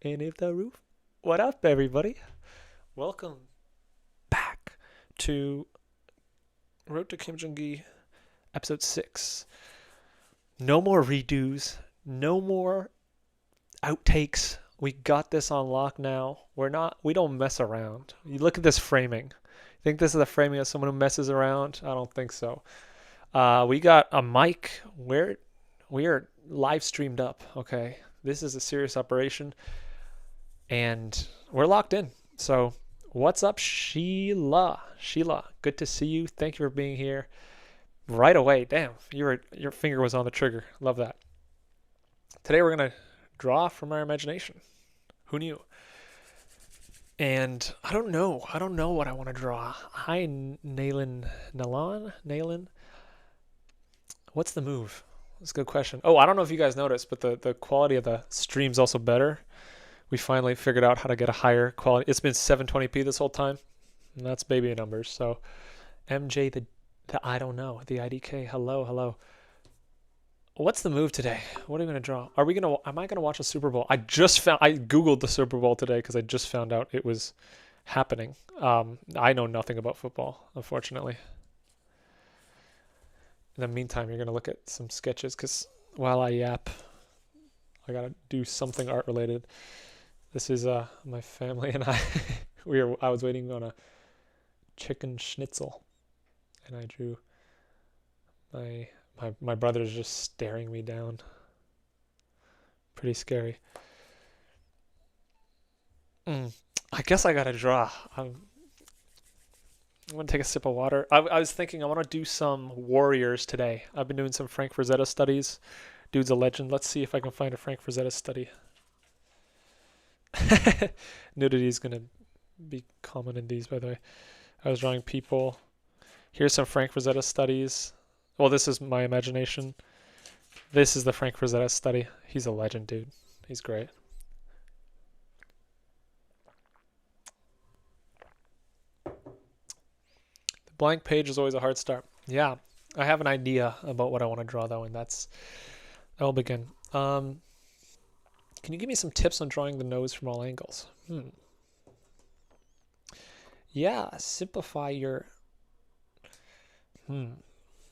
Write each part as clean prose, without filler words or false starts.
And if the roof, what up, everybody? Welcome back to Road to Kim Jung Gi, episode 6. No more redos, no more outtakes. We got this on lock now. We don't mess around. You look at this framing. Think this is the framing of someone who messes around? I don't think so. We got a mic. We are live streamed up, okay? This is a serious operation. And we're locked in. So, what's up, Sheila? Sheila, good to see you. Thank you for being here right away. Damn, your finger was on the trigger. Love that. Today we're gonna draw from our imagination. Who knew? And I don't know. I don't know what I want to draw. Hi, Nailin. What's the move? That's a good question. Oh, I don't know if you guys noticed, but the quality of the stream's also better. We finally figured out how to get a higher quality. It's been 720p this whole time, and that's baby numbers. So MJ, the I don't know, the IDK, hello. What's the move today? What are we gonna draw? Am I gonna watch a Super Bowl? I Googled the Super Bowl today because I just found out it was happening. I know nothing about football, unfortunately. In the meantime, you're gonna look at some sketches because while I yap, I gotta do something art related. This is my family and I. I was waiting on a chicken schnitzel, and I drew my brother's just staring me down. Pretty scary. I guess I gotta draw. I'm gonna take a sip of water. I was thinking I want to do some warriors today. I've been doing some Frank Frazetta studies. Dude's a legend. Let's see if I can find a Frank Frazetta study. Nudity is going to be common in these, by the way. I was drawing people. Here's some Frank Frazetta studies. Well, this is my imagination. This is the Frank Frazetta study. He's a legend, dude. He's great. The blank page is always a hard start. Yeah, I have an idea about what I want to draw, though, and I'll begin. Can you give me some tips on drawing the nose from all angles? Yeah, simplify your...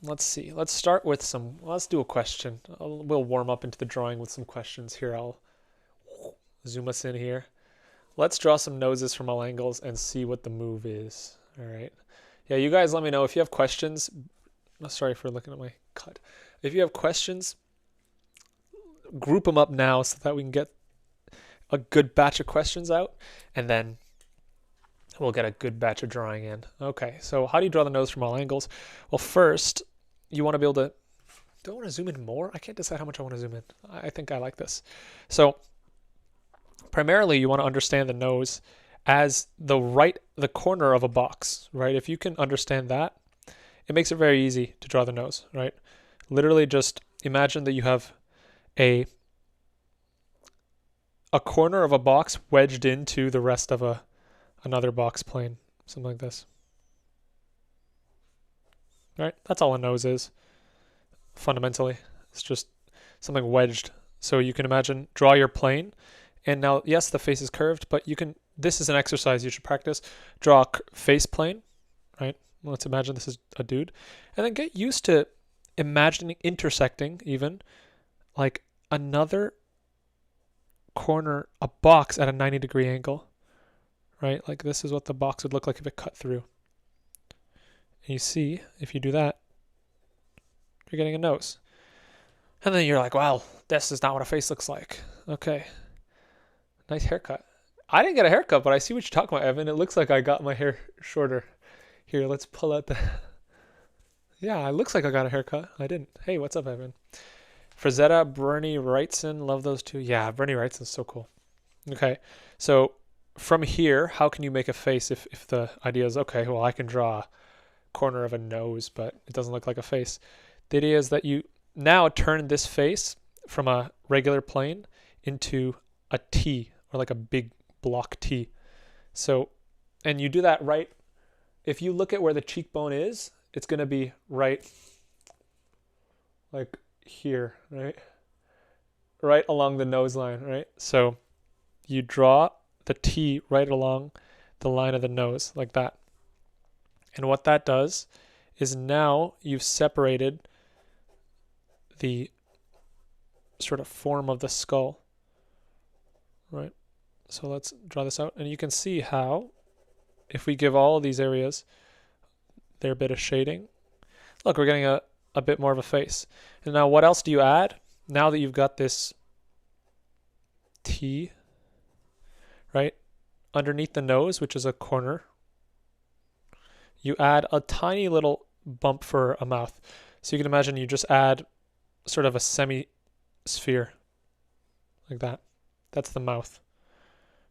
Let's see. Let's start with let's do a question. We'll warm up into the drawing with some questions here. I'll zoom us in here. Let's draw some noses from all angles and see what the move is. All right. Yeah, you guys let me know if you have questions. Sorry for looking at my cut. If you have questions, group them up now so that we can get a good batch of questions out, and then we'll get a good batch of drawing in. Okay, so how do you draw the nose from all angles? Well, first, you want to be able to... Do I want to zoom in more? I can't decide how much I want to zoom in. I think I like this. So, primarily, you want to understand the nose as the corner of a box, right? If you can understand that, it makes it very easy to draw the nose, right? Literally just imagine that you have a corner of a box wedged into the rest of another box plane, something like this. Right? That's all a nose is, fundamentally. It's just something wedged. So you can imagine, draw your plane, and now, yes, the face is curved, but this is an exercise you should practice. Draw a face plane, right? Let's imagine this is a dude. And then get used to imagining intersecting, even, like another corner, a box at a 90-degree angle, right? Like this is what the box would look like if it cut through. And you see, if you do that, you're getting a nose. And then you're like, wow, this is not what a face looks like. Okay. Nice haircut. I didn't get a haircut, but I see what you're talking about, Evan. It looks like I got my hair shorter. Here, let's pull out the... Yeah, it looks like I got a haircut. I didn't. Hey, what's up, Evan? Frazetta, Bernie Wrightson, love those two. Yeah, Bernie Wrightson's so cool. Okay, so from here, how can you make a face if the idea is, okay, well, I can draw a corner of a nose, but it doesn't look like a face. The idea is that you now turn this face from a regular plane into a T, or like a big block T. So, and you do that right, if you look at where the cheekbone is, it's going to be right, like here, right along the nose line, right? So you draw the T right along the line of the nose like that. And what that does is now you've separated the sort of form of the skull, right? So let's draw this out, and you can see how if we give all of these areas their bit of shading, look, we're getting a bit more of a face. And now what else do you add? Now that you've got this T, right, underneath the nose, which is a corner, you add a tiny little bump for a mouth. So you can imagine you just add sort of a semi-sphere like that. That's the mouth.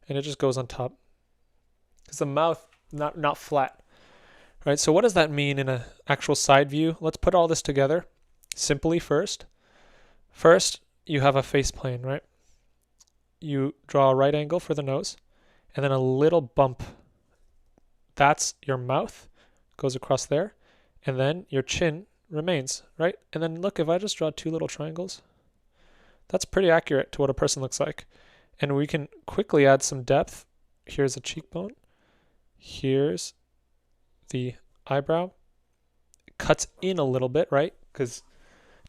And it just goes on top. Because the mouth, not flat. Right, so what does that mean in an actual side view? Let's put all this together simply first. First, you have a face plane, right? You draw a right angle for the nose, and then a little bump. That's your mouth, goes across there, and then your chin remains, right? And then look, if I just draw two little triangles, that's pretty accurate to what a person looks like. And we can quickly add some depth. Here's a cheekbone. Here's the eyebrow. It cuts in a little bit, right? Because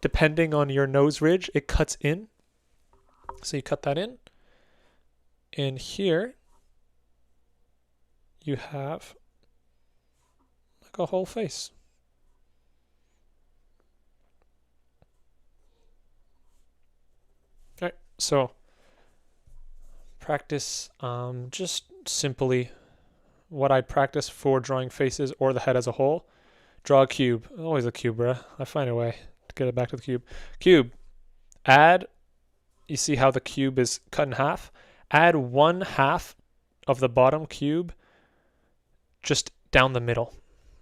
depending on your nose ridge, it cuts in. So you cut that in. And here you have like a whole face. All right, so practice just simply what I'd practice for drawing faces or the head as a whole. Draw a cube. Always a cube, bruh. I find a way to get it back to the cube. Cube. Add, you see how the cube is cut in half? Add 1/2 of the bottom cube just down the middle,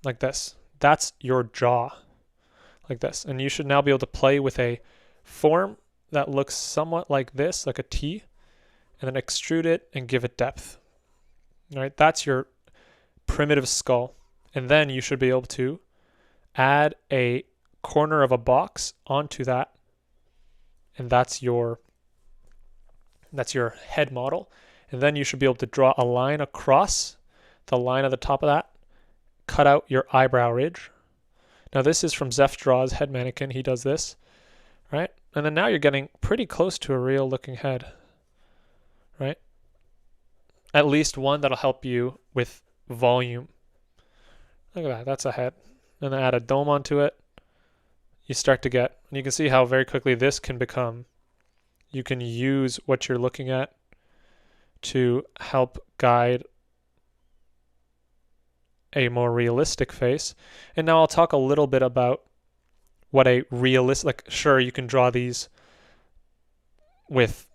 like this. That's your jaw, like this. And you should now be able to play with a form that looks somewhat like this, like a T, and then extrude it and give it depth. All right, that's your primitive skull. And then you should be able to add a corner of a box onto that, and that's your head model. And then you should be able to draw a line across the line of the top of that, cut out your eyebrow ridge. Now this is from Zeph Draw's Head Mannequin. He does this, right? And then now you're getting pretty close to a real looking head, right? At least one that'll help you with volume. Look at that, that's a head. And then add a dome onto it. You start to get, and you can see how very quickly this can become, you can use what you're looking at to help guide a more realistic face. And now I'll talk a little bit about what a realistic, like sure you can draw these with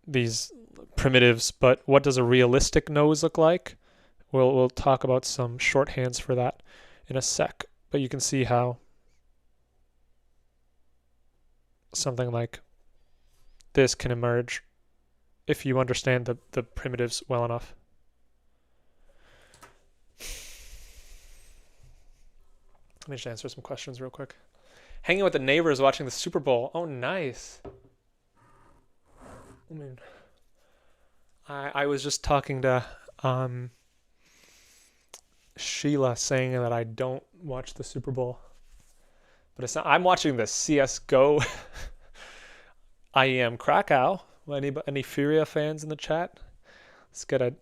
these primitives, but what does a realistic nose look like? We'll talk about some shorthands for that in a sec, but you can see how something like this can emerge if you understand the primitives well enough. Let me just answer some questions real quick. Hanging with the neighbors watching the Super Bowl. Oh, nice. I mean, I was just talking to Sheila saying that I don't watch the Super Bowl. But it's not, I'm watching the CSGO IEM Krakow. Any Furia fans in the chat? Let's get a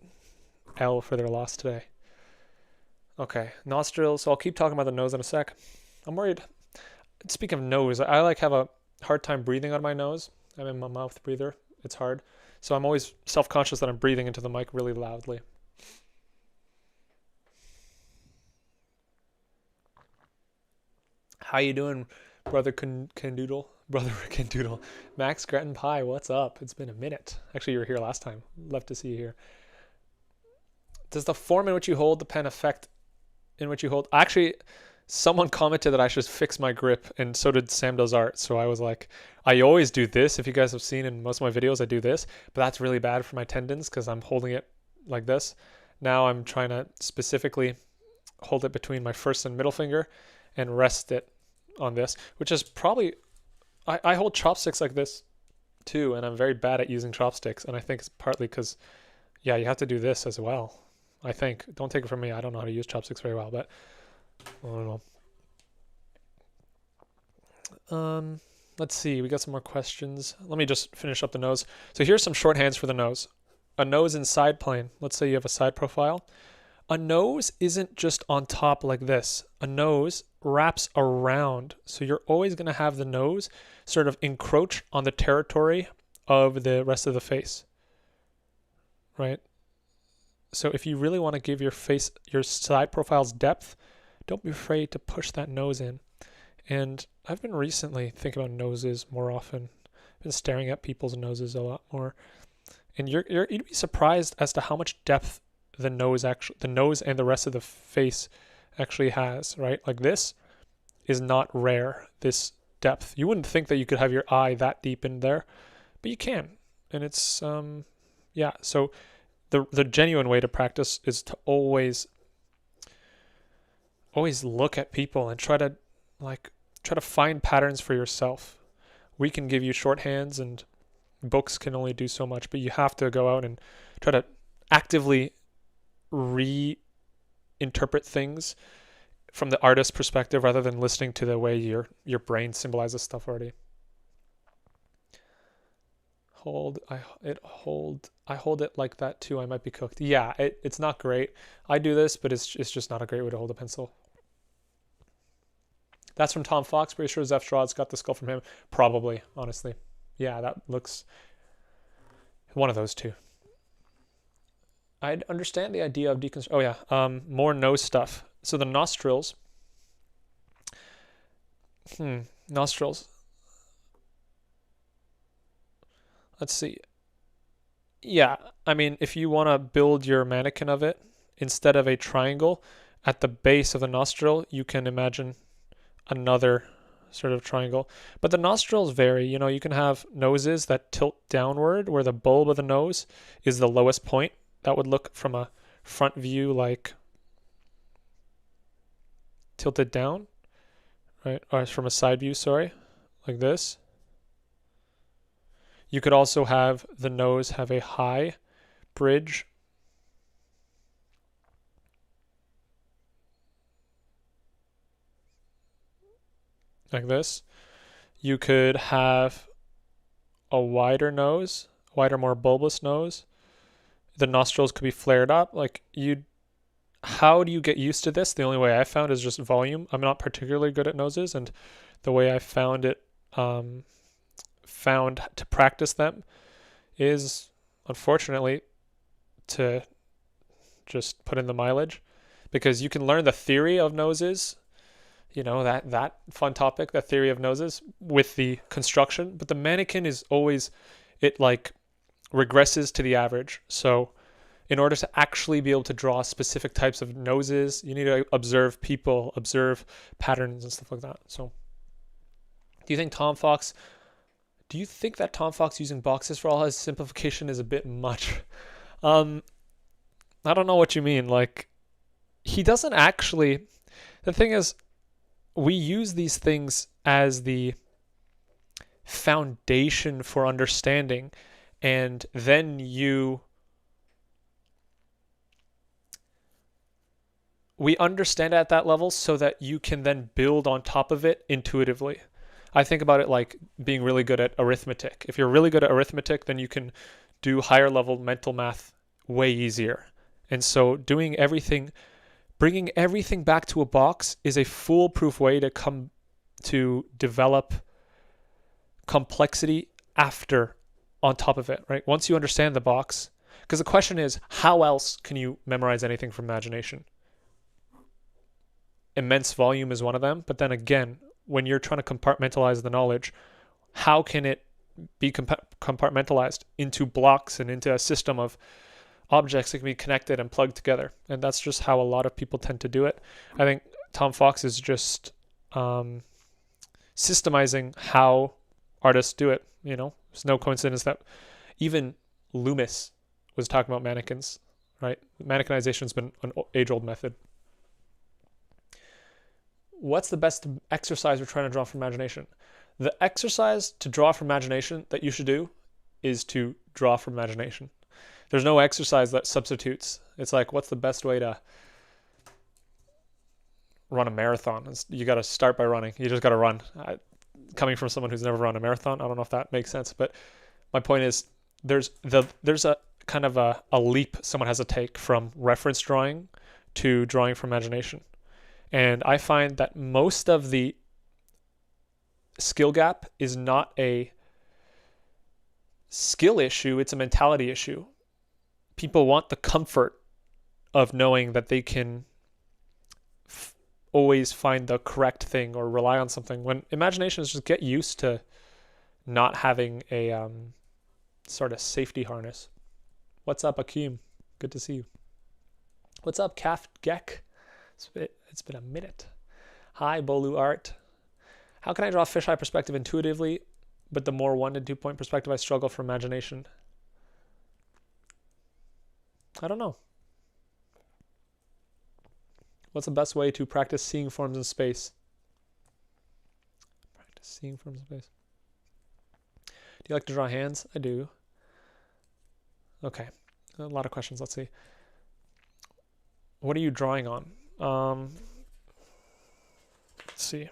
L for their loss today. Okay, nostrils. So I'll keep talking about the nose in a sec. I'm worried. Speaking of nose, I like have a hard time breathing out of my nose. I'm in my mouth breather. It's hard. So I'm always self-conscious that I'm breathing into the mic really loudly. How you doing, brother Candoodle? Brother Candoodle. Max Gretton Pie, what's up? It's been a minute. Actually, you were here last time. Love to see you here. Does the form in which you hold the pen affect in which you hold? Actually, someone commented that I should fix my grip, and so did Sam Does Art. So I was like, I always do this. If you guys have seen in most of my videos, I do this, but that's really bad for my tendons because I'm holding it like this. Now I'm trying to specifically hold it between my first and middle finger and rest it on this, which is probably, I hold chopsticks like this too, and I'm very bad at using chopsticks, and I think it's partly because, yeah, you have to do this as well. I think. Don't take it from me. I don't know how to use chopsticks very well, but I don't know. Let's see. We got some more questions. Let me just finish up the nose. So here's some shorthands for the nose. A nose in side plane. Let's say you have a side profile. A nose isn't just on top like this. A nose wraps around. So you're always going to have the nose sort of encroach on the territory of the rest of the face, right? So if you really want to give your face, your side profiles depth, don't be afraid to push that nose in. And I've been recently thinking about noses more often. I've been staring at people's noses a lot more. And you'd be surprised as to how much depth the nose and the rest of the face actually has, right? Like this is not rare, this depth. You wouldn't think that you could have your eye that deep in there, but you can. And it's, yeah, so the genuine way to practice is to always look at people and try to find patterns for yourself. We can give you shorthands and books can only do so much, but you have to go out and try to actively reinterpret things from the artist's perspective rather than listening to the way your brain symbolizes stuff already. I hold it like that too. I might be cooked. Yeah, it's not great. I do this, but it's just not a great way to hold a pencil. That's from Tom Fox. Pretty sure Zeph Straw's got the skull from him. Probably, honestly. Yeah, that looks one of those two. I understand the idea of deconstruct. Oh yeah, more nose stuff. So the nostrils. Nostrils. Let's see. Yeah, I mean, if you want to build your mannequin of it, instead of a triangle, at the base of the nostril, you can imagine another sort of triangle. But the nostrils vary. You know, you can have noses that tilt downward where the bulb of the nose is the lowest point. That would look from a front view like tilted down, right? Or from a side view, sorry, like this. You could also have the nose have a high bridge. Like this. You could have a wider nose, wider, more bulbous nose. The nostrils could be flared up. How do you get used to this? The only way I found is just volume. I'm not particularly good at noses, and the way I found to practice them is, unfortunately, to just put in the mileage, because you can learn the theory of noses, you know, that fun topic, the theory of noses, with the construction, but the mannequin is always, it like regresses to the average. So in order to actually be able to draw specific types of noses, you need to observe people, observe patterns and stuff like that. So do you think that Tom Fox using boxes for all his simplification is a bit much? I don't know what you mean. Like, he doesn't actually, the thing is, we use these things as the foundation for understanding, and then we understand at that level so that you can then build on top of it intuitively. I think about it like being really good at arithmetic. If you're really good at arithmetic, then you can do higher level mental math way easier. And so bringing everything back to a box is a foolproof way to develop complexity on top of it, right? Once you understand the box, because the question is, how else can you memorize anything from imagination? Immense volume is one of them, but then again, when you're trying to compartmentalize the knowledge, how can it be compartmentalized into blocks and into a system of objects that can be connected and plugged together? And that's just how a lot of people tend to do it. I think Tom Fox is just systemizing how artists do it. You know, it's no coincidence that even Loomis was talking about mannequins, right? Mannequinization has been an age-old method. What's the best exercise we're trying to draw from imagination? The exercise to draw from imagination that you should do is to draw from imagination. There's no exercise that substitutes. It's like, what's the best way to run a marathon? You got to start by running. You just got to run. Coming from someone who's never run a marathon, I don't know if that makes sense, but my point is there's a kind of a leap someone has to take from reference drawing to drawing from imagination. And I find that most of the skill gap is not a skill issue, it's a mentality issue. People want the comfort of knowing that they can always find the correct thing or rely on something, when imagination is just get used to not having a sort of safety harness. What's up, Akeem? Good to see you. What's up, Kaf Gek? It's been a minute. Hi, Bolu Art. How can I draw fisheye perspective intuitively, but the more 1 to 2 point perspective I struggle for imagination? I don't know. What's the best way to practice seeing forms in space? Practice seeing forms in space. Do you like to draw hands? I do. Okay. A lot of questions. Let's see. What are you drawing on? Let's see.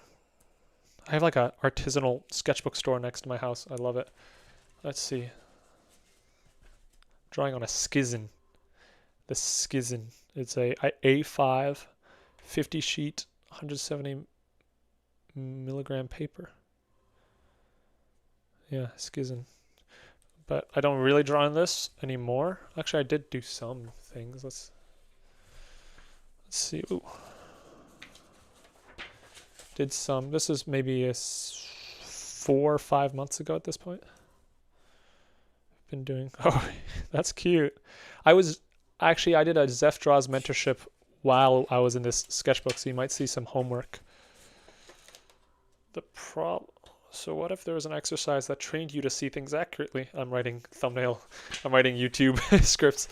I have like a artisanal sketchbook store next to my house. I love it. Let's see. Drawing on a Skizzen. The Skizzen. It's a A5 50 sheet 170 milligram paper. Yeah, Skizzen. But I don't really draw on this anymore. Actually, I did do some things. Let's see. Ooh. Did some. This is maybe 4 or 5 months ago at this point. Been doing. Oh, that's cute. I did a Zeph Draws mentorship while I was in this sketchbook, so you might see some homework. So what if there was an exercise that trained you to see things accurately? I'm writing YouTube scripts.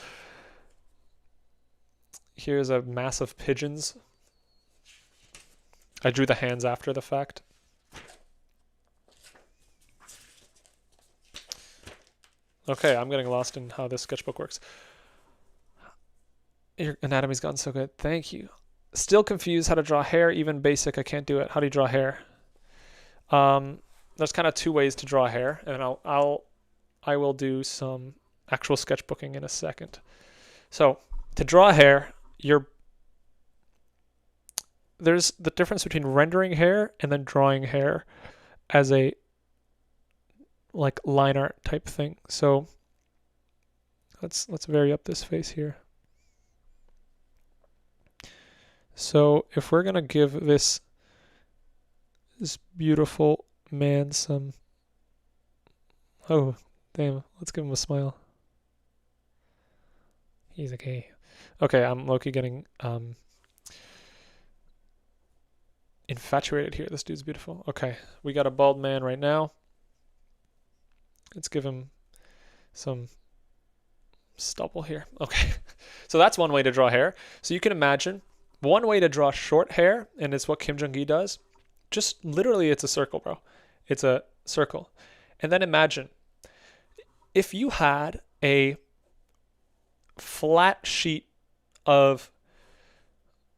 Here's a mass of pigeons. I drew the hands after the fact. Okay, I'm getting lost in how this sketchbook works. Your anatomy's gotten so good. Thank you. Still confused how to draw hair, even basic. I can't do it. How do you draw hair? There's kind of 2 ways to draw hair, and I will do some actual sketchbooking in a second. So to draw hair, there's the difference between rendering hair and then drawing hair as a like line art type thing. So let's vary up this face here. So if we're gonna give this beautiful man some, oh damn, let's give him a smile. He's okay. Okay, I'm low-key getting infatuated here. This dude's beautiful. Okay, we got a bald man right now. Let's give him some stubble here. Okay, so that's one way to draw hair. So you can imagine one way to draw short hair, and it's what Kim Jung Gi does. Just literally, it's a circle, bro. It's a circle. And then imagine if you had a flat sheet of,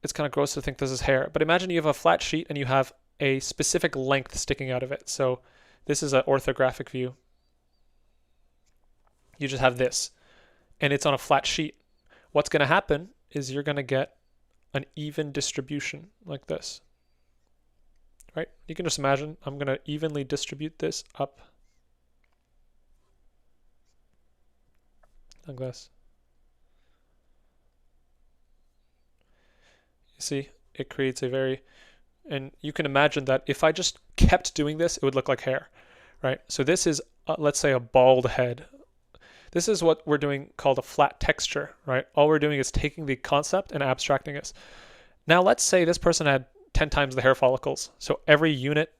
it's kind of gross to think this is hair, but imagine you have a flat sheet and you have a specific length sticking out of it. So this is an orthographic view. You just have this, and it's on a flat sheet. What's going to happen is you're going to get an even distribution like this. Right? You can just imagine I'm going to evenly distribute this up like this. You see, it creates a very, and you can imagine that if I just kept doing this, it would look like hair, right? So this is, let's say, a bald head. This is what we're doing called a flat texture, right? All we're doing is taking the concept and abstracting it. Now let's say this person had 10 times the hair follicles. So every unit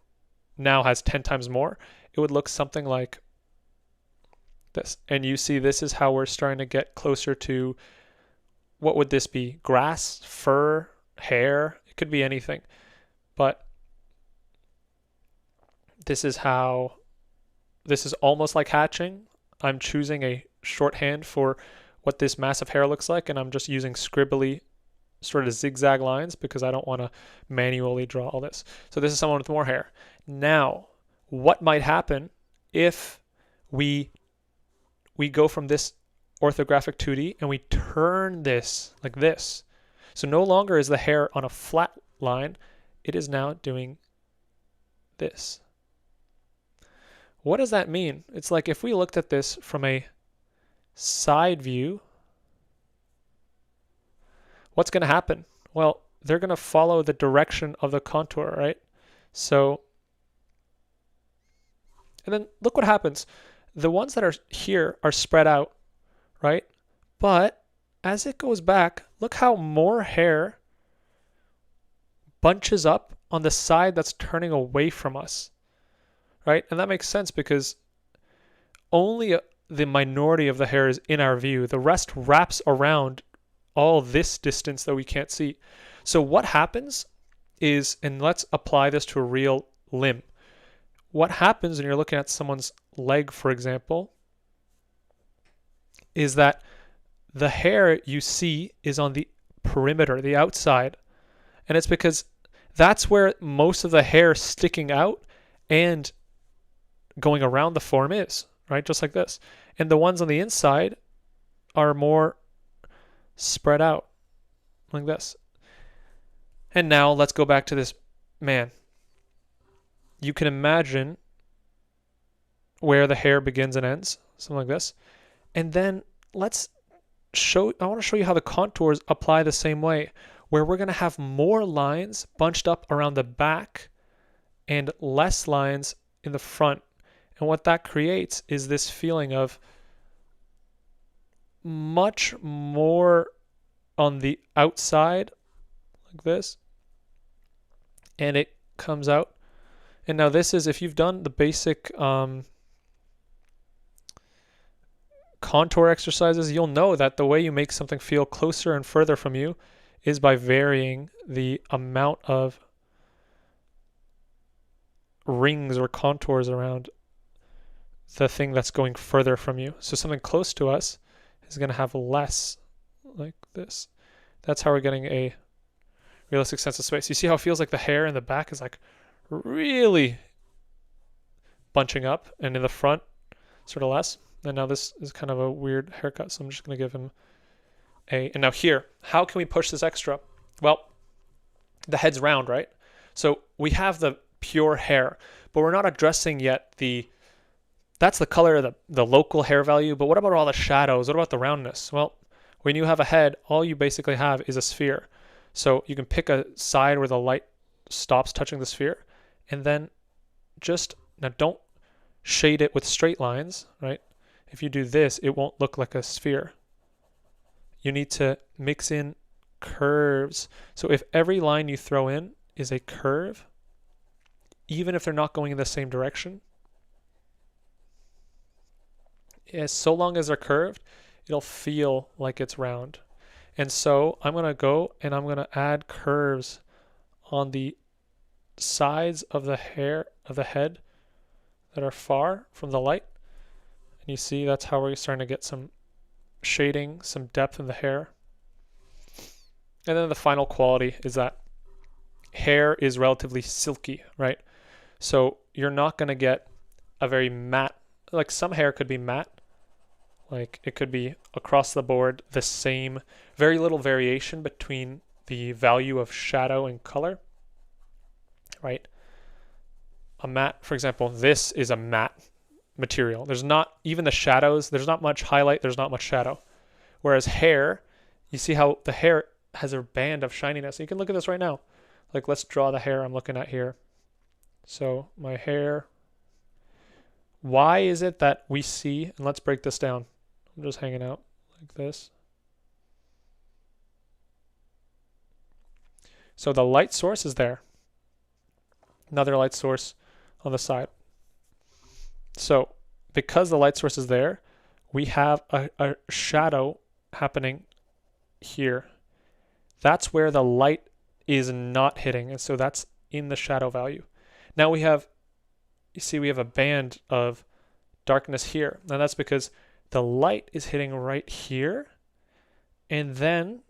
now has 10 times more. It would look something like this. And you see, this is how we're starting to get closer to, what would this be? Grass, fur, hair? It could be anything. But this is how, this is almost like hatching. I'm choosing a shorthand for what this massive hair looks like, and I'm just using scribbly sort of zigzag lines because I don't want to manually draw all this. So this is someone with more hair. Now, what might happen if we go from this orthographic 2D and we turn this like this? So no longer is the hair on a flat line, it is now doing this. What does that mean? It's like if we looked at this from a side view, what's going to happen? Well, they're going to follow the direction of the contour, right? So, and then look what happens. The ones that are here are spread out, right? But as it goes back, look how more hair bunches up on the side that's turning away from us, right? And that makes sense because only the minority of the hair is in our view. The rest wraps around all this distance that we can't see. So what happens is, and let's apply this to a real limb. What happens when you're looking at someone's leg, for example, is that the hair you see is on the perimeter, the outside. And it's because that's where most of the hair sticking out and going around the form is, right? Just like this. And the ones on the inside are more spread out like this. And now let's go back to this man. You can imagine where the hair begins and ends, something like this. And then I want to show you how the contours apply the same way, where we're going to have more lines bunched up around the back and less lines in the front. And what that creates is this feeling of much more on the outside like this, and it comes out. And now this is, if you've done the basic contour exercises, you'll know that the way you make something feel closer and further from you is by varying the amount of rings or contours around the thing that's going further from you. So something close to us is going to have less like this. That's how we're getting a realistic sense of space. You see how it feels like the hair in the back is like really bunching up, and in the front sort of less. And now this is kind of a weird haircut, so I'm just going to give him and now here, how can we push this extra? Well, the head's round, right? So we have the pure hair, but we're not addressing yet that's the color of the local hair value, but what about all the shadows? What about the roundness? Well, when you have a head, all you basically have is a sphere. So you can pick a side where the light stops touching the sphere, and then now don't shade it with straight lines, right? If you do this, it won't look like a sphere. You need to mix in curves. So if every line you throw in is a curve, even if they're not going in the same direction, so long as they're curved, it'll feel like it's round. And so I'm going to go and I'm going to add curves on the sides of the hair of the head that are far from the light. And you see that's how we're starting to get some shading, some depth in the hair. And then the final quality is that hair is relatively silky, right? So you're not going to get a very matte, like some hair could be matte, like it could be across the board the same, very little variation between the value of shadow and color, right? A matte, for example, this is a matte material. There's not even the shadows, there's not much highlight, there's not much shadow. Whereas hair, you see how the hair has a band of shininess. You can look at this right now. Like let's draw the hair I'm looking at here. So my hair, why is it that we see, and let's break this down. I'm just hanging out like this. So the light source is there. Another light source on the side. So because the light source is there, we have a shadow happening here. That's where the light is not hitting, and so that's in the shadow value. Now we have you see we have a band of darkness here. Now that's because the light is hitting right here, and then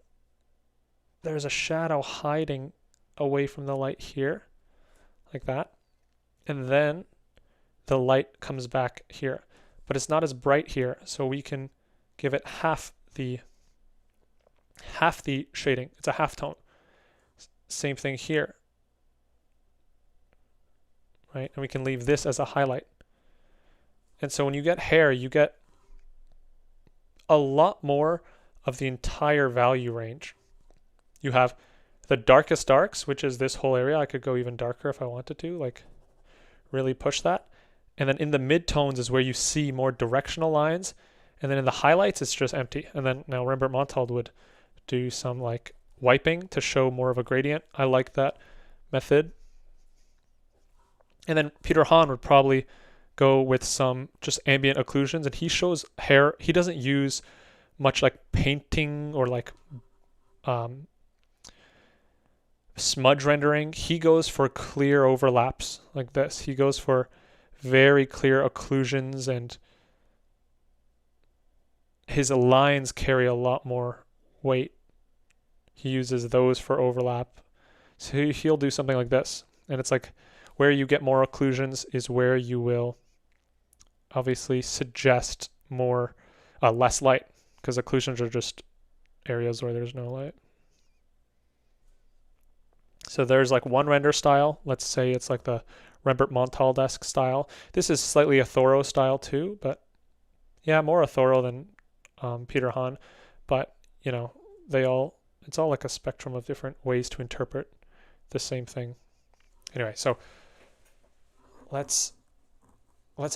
there's a shadow hiding away from the light here, like that. And then the light comes back here. But it's not as bright here, so we can give it half the shading. It's a half tone. Same thing here. Right? And we can leave this as a highlight. And so when you get hair, you get a lot more of the entire value range. You have the darkest darks, which is this whole area. I could go even darker if I wanted to, like really push that. And then in the mid-tones is where you see more directional lines. And then in the highlights, it's just empty. And then now Rembert Montalde would do some like wiping to show more of a gradient. I like that method. And then Peter Hahn would probably go with some just ambient occlusions. And he shows hair. He doesn't use much like painting or like smudge rendering. He goes for clear overlaps like this. He goes for very clear occlusions, and his lines carry a lot more weight. He uses those for overlap. So he'll do something like this. And it's like where you get more occlusions is where you will obviously suggest more, less light, because occlusions are just areas where there's no light. So there's like one render style. Let's say it's like the Rembert Montalde-esque style. This is slightly a Thoreau style too, but yeah, more a Thoreau than Peter Hahn. But you know, it's all like a spectrum of different ways to interpret the same thing. Anyway, so let's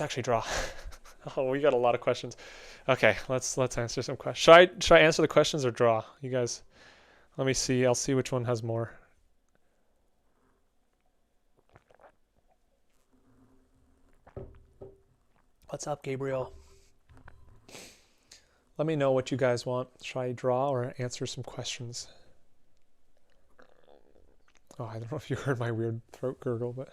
actually draw. Oh, we got a lot of questions. Okay, let's answer some questions. Should I answer the questions or draw? You guys, let me see. I'll see which one has more. What's up, Gabriel? Let me know what you guys want. Should I draw or answer some questions? Oh, I don't know if you heard my weird throat gurgle, but...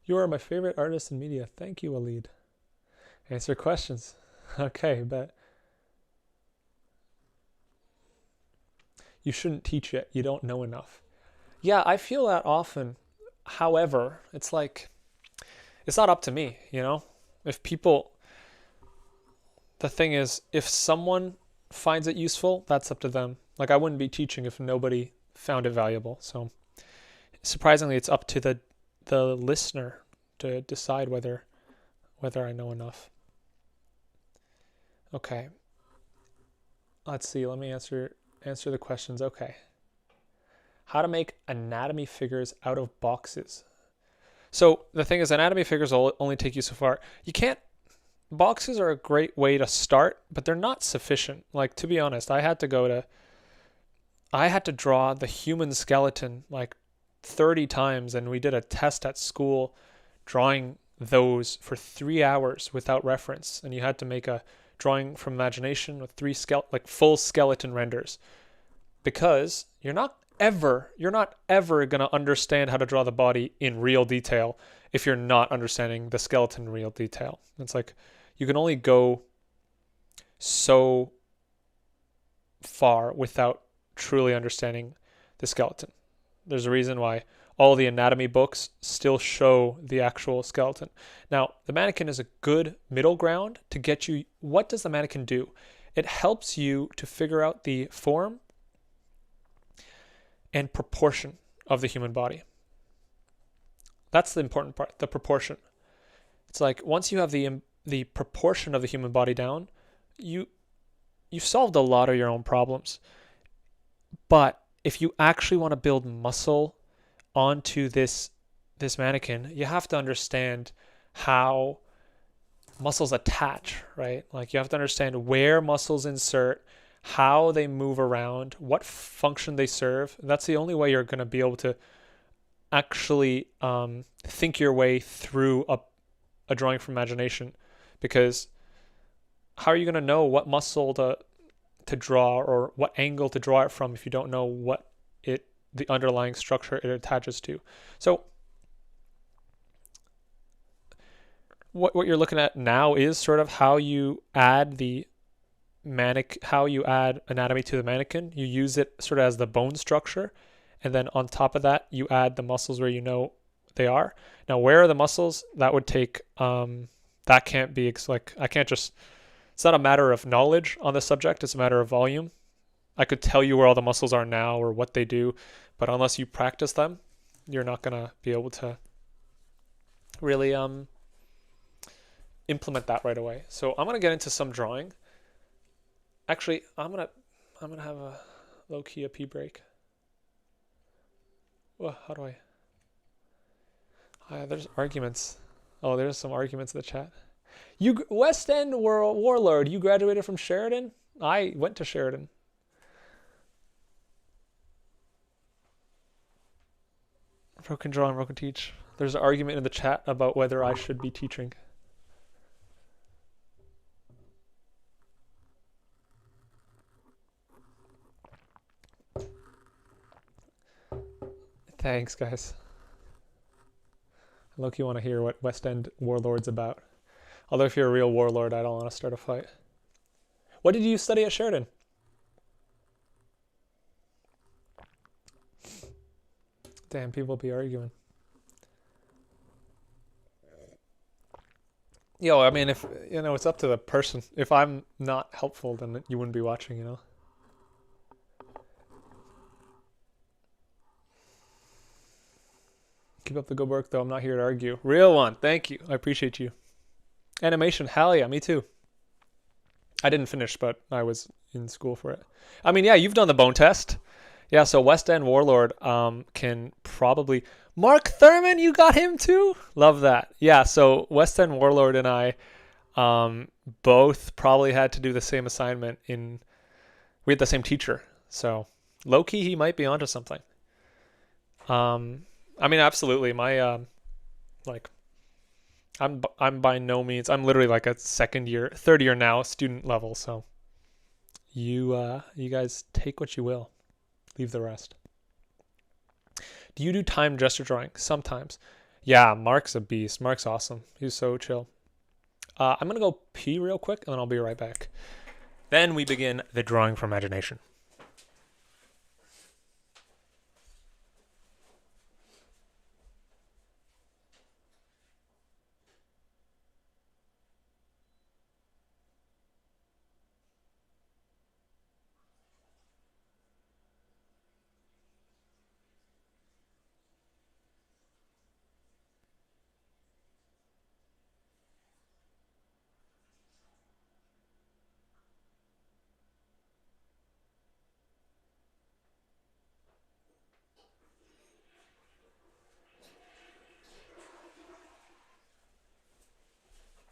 You are my favorite artist in media. Thank you, Walid. Answer questions. Okay, but you shouldn't teach it. You don't know enough. Yeah, I feel that often. However, it's like, it's not up to me, you know? The thing is, if someone finds it useful, that's up to them. Like, I wouldn't be teaching if nobody found it valuable. So surprisingly, it's up to the listener to decide whether I know enough. Okay. Let's see. Let me answer the questions. Okay. How to make anatomy figures out of boxes. So the thing is, anatomy figures will only take you so far. Boxes are a great way to start, but they're not sufficient. Like, to be honest, I had to draw the human skeleton like 30 times, and we did a test at school drawing those for 3 hours without reference, and you had to make a drawing from imagination with full skeleton renders, because you're not ever going to understand how to draw the body in real detail if you're not understanding the skeleton in real detail. It's like you can only go so far without truly understanding the skeleton. There's a reason why all the anatomy books still show the actual skeleton. Now, the mannequin is a good middle ground to get you. What does the mannequin do? It helps you to figure out the form and proportion of the human body. That's the important part, the proportion. It's like once you have the proportion of the human body down, you've solved a lot of your own problems. But if you actually want to build muscle onto this mannequin, you have to understand how muscles attach, right? Like you have to understand where muscles insert, how they move around, what function they serve. That's the only way you're going to be able to actually think your way through a drawing from imagination because how are you going to know what muscle to draw or what angle to draw it from if you don't know what the underlying structure it attaches to? So what you're looking at now is sort of how you add how you add anatomy to the mannequin. You use it sort of as the bone structure, and then on top of that, you add the muscles where you know they are. Now, where are the muscles? That would take that can't be like I can't just. It's not a matter of knowledge on the subject. It's a matter of volume. I could tell you where all the muscles are now or what they do, but unless you practice them, you're not gonna be able to really implement that right away. So I'm gonna get into some drawing. Actually, I'm gonna have a low-key a pee break. Well, how do I? There's arguments. Oh, there's some arguments in the chat. You West End Warlord, you graduated from Sheridan? I went to Sheridan. Broken draw and broken teach. There's an argument in the chat about whether I should be teaching. Thanks, guys. I look, you want to hear what West End Warlord's about. Although if you're a real warlord, I don't want to start a fight. What did you study at Sheridan? Damn, people be arguing. Yo, I mean, if, you know, it's up to the person. If I'm not helpful, then you wouldn't be watching, you know? Keep up the good work, though. I'm not here to argue. Real one. Thank you. I appreciate you. Animation. Hell yeah, me too. I didn't finish, but I was in school for it. I mean, yeah, you've done the bone test. Yeah, so West End Warlord can probably... Mark Thurman, you got him too? Love that. Yeah, so West End Warlord and I both probably had to do the same assignment in... We had the same teacher. So low-key, he might be onto something. I mean, absolutely. My, I'm by no means... I'm literally like a third year now, student level. So you guys take what you will. Leave the rest. Do you do time gesture drawing? Sometimes. Yeah, Mark's a beast. Mark's awesome. He's so chill. I'm going to go pee real quick, and then I'll be right back. Then we begin the drawing for imagination.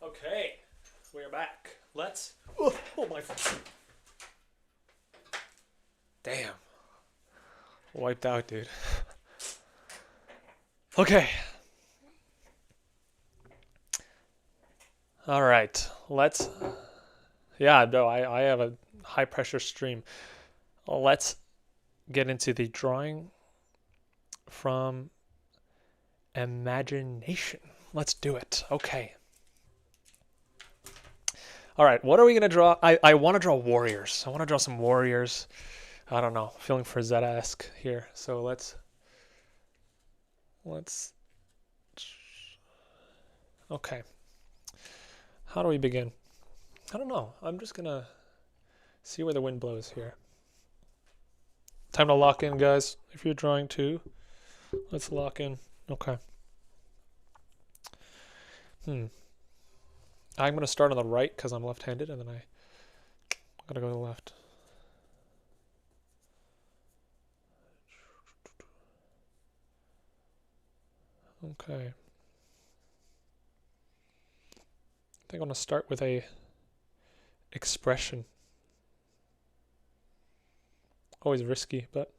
Okay, we're back. Let's... Oh my... Damn. Wiped out, dude. Okay. All right, let's... Yeah, no, I have a high-pressure stream. Let's get into the drawing from imagination. Let's do it. Okay. All right, what are we going to draw? I want to draw warriors. I want to draw some warriors. I don't know. Feeling for Zeta-esque here. So let's... Okay. How do we begin? I don't know. I'm just going to see where the wind blows here. Time to lock in, guys. If you're drawing too, let's lock in. Okay. I'm going to start on the right because I'm left-handed, and then I'm going to go to the left. Okay. I think I'm going to start with a expression. Always risky, but...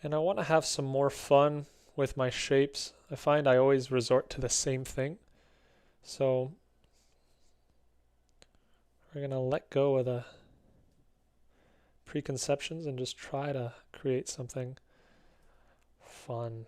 And I want to have some more fun with my shapes. I find I always resort to the same thing. So we're going to let go of the preconceptions and just try to create something fun.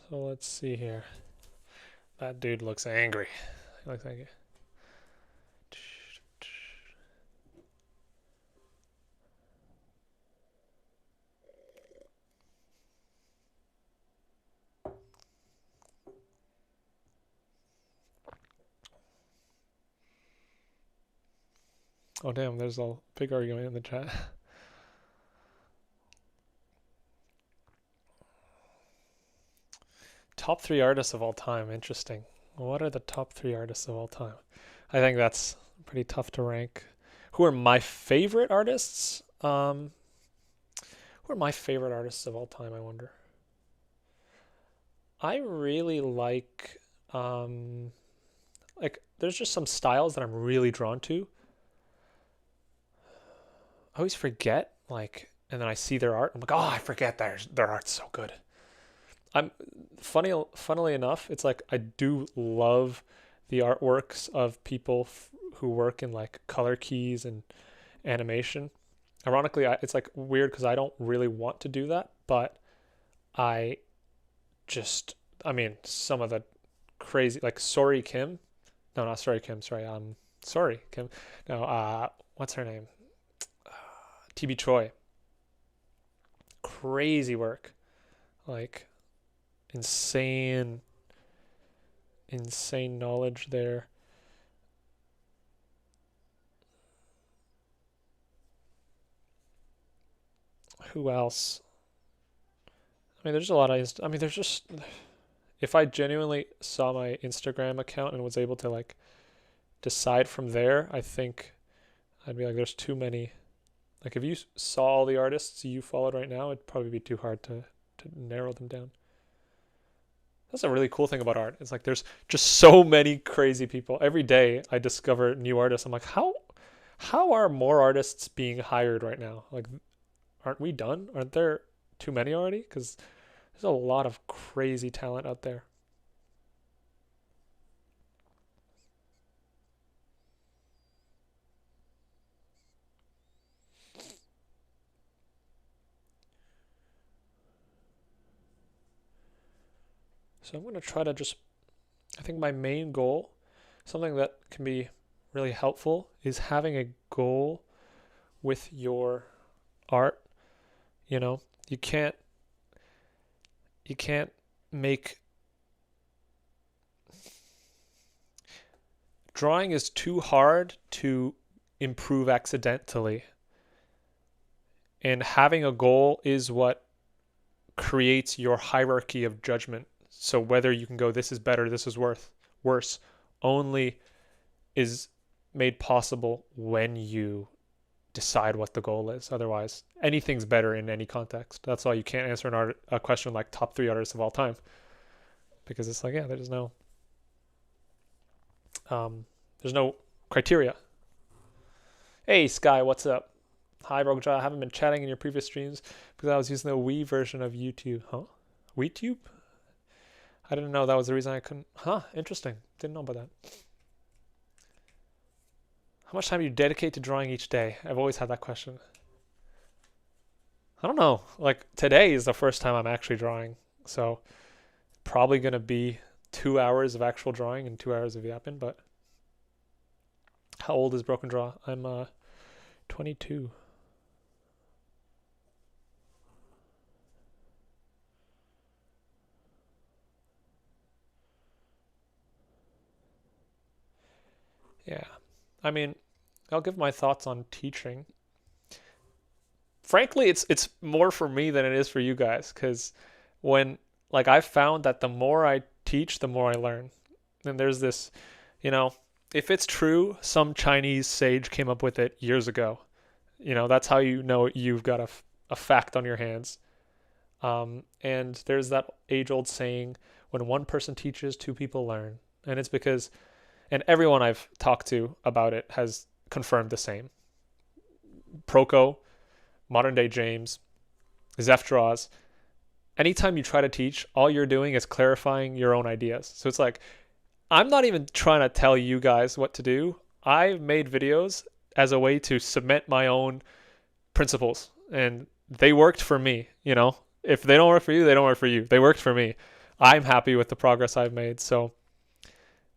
So let's see here. That dude looks angry. He looks angry. Oh damn, there's a big argument in the chat. Top 3 artists of all time. Interesting. What are the top 3 artists of all time? I think that's pretty tough to rank. Who are my favorite artists? Who are my favorite artists of all time, I wonder? I really like there's just some styles that I'm really drawn to. I always forget, and then I see their art. I'm like, oh, I forget their art's so good. Funnily enough, it's like I do love the artworks of people who work in like color keys and animation. Ironically, it's like weird because I don't really want to do that, but I mean, some of the crazy, like Sorry Kim. No, not Sorry Kim. Sorry Kim. No, what's her name? TB Choi. Crazy work. Like insane knowledge there. Who else? I mean, there's a lot of, there's just, if I genuinely saw my Instagram account and was able to like decide from there, I think I'd be like, there's too many. Like if you saw all the artists you followed right now, it'd probably be too hard to narrow them down. That's a really cool thing about art. It's like there's just so many crazy people. Every day I discover new artists. I'm like, how are more artists being hired right now? Like, aren't we done? Aren't there too many already? Because there's a lot of crazy talent out there. So I'm going to try to I think my main goal, something that can be really helpful, is having a goal with your art. You know, you can't make, drawing is too hard to improve accidentally. And having a goal is what creates your hierarchy of judgment. So whether you can go, this is better, this is worse, only is made possible when you decide what the goal is. Otherwise, anything's better in any context. That's why you can't answer a question like top 3 artists of all time, because it's like, yeah, there's no criteria. Hey Sky, what's up? Hi Rogja, I haven't been chatting in your previous streams because I was using the Wii version of YouTube. Huh? WeTube? I didn't know that was the reason I couldn't. Huh, interesting. Didn't know about that. How much time do you dedicate to drawing each day? I've always had that question. I don't know. Like today is the first time I'm actually drawing. So probably going to be 2 hours of actual drawing and 2 hours of yapping. But how old is Broken Draw? I'm 22. Yeah. I mean, I'll give my thoughts on teaching. Frankly, it's more for me than it is for you guys because when like I've found that the more I teach, the more I learn. And there's this, you know, if it's true, some Chinese sage came up with it years ago. That's how you know you've got a fact on your hands. And there's that age-old saying, when one person teaches, two people learn. And it's because, and everyone I've talked to about it has confirmed the same. Proko, modern day James, Zeph Draws. Anytime you try to teach, all you're doing is clarifying your own ideas. So it's like, I'm not even trying to tell you guys what to do. I've made videos as a way to cement my own principles, and they worked for me. If they don't work for you, they don't work for you. They worked for me. I'm happy with the progress I've made. So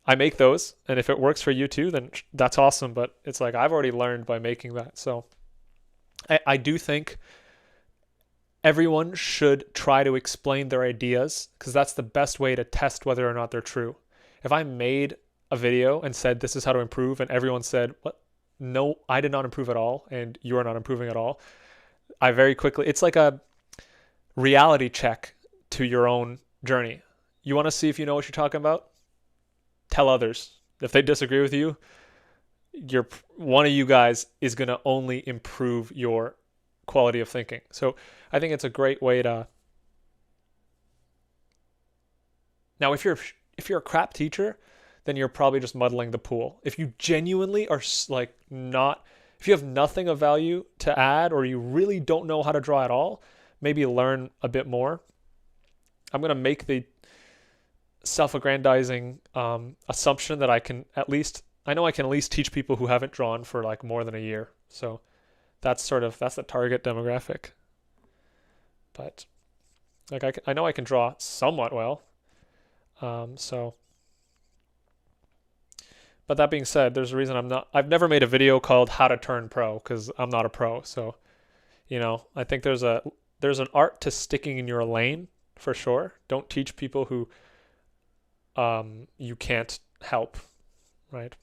I make those, and if it works for you too, then that's awesome. But it's like I've already learned by making that. So I do think everyone should try to explain their ideas because that's the best way to test whether or not they're true. If I made a video and said this is how to improve and everyone said, what? No, I did not improve at all and you are not improving at all, I very quickly, it's like a reality check to your own journey. You want to see if you know what you're talking about? Tell others. If they disagree with you, one of you guys is going to only improve your quality of thinking. So I think it's a great way to. Now, if you're a crap teacher, then you're probably just muddling the pool. If you genuinely are like not, if you have nothing of value to add, or you really don't know how to draw at all, maybe learn a bit more. I'm gonna make the self-aggrandizing assumption that I know I can at least teach people who haven't drawn for like more than a year. So that's the target demographic. But like I know I can draw somewhat well. But that being said, there's a reason I've never made a video called how to turn pro because I'm not a pro. So, I think there's an art to sticking in your lane for sure. Don't teach people who you can't help, right?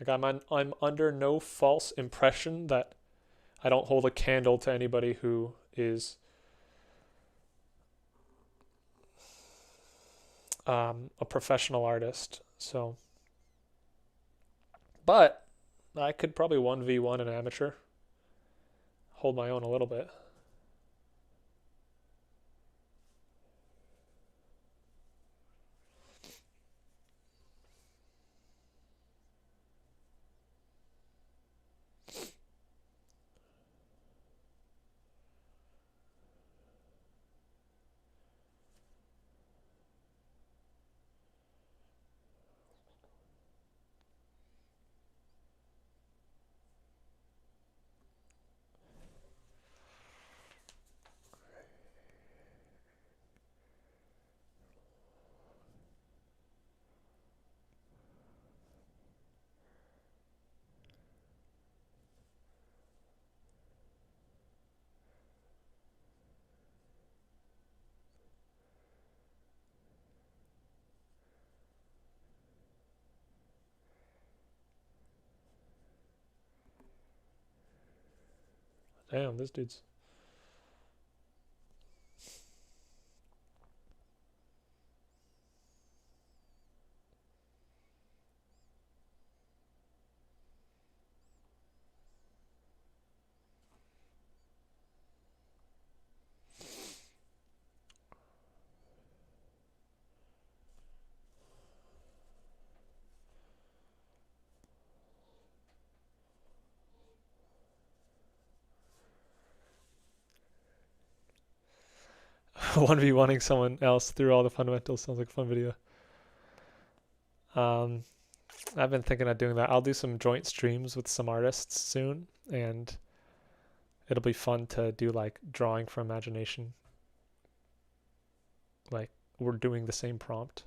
Like I'm under no false impression that I don't hold a candle to anybody who is a professional artist. So, but I could probably 1v1 an amateur, hold my own a little bit. Damn, this dude's. 1v1ing someone else through all the fundamentals sounds like a fun video. I've been thinking of doing that. I'll do some joint streams with some artists soon, and it'll be fun to do like drawing from imagination. Like we're doing the same prompt.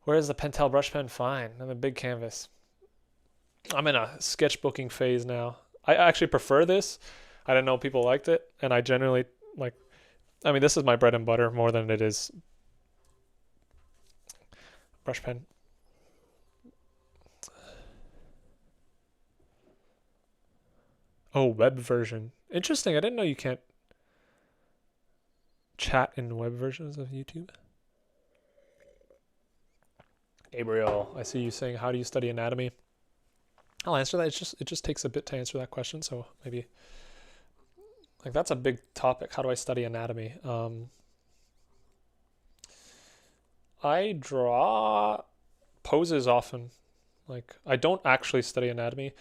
Where is the Pentel brush pen? Fine. I'm a big canvas. I'm in a sketchbooking phase now. I actually prefer this. I didn't know people liked it, and I generally like. I mean, this is my bread and butter more than it is brush pen. Oh, web version. Interesting. I didn't know you can't chat in web versions of YouTube. Gabriel, I see you saying, how do you study anatomy? I'll answer that. It just takes a bit to answer that question, so maybe like that's a big topic. How do I study anatomy? I draw poses often. Like I don't actually study anatomy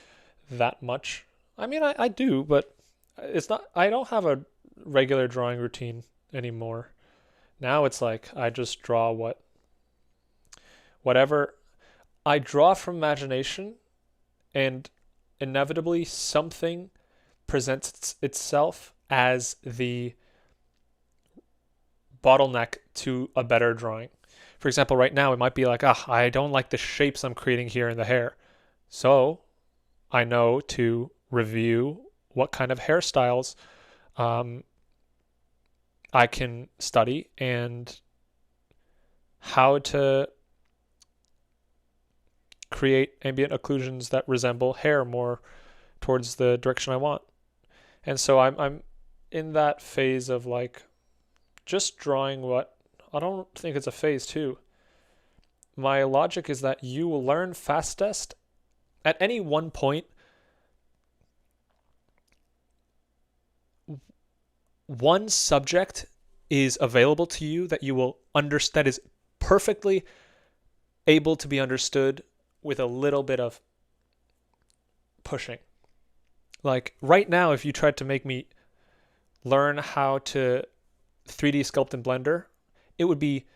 that much. I mean, I do, but it's not. I don't have a regular drawing routine anymore. Now it's like I just draw whatever. I draw from imagination, and inevitably something presents itself as the bottleneck to a better drawing. For example, right now it might be like, I don't like the shapes I'm creating here in the hair. So I know to review what kind of hairstyles I can study and how to create ambient occlusions that resemble hair more towards the direction I want. And so I'm in that phase of like just drawing what I don't think it's a phase too. My logic is that you will learn fastest at any one point. One subject is available to you that you will understand, that is perfectly able to be understood with a little bit of pushing. Like right now, if you tried to make me learn how to 3D sculpt in Blender, it would be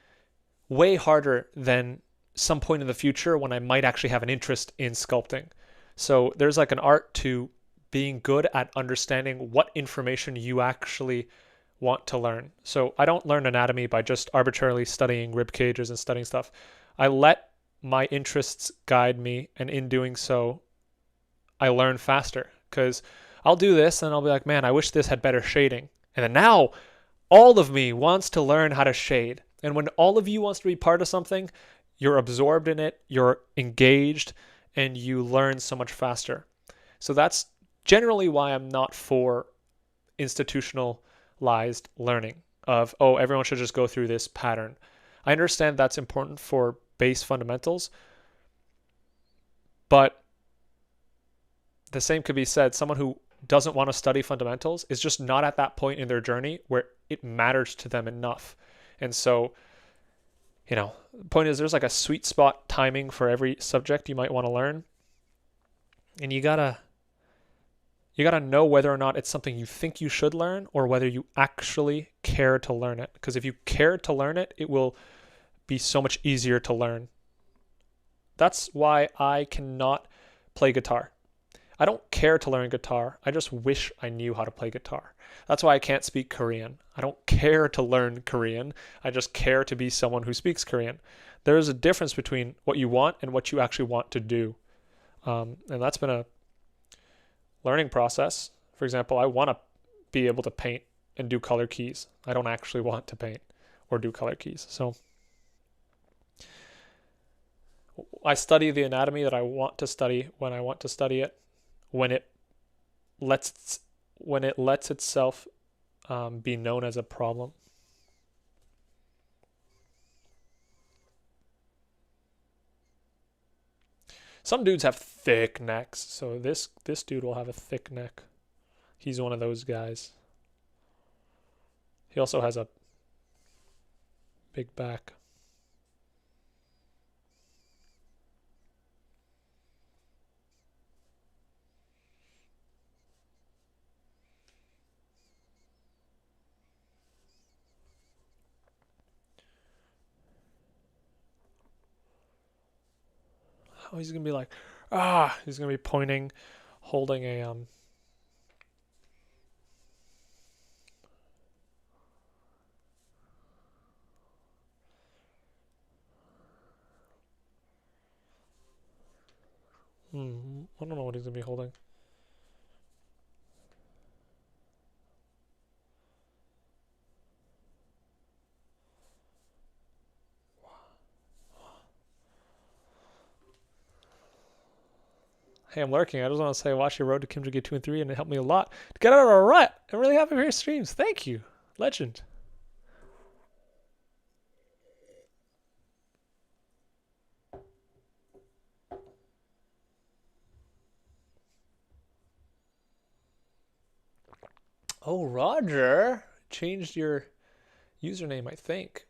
way harder than some point in the future when I might actually have an interest in sculpting. So there's like an art to being good at understanding what information you actually want to learn. So I don't learn anatomy by just arbitrarily studying rib cages and studying stuff. I let my interests guide me, and in doing so, I learn faster, because I'll do this and I'll be like, man, I wish this had better shading. And then now all of me wants to learn how to shade. And when all of you wants to be part of something, you're absorbed in it, you're engaged, and you learn so much faster. So that's generally why I'm not for institutionalized learning of, oh, everyone should just go through this pattern. I understand that's important for base fundamentals, but the same could be said, someone who doesn't want to study fundamentals is just not at that point in their journey where it matters to them enough. And so, the point is there's like a sweet spot timing for every subject you might want to learn. And you gotta know whether or not it's something you think you should learn or whether you actually care to learn it. Because if you care to learn it, it will be so much easier to learn. That's why I cannot play guitar. I don't care to learn guitar. I just wish I knew how to play guitar. That's why I can't speak Korean. I don't care to learn Korean. I just care to be someone who speaks Korean. There is a difference between what you want and what you actually want to do. And that's been a learning process. For example, I want to be able to paint and do color keys. I don't actually want to paint or do color keys. So I study the anatomy that I want to study when I want to study it, when it lets itself be known as a problem. Some dudes have thick necks, so this dude will have a thick neck. He's one of those guys. He also has a big back. Oh, he's gonna be like, he's gonna be pointing, holding a I don't know what he's gonna be holding. Hey, I'm lurking. I just want to say, watch your road to Kim Jung Gi 2 and 3, and it helped me a lot to get out of a rut. I'm really happy for your streams. Thank you, legend. Oh, Roger changed your username, I think.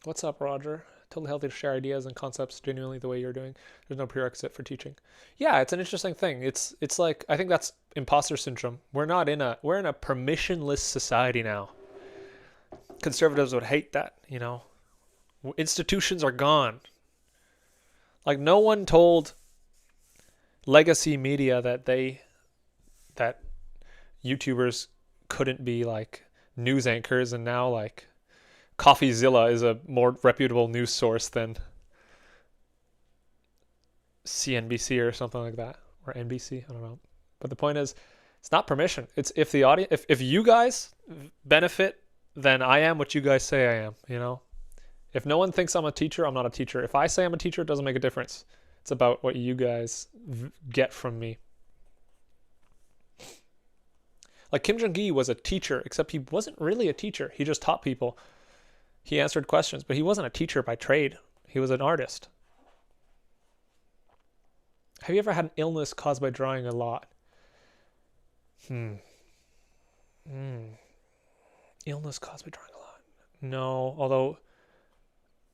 What's up, Roger? Totally healthy to share ideas and concepts genuinely the way you're doing. There's no prerequisite for teaching. Yeah, it's an interesting thing. It's like, I think that's imposter syndrome. We're in a permissionless society now. Conservatives would hate that, you know. Institutions are gone. Like, no one told legacy media that YouTubers couldn't be like news anchors, and now like CoffeeZilla is a more reputable news source than CNBC or something like that, or NBC. I don't know. But the point is, it's not permission. It's if the audience, if you guys benefit, then I am what you guys say I am. You know, if no one thinks I'm a teacher, I'm not a teacher. If I say I'm a teacher, it doesn't make a difference. It's about what you guys get from me. Like Kim Jung Gi was a teacher, except he wasn't really a teacher. He just taught people. He answered questions, but he wasn't a teacher by trade. He was an artist. Have you ever had an illness caused by drawing a lot? Illness caused by drawing a lot. No, although,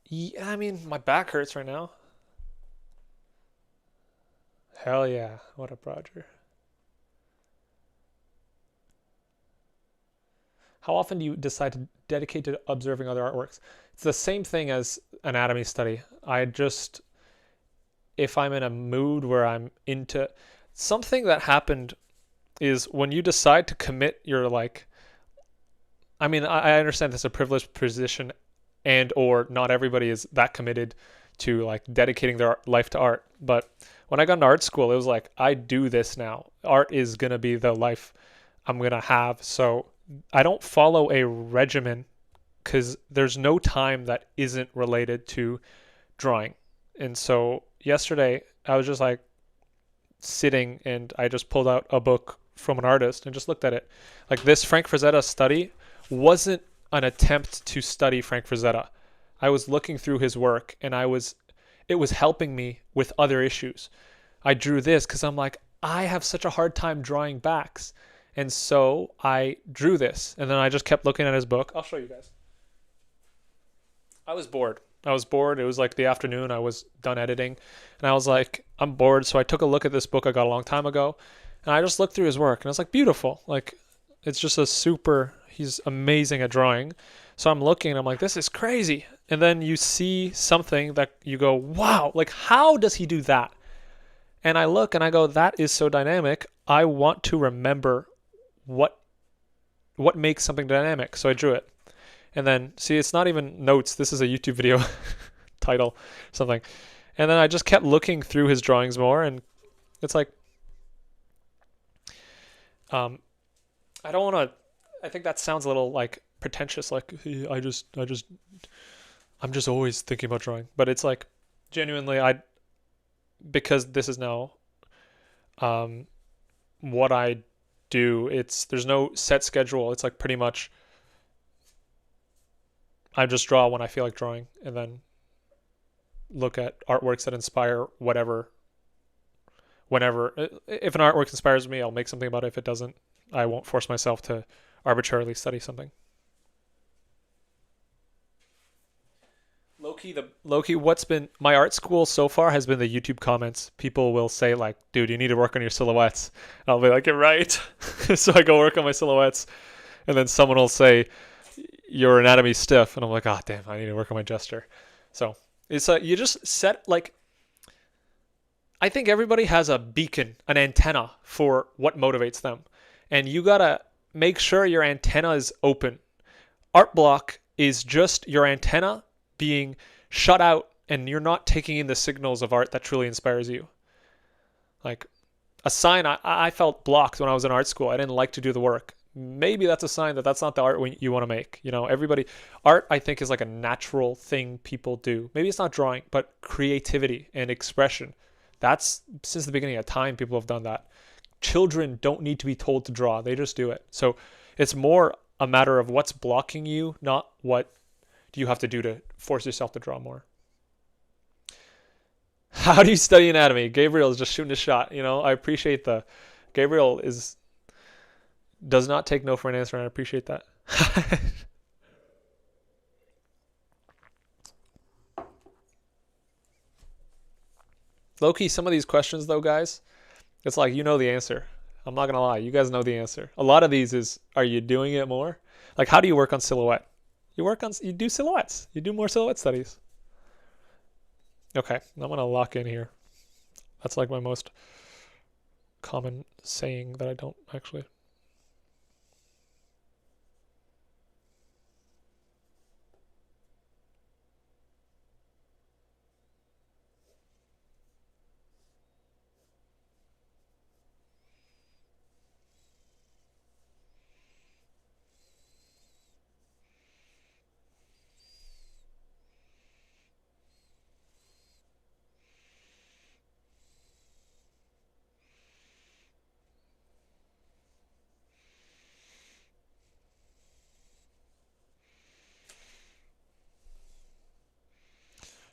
yeah, I mean, my back hurts right now. Hell yeah. What up, Roger? How often do you decide to dedicate to observing other artworks? It's the same thing as anatomy study. If I'm in a mood where I'm into something, that happened is when you decide to commit your like, I mean, I understand this is a privileged position, and or not everybody is that committed to like dedicating their life to art. But when I got into art school, it was like, I do this now. Art is going to be the life I'm going to have. So I don't follow a regimen because there's no time that isn't related to drawing. And so yesterday I was just like sitting, and I just pulled out a book from an artist and just looked at it. Like this Frank Frazetta study wasn't an attempt to study Frank Frazetta. I was looking through his work, and it was helping me with other issues. I drew this because I'm like, I have such a hard time drawing backs. And so I drew this, and then I just kept looking at his book. I'll show you guys. I was bored. It was like the afternoon. I was done editing, and I was like, I'm bored. So I took a look at this book I got a long time ago, and I just looked through his work, and I was like, beautiful. Like, it's just he's amazing at drawing. So I'm looking, and I'm like, this is crazy. And then you see something that you go, wow, like, how does he do that? And I look, and I go, that is so dynamic. I want to remember what makes something dynamic. So I drew it. And then, see, it's not even notes. This is a YouTube video title, something. And then I just kept looking through his drawings more, and it's like, I don't want to, I think that sounds a little like pretentious, like, hey, I'm just always thinking about drawing. But it's like, genuinely, because this is now what I do, there's no set schedule. It's like pretty much I just draw when I feel like drawing, and then look at artworks that inspire whenever. If an artwork inspires me, I'll make something about it. If it doesn't, I won't force myself to arbitrarily study something. Low-key, what's been my art school so far has been the YouTube comments. People will say like, dude, you need to work on your silhouettes. And I'll be like, you're right. So I go work on my silhouettes, and then someone will say, your anatomy's stiff. And I'm like, oh, damn, I need to work on my gesture. So it's you just set, like, I think everybody has a beacon, an antenna for what motivates them. And you gotta make sure your antenna is open. Art block is just your antenna being shut out and you're not taking in the signals of art that truly inspires you. Like a sign, I felt blocked when I was in art school. I didn't like to do the work. Maybe that's a sign that that's not the art you want to make. You know, everybody, art I think is like a natural thing people do. Maybe it's not drawing, but creativity and expression. That's since the beginning of time, people have done that. Children don't need to be told to draw. They just do it. So it's more a matter of what's blocking you, not what do you have to do to force yourself to draw more. How do you study anatomy? Gabriel is just shooting a shot. You know, I appreciate Gabriel does not take no for an answer, and I appreciate that. Low-key, some of these questions though, guys, it's like you know the answer. I'm not gonna lie, you guys know the answer. A lot of these is, are you doing it more? Like, how do you work on silhouette? You do silhouettes. You do more silhouette studies. Okay, I'm gonna lock in here. That's like my most common saying that I don't actually.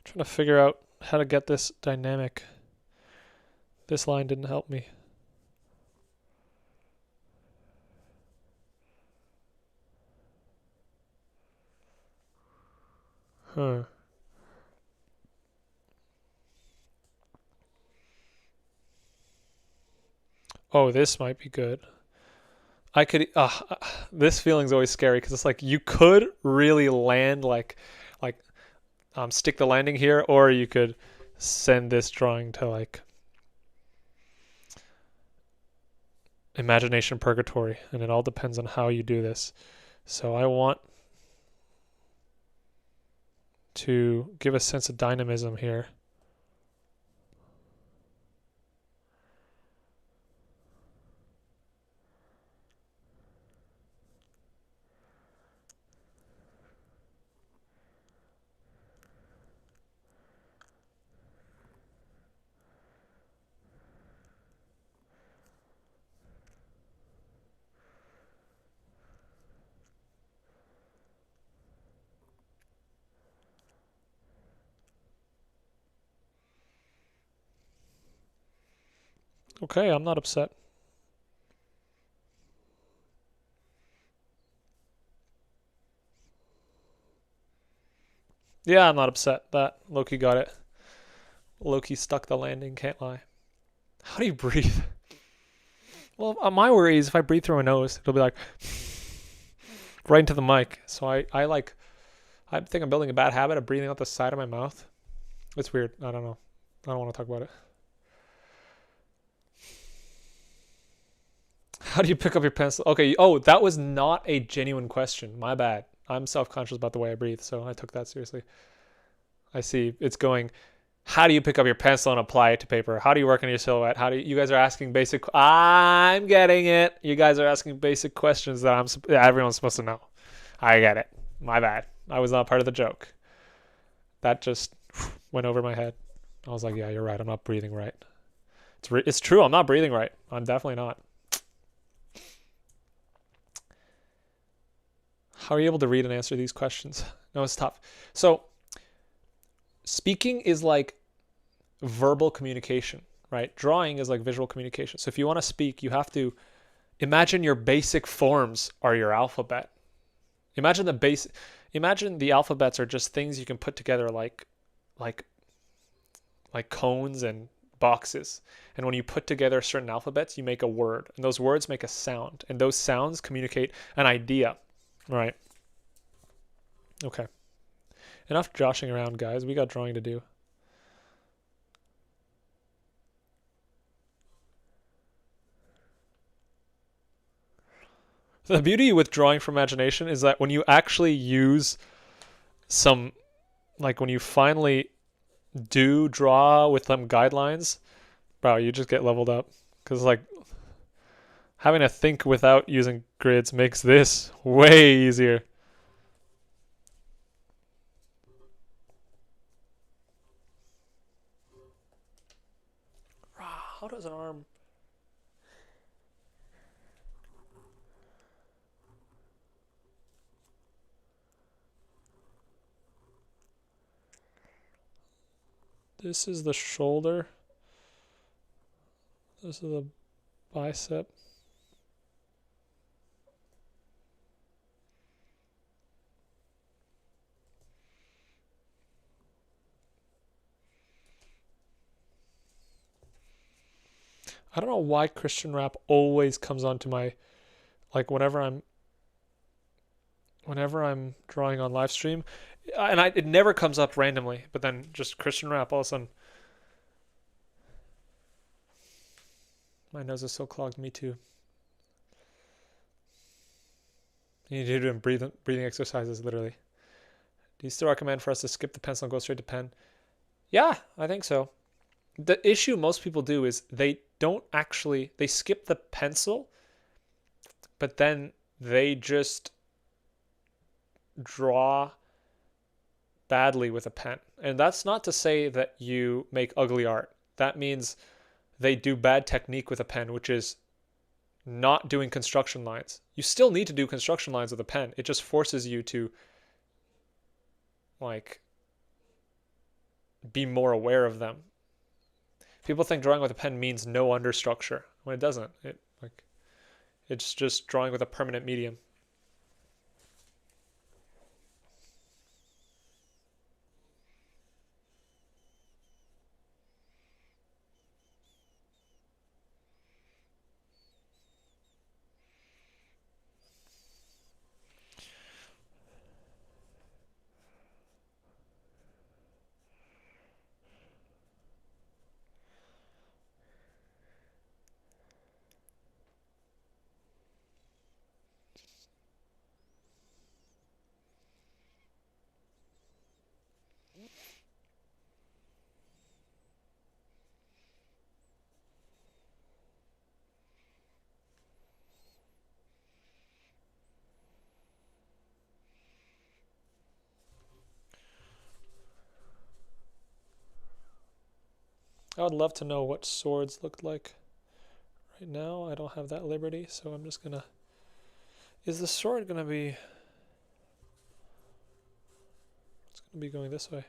Trying to figure out how to get this dynamic. This line didn't help me. Huh. Oh, this might be good. I could. This feeling's always scary because it's like you could really land like stick the landing here, or you could send this drawing to like imagination purgatory, and it all depends on how you do this. So I want to give a sense of dynamism here. Okay, I'm not upset. Yeah, I'm not upset. That Loki got it. Loki stuck the landing, can't lie. How do you breathe? Well, my worry is if I breathe through my nose, it'll be like right into the mic. So I think I'm building a bad habit of breathing out the side of my mouth. It's weird. I don't know. I don't want to talk about it. How do you pick up your pencil? Okay. Oh, that was not a genuine question. My bad. I'm self-conscious about the way I breathe, so I took that seriously. I see. It's going, how do you pick up your pencil and apply it to paper? How do you work on your silhouette? You guys are asking basic, I'm getting it. You guys are asking basic questions that everyone's supposed to know. I get it. My bad. I was not part of the joke. That just went over my head. I was like, yeah, you're right. I'm not breathing right. It's true. I'm not breathing right. I'm definitely not. How are you able to read and answer these questions? No, it's tough. So speaking is like verbal communication, right? Drawing is like visual communication. So if you want to speak, you have to imagine your basic forms are your alphabet. Imagine the alphabets are just things you can put together like cones and boxes. And when you put together certain alphabets, you make a word, and those words make a sound, and those sounds communicate an idea. All right. Okay. Enough joshing around, guys. We got drawing to do. The beauty with drawing from imagination is that when you actually use some, like when you finally do draw with some guidelines, bro, you just get leveled up. Because like having to think without using grids makes this way easier. How does an arm... This is the shoulder. This is the bicep. I don't know why Christian rap always comes onto my, like whenever I'm drawing on live stream, and it never comes up randomly, but then just Christian rap all of a sudden. My nose is so clogged, me too. You need to do breathing exercises, literally. Do you still recommend for us to skip the pencil and go straight to pen? Yeah, I think so. The issue most people do is they skip the pencil, but then they just draw badly with a pen. And that's not to say that you make ugly art. That means they do bad technique with a pen, which is not doing construction lines. You still need to do construction lines with a pen. It just forces you to like be more aware of them. People think drawing with a pen means no understructure when it doesn't. It's just drawing with a permanent medium. I would love to know what swords looked like. Right now, I don't have that liberty, so I'm just gonna... Is the sword gonna be... It's gonna be going this way.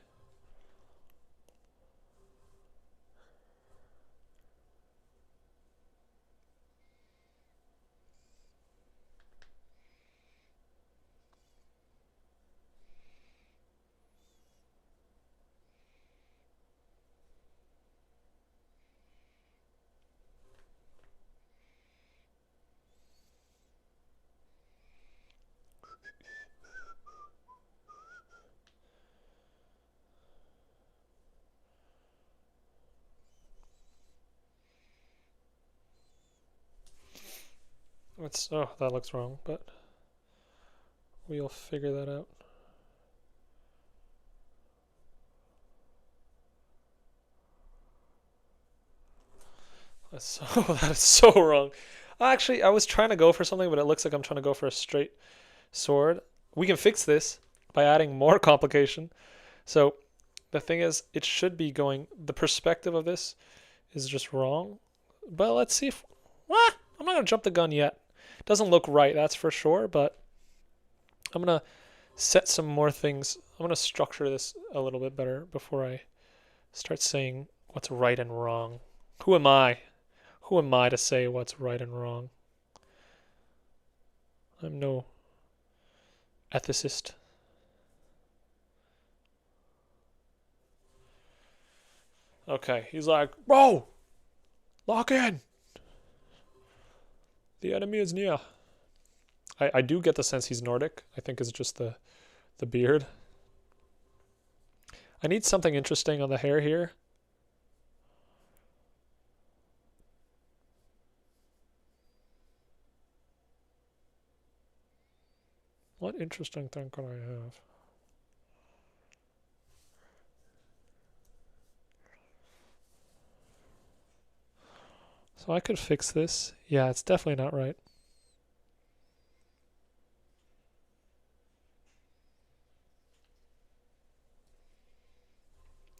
Oh, that looks wrong, but we'll figure that out. That is so wrong. Actually, I was trying to go for something, but it looks like I'm trying to go for a straight sword. We can fix this by adding more complication. So the thing is, it should be going... The perspective of this is just wrong. But let's see if... I'm not going to jump the gun yet. It doesn't look right, that's for sure, but I'm going to set some more things. I'm going to structure this a little bit better before I start saying what's right and wrong. Who am I? Who am I to say what's right and wrong? I'm no ethicist. Okay, he's like, bro, lock in. The enemy is near. I do get the sense he's Nordic. I think it's just the beard. I need something interesting on the hair here. What interesting thing could I have? So I could fix this. Yeah, it's definitely not right.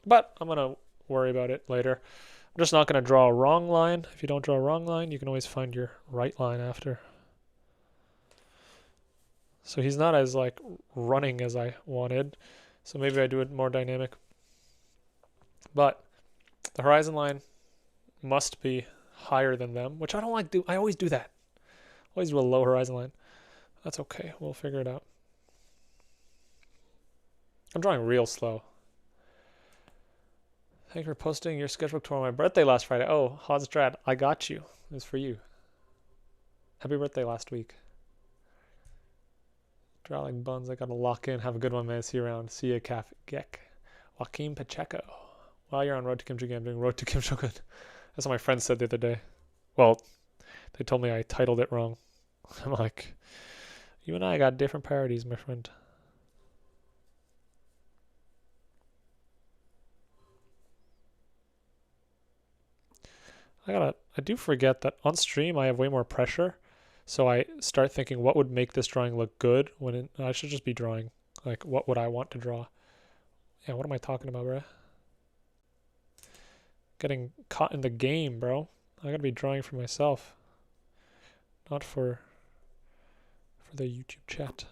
But I'm going to worry about it later. I'm just not going to draw a wrong line. If you don't draw a wrong line, you can always find your right line after. So he's not as like running as I wanted. So maybe I do it more dynamic. But the horizon line must be higher than them, which I don't like. I always do that. Always do a low horizon line. That's okay. We'll figure it out. I'm drawing real slow. Thank you for posting your sketchbook tour on my birthday last Friday. Oh, Hodstrad, I got you. It was for you. Happy birthday last week. Draw like buns. I gotta lock in. Have a good one, man. See you around. See ya, Calf Gek. Joaquin Pacheco. While you're on Road to Kim Jung Gi, I'm doing Road to Kim Jung Gi. That's what my friend said the other day. Well, they told me I titled it wrong. I'm like, you and I got different priorities, my friend. I do forget that on stream I have way more pressure. So I start thinking what would make this drawing look good when I should just be drawing. Like, what would I want to draw? Yeah, what am I talking about, bro? Getting caught in the game, bro. I gotta be drawing for myself. Not for the YouTube chat.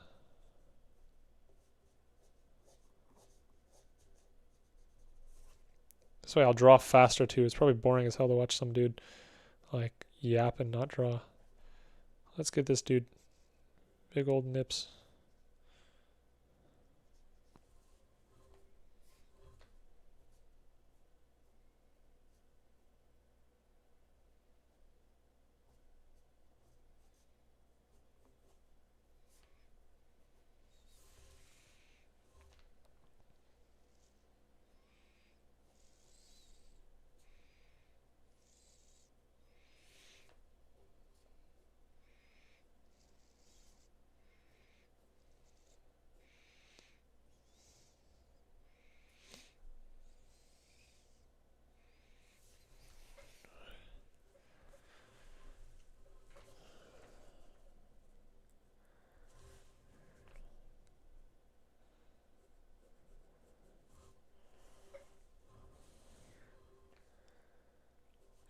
This way I'll draw faster too. It's probably boring as hell to watch some dude like yap and not draw. Let's get this dude. Big old nips.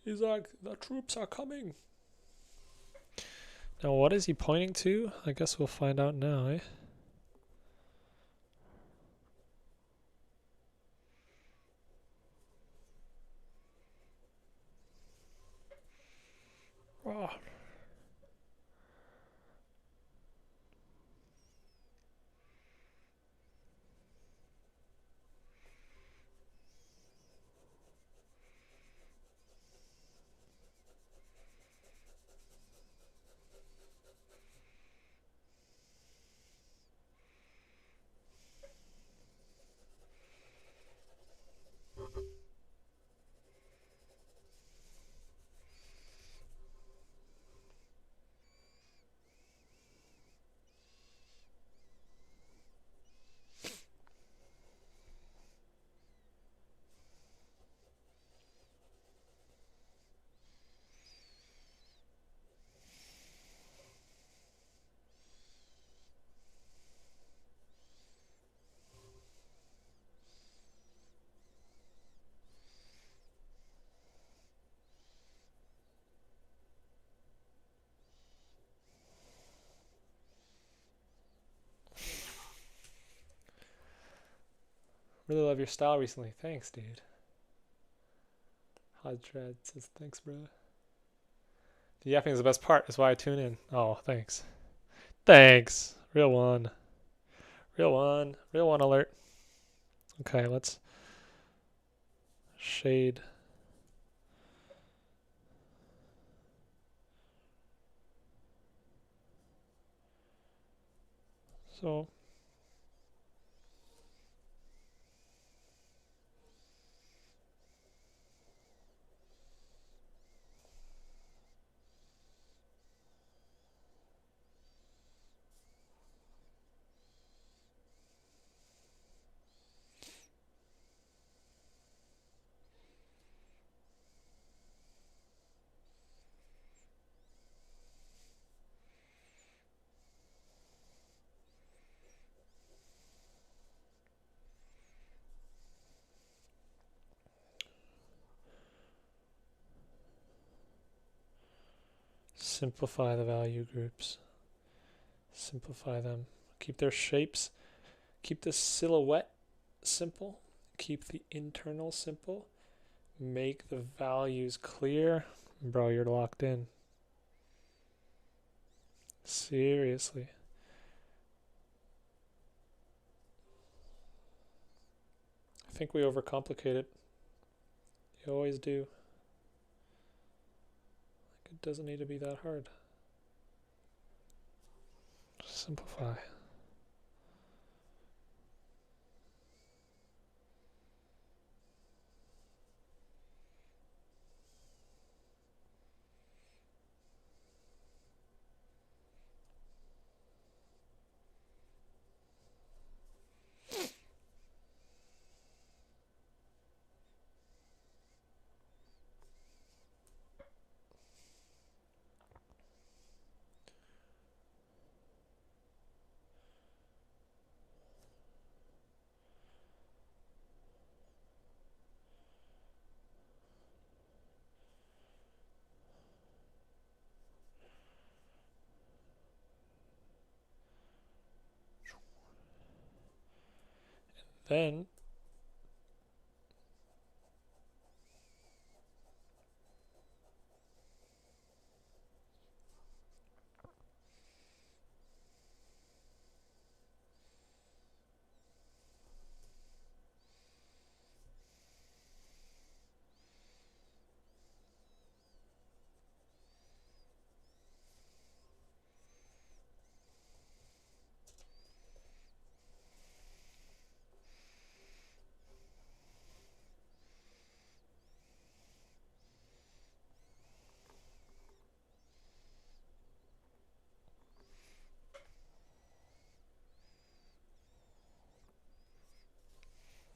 He's like, the troops are coming. Now what is he pointing to? I guess we'll find out now, eh? Oh. Really love your style recently. Thanks, dude. Hodstrad says thanks, bro. The yapping is the best part. That's why I tune in. Oh, thanks. Thanks. Real one. Real one. Real one alert. Okay, let's shade. So Simplify the value groups. Simplify them. Keep their shapes. Keep the silhouette simple. Keep the internal simple. Make the values clear. Bro, you're locked in. Seriously. I think we overcomplicate it. You always do. Like, it doesn't need to be that hard. Simplify. Then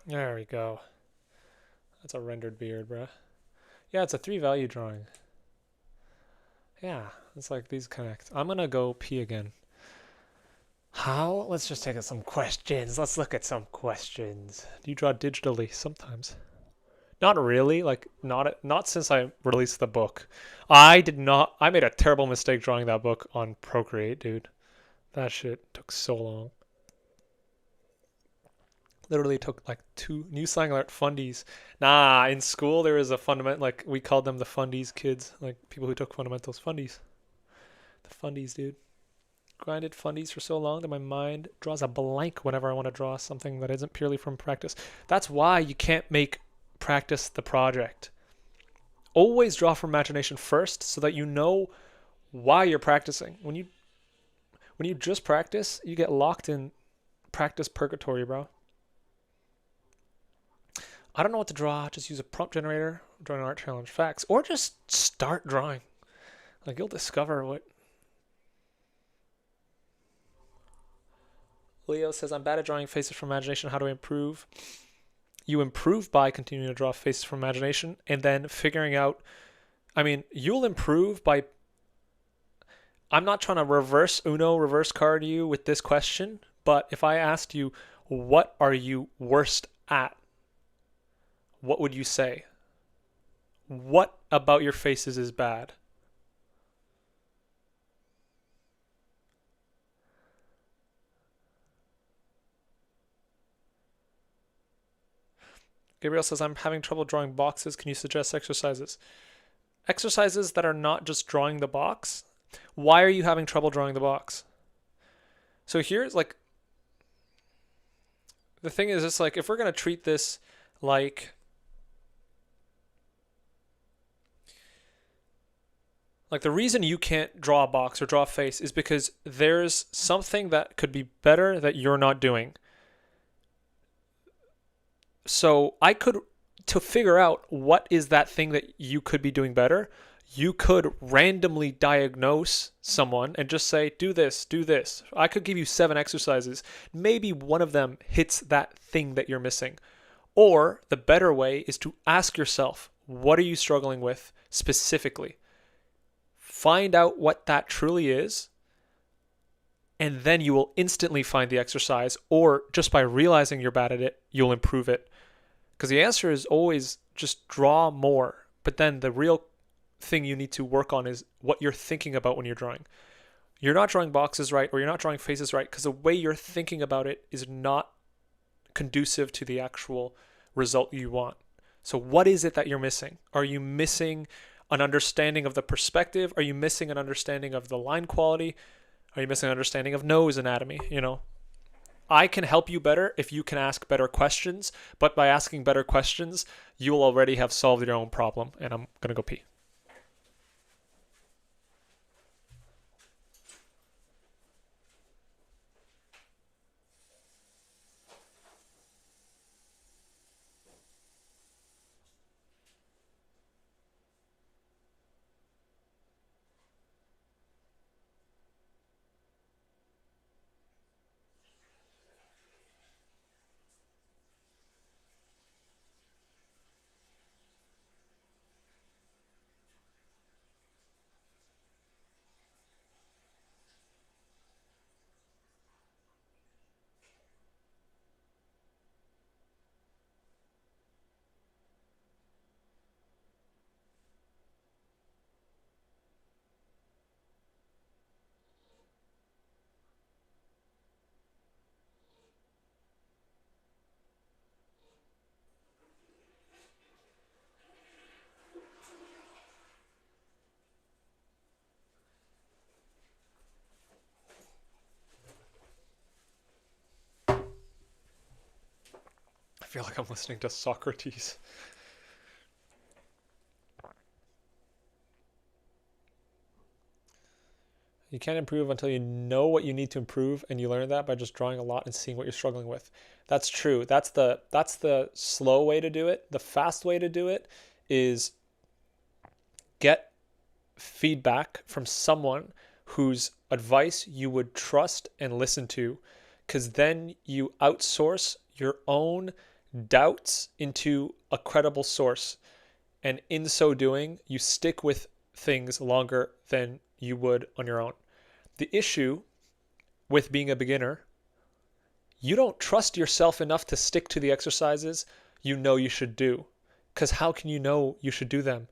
there we go. That's a rendered beard, bruh. Yeah, it's a 3-value drawing. Yeah, it's like these connect. I'm gonna go pee again. How? Let's just take some questions. Let's look at some questions. Do you draw digitally? Sometimes. Not really. Like, not since I released the book. I did not. I made a terrible mistake drawing that book on Procreate, dude. That shit took so long. Literally took like 2 new slang alert fundies. Nah, in school there was a fundamental, like we called them the fundies kids, like people who took fundamentals. Fundies. The fundies, dude. Grinded fundies for so long that my mind draws a blank whenever I want to draw something that isn't purely from practice. That's why you can't make practice the project. Always draw from imagination first so that you know why you're practicing. When you just practice, you get locked in practice purgatory, bro. I don't know what to draw. Just use a prompt generator, drawing an art challenge facts, or just start drawing. Like, you'll discover what. Leo says, I'm bad at drawing faces from imagination. How do I improve? You improve by continuing to draw faces from imagination and then figuring out. I mean, you'll improve by. I'm not trying to reverse card you with this question, but if I asked you, what are you worst at? What would you say? What about your faces is bad? Gabriel says, I'm having trouble drawing boxes. Can you suggest exercises? Exercises that are not just drawing the box. Why are you having trouble drawing the box? So here's like, the thing is, it's like, if we're going to treat this like the reason you can't draw a box or draw a face is because there's something that could be better that you're not doing. So to figure out what is that thing that you could be doing better, you could randomly diagnose someone and just say, do this, do this. I could give you 7 exercises. Maybe one of them hits that thing that you're missing. Or the better way is to ask yourself, what are you struggling with specifically? Find out what that truly is, and then you will instantly find the exercise, or just by realizing you're bad at it, you'll improve it. Because the answer is always just draw more. But then the real thing you need to work on is what you're thinking about when you're drawing. You're not drawing boxes right, or you're not drawing faces right because the way you're thinking about it is not conducive to the actual result you want. So what is it that you're missing? Are you missing an understanding of the perspective? Are you missing an understanding of the line quality? Are you missing an understanding of nose anatomy? I can help you better if you can ask better questions, but by asking better questions, you will already have solved your own problem. And I'm going to go pee. I feel like I'm listening to Socrates. You can't improve until you know what you need to improve, and you learn that by just drawing a lot and seeing what you're struggling with. That's true. That's the slow way to do it. The fast way to do it is get feedback from someone whose advice you would trust and listen to, because then you outsource your own doubts into a credible source. And in so doing, you stick with things longer than you would on your own. The issue with being a beginner, you don't trust yourself enough to stick to the exercises you know you should do. Because how can you know you should do them?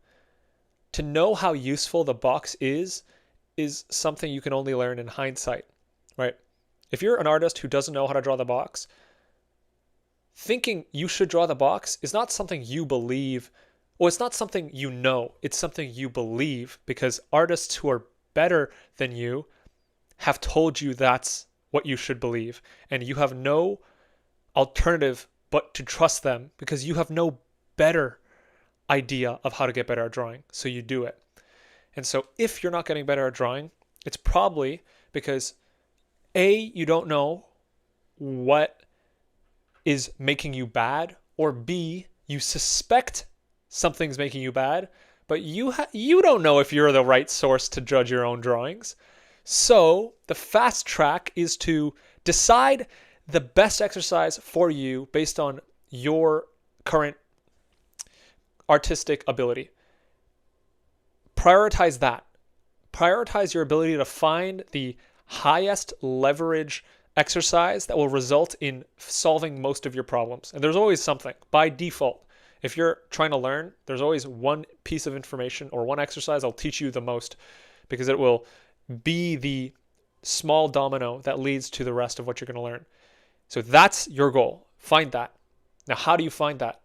To know how useful the box is something you can only learn in hindsight, right? If you're an artist who doesn't know how to draw the box, thinking you should draw the box is not something you believe. Well, it's not something you know. It's something you believe, because artists who are better than you have told you that's what you should believe. And you have no alternative but to trust them, because you have no better idea of how to get better at drawing. So you do it. And so if you're not getting better at drawing, it's probably because A, you don't know what is making you bad, or B, you suspect something's making you bad, but you don't know if you're the right source to judge your own drawings. So the fast track is to decide the best exercise for you based on your current artistic ability. Prioritize that. Prioritize your ability to find the highest leverage exercise that will result in solving most of your problems. And there's always something by default. If you're trying to learn, there's always one piece of information or one exercise that'll teach you the most, because it will be the small domino that leads to the rest of what you're going to learn. So that's your goal. Find that. Now, how do you find that?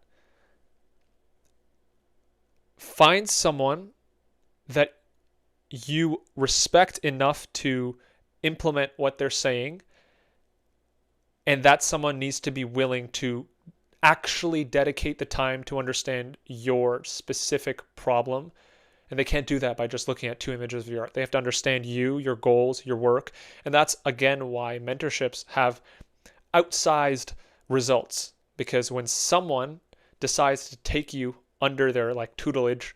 Find someone that you respect enough to implement what they're saying, and that someone needs to be willing to actually dedicate the time to understand your specific problem. And they can't do that by just looking at 2 images of your art. They have to understand you, your goals, your work. And that's, again, why mentorships have outsized results. Because when someone decides to take you under their tutelage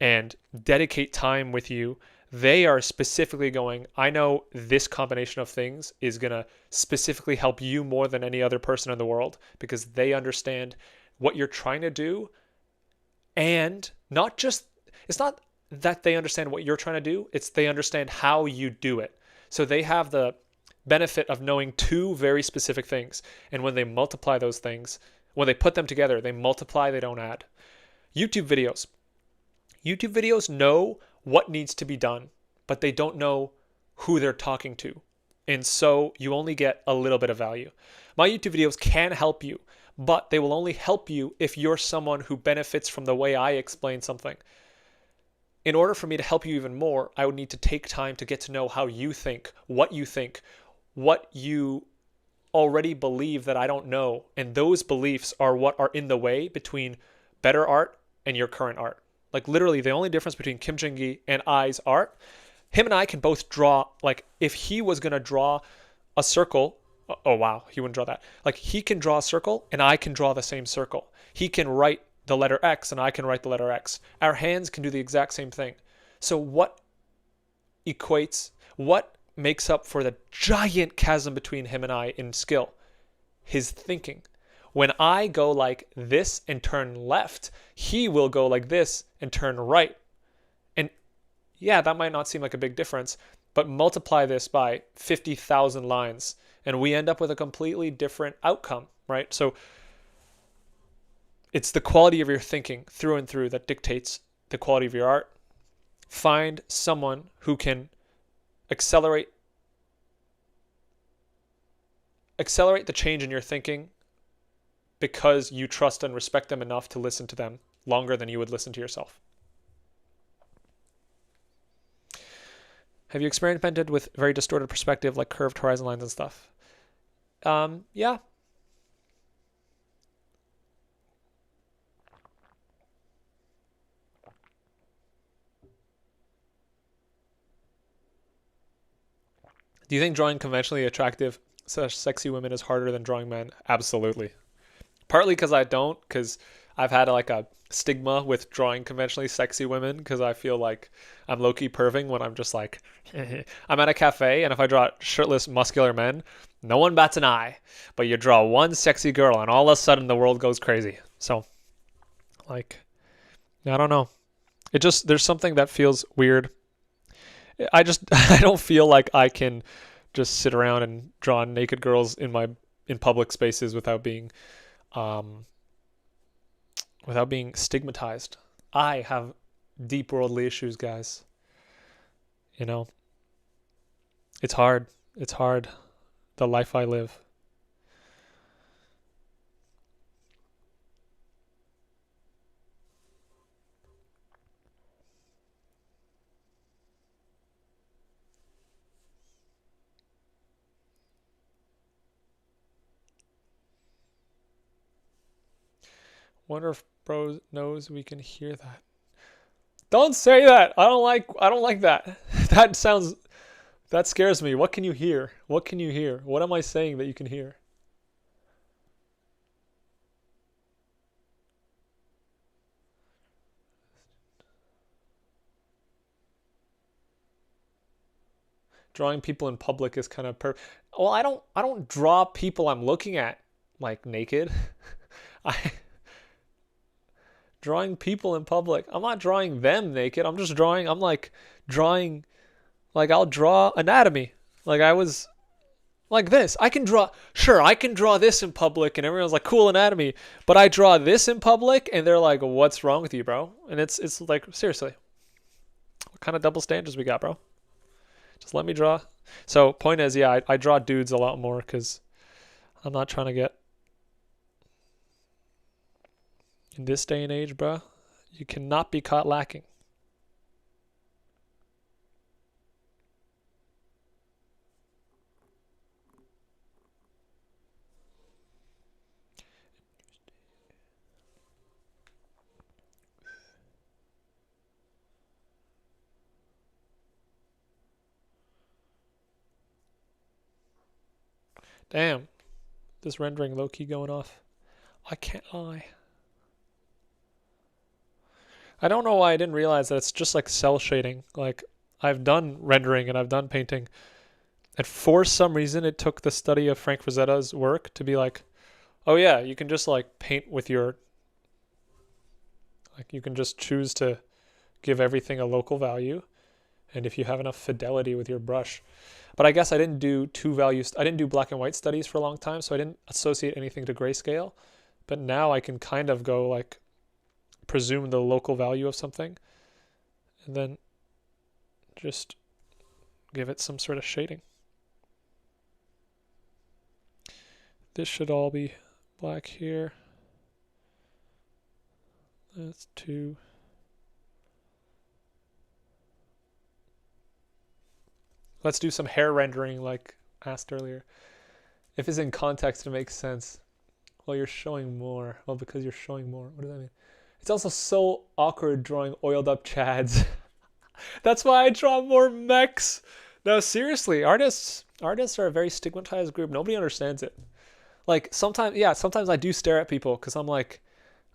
and dedicate time with you, they are specifically going, I know this combination of things is going to specifically help you more than any other person in the world, because they understand what you're trying to do. And it's not that they understand what you're trying to do, it's they understand how you do it. So they have the benefit of knowing 2 very specific things. And when they multiply those things, when they put them together, they multiply, they don't add. YouTube videos. YouTube videos know what needs to be done, but they don't know who they're talking to. And so you only get a little bit of value. My YouTube videos can help you, but they will only help you if you're someone who benefits from the way I explain something. In order for me to help you even more, I would need to take time to get to know how you think, what you already believe that I don't know. And those beliefs are what are in the way between better art and your current art. Like literally the only difference between Kim Jung Gi and I's art, him and I can both draw, like if he was going to draw a circle, oh wow, he wouldn't draw that. Like he can draw a circle and I can draw the same circle. He can write the letter X and I can write the letter X. Our hands can do the exact same thing. So what makes up for the giant chasm between him and I in skill? His thinking. When I go like this and turn left, he will go like this and turn right. And yeah, that might not seem like a big difference, but multiply this by 50,000 lines and we end up with a completely different outcome, right? So it's the quality of your thinking through and through that dictates the quality of your art. Find someone who can accelerate the change in your thinking because you trust and respect them enough to listen to them longer than you would listen to yourself. Have you experimented with very distorted perspective like curved horizon lines and stuff? Yeah. Do you think drawing conventionally attractive sexy women is harder than drawing men? Absolutely. Partly because I've had like a stigma with drawing conventionally sexy women because I feel like I'm low-key perving when I'm just like, I'm at a cafe and if I draw shirtless muscular men, no one bats an eye. But you draw one sexy girl and all of a sudden the world goes crazy. So like, I don't know. There's something that feels weird. I don't feel like I can just sit around and draw naked girls in public spaces without being stigmatized. I have deep worldly issues, guys. You know, it's hard. It's hard. The life I live. Wonder if bro knows we can hear that. Don't say that. I don't like that. That scares me. What can you hear? What can you hear? What am I saying that you can hear? Drawing people in public is kind of well, I don't draw people I'm looking at like naked. Drawing people in public. I'm not drawing them naked. I'm like drawing, like I'll draw anatomy. Like I was like this. I can draw this in public and everyone's like, cool anatomy. But I draw this in public and they're like, what's wrong with you, bro? And it's like, seriously, what kind of double standards we got, bro? Just let me draw. So point is, yeah, I draw dudes a lot more because I'm not trying to get, in this day and age, bro, you cannot be caught lacking. Damn, this rendering low-key going off. I can't lie. I don't know why I didn't realize that it's just like cell shading. Like I've done rendering and I've done painting. And for some reason it took the study of Frank Frazetta's work to be like, oh yeah, you can just like paint with you can just choose to give everything a local value. And if you have enough fidelity with your brush. But I guess I didn't do I didn't do black and white studies for a long time, so I didn't associate anything to grayscale. But now I can kind of go like, presume the local value of something. and then just give it some sort of shading. This should all be black here. That's 2. Let's do some hair rendering like asked earlier. If it's in context, it makes sense. Well, you're showing more. Well, because you're showing more. What does that mean? It's also so awkward drawing oiled up chads. That's why I draw more mechs. No, seriously, artists are a very stigmatized group. Nobody understands it. Like sometimes I do stare at people because I'm like,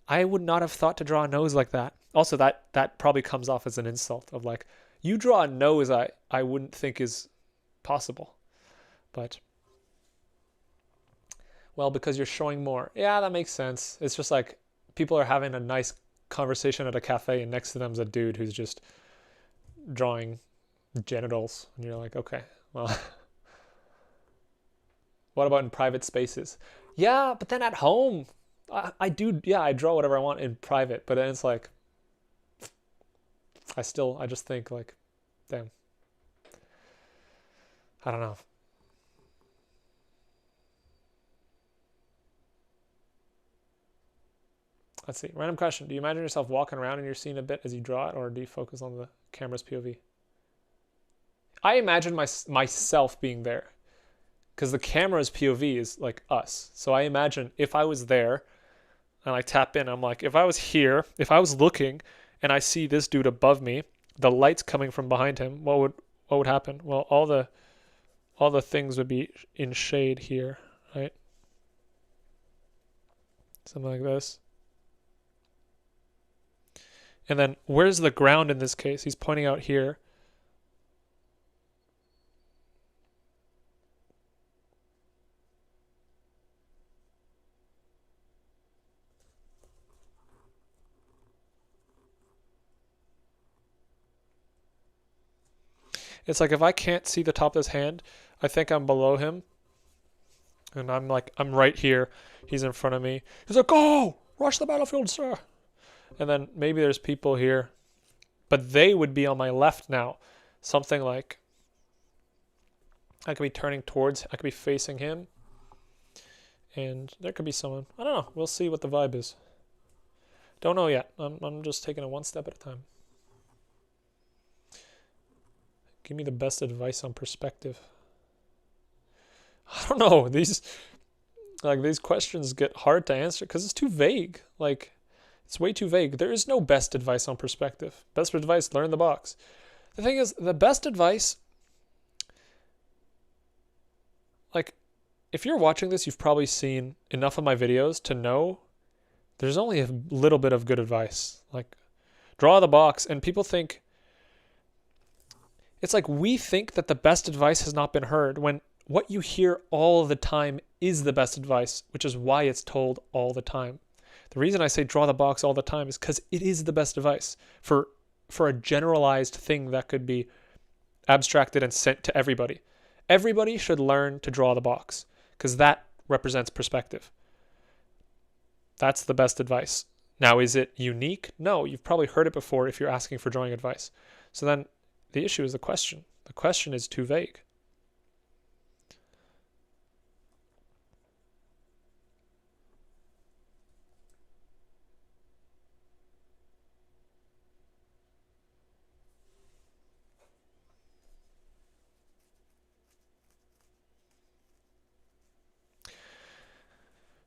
I would not have thought to draw a nose like that. Also, that probably comes off as an insult of like, you draw a nose I wouldn't think is possible. But, well, because you're showing more. Yeah, that makes sense. It's just like people are having a nice conversation at a cafe and next to them's a dude who's just drawing genitals. And you're like, okay, well, what about in private spaces? Yeah, but then at home, I draw whatever I want in private, but then it's like, I just think like, damn. I don't know. Let's see. Random question. Do you imagine yourself walking around in your scene a bit as you draw it, or do you focus on the camera's POV? I imagine myself being there because the camera's POV is like us. So I imagine if I was there and I tap in, I'm like, if I was here, if I was looking and I see this dude above me, the light's coming from behind him, what would happen? Well, all the things would be in shade here, right? Something like this. And then where's the ground in this case? He's pointing out here. It's like if I can't see the top of his hand, I think I'm below him. And I'm right here. He's in front of me. He's like, go! Rush the battlefield, sir! And then maybe there's people here. But they would be on my left now. Something like, I could be turning towards, I could be facing him. And there could be someone. I don't know. We'll see what the vibe is. Don't know yet. I'm just taking it one step at a time. Give me the best advice on perspective. I don't know. These questions get hard to answer because it's too vague. Like, it's way too vague. There is no best advice on perspective. Best advice, learn the box. The thing is, the best advice, like, if you're watching this, you've probably seen enough of my videos to know there's only a little bit of good advice. Like, draw the box, and people think, it's like we think that the best advice has not been heard when what you hear all the time is the best advice, which is why it's told all the time. The reason I say draw the box all the time is because it is the best advice for a generalized thing that could be abstracted and sent to everybody. Everybody should learn to draw the box because that represents perspective. That's the best advice. Now, is it unique? No, you've probably heard it before if you're asking for drawing advice. So then the issue is the question. The question is too vague.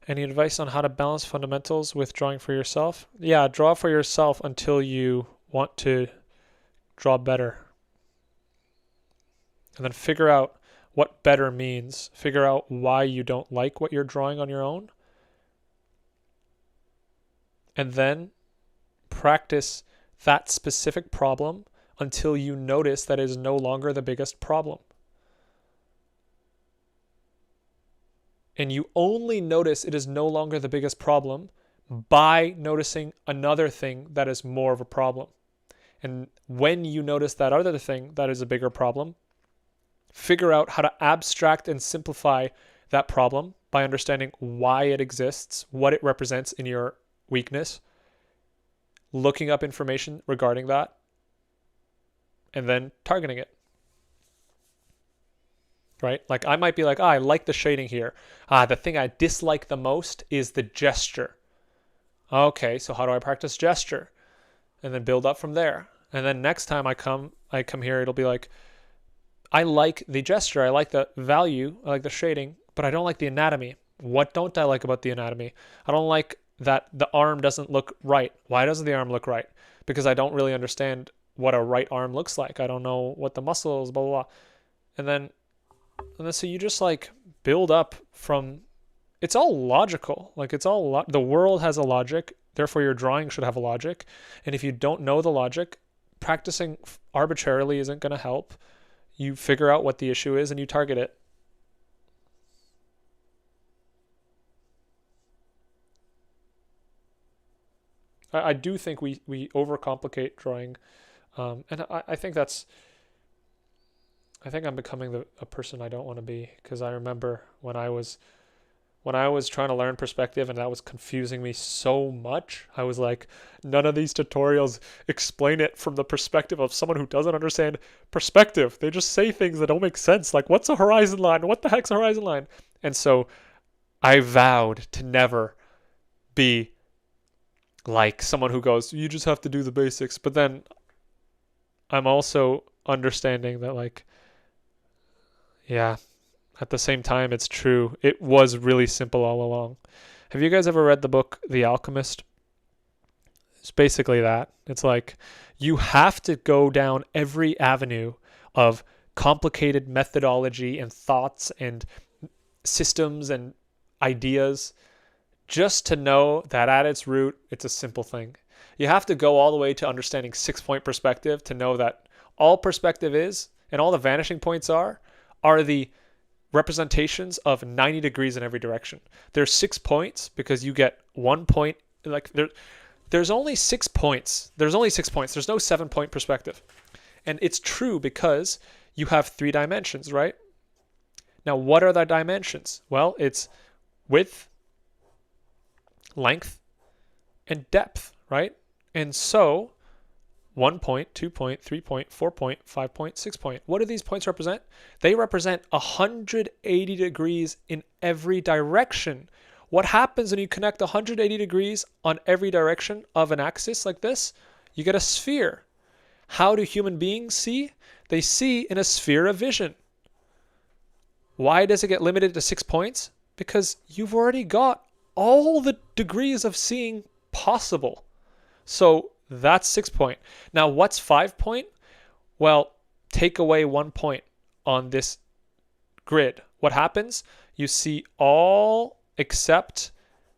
Any advice on how to balance fundamentals with drawing for yourself? Yeah, draw for yourself until you want to draw better. And then figure out what better means. Figure out why you don't like what you're drawing on your own. And then practice that specific problem until you notice that it is no longer the biggest problem. And you only notice it is no longer the biggest problem by noticing another thing that is more of a problem. And when you notice that other thing that is a bigger problem, figure out how to abstract and simplify that problem by understanding why it exists, what it represents in your weakness, looking up information regarding that, and then targeting it. Right? Like I might be like, I like the shading here. The thing I dislike the most is the gesture. Okay, so how do I practice gesture? And then build up from there. And then next time I come here, it'll be like, I like the gesture, I like the value, I like the shading, but I don't like the anatomy. What don't I like about the anatomy? I don't like that the arm doesn't look right. Why doesn't the arm look right? Because I don't really understand what a right arm looks like. I don't know what the muscles, blah, blah, blah. And then so you just like build up from, it's all logical. Like it's all, the world has a logic, therefore your drawing should have a logic. And if you don't know the logic, practicing arbitrarily isn't going to help. You figure out what the issue is and you target it. I do think we overcomplicate drawing, and I think that's, I think I'm becoming a person I don't want to be, because I remember when I was trying to learn perspective and that was confusing me so much. I was like, none of these tutorials explain it from the perspective of someone who doesn't understand perspective. They just say things that don't make sense. Like, what's a horizon line? What the heck's a horizon line? And so I vowed to never be like someone who goes, you just have to do the basics. But then I'm also understanding that, like, yeah, at the same time, it's true. It was really simple all along. Have you guys ever read the book The Alchemist? It's basically that. It's like you have to go down every avenue of complicated methodology and thoughts and systems and ideas just to know that at its root, it's a simple thing. You have to go all the way to understanding 6-point perspective to know that all perspective is, and all the vanishing points are the representations of 90 degrees in every direction. There's 6 points because you get 1 point. Like there's only 6 points. There's only 6 points. There's no 7-point perspective. And it's true because you have 3 dimensions, right? Now, what are the dimensions? Well, it's width, length, and depth, right? And so 1 point, 2 point, 3 point, 4 point, 5 point, 6 point. What do these points represent? They represent 180 degrees in every direction. What happens when you connect 180 degrees on every direction of an axis like this? You get a sphere. How do human beings see? They see in a sphere of vision. Why does it get limited to 6 points? Because you've already got all the degrees of seeing possible. So that's 6 point. Now, what's 5 point? Well, take away 1 point on this grid. What happens? You see all except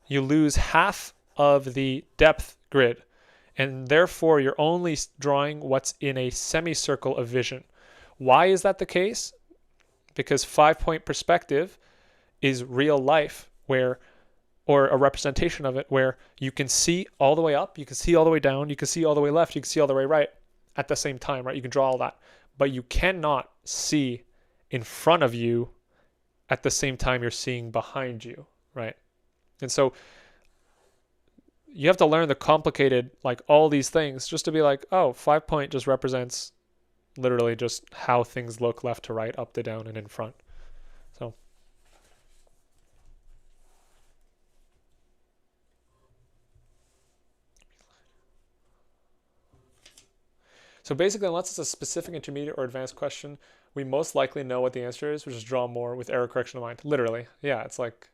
you lose half of the depth grid. And therefore, you're only drawing what's in a semicircle of vision. Why is that the case? Because 5-point perspective is real life, or a representation of it, where you can see all the way up, you can see all the way down, you can see all the way left, you can see all the way right at the same time, right? You can draw all that, but you cannot see in front of you at the same time you're seeing behind you, right? And so you have to learn the complicated, like all these things, just to be like, oh, 5 point just represents literally just how things look left to right, up to down, and in front. So basically, unless it's a specific intermediate or advanced question, we most likely know what the answer is, which is draw more with error correction in mind. Literally. Yeah, it's like,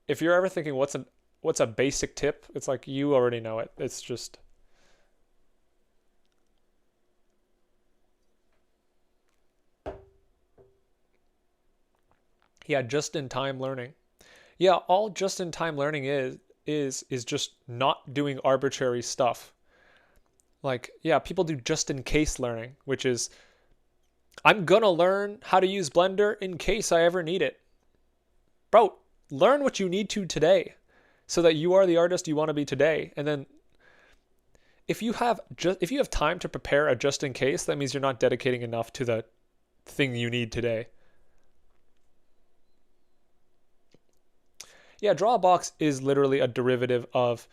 if you're ever thinking what's a basic tip, it's like you already know it. It's just, yeah, just-in-time learning. Yeah, all just-in-time learning is just not doing arbitrary stuff. Like, yeah, people do just-in-case learning, which is, I'm gonna learn how to use Blender in case I ever need it. Bro, learn what you need to today so that you are the artist you want to be today. And then if you have time to prepare a just-in-case, that means you're not dedicating enough to the thing you need today. Yeah, draw a box is literally a derivative of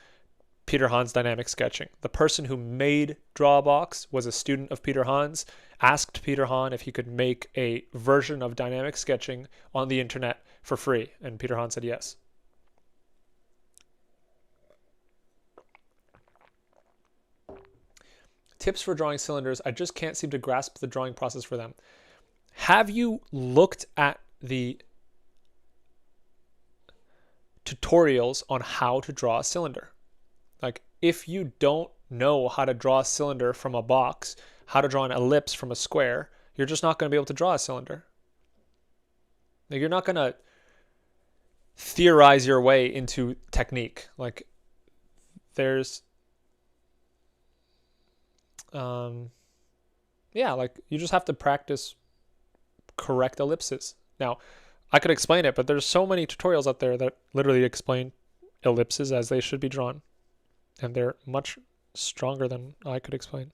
Peter Hahn's dynamic sketching. The person who made Drawbox was a student of Peter Hahn's, asked Peter Hahn if he could make a version of dynamic sketching on the internet for free, and Peter Hahn said yes. Tips for drawing cylinders. I just can't seem to grasp the drawing process for them. Have you looked at the tutorials on how to draw a cylinder? Like, if you don't know how to draw a cylinder from a box, how to draw an ellipse from a square, you're just not going to be able to draw a cylinder. Like, you're not going to theorize your way into technique. Like, there's like you just have to practice correct ellipses. Now, I could explain it, but there's so many tutorials out there that literally explain ellipses as they should be drawn, and they're much stronger than I could explain.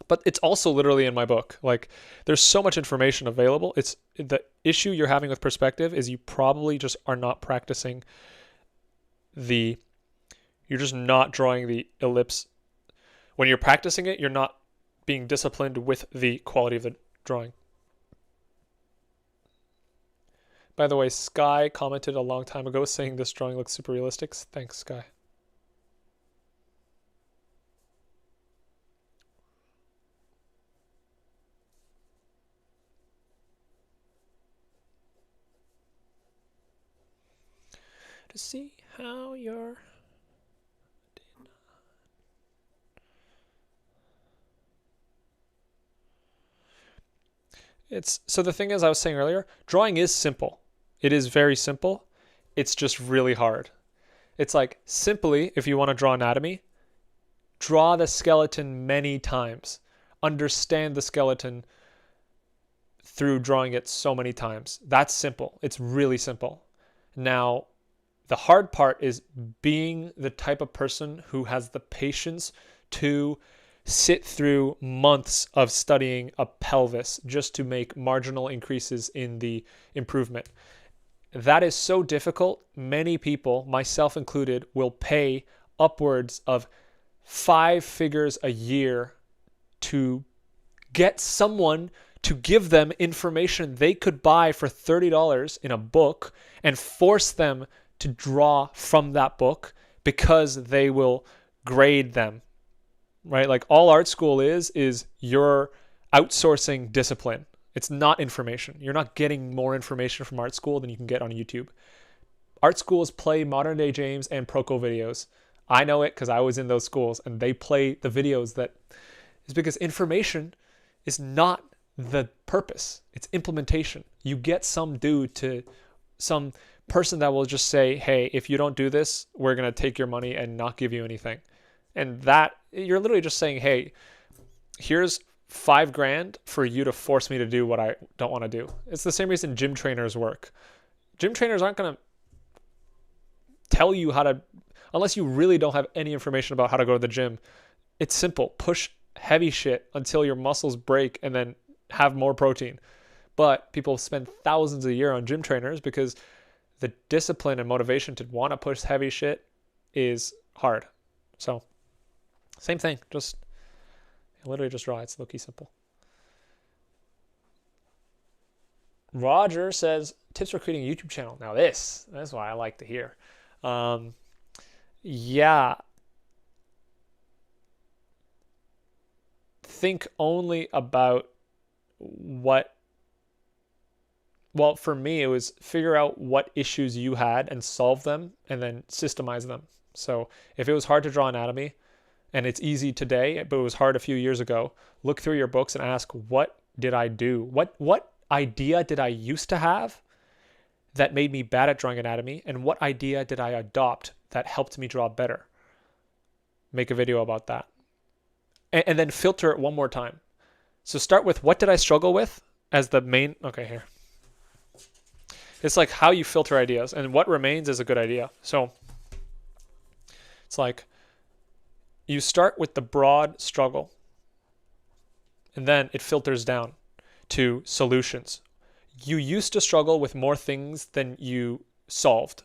But it's also literally in my book. Like, there's so much information available. It's the issue you're having with perspective is you probably just are not practicing you're just not drawing the ellipse. When you're practicing it, you're not being disciplined with the quality of the drawing. By the way, Sky commented a long time ago saying this drawing looks super realistic. Thanks, Sky. To see how you're... So the thing is, I was saying earlier, drawing is simple. It is very simple. It's just really hard. It's like, simply, if you want to draw anatomy, draw the skeleton many times. Understand the skeleton through drawing it so many times. That's simple. It's really simple. Now, the hard part is being the type of person who has the patience to sit through months of studying a pelvis just to make marginal increases in the improvement. That is so difficult. Many people, myself included, will pay upwards of 5 figures a year to get someone to give them information they could buy for $30 in a book and force them to draw from that book because they will grade them. Right? Like, all art school is you're outsourcing discipline. It's not information. You're not getting more information from art school than you can get on YouTube. Art schools play modern day James and Proco videos. I know it because I was in those schools, and they play the videos that is because information is not the purpose. It's implementation. You get some person that will just say, hey, if you don't do this, we're going to take your money and not give you anything. And that, you're literally just saying, hey, here's $5,000 for you to force me to do what I don't want to do. It's the same reason gym trainers work. Gym trainers aren't going to tell you how to, unless you really don't have any information about how to go to the gym. It's simple. Push heavy shit until your muscles break and then have more protein. But people spend thousands a year on gym trainers because the discipline and motivation to want to push heavy shit is hard. So, same thing, just literally just draw. It's low-key simple. Roger says, tips for creating a YouTube channel. Now that's what I like to hear. Yeah. Think only about well, for me, it was figure out what issues you had and solve them and then systemize them. So if it was hard to draw anatomy, and it's easy today, but it was hard a few years ago, look through your books and ask, what did I do? What idea did I used to have that made me bad at drawing anatomy? And what idea did I adopt that helped me draw better? Make a video about that. And then filter it one more time. So start with, what did I struggle with as the main, okay, here. It's like how you filter ideas, and what remains is a good idea. So it's like, you start with the broad struggle, and then it filters down to solutions. You used to struggle with more things than you solved.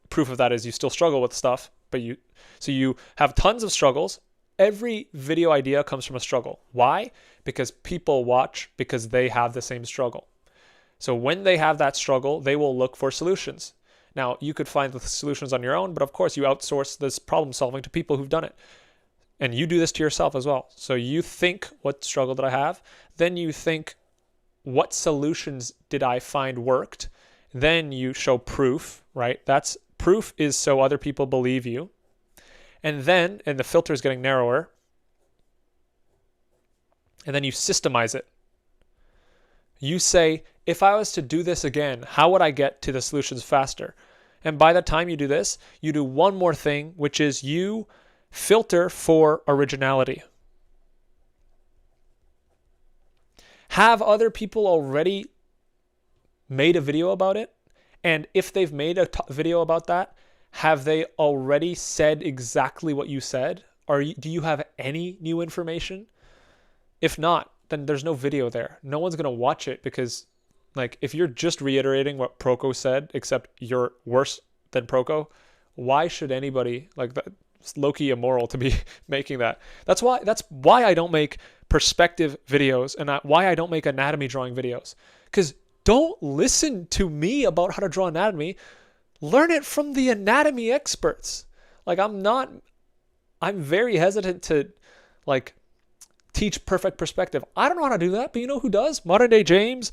Proof of that is you still struggle with stuff, So you have tons of struggles. Every video idea comes from a struggle. Why? Because people watch because they have the same struggle. So when they have that struggle, they will look for solutions. Now, you could find the solutions on your own, but of course you outsource this problem solving to people who've done it. And you do this to yourself as well. So you think, what struggle did I have? Then you think, what solutions did I find worked? Then you show proof, right? Proof is so other people believe you. And the filter is getting narrower. And then you systemize it. You say, if I was to do this again, how would I get to the solutions faster? And by the time you do this, you do one more thing, which is you filter for originality. Have other people already made a video about it? And if they've made a video about that, have they already said exactly what you said? Or do you have any new information? If not, then there's no video there. No one's going to watch it because, like, if you're just reiterating what Proko said, except you're worse than Proko, why should anybody, like, it's low-key immoral to be making that. That's why I don't make perspective videos and why I don't make anatomy drawing videos. Because don't listen to me about how to draw anatomy. Learn it from the anatomy experts. Like, I'm very hesitant to, like, teach perfect perspective. I don't know how to do that, but you know who does? Modern Day James,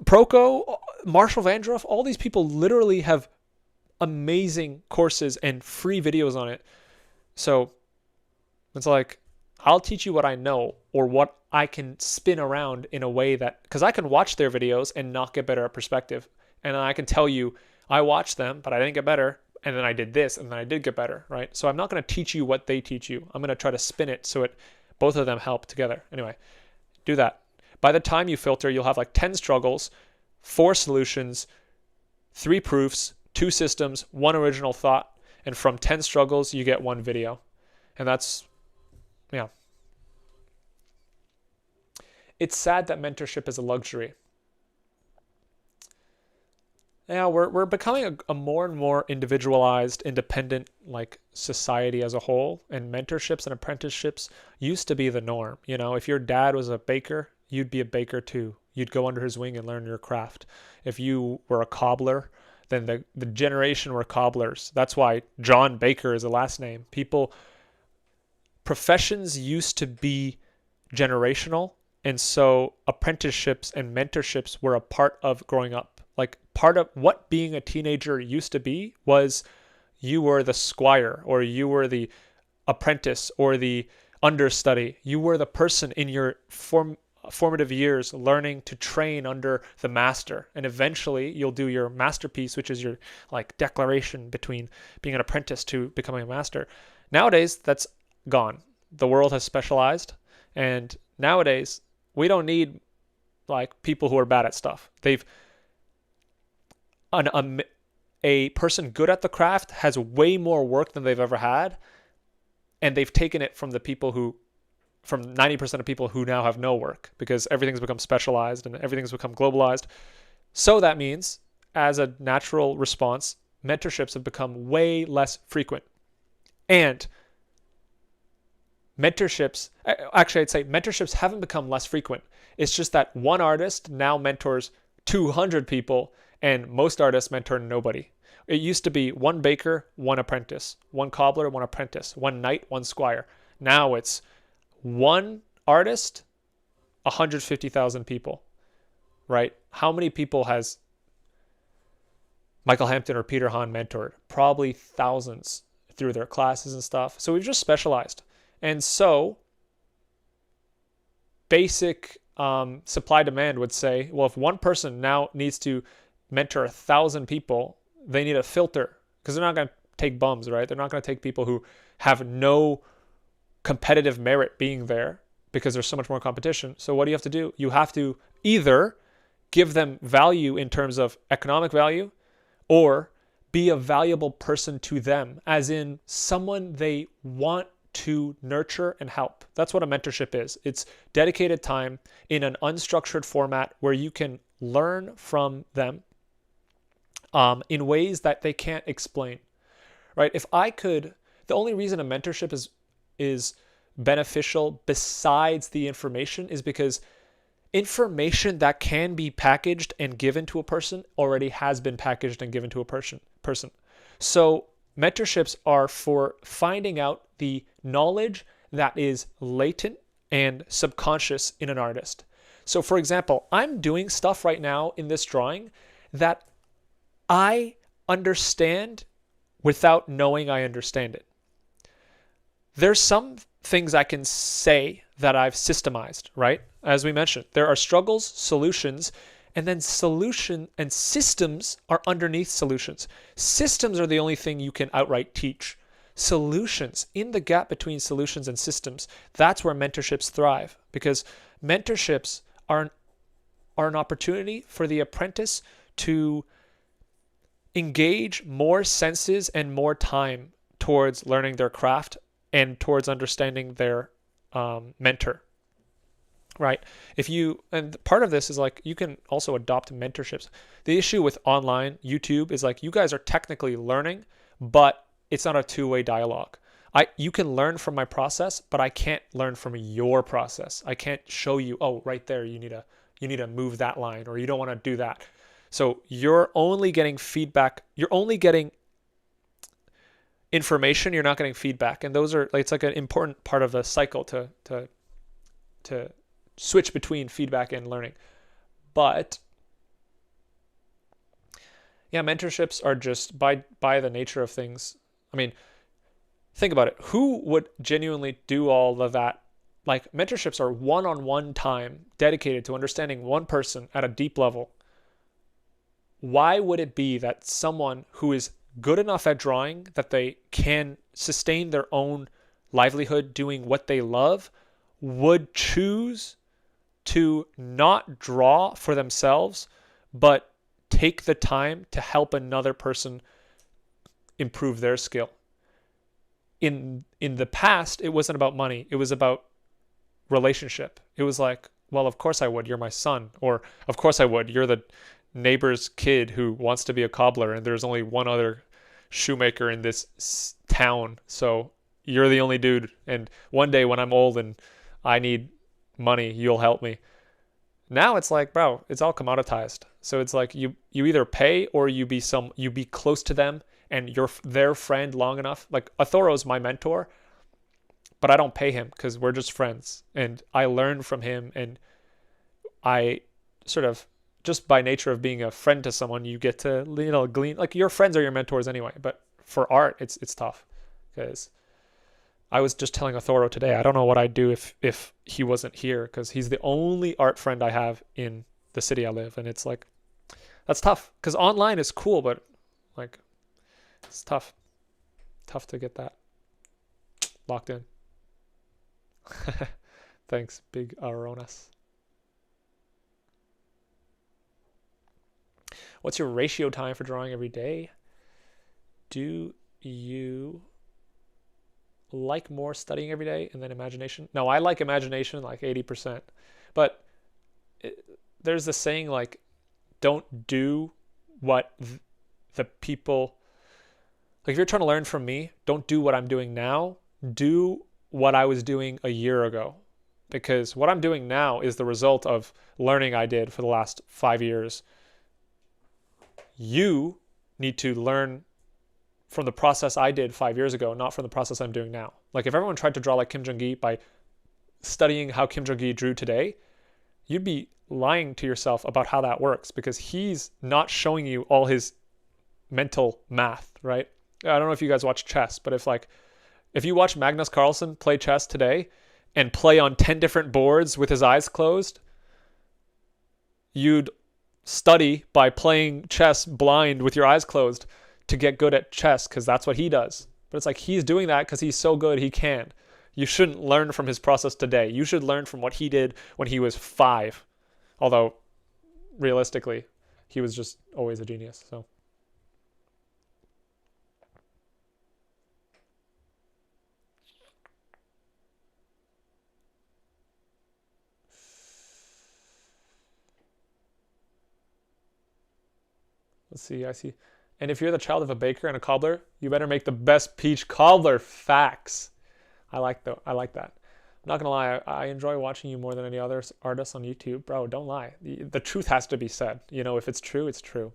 Proko, Marshall Vandroff, all these people literally have amazing courses and free videos on it. So it's like, I'll teach you what I know or what I can spin around in a way that, because I can watch their videos and not get better at perspective. And I can tell you, I watched them, but I didn't get better. And then I did this, and then I did get better, right? So I'm not going to teach you what they teach you. I'm going to try to spin it so both of them help together. Anyway, do that. By the time you filter, you'll have like 10 struggles, 4 solutions, 3 proofs, 2 systems, 1 original thought. And from 10 struggles, you get 1 video. And that's, yeah. It's sad that mentorship is a luxury. Yeah, we're becoming a more and more individualized, independent, like, society as a whole. And mentorships and apprenticeships used to be the norm. You know, if your dad was a baker, you'd be a baker too. You'd go under his wing and learn your craft. If you were a cobbler, then the generation were cobblers. That's why John Baker is the last name. Professions used to be generational. And so apprenticeships and mentorships were a part of growing up. Like, part of what being a teenager used to be was you were the squire, or you were the apprentice, or the understudy. You were the person in your formative years learning to train under the master. And eventually you'll do your masterpiece, which is your, like, declaration between being an apprentice to becoming a master. Nowadays, that's gone. The world has specialized. And nowadays, we don't need, like, people who are bad at stuff. A person good at the craft has way more work than they've ever had, and they've taken it from 90% of people who now have no work, because everything's become specialized and everything's become globalized. So that means, as a natural response, mentorships have become way less frequent. And I'd say mentorships haven't become less frequent. It's just that one artist now mentors 200 people, and most artists mentor nobody. It used to be 1 baker, 1 apprentice, 1 cobbler, 1 apprentice, 1 knight, 1 squire. Now it's 1 artist, 150,000 people, right? How many people has Michael Hampton or Peter Hahn mentored? Probably thousands through their classes and stuff. So we've just specialized. And so basic supply demand would say, well, if one person now needs to mentor 1,000 people, they need a filter, because they're not going to take bums, right? They're not going to take people who have no competitive merit being there, because there's so much more competition. So what do you have to do? You have to either give them value in terms of economic value, or be a valuable person to them, as in someone they want to nurture and help. That's what a mentorship is. It's dedicated time in an unstructured format where you can learn from them in ways that they can't explain, right? If I could The only reason a mentorship is beneficial besides the information is because information that can be packaged and given to a person already has been packaged and given to a person. So mentorships are for finding out the knowledge that is latent and subconscious in an artist. So for example, I'm doing stuff right now in this drawing that I understand without knowing I understand it. There's some things I can say that I've systemized, right? As we mentioned, there are struggles, solutions, and then solution and systems are underneath solutions. Systems are the only thing you can outright teach. Solutions, in the gap between solutions and systems, that's where mentorships thrive, because mentorships are an opportunity for the apprentice to engage more senses and more time towards learning their craft and towards understanding their mentor, right? And part of this is like, you can also adopt mentorships. The issue with online YouTube is like, you guys are technically learning, but it's not a two-way dialogue. You can learn from my process, but I can't learn from your process. I can't show you, oh, right there, you need to move that line, or you don't want to do that. So you're only getting feedback. You're only getting information. You're not getting feedback. And those are, it's like an important part of the cycle to switch between feedback and learning. But yeah, mentorships are just by the nature of things. I mean, think about it. Who would genuinely do all of that? Like, mentorships are one-on-one time dedicated to understanding one person at a deep level. Why would it be that someone who is good enough at drawing that they can sustain their own livelihood doing what they love would choose to not draw for themselves, but take the time to help another person improve their skill? In the past, it wasn't about money. It was about relationship. It was like, well, of course I would. You're my son. Or of course I would. You're the neighbor's kid who wants to be a cobbler, and there's only one other shoemaker in this town. So you're the only dude. And one day when I'm old and I need money, you'll help me. Now it's like, bro, it's all commoditized. So it's like you either pay or you be close to them and you're their friend long enough. Like, Athoro's my mentor, but I don't pay him because we're just friends, and I learn from him, and I sort of, just by nature of being a friend to someone, you get to, glean. Like, your friends are your mentors anyway, but for art, it's tough. Because I was just telling Athoro today, I don't know what I'd do if he wasn't here, because he's the only art friend I have in the city I live, and it's like, that's tough. Because online is cool, but like, it's tough to get that locked in. Thanks, Big Aronas. What's your ratio time for drawing every day? Do you like more studying every day and then imagination? No, I like imagination like 80%. But there's the saying, like, don't do what the people... Like, if you're trying to learn from me, don't do what I'm doing now. Do what I was doing a year ago. Because what I'm doing now is the result of learning I did for the last 5 years. You need to learn from the process I did 5 years ago, not from the process I'm doing now. Like, if everyone tried to draw like Kim Jung Gi by studying how Kim Jung Gi drew today, you'd be lying to yourself about how that works, because he's not showing you all his mental math, right? I don't know if you guys watch chess, but if you watch Magnus Carlsen play chess today and play on 10 different boards with his eyes closed, you'd study by playing chess blind with your eyes closed to get good at chess, because that's what he does. But it's like, he's doing that because he's so good he can. You shouldn't learn from his process today. You should learn from what he did when he was 5. Although, realistically, he was just always a genius, so... Let's see, I see And if you're the child of a baker and a cobbler, you better make the best peach cobbler. Facts. I like that. I'm not gonna lie, I enjoy watching you more than any other artists on YouTube. Bro, don't lie. The truth has to be said. You know, if it's true, it's true.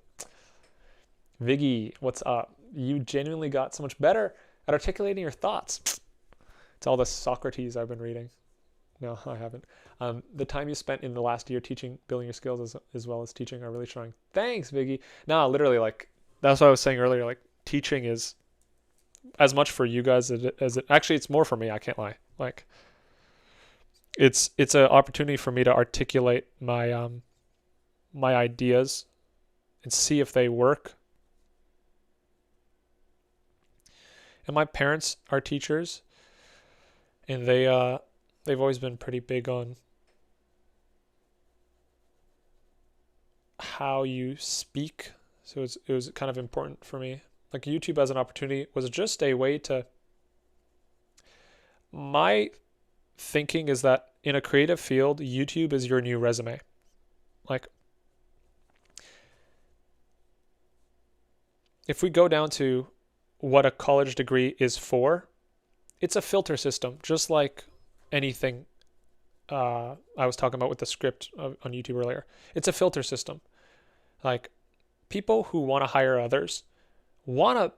Viggy, what's up? You genuinely got so much better at articulating your thoughts. It's all the Socrates I've been reading. No, I haven't. The time you spent in the last year teaching, building your skills as well as teaching are really showing. Thanks, Viggy. No, literally, like, that's what I was saying earlier. Like, teaching is as much for you guys as it actually, it's more for me. I can't lie. Like, it's an opportunity for me to articulate my my ideas and see if they work. And my parents are teachers, and they've always been pretty big on how you speak. So it was kind of important for me. Like, YouTube as an opportunity was just a way to, my thinking is that in a creative field, YouTube is your new resume. Like, if we go down to what a college degree is for, it's a filter system, just like anything I was talking about with the script on YouTube earlier. It's a filter system. Like, people who want to hire others want a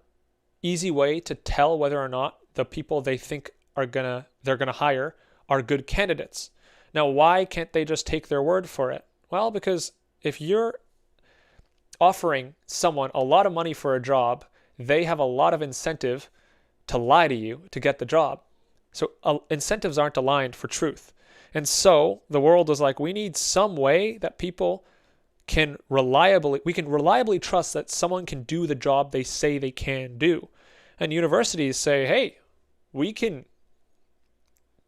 easy way to tell whether or not the people they think they're gonna hire are good candidates. Now, why can't they just take their word for it? Well, because if you're offering someone a lot of money for a job, they have a lot of incentive to lie to you to get the job. So incentives aren't aligned for truth. And so the world is like, we need some way that people we can reliably trust that someone can do the job they say they can do. And universities say, hey, we can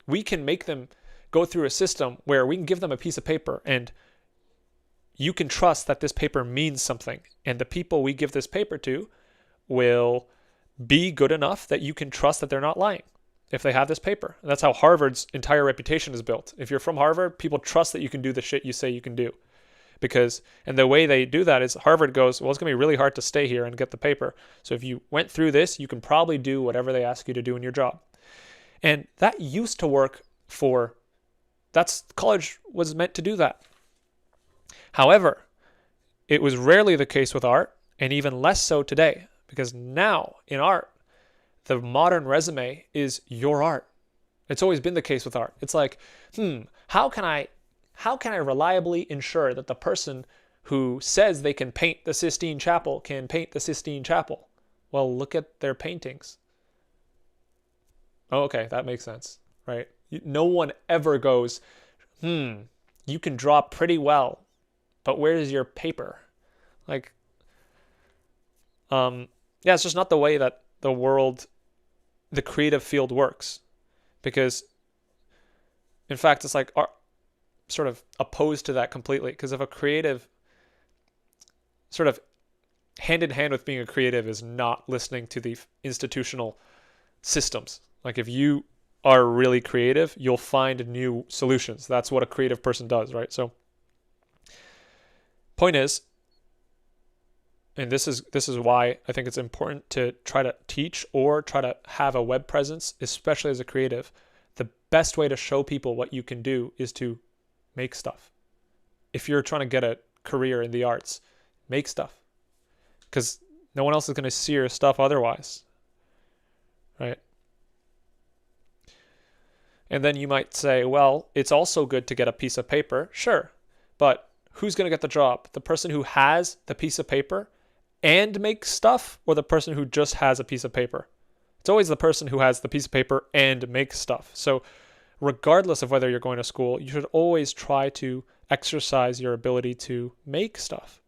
make them go through a system where we can give them a piece of paper and you can trust that this paper means something. And the people we give this paper to will be good enough that you can trust that they're not lying if they have this paper. And that's how Harvard's entire reputation is built. If you're from Harvard, people trust that you can do the shit you say you can do. And the way they do that is Harvard goes, well, it's going to be really hard to stay here and get the paper. So if you went through this, you can probably do whatever they ask you to do in your job. And that used to work college was meant to do that. However, it was rarely the case with art, and even less so today, because now in art, the modern resume is your art. It's always been the case with art. It's like, how can I reliably ensure that the person who says they can paint the Sistine Chapel can paint the Sistine Chapel? Well, look at their paintings. Oh, okay, that makes sense, right? No one ever goes, you can draw pretty well, but where's your paper? Like, it's just not the way that the creative field works. Because, in fact, it's like sort of opposed to that completely. Because if a creative, sort of hand in hand with being a creative, is not listening to the institutional systems. Like, if you are really creative, you'll find new solutions. That's what a creative person does, right? So, point is, and this is why I think it's important to try to teach or try to have a web presence, especially as a creative. The best way to show people what you can do is to make stuff. If you're trying to get a career in the arts, make stuff. Because no one else is going to see your stuff otherwise, right? And then you might say, well, it's also good to get a piece of paper. Sure, but who's going to get the job? The person who has the piece of paper and makes stuff, or the person who just has a piece of paper? It's always the person who has the piece of paper and makes stuff. So regardless of whether you're going to school, you should always try to exercise your ability to make stuff.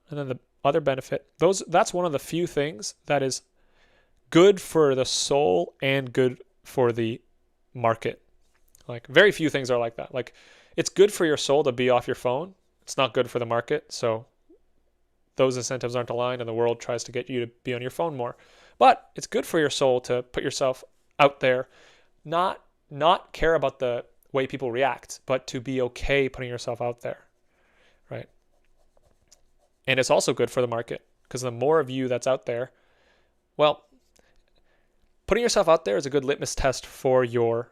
And then the other benefit, that's one of the few things that is good for the soul and good for the market. Like, very few things are like that. Like, it's good for your soul to be off your phone. It's not good for the market. So those incentives aren't aligned, and the world tries to get you to be on your phone more. But it's good for your soul to put yourself out there, not care about the way people react, but to be okay putting yourself out there, right? And it's also good for the market, because the more of you that's out there, well, putting yourself out there is a good litmus test for your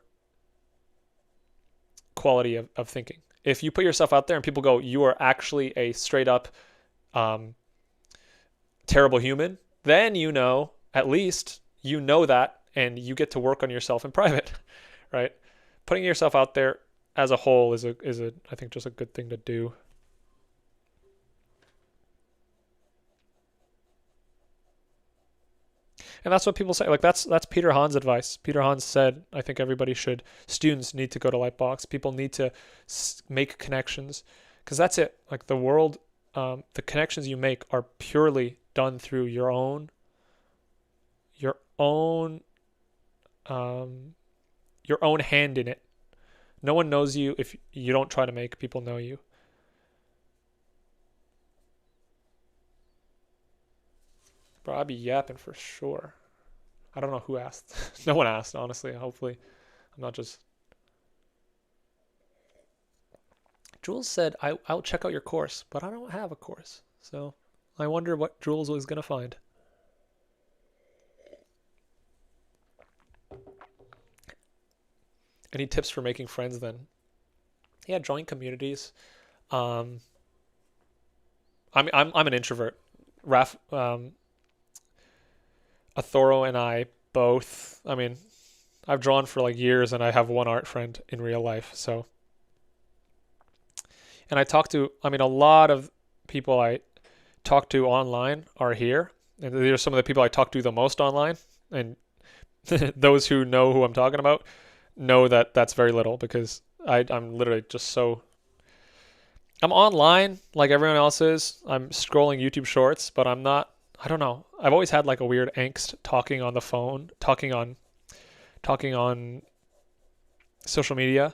quality of thinking. If you put yourself out there and people go, you are actually a straight up terrible human, then you know, at least you know that, and you get to work on yourself in private, right? Putting yourself out there as a whole is I think just a good thing to do. And that's what people say. Like that's Peter Hahn's advice. Peter Hahn said, I think students need to go to Lightbox. People need to make connections, because that's it. Like the world, the connections you make are purely done through your own hand in it. No one knows you if you don't try to make people know you. Bro, I'd be yapping for sure. I don't know who asked. No one asked, honestly. Hopefully, I'm not just... Jules said, I'll check out your course, but I don't have a course. So I wonder what Jules was going to find. Any tips for making friends then? Yeah, join communities. I'm an introvert. Athoro and I both, I mean, I've drawn for like years and I have one art friend in real life. So, and I a lot of people I talk to online are here. And these are some of the people I talk to the most online. And those who know who I'm talking about know that that's very little, because I'm literally just I'm online like everyone else is. I'm scrolling YouTube shorts, but I'm not, I don't know. I've always had like a weird angst talking on the phone, talking on social media,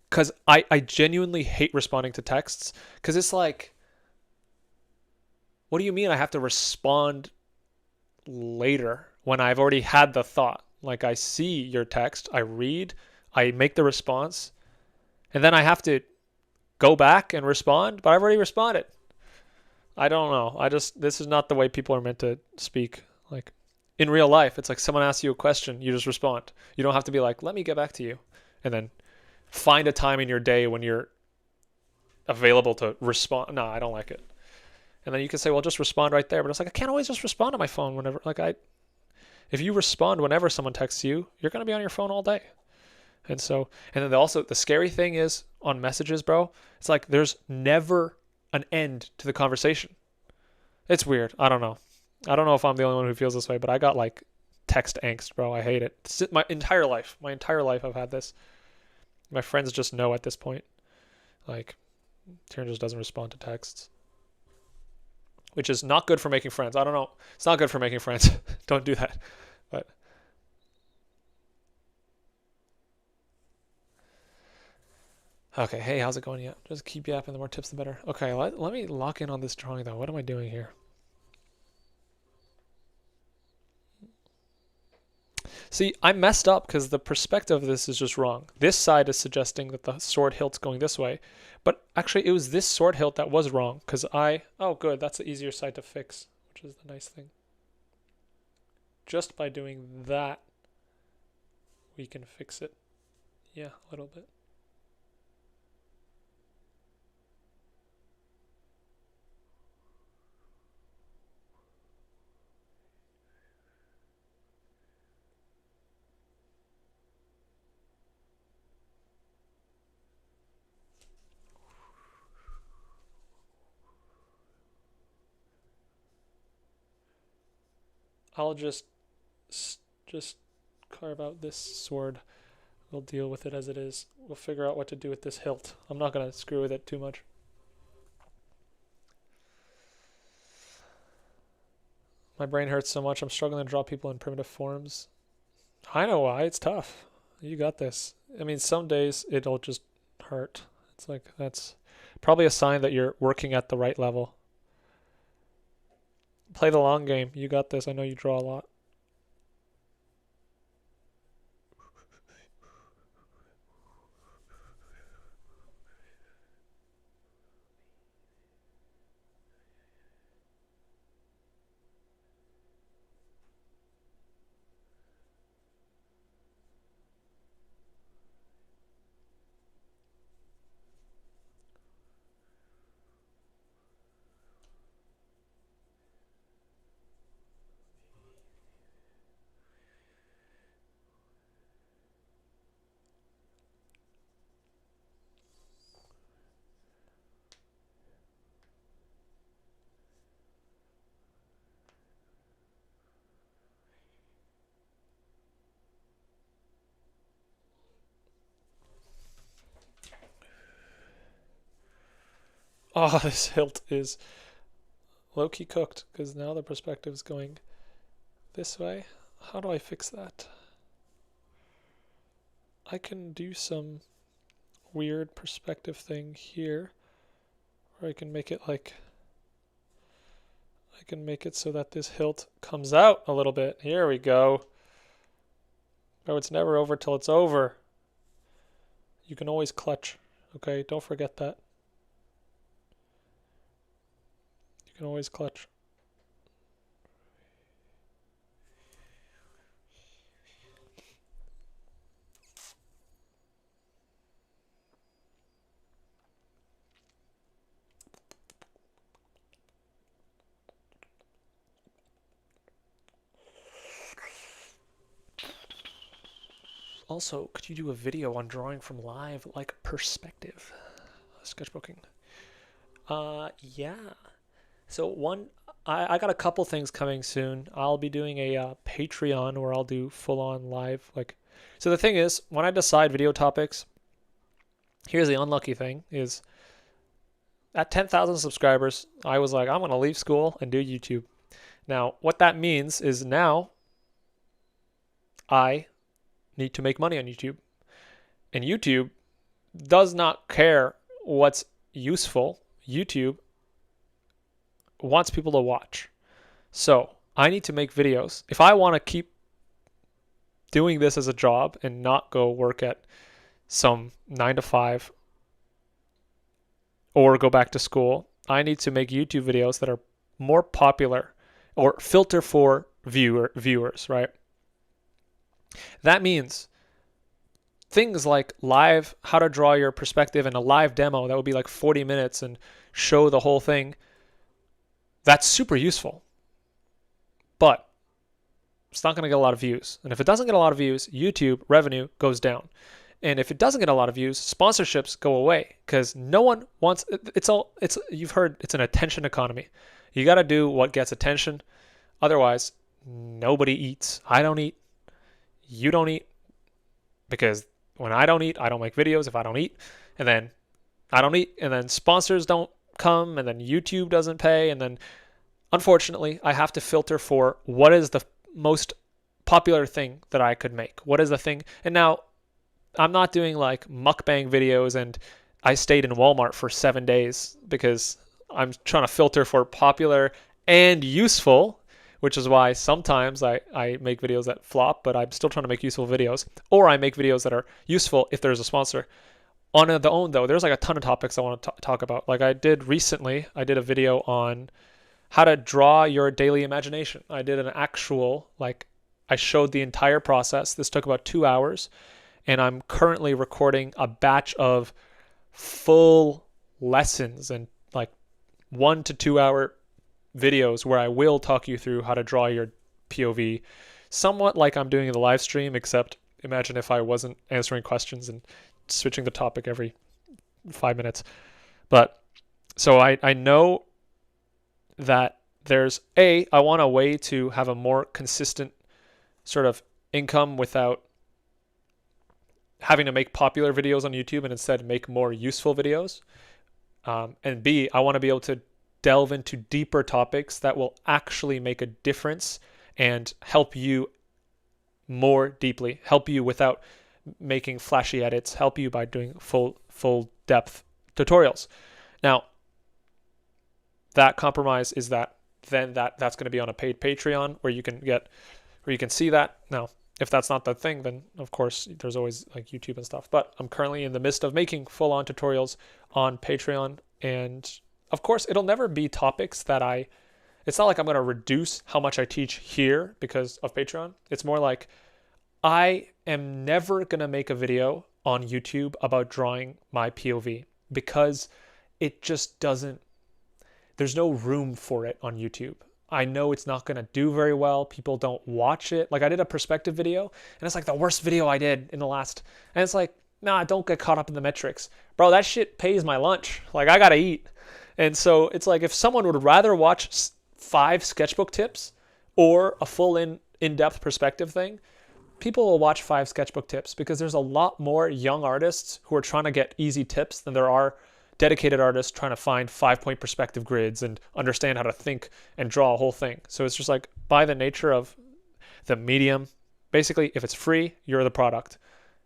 because I genuinely hate responding to texts, because it's like, what do you mean I have to respond later when I've already had the thought? Like, I see your text, I read, I make the response, and then I have to go back and respond, but I've already responded. I don't know. This is not the way people are meant to speak. Like in real life, it's like someone asks you a question, you just respond. You don't have to be like, let me get back to you, and then find a time in your day when you're available to respond. No, I don't like it. And then you can say, well, just respond right there. But it's like, I can't always just respond to my phone whenever, if you respond whenever someone texts you, you're going to be on your phone all day. And then also the scary thing is on messages, bro, it's like there's never an end to the conversation. It's weird. I don't know. I don't know if I'm the only one who feels this way, but I got like text angst, bro. I hate it. My entire life I've had this. My friends just know at this point. Like, Tyrion just doesn't respond to texts, which is not good for making friends. I don't know. It's not good for making friends. Don't do that. But okay, hey, how's it going yet? Just keep yapping. The more tips, the better. Okay, let me lock in on this drawing, though. What am I doing here? See, I messed up because the perspective of this is just wrong. This side is suggesting that the sword hilt's going this way, but actually it was this sword hilt that was wrong, because oh good, that's the easier side to fix, which is the nice thing. Just by doing that, we can fix it. Yeah, a little bit. I'll just carve out this sword. We'll deal with it as it is. We'll figure out what to do with this hilt. I'm not going to screw with it too much. My brain hurts so much. I'm struggling to draw people in primitive forms. I know why. It's tough. You got this. I mean, some days it'll just hurt. It's like, that's probably a sign that you're working at the right level. Play the long game. You got this. I know you draw a lot. Oh, this hilt is low-key cooked because now the perspective is going this way. How do I fix that? I can do some weird perspective thing here, or I can make it like, I can make it so that this hilt comes out a little bit. Here we go. Oh, it's never over till it's over. You can always clutch, okay? Don't forget that. You can always clutch. Also, could you do a video on drawing from live, like perspective? Sketchbooking. Yeah. So I got a couple things coming soon. I'll be doing a Patreon where I'll do full-on live. So the thing is, when I decide video topics, here's the unlucky thing, is at 10,000 subscribers, I was like, I'm going to leave school and do YouTube. Now, what that means is now I need to make money on YouTube. And YouTube does not care what's useful. YouTube wants people to watch. So I need to make videos. If I want to keep doing this as a job and not go work at some 9 to 5 or go back to school, I need to make YouTube videos that are more popular or filter for viewers, right? That means things like live, how to draw your perspective, and a live demo that would be like 40 minutes and show the whole thing. That's super useful, but it's not going to get a lot of views. And if it doesn't get a lot of views, YouTube revenue goes down. And if it doesn't get a lot of views, sponsorships go away because no one wants, you've heard it's an attention economy. You got to do what gets attention. Otherwise, nobody eats. I don't eat. You don't eat, because when I don't eat, I don't make videos if I don't eat, and then I don't eat, and then sponsors don't come, and then YouTube doesn't pay, and then unfortunately I have to filter for what is the most popular thing that I could make. What is the thing? And now I'm not doing like mukbang videos and I stayed in Walmart for 7 days because I'm trying to filter for popular and useful, which is why sometimes I make videos that flop, but I'm still trying to make useful videos. Or I make videos that are useful if there's a sponsor. On their own, though, there's like a ton of topics I want to talk about. Like I did a video on how to draw your daily imagination. I did an actual, I showed the entire process. This took about 2 hours. And I'm currently recording a batch of full lessons and like 1 to 2 hour videos where I will talk you through how to draw your POV, somewhat like I'm doing in the live stream, except imagine if I wasn't answering questions and switching the topic every 5 minutes. But so I know that I want a way to have a more consistent sort of income without having to make popular videos on YouTube and instead make more useful videos. And B, I want to be able to delve into deeper topics that will actually make a difference and help you more deeply, help you without making flashy edits, help you by doing full depth tutorials. Now, that compromise is that then that's going to be on a paid Patreon where you can see that. Now, if that's not the thing, then of course there's always like YouTube and stuff. But I'm currently in the midst of making full-on tutorials on Patreon, and of course, it'll never be topics that it's not like I'm going to reduce how much I teach here because of Patreon. It's more like I am never going to make a video on YouTube about drawing my POV because it just there's no room for it on YouTube. I know it's not going to do very well. People don't watch it. Like I did a perspective video and it's like the worst video I did in the last, and it's like, nah, don't get caught up in the metrics. Bro, that shit pays my lunch. Like I got to eat. And so it's like if someone would rather watch 5 sketchbook tips or a full in-depth perspective thing, people will watch 5 sketchbook tips because there's a lot more young artists who are trying to get easy tips than there are dedicated artist trying to find 5-point perspective grids and understand how to think and draw a whole thing. So it's just like, by the nature of the medium, basically, if it's free, you're the product.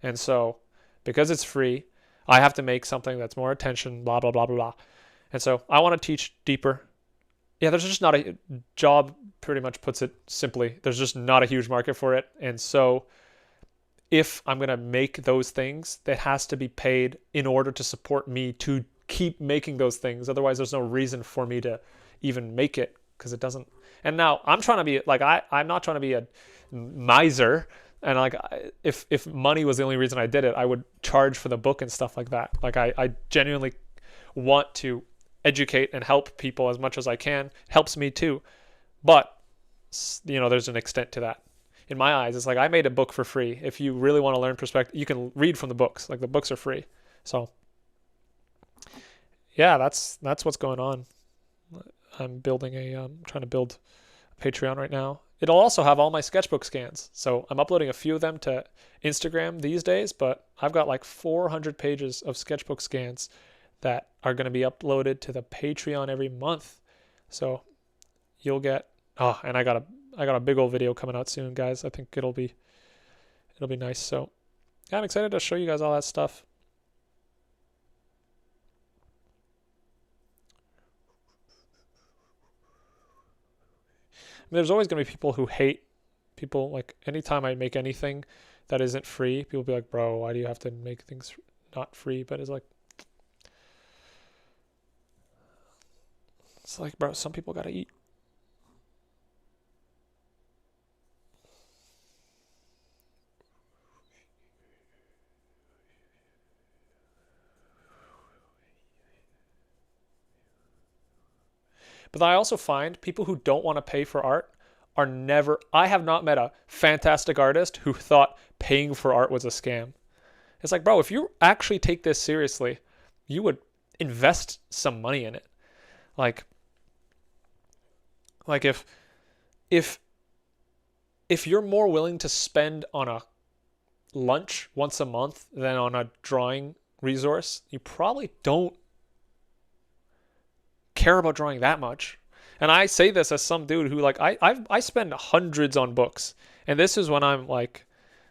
And so because it's free, I have to make something that's more attention, blah, blah, blah, blah, blah. And so I want to teach deeper. Yeah, there's just not a job, pretty much puts it simply. There's just not a huge market for it. And so if I'm going to make those things, that has to be paid in order to support me to keep making those things. Otherwise, there's no reason for me to even make it, because it doesn't. And now I'm trying to be like, I'm not trying to be a miser. And like, if money was the only reason I did it, I would charge for the book and stuff like that. Like I genuinely want to educate and help people as much as I can. Helps me too. But, you know, there's an extent to that. In my eyes, it's like, I made a book for free. If you really want to learn perspective, you can read from the books. Like, the books are free. So yeah, that's what's going on. I'm building trying to build a Patreon right now. It'll also have all my sketchbook scans. So I'm uploading a few of them to Instagram these days, but I've got like 400 pages of sketchbook scans that are going to be uploaded to the Patreon every month. So you'll get, and I got a big old video coming out soon, guys. I think it'll be nice. So yeah, I'm excited to show you guys all that stuff. There's always going to be people who hate people. Like, anytime I make anything that isn't free, people be like, bro, why do you have to make things not free? But it's like, bro, some people got to eat. But I also find people who don't want to pay for art are never, I have not met a fantastic artist who thought paying for art was a scam. It's like, bro, if you actually take this seriously, you would invest some money in it. Like if you're more willing to spend on a lunch once a month than on a drawing resource, you probably don't care about drawing that much. And I say this as some dude who, like, I spend hundreds on books, and this is when I'm like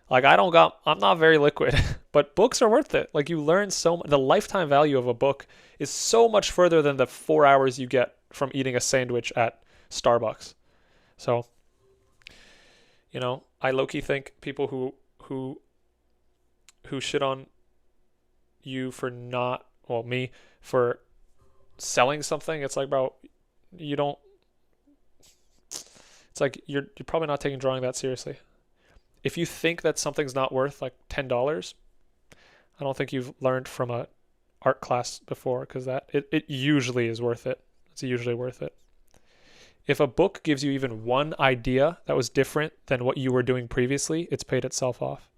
I'm not very liquid, but books are worth it. Like, you learn so much. The lifetime value of a book is so much further than the 4 hours you get from eating a sandwich at Starbucks. So, you know, I low-key think people who shit on you for not, well, me for selling something, it's like, bro, you don't, it's like you're probably not taking drawing that seriously. If you think that something's not worth like $10, I don't think you've learned from a art class before, because that it usually is worth it. It's usually worth it. If a book gives you even one idea that was different than what you were doing previously, it's paid itself off,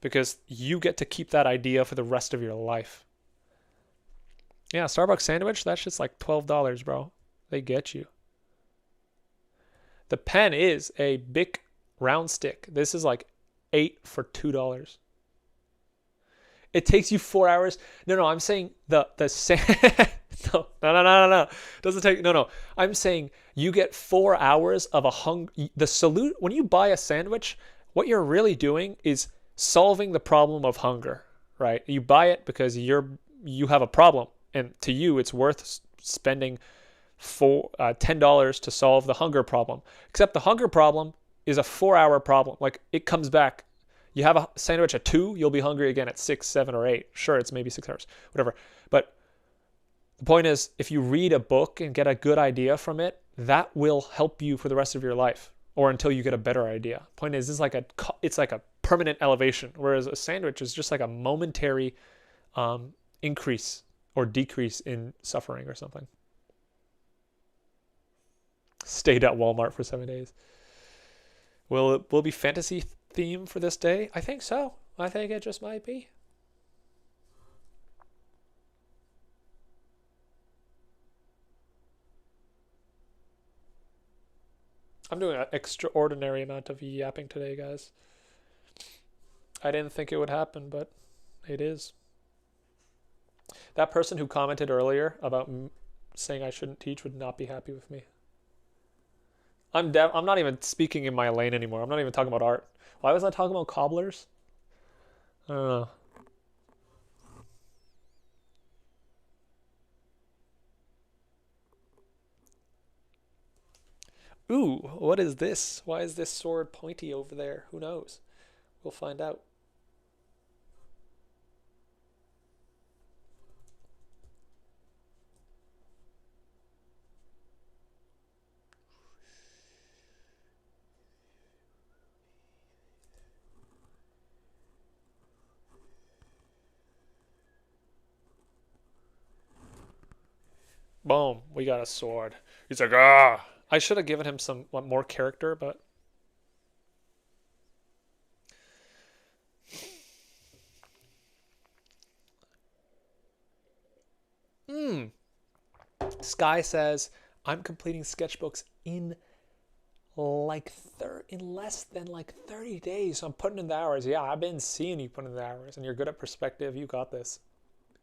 because you get to keep that idea for the rest of your life. Yeah, Starbucks sandwich, that shit's like $12, bro. They get you. The pen is a Bic round stick. This is like 8 for $2. It takes you 4 hours. No, I'm saying the no. Doesn't take, no. I'm saying you get 4 hours of when you buy a sandwich, what you're really doing is solving the problem of hunger, right? You buy it because you have a problem, and to you it's worth spending $10 to solve the hunger problem. Except the hunger problem is a 4-hour problem. Like, it comes back. You have a sandwich at 2, you'll be hungry again at 6, 7, or 8. Sure, it's maybe 6 hours, whatever. But the point is, if you read a book and get a good idea from it, that will help you for the rest of your life, or until you get a better idea. Point is, it's like a permanent elevation, whereas a sandwich is just like a momentary increase or decrease in suffering or something. Stayed at Walmart for 7 days. Will it be fantasy theme for this day? I think so. I think it just might be. I'm doing an extraordinary amount of yapping today, guys. I didn't think it would happen, but it is. That person who commented earlier about saying I shouldn't teach would not be happy with me. I'm not even speaking in my lane anymore. I'm not even talking about art. Why was I talking about cobblers? I don't know. Ooh, what is this? Why is this sword pointy over there? Who knows? We'll find out. Boom, we got a sword. He's like, ah. I should have given him some more character, but Sky says, I'm completing sketchbooks in less than like 30 days. So I'm putting in the hours. Yeah, I've been seeing you put in the hours, and you're good at perspective. You got this.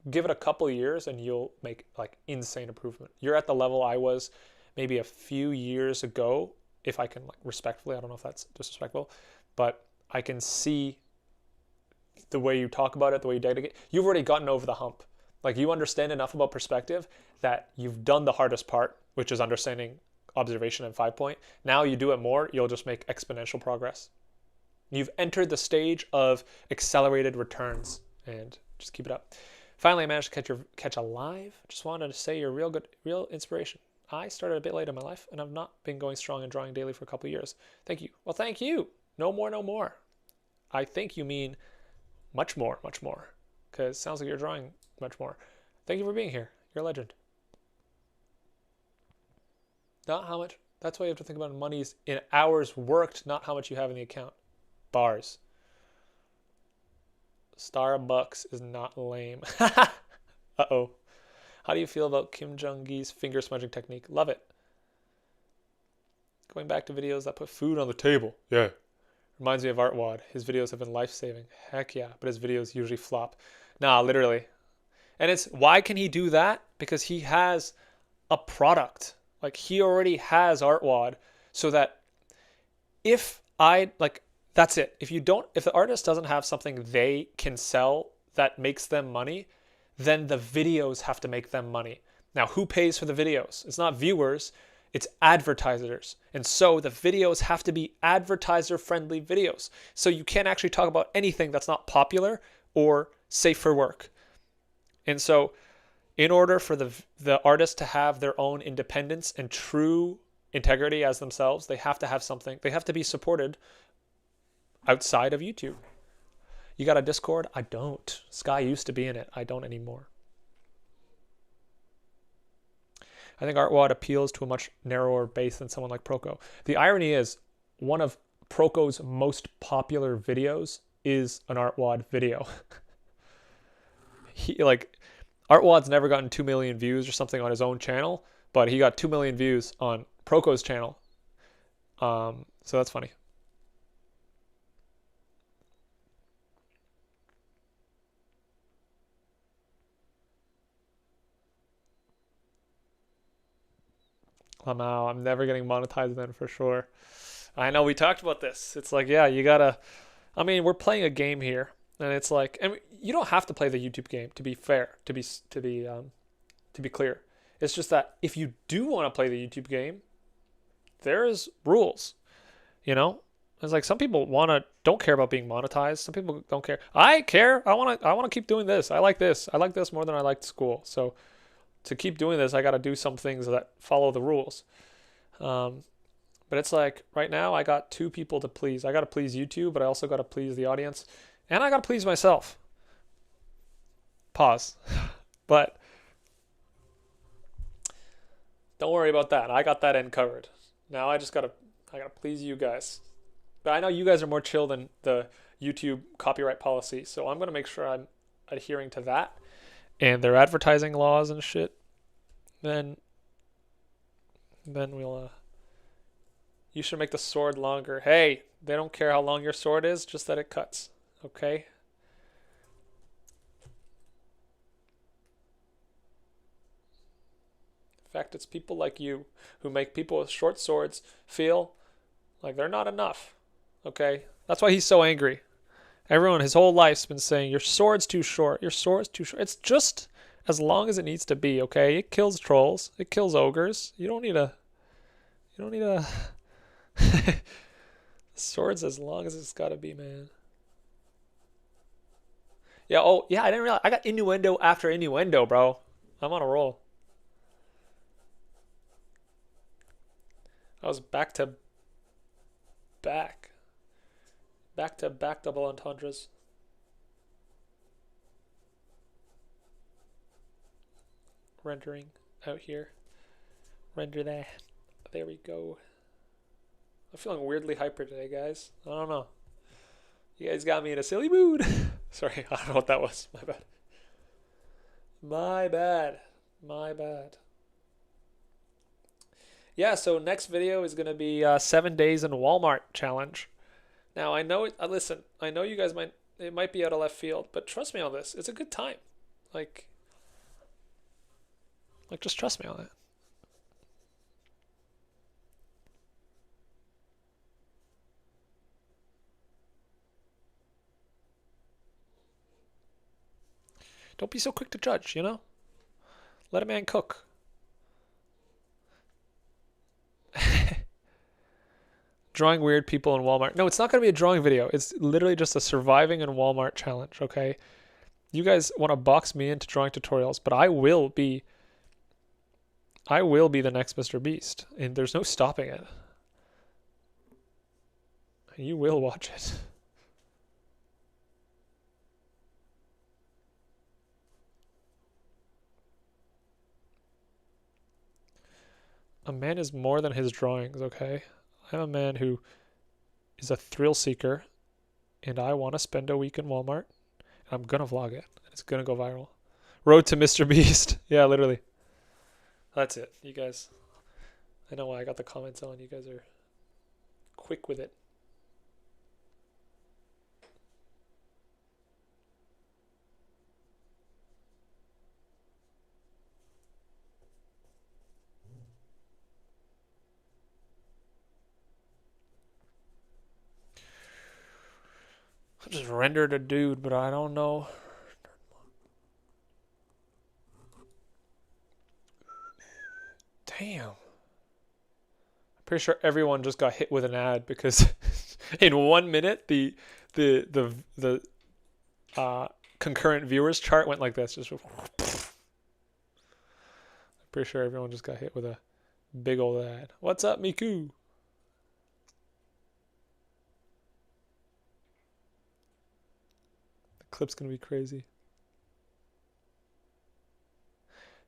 Give it a couple years and you'll make like insane improvement. You're at the level I was maybe a few years ago, if I can like respectfully, I don't know if that's disrespectful, but I can see the way you talk about it, the way you dedicate. You've already gotten over the hump. Like you understand enough about perspective that you've done the hardest part, which is understanding observation and 5-point. Now you do it more, you'll just make exponential progress. You've entered the stage of accelerated returns, and just keep it up. Finally, I managed to catch a live. Just wanted to say you're real inspiration. I started a bit late in my life, and I've not been going strong and drawing daily for a couple of years. Thank you. Well, thank you. No more, no more. I think you mean much more, because it sounds like you're drawing much more. Thank you for being here. You're a legend. Not how much. That's why you have to think about money's in hours worked, not how much you have in the account. Bars. Starbucks is not lame. Uh-oh. How do you feel about Kim Jung Gi's finger smudging technique? Love it. Going back to videos that put food on the table. Yeah. Reminds me of Artwad. His videos have been life-saving. Heck yeah, but his videos usually flop. Nah, literally. And it's, why can he do that? Because he has a product. Like, he already has Artwad, so that that's it. If the artist doesn't have something they can sell that makes them money, then the videos have to make them money. Now, who pays for the videos? It's not viewers, it's advertisers. And so the videos have to be advertiser-friendly videos. So you can't actually talk about anything that's not popular or safe for work. And so in order for the artist to have their own independence and true integrity as themselves, they have to have something. They have to be supported outside of YouTube. You got a Discord? I don't. Sky used to be in it. I don't anymore. I think Artwad appeals to a much narrower base than someone like Proco. The irony is, one of Proco's most popular videos is an Artwad video. Artwad's never gotten 2 million views or something on his own channel, but he got 2 million views on Proco's channel. So that's funny. I'm never getting monetized then for sure. I know we talked about this. It's like, yeah, you gotta. I mean, we're playing a game here, and it's like, and you don't have to play the YouTube game to be fair, to be clear. It's just that if you do want to play the YouTube game, there's rules. You know, it's like some people don't care about being monetized. Some people don't care. I care. I want to keep doing this. I like this. I like this more than I liked school. So to keep doing this, I got to do some things that follow the rules. But it's like right now I got 2 people to please. I got to please YouTube, but I also got to please the audience, and I got to please myself. Pause. But don't worry about that. I got that end covered. Now I gotta please you guys. But I know you guys are more chill than the YouTube copyright policy, so I'm gonna make sure I'm adhering to that and their advertising laws and shit. Then we'll you should make the sword longer. Hey, they don't care how long your sword is, just that it cuts. Okay? In fact, it's people like you who make people with short swords feel like they're not enough. Okay? That's why he's so angry. Everyone his whole life's been saying, your sword's too short. Your sword's too short. It's just as long as it needs to be, okay? It kills trolls. It kills ogres. You don't need a sword's as long as it's gotta be, man. Yeah, oh yeah, I didn't realize I got innuendo after innuendo, bro. I'm on a roll. I was back to back. Back to back double entendres. Rendering out here. Render that. There we go. I'm feeling weirdly hyper today, guys. I don't know. You guys got me in a silly mood. Sorry, I don't know what that was. My bad. My bad. My bad. Yeah, so next video is going to be 7 days in Walmart challenge. Now, I know, listen, I know you guys it might be out of left field, but trust me on this. It's a good time. Like just trust me on it. Don't be so quick to judge, you know? Let a man cook. Drawing weird people in Walmart. No, it's not going to be a drawing video. It's literally just a surviving in Walmart challenge, okay? You guys want to box me into drawing tutorials, but I will be the next Mr. Beast, and there's no stopping it. You will watch it. A man is more than his drawings, okay? I'm a man who is a thrill seeker, and I want to spend a week in Walmart, and I'm going to vlog it. It's going to go viral. Road to Mr. Beast. Yeah, literally. That's it, you guys. I know why I got the comments on. You guys are quick with it. I just rendered a dude, but I don't know. Damn. I'm pretty sure everyone just got hit with an ad because in 1 minute the concurrent viewers chart went like this. Just I'm pretty sure everyone just got hit with a big old ad. What's up, Miku? Clip's gonna be crazy.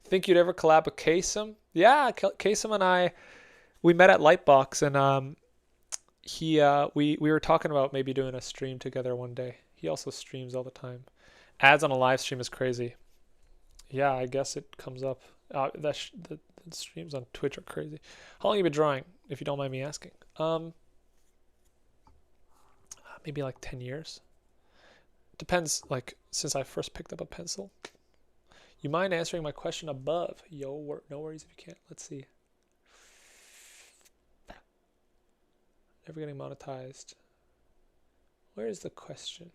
Think you'd ever collab with Kasem? Yeah, Kasem and we met at Lightbox, and we were talking about maybe doing a stream together one day. He also streams all the time. Ads on a live stream is crazy. Yeah, I guess it comes up. The streams on Twitch are crazy. How long have you been drawing, if you don't mind me asking? Maybe like 10 years. Depends, like, since I first picked up a pencil. You mind answering my question above? Yo, no worries if you can't. Let's see. Never getting monetized. Where is the question?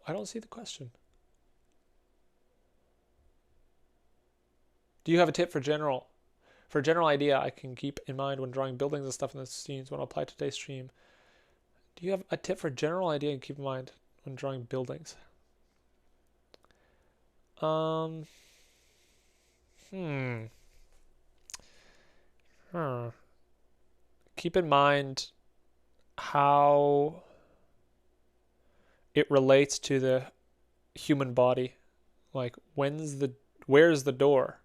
I don't see the question. Do you have a tip for general idea I can keep in mind when drawing buildings and stuff in the scenes when I apply to today's stream? Do you have a tip for general idea and keep in mind when drawing buildings? Keep in mind how it relates to the human body. Like, where's the door?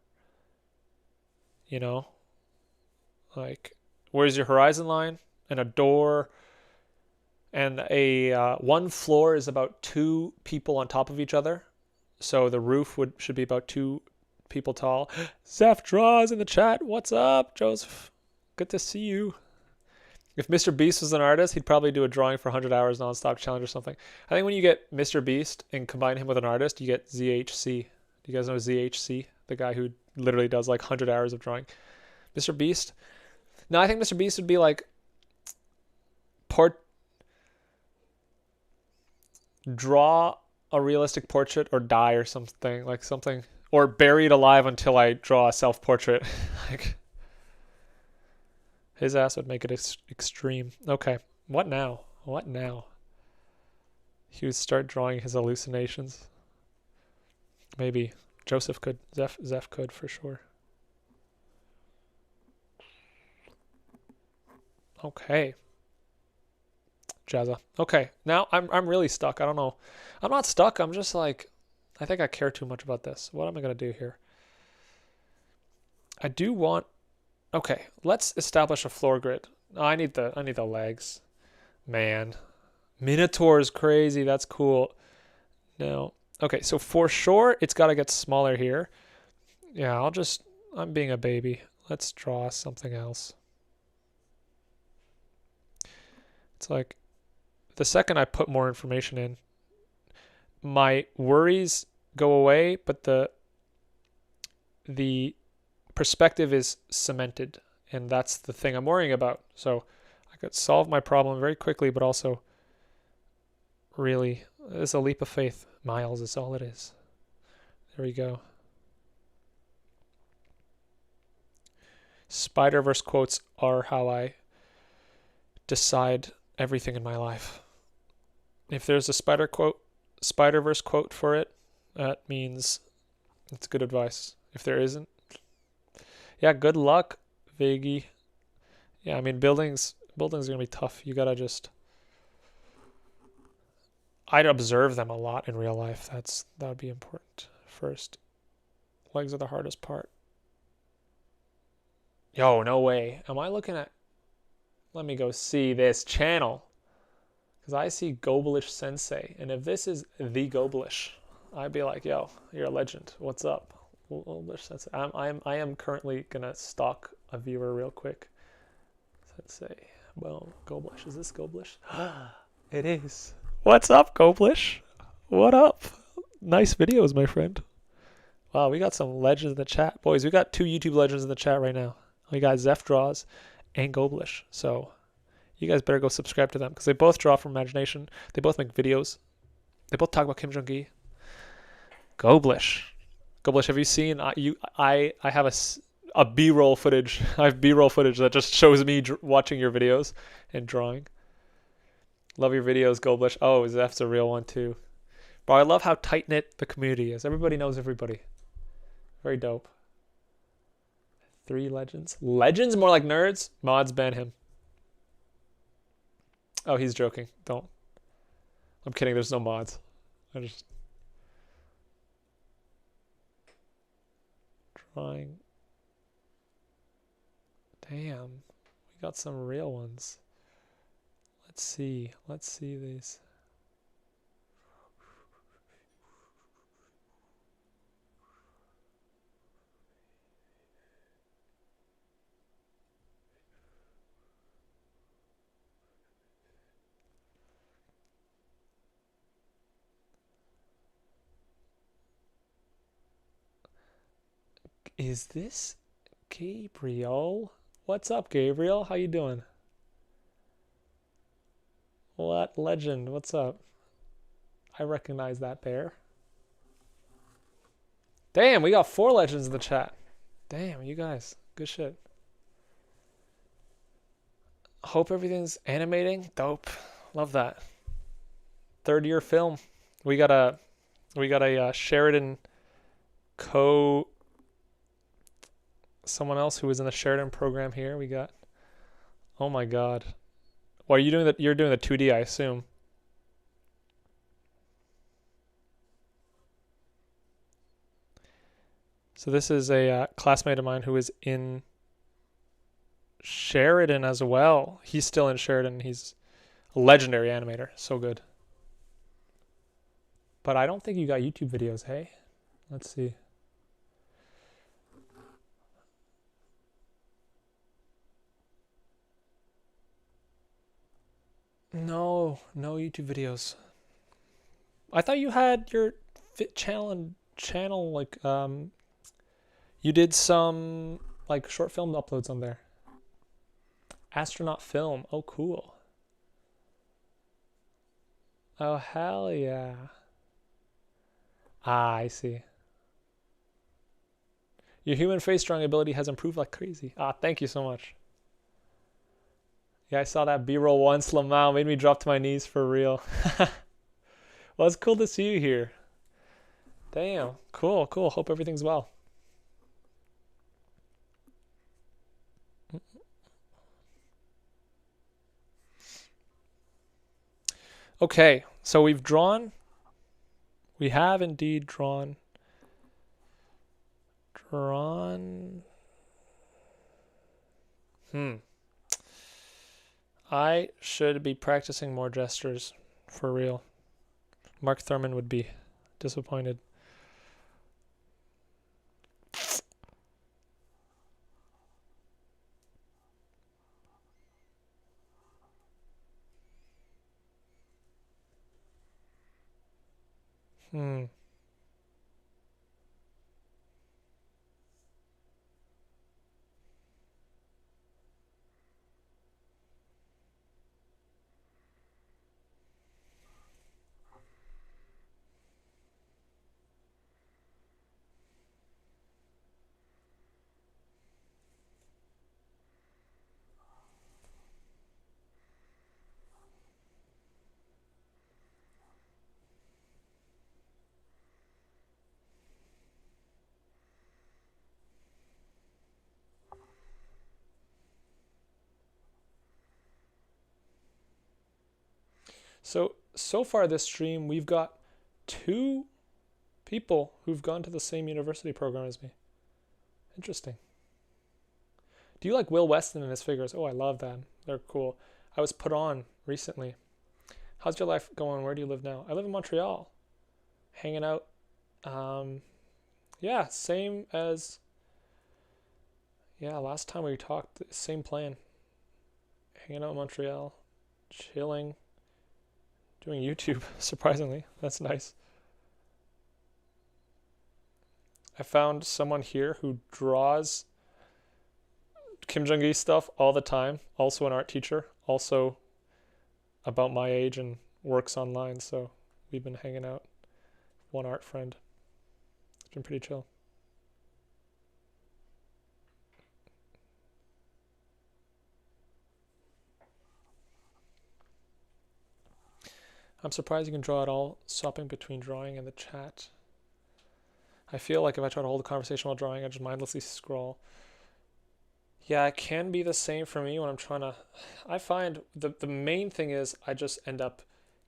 You know? Like, where's your horizon line? And a door, and one floor is about 2 people on top of each other. So the roof should be about 2 people tall. Zeph Draws in the chat. What's up, Joseph? Good to see you. If Mr. Beast was an artist, he'd probably do a drawing for 100 hours nonstop challenge or something. I think when you get Mr. Beast and combine him with an artist, you get ZHC. You guys know ZHC, the guy who literally does like 100 hours of drawing. Mr. Beast. No, I think Mr. Beast would be like draw a realistic portrait or die or something, like something, or buried alive until I draw a self-portrait. Like his ass would make it extreme. Okay, what now? What now? He would start drawing his hallucinations. Maybe Joseph could, Zeph could for sure. Okay. Jazza. Okay, now I'm really stuck. I don't know. I'm not stuck. I'm just like, I think I care too much about this. What am I gonna do here? I do want. Okay, let's establish a floor grid. Oh, I need the legs. Man, Minotaur is crazy. That's cool. No. Okay, so for sure it's got to get smaller here. Yeah, I'm being a baby. Let's draw something else. It's like the second I put more information in, my worries go away, but the perspective is cemented, and that's the thing I'm worrying about. So I could solve my problem very quickly, but also really, it's a leap of faith. Miles is all it is. There we go. Spider-Verse quotes are how I decide everything in my life. If there's a Spider-Verse quote for it, that means it's good advice. If there isn't, yeah, good luck, Viggy. Yeah, I mean, buildings are gonna be tough. You gotta just. I'd observe them a lot in real life. That would be important. First, legs are the hardest part. Yo, no way. Am I looking at? Let me go see this channel. Because I see Gobelish Sensei. And if this is the Gobelish, I'd be like, yo, you're a legend. What's up? Gobelish Sensei. I am currently going to stalk a viewer real quick. Sensei. Well, Gobelish. Is this Gobelish? It is. What's up, Gobelish? What up? Nice videos, my friend. Wow, we got some legends in the chat. Boys, we got 2 YouTube legends in the chat right now. We got Zeph Draws and Gobelish. So you guys better go subscribe to them because they both draw from imagination. They both make videos. They both talk about Kim Jung Gi. Gobelish. Gobelish, have you seen? I have a B-roll footage. I have B-roll footage that just shows me watching your videos and drawing. Love your videos, Gobelish. Oh, Zeph's a real one too. Bro, I love how tight-knit the community is. Everybody knows everybody. Very dope. 3 legends. Legends? More like nerds? Mods ban him. Oh, he's joking. Don't. I'm kidding. There's no mods. I just. Drawing. Damn. We got some real ones. Let's see. Let's see these. Is this Gabriel? What's up, Gabriel? How you doing? What legend? What's up? I recognize that bear. Damn, we got 4 legends in the chat. Damn, you guys. Good shit. Hope everything's animating. Dope. Love that. 3rd-year film. We got a Sheridan someone else who was in the Sheridan program here. We got, oh my god. Well, are you doing that? You're doing the 2D, I assume. So this is a classmate of mine who is in Sheridan as well. He's still in Sheridan. He's a legendary animator. So good. But I don't think you got YouTube videos, hey? Let's see. No YouTube videos. I thought you had your fit channel and channel? Like, you did some like short film uploads on there. Astronaut film. Oh, cool. Oh, hell yeah. Ah, I see. Your human face drawing ability has improved like crazy. Ah, thank you so much. Yeah, I saw that B-roll once, Lamau. Made me drop to my knees for real. Well, it's cool to see you here. Damn. Cool, cool. Hope everything's well. Okay, so we've drawn. We have indeed drawn. I should be practicing more gestures, for real. Mark Thurman would be disappointed. So far this stream, we've got 2 people who've gone to the same university program as me. Interesting. Do you like Will Weston and his figures? Oh, I love them. They're cool. I was put on recently. How's your life going? Where do you live now? I live in Montreal. Hanging out. Yeah, same as... Yeah, last time we talked, same plan. Hanging out in Montreal. Chilling. Doing YouTube, surprisingly. That's nice. I found someone here who draws Kim Jung Gi stuff all the time. Also an art teacher. Also about my age and works online. So we've been hanging out. One art friend. It's been pretty chill. I'm surprised you can draw at all, swapping between drawing and the chat. I feel like if I try to hold a conversation while drawing, I just mindlessly scroll. Yeah, it can be the same for me when I'm trying to... I find the main thing is I just end up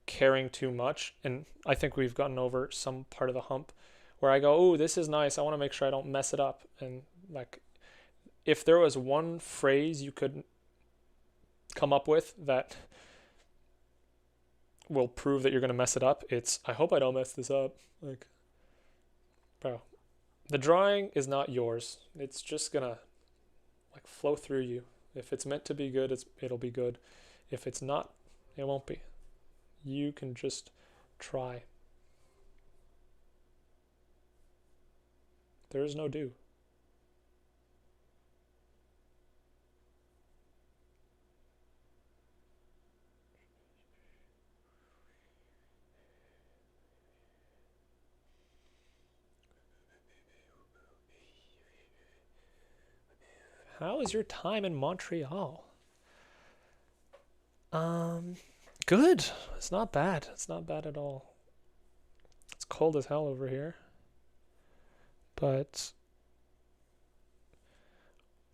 caring too much, and I think we've gotten over some part of the hump where I go, oh, this is nice, I want to make sure I don't mess it up. And like, if there was one phrase you could come up with that will prove that you're going to mess it up, it's, I hope I don't mess this up. Like, bro, the drawing is not yours. It's just going to like flow through you. If it's meant to be good, it'll be good. If it's not, it won't be. You can just try. There is no do. How is your time in Montreal? Good. It's not bad. It's not bad at all. It's cold as hell over here. But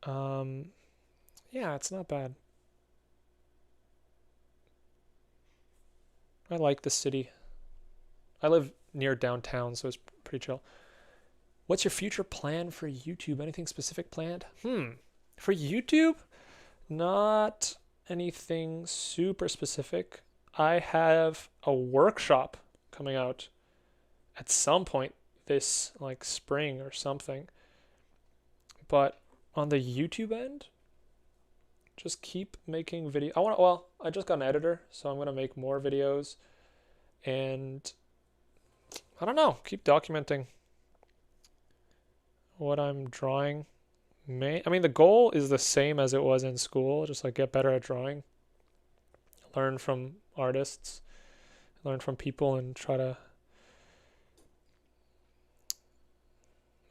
yeah, it's not bad. I like the city. I live near downtown, so it's pretty chill. What's your future plan for YouTube? Anything specific planned? For YouTube? Not anything super specific. I have a workshop coming out at some point this like spring or something. But on the YouTube end, just keep making video. I just got an editor, so I'm gonna make more videos, and I don't know, keep documenting what I'm drawing. I mean, the goal is the same as it was in school, just like get better at drawing, learn from artists, learn from people, and try to,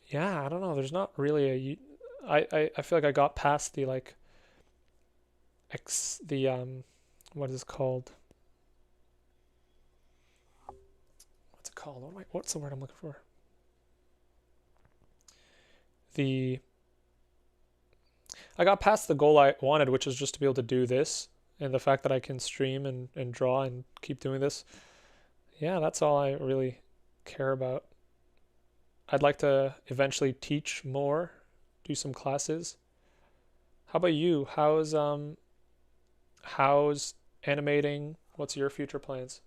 yeah, I don't know. There's not really I feel like I got past the like what is it called? What's it called? What's the word I'm looking for? I got past the goal I wanted, which is just to be able to do this, and the fact that I can stream and draw and keep doing this. Yeah, that's all I really care about. I'd like to eventually teach more, do some classes. How about you? How's animating? What's your future plans?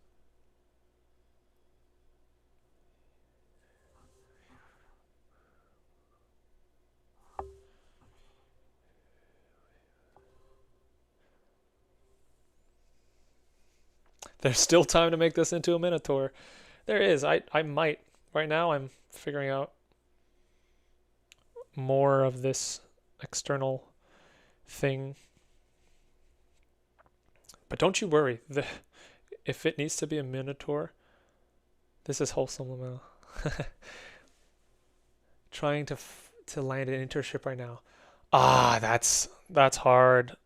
There's still time to make this into a minotaur. There is. I might. Right now I'm figuring out more of this external thing. But don't you worry. If it needs to be a minotaur, this is wholesome, Lamel. Trying to land an internship right now. That's hard.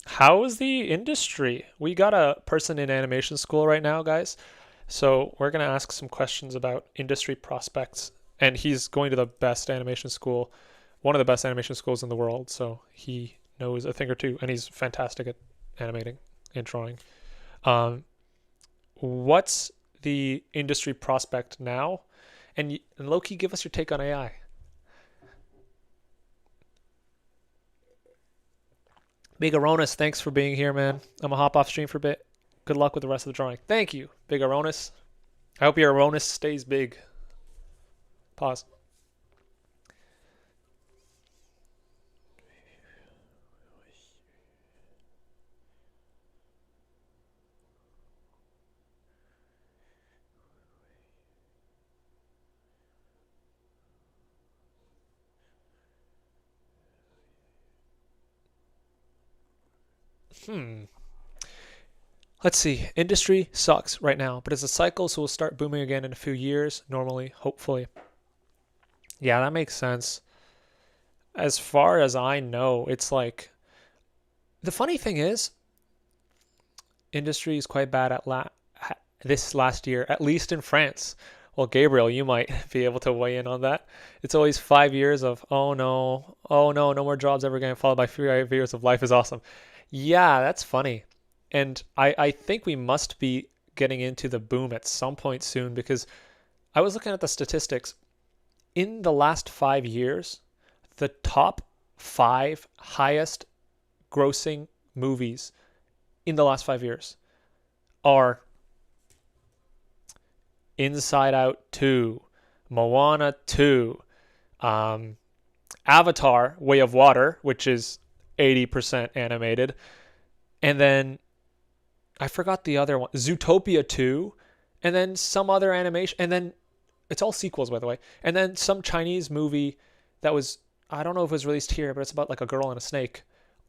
How is the industry? We got a person in animation school right now, guys. So we're gonna ask some questions about industry prospects. And he's going to the best animation school, one of the best animation schools in the world. So he knows a thing or two, and he's fantastic at animating and drawing. What's the industry prospect now? And Loki, give us your take on AI. Big Aronis, thanks for being here, man. I'm gonna hop off stream for a bit. Good luck with the rest of the drawing. Thank you, Big Aronis. I hope your Aronis stays big. Pause. Let's see. Industry sucks right now, but it's a cycle, so we'll start booming again in a few years, normally, hopefully. Yeah, that makes sense. As far as I know, it's like the funny thing is, industry is quite bad at this last year, at least in France. Well, Gabriel, you might be able to weigh in on that. It's always 5 years of, oh no, no more jobs ever again, followed by 5 years of life is awesome. Yeah, that's funny. And I think we must be getting into the boom at some point soon, because I was looking at the statistics. In the last 5 years, the top 5 highest grossing movies in the last 5 years are Inside Out 2, Moana 2, Avatar, Way of Water, which is 80% animated, and then I forgot the other one, Zootopia 2, and then some other animation, and then it's all sequels, by the way, and then some Chinese movie that was, I don't know if it was released here, but it's about like a girl and a snake.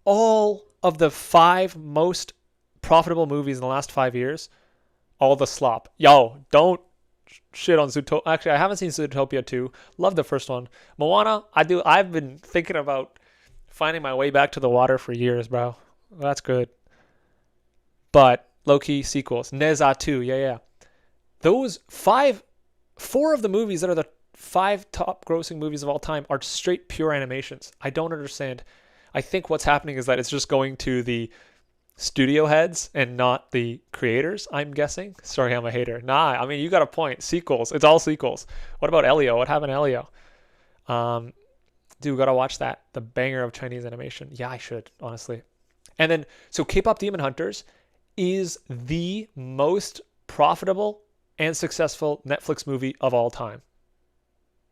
All of the 5 most profitable movies in the last 5 years, all the slop. Yo, don't shit on Zootopia. Actually, I haven't seen Zootopia 2. Love the first one. Moana, I've been thinking about finding my way back to the water for years, bro. That's good. But low-key sequels. Neza 2, yeah. Those 4 of the movies that are the 5 top grossing movies of all time are straight pure animations. I don't understand. I think what's happening is that it's just going to the studio heads and not the creators, I'm guessing. Sorry, I'm a hater. Nah, I mean, you got a point. Sequels. It's all sequels. What about Elio? What happened to Elio? Dude, gotta watch that. The banger of Chinese animation. Yeah, I should, honestly. And then, so K-Pop Demon Hunters is the most profitable and successful Netflix movie of all time.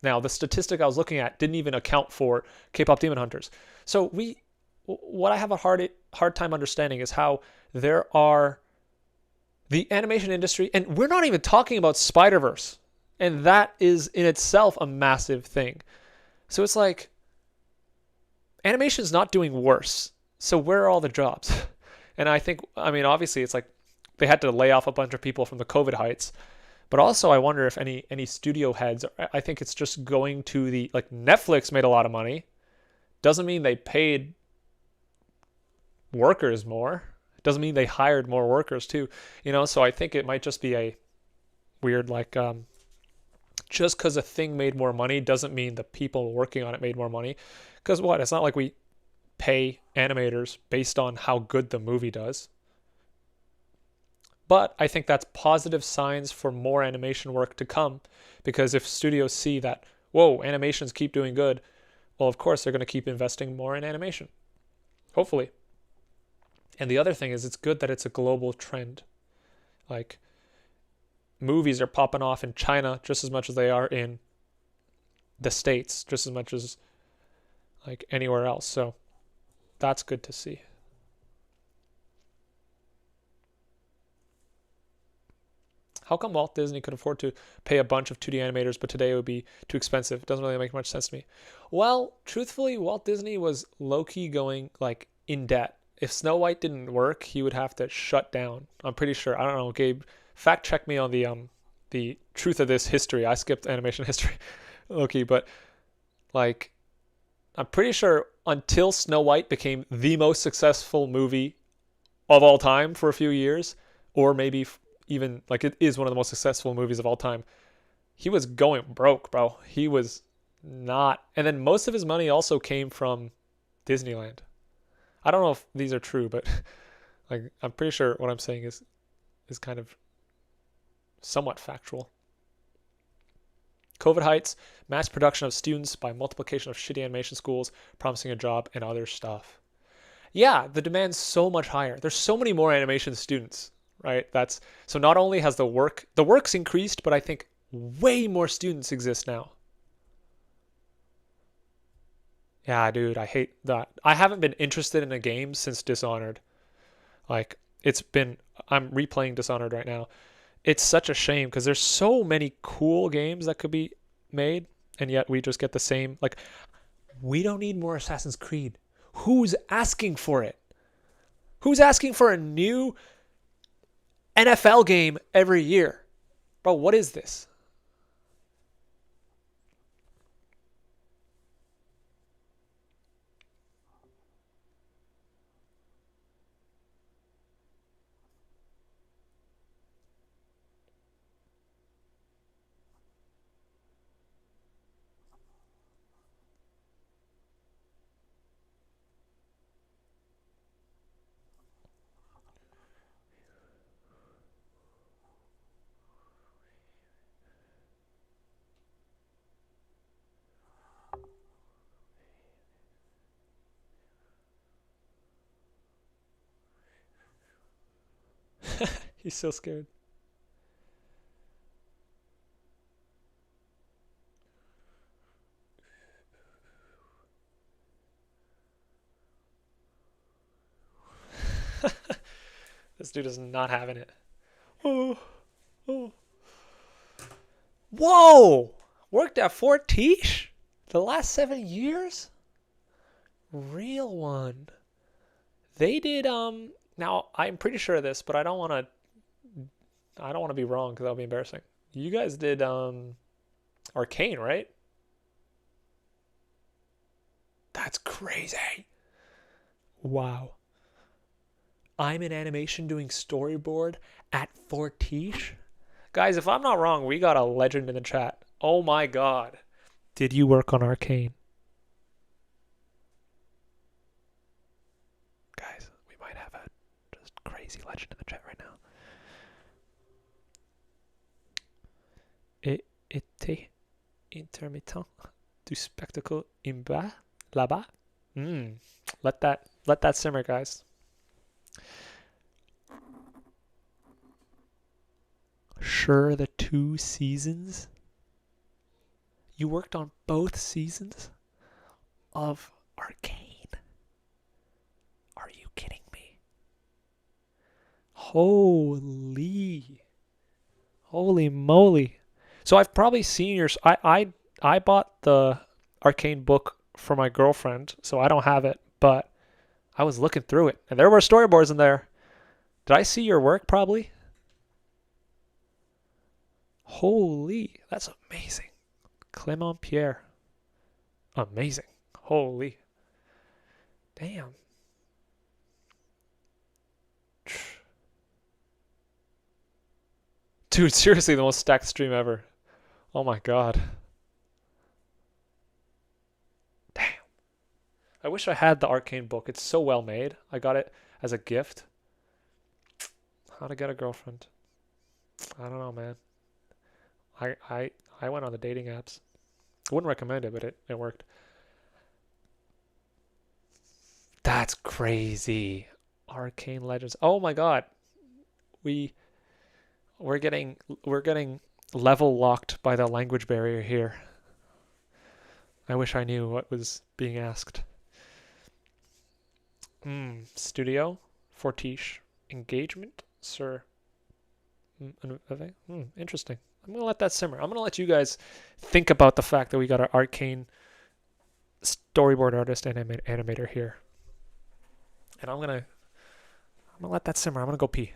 Now, the statistic I was looking at didn't even account for K-Pop Demon Hunters. So what I have a hard time understanding is how there are the animation industry, and we're not even talking about Spider-Verse, and that is in itself a massive thing. So it's like animation's not doing worse. So where are all the jobs? And I mean, obviously it's like they had to lay off a bunch of people from the COVID heights. But also I wonder if any studio heads, I think it's just going to the, like Netflix made a lot of money. Doesn't mean they paid workers more. Doesn't mean they hired more workers too. So I think it might just be a weird, like, just because a thing made more money doesn't mean the people working on it made more money. Because what? It's not like we pay animators based on how good the movie does. But I think that's positive signs for more animation work to come, because if studios see that, whoa, animations keep doing good, well, of course they're going to keep investing more in animation. Hopefully. And the other thing is, it's good that it's a global trend. Like, movies are popping off in China just as much as they are in the States, just as much as like anywhere else. So that's good to see. How come Walt Disney could afford to pay a bunch of 2D animators, but today it would be too expensive? It doesn't really make much sense to me. Well, truthfully, Walt Disney was low-key going like in debt. If Snow White didn't work, he would have to shut down. I'm pretty sure. I don't know, Gabe. Fact check me on the truth of this history. I skipped animation history, low-key, but like I'm pretty sure until Snow White became the most successful movie of all time for a few years, or maybe even like it is one of the most successful movies of all time, he was going broke, bro. He was not. And then most of his money also came from Disneyland. I don't know if these are true, but like I'm pretty sure what I'm saying is kind of somewhat factual. COVID heights, mass production of students by multiplication of shitty animation schools, promising a job, and other stuff. Yeah, the demand's so much higher. There's so many more animation students, right? So not only has the work's increased, but I think way more students exist now. Yeah, dude, I hate that. I haven't been interested in a game since Dishonored. Like, I'm replaying Dishonored right now. It's such a shame because there's so many cool games that could be made, and yet we just get the same. Like, we don't need more Assassin's Creed. Who's asking for it? Who's asking for a new NFL game every year? Bro, what is this? He's so scared. This dude is not having it. Oh, oh. Whoa! Worked at Fortiche? The last 7 years? Real one. They did now I'm pretty sure of this, but I don't want to be wrong because that'll be embarrassing. You guys did Arcane, right? That's crazy. Wow. I'm in animation doing storyboard at Fortiche. Guys, if I'm not wrong, we got a legend in the chat. Oh my god. Did you work on Arcane? Guys, we might have a just crazy legend in the chat right now. Et était intermittent du spectacle in bas, là-bas. Let that simmer, guys. Sure, the 2 seasons? You worked on both seasons of Arcane? Are you kidding me? Holy moly. So I've probably seen your... I bought the arcane book for my girlfriend, so I don't have it, but I was looking through it, and there were storyboards in there. Did I see your work? Probably. Holy, that's amazing. Clement Pierre. Amazing. Holy. Damn. Dude, seriously, the most stacked stream ever. Oh my god. Damn. I wish I had the arcane book. It's so well made. I got it as a gift. How to get a girlfriend. I don't know, man. I went on the dating apps. I wouldn't recommend it, but it worked. That's crazy. Arcane Legends. Oh my god. We're getting level locked by the language barrier here. I wish I knew what was being asked. Studio, Fortiche, engagement, sir. Interesting. I'm gonna let that simmer. I'm gonna let you guys think about the fact that we got an arcane storyboard artist and animator here, and I'm gonna let that simmer. I'm gonna go pee.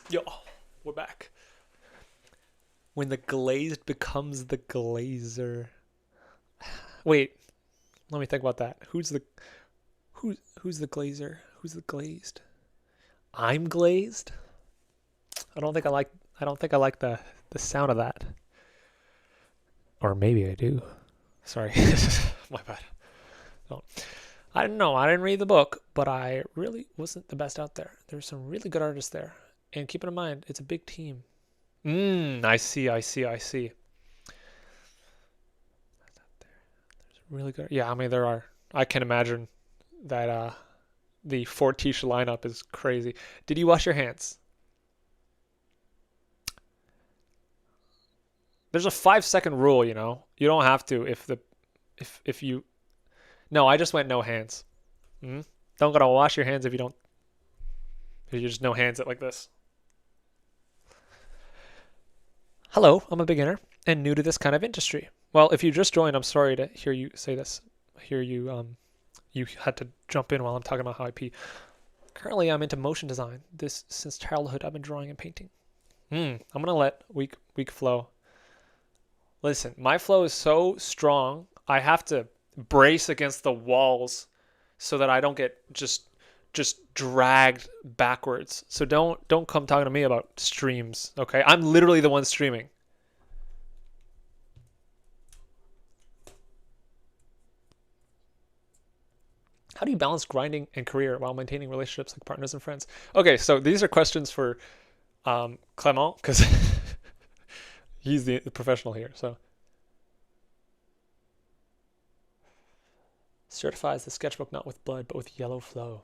Yo, we're back. When the glazed becomes the glazer. Wait, let me think about that. Who's the glazer? Who's the glazed? I'm glazed? I don't think I like the sound of that. Or maybe I do. Sorry. My bad. No. I don't know. I didn't read the book, but I really wasn't the best out there. There's some really good artists there. And keep it in mind, it's a big team. I see. There's really good. Yeah, I mean, there are. I can imagine that the Fortiche lineup is crazy. Did you wash your hands? There's a 5-second rule, you know. You don't have to if you. No, I just went no hands. Don't gotta wash your hands if you don't. If you just no hands it like this. Hello, I'm a beginner and new to this kind of industry. Well, if you just joined, I'm sorry to hear you say this. Hear you you had to jump in while I'm talking about how I pee. Currently, I'm into motion design. This since childhood, I've been drawing and painting. I'm gonna let weak flow. Listen, my flow is so strong. I have to brace against the walls so that I don't get just dragged backwards. So don't come talking to me about streams, okay? I'm literally the one streaming. How do you balance grinding and career while maintaining relationships like partners and friends? Okay, so these are questions for Clement, because he's the professional here. So certifies the sketchbook not with blood but with yellow flow.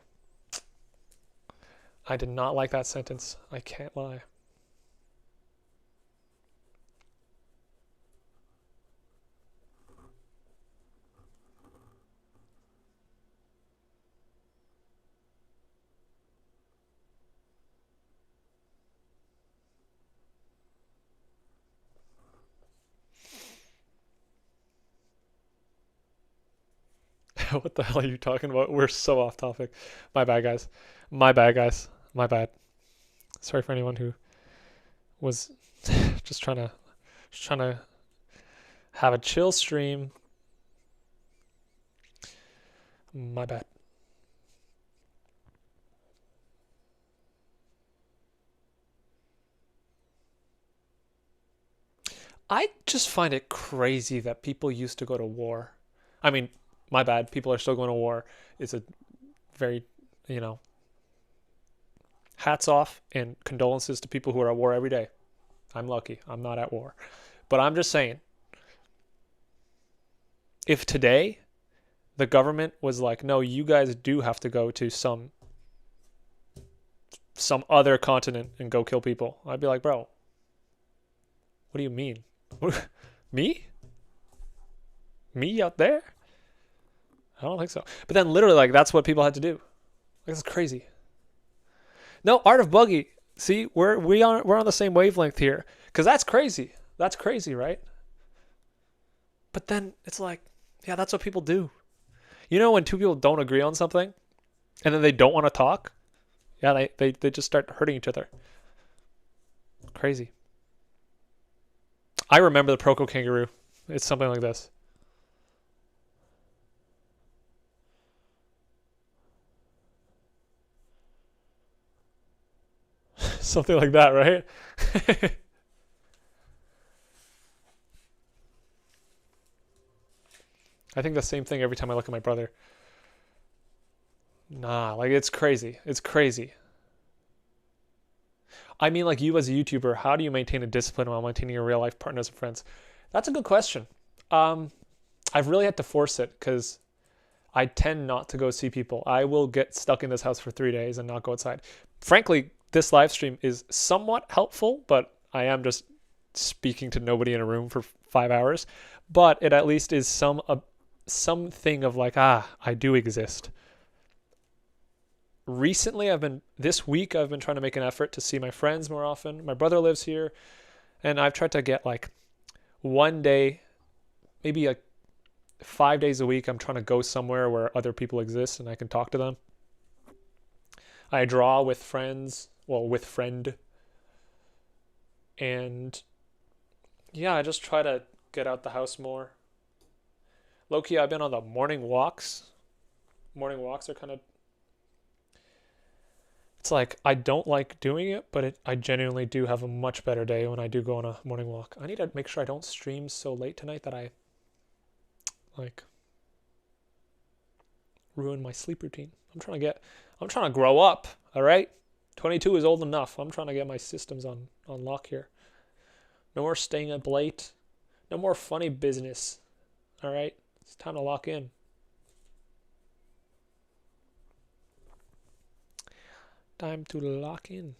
I did not like that sentence. I can't lie. What the hell are you talking about? We're so off topic. My bad, guys. My bad. Sorry for anyone who was just trying to have a chill stream. My bad. I just find it crazy that people used to go to war. I mean, my bad. People are still going to war. It's a very, you know, hats off and condolences to people who are at war every day. I'm lucky. I'm not at war. But I'm just saying, if today the government was like, no, you guys do have to go to some other continent and go kill people, I'd be like, bro, what do you mean? Me? Me out there? I don't think so. But then literally, like, that's what people had to do. Like, that's crazy. No, Art of Buggy. See, we're on the same wavelength here. Because that's crazy. That's crazy, right? But then it's like, yeah, that's what people do. You know when two people don't agree on something and then they don't want to talk? Yeah, they just start hurting each other. Crazy. I remember the Proco Kangaroo. It's something like this. Something like that, right? I think the same thing every time I look at my brother. Nah, like it's crazy. It's crazy. I mean, like you as a YouTuber, how do you maintain a discipline while maintaining your real life partners and friends? That's a good question. I've really had to force it because I tend not to go see people. I will get stuck in this house for 3 days and not go outside. Frankly, this live stream is somewhat helpful, but I am just speaking to nobody in a room for 5 hours. But it at least is something of like, I do exist. Recently, this week I've been trying to make an effort to see my friends more often. My brother lives here, and I've tried to get like one day, maybe like 5 days a week, I'm trying to go somewhere where other people exist and I can talk to them. I draw with friends, with friend. And yeah, I just try to get out the house more. Low-key, I've been on the morning walks. Morning walks are kind of, it's like I don't like doing it, but I genuinely do have a much better day when I do go on a morning walk. I need to make sure I don't stream so late tonight that I like ruin my sleep routine. I'm trying to grow up, all right? 22 is old enough. I'm trying to get my systems on lock here. No more staying up late. No more funny business, all right? It's time to lock in. Time to lock in.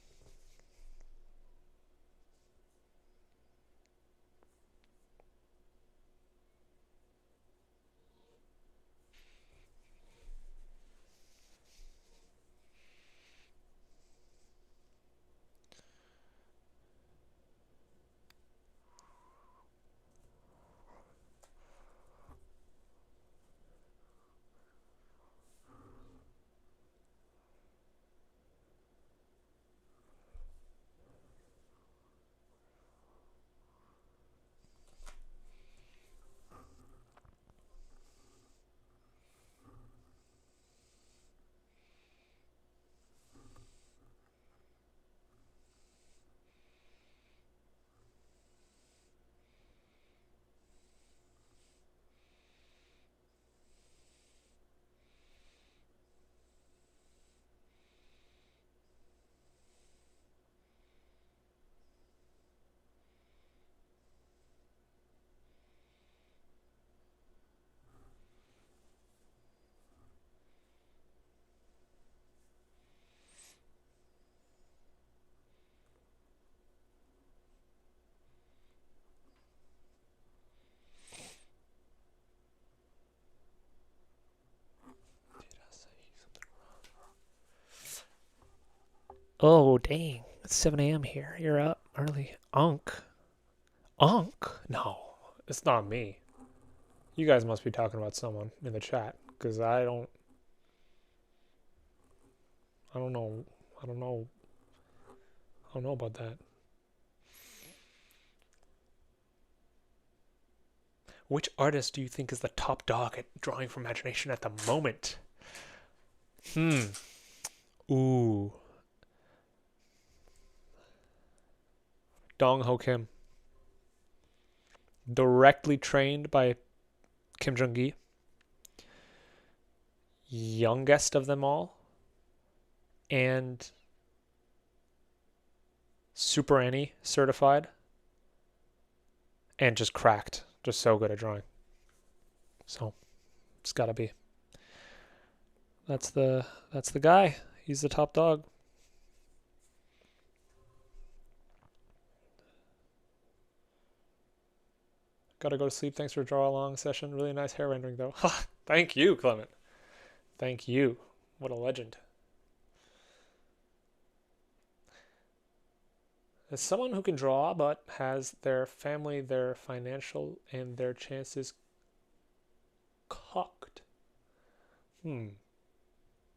Oh, dang. It's 7 a.m. here. You're up early. Unk. No, it's not me. You guys must be talking about someone in the chat because I don't know. I don't know about that. Which artist do you think is the top dog at drawing from imagination at the moment? Ooh. Dong Ho Kim. directly trained by Kim Jung Gi, youngest of them all, and Super Annie certified, and just cracked. Just so good at drawing. So it's gotta be. That's the guy. He's the top dog. Gotta go to sleep. Thanks for draw along session. Really nice hair rendering though. Thank you, Clement. Thank you. What a legend. As someone who can draw but has their family, their financial, and their chances cocked.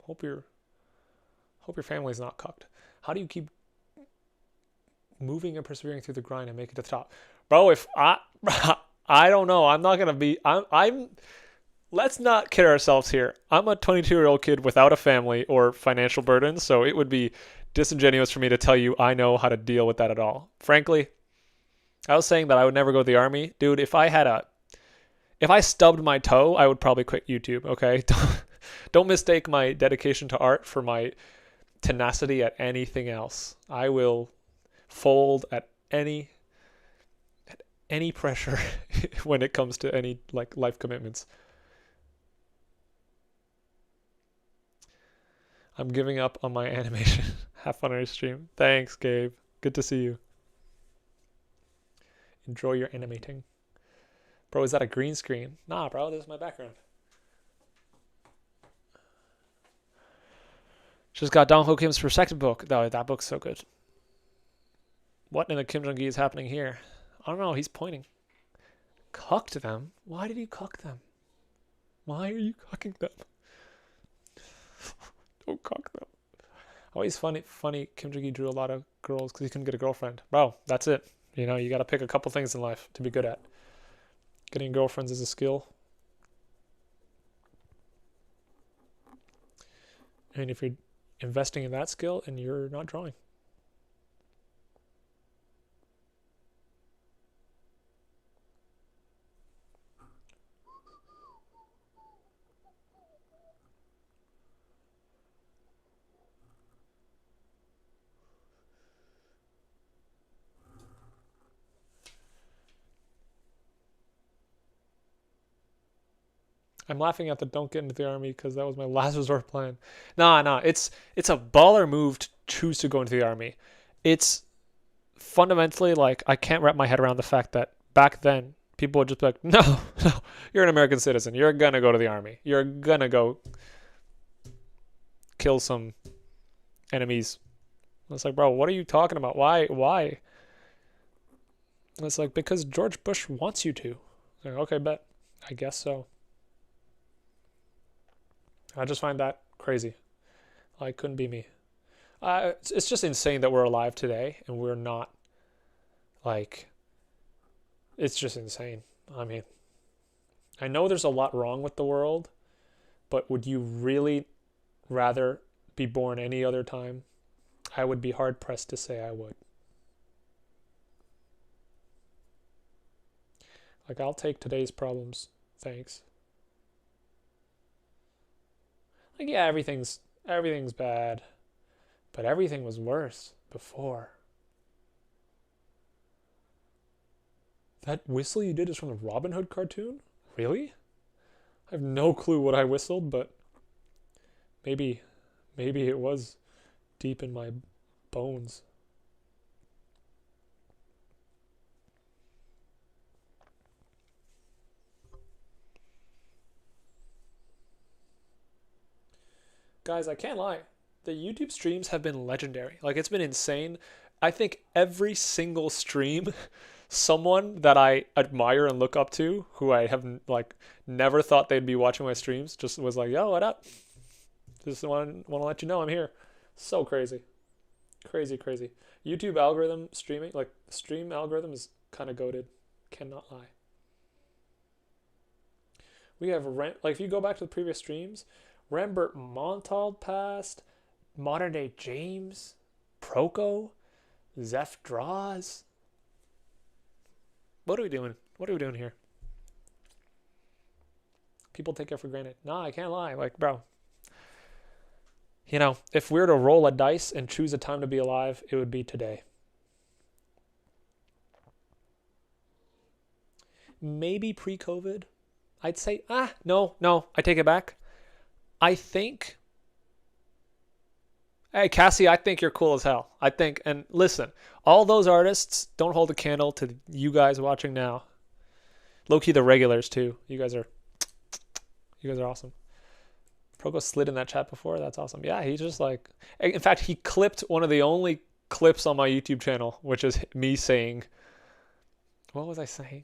Hope your family's not cocked. How do you keep moving and persevering through the grind and make it to the top? Bro, if I don't know. I'm not gonna be. I'm. Let's not kid ourselves here. I'm a 22-year-old kid without a family or financial burdens, so it would be disingenuous for me to tell you I know how to deal with that at all. Frankly, I was saying that I would never go to the army, dude. If I stubbed my toe, I would probably quit YouTube. Okay, don't mistake my dedication to art for my tenacity at anything else. I will fold at any pressure when it comes to any like life commitments. I'm giving up on my animation. Have fun on your stream. Thanks, Gabe. Good to see you. Enjoy your animating. Bro, is that a green screen? Nah, bro, this is my background. Just got Dong Ho Kim's perspective book. Oh, that book's so good. What in the Kim Jung Gi is happening here? I don't know. He's pointing. Cucked them? Why did he cuck them? Why are you cucking them? Don't cuck them. Always funny. Kim Jung Gi drew a lot of girls because he couldn't get a girlfriend. Bro, that's it. You know, you got to pick a couple things in life to be good at. Getting girlfriends is a skill. And if you're investing in that skill and you're not drawing. I'm laughing at the don't get into the army because that was my last resort plan. Nah. It's a baller move to choose to go into the army. It's fundamentally like I can't wrap my head around the fact that back then people would just be like, no, you're an American citizen. You're gonna go to the army. You're gonna go kill some enemies. It's like, bro, what are you talking about? Why? And it's like, because George Bush wants you to. Like, okay, bet. I guess so. I just find that crazy. Like, couldn't be me. It's just insane that we're alive today and we're not, like, it's just insane. I mean, I know there's a lot wrong with the world, but would you really rather be born any other time? I would be hard pressed to say I would. Like, I'll take today's problems. Thanks. Like, yeah, everything's bad, but everything was worse before. That whistle you did is from the Robin Hood cartoon? Really? I have no clue what I whistled, but maybe it was deep in my bones. Guys, I can't lie. The YouTube streams have been legendary. Like, it's been insane. I think every single stream, someone that I admire and look up to, who I have like never thought they'd be watching my streams, just was like, yo, what up? Just want to let you know I'm here. So crazy. Crazy. YouTube algorithm streaming, like stream algorithm is kind of goated. Cannot lie. We have, like, if you go back to the previous streams, Rembert Montalд passed, Modern Day James, Proco, Zeph Draws. What are we doing? What are we doing here? People take it for granted. Nah, I can't lie. Like, bro, you know, if we were to roll a dice and choose a time to be alive, it would be today. Maybe pre-COVID. I'd say, no, I take it back. I think, hey, Cassie, I think you're cool as hell. I think, and listen, all those artists don't hold a candle to you guys watching now. Low-key the regulars, too. You guys are awesome. Proko slid in that chat before. That's awesome. Yeah, he's just like, in fact, he clipped one of the only clips on my YouTube channel, which is me saying, what was I saying?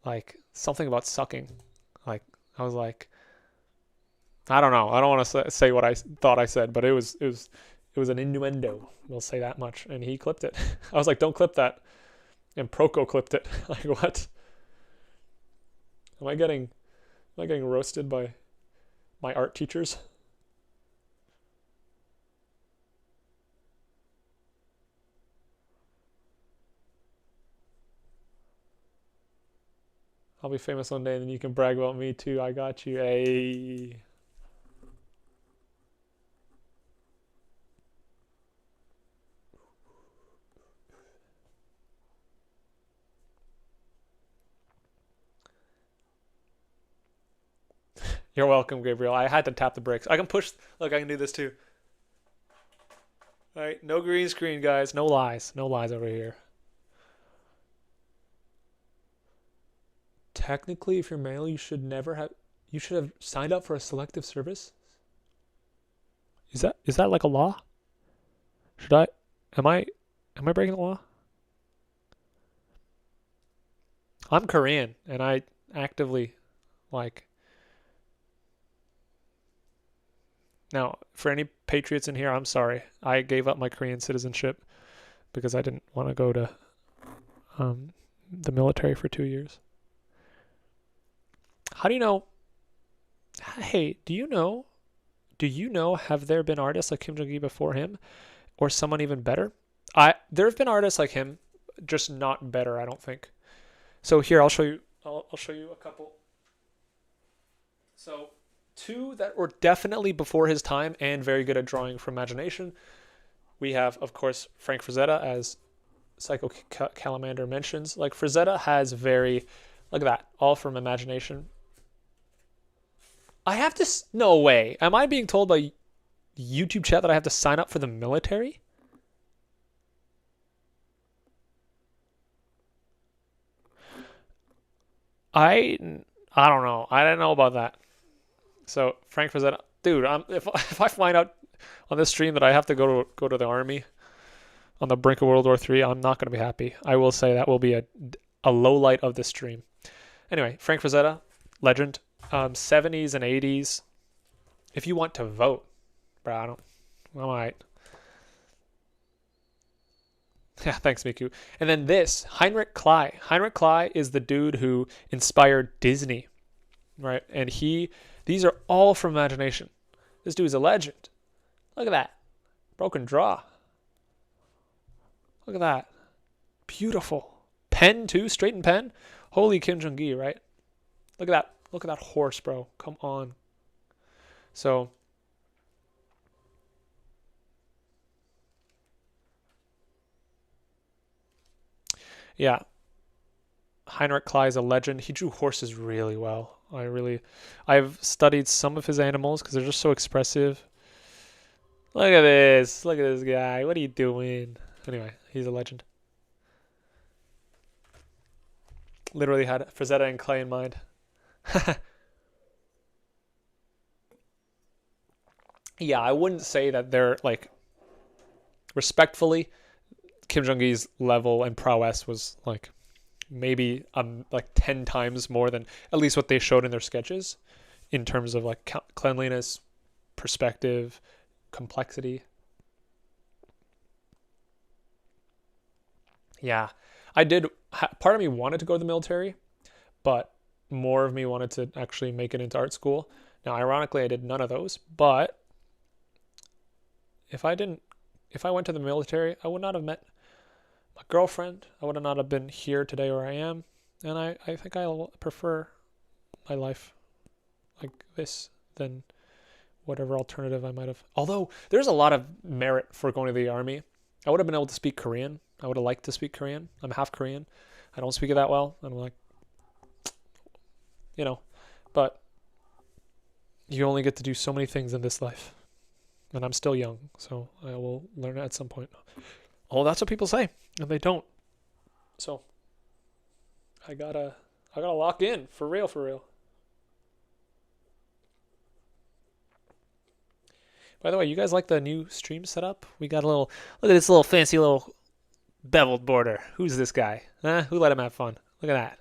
Like something about sucking. Like I was like, I don't know. I don't want to say what I thought I said, but it was an innuendo. We'll say that much. And he clipped it. I was like, don't clip that. And Proko clipped it. Like what? Am I getting roasted by my art teachers? I'll be famous one day and then you can brag about me too. I got you. Hey. You're welcome, Gabriel. I had to tap the brakes. I can push. Look, I can do this too. All right, no green screen, guys. No lies. No lies over here. Technically, if you're male, you should have signed up for a selective service. Is that like a law? Am I breaking the law? I'm Korean and I actively like. Now, for any patriots in here, I'm sorry. I gave up my Korean citizenship because I didn't want to go to the military for 2 years. How do you know? Hey, do you know, have there been artists like Kim Jung Gi before him or someone even better? There have been artists like him, just not better, I don't think. So here, I'll show you a couple. So 2 that were definitely before his time and very good at drawing from imagination. We have, of course, Frank Frazetta, as Psycho Calamander mentions. Like, Frazetta has look at that, all from imagination. I have to, no way. Am I being told by YouTube chat that I have to sign up for the military? I don't know. I don't know about that. So Frank Frazetta, dude, if I find out on this stream that I have to go to the army on the brink of World War III, I'm not going to be happy. I will say that will be a low light of this stream. Anyway, Frank Frazetta, legend, 70s and 80s. If you want to vote, bro, I'm alright. Yeah, thanks, Miku. And then this, Heinrich Klei. Heinrich Klei is the dude who inspired Disney, right? And these are all from imagination. This dude is a legend. Look at that. Broken draw. Look at that. Beautiful. Pen too, straightened pen. Holy Kim Jung Gi, right? Look at that. Look at that horse, bro. Come on. So yeah. Heinrich Klei is a legend. He drew horses really well. I've studied some of his animals because they're just so expressive. Look at this. Look at this guy. What are you doing? Anyway, he's a legend. Literally had Frazetta and Klei in mind. Yeah, I wouldn't say that they're like, respectfully, Kim Jung Gi's level and prowess was like maybe like 10 times more than at least what they showed in their sketches in terms of like cleanliness, perspective, complexity. Yeah, part of me wanted to go to the military, but more of me wanted to actually make it into art school. Now, ironically, I did none of those, but if I went to the military, I would not have met a girlfriend, I would not have been here today where I am. And I think I prefer my life like this than whatever alternative I might have. Although there's a lot of merit for going to the army. I would have been able to speak Korean. I would have liked to speak Korean. I'm half Korean. I don't speak it that well. I'm like, you know, but you only get to do so many things in this life. And I'm still young, so I will learn it at some point. Oh, that's what people say, and they don't. So I gotta lock in for real, for real. By the way, you guys like the new stream setup? We got a little, look at this little fancy little beveled border. Who's this guy? Huh? Who let him have fun? Look at that.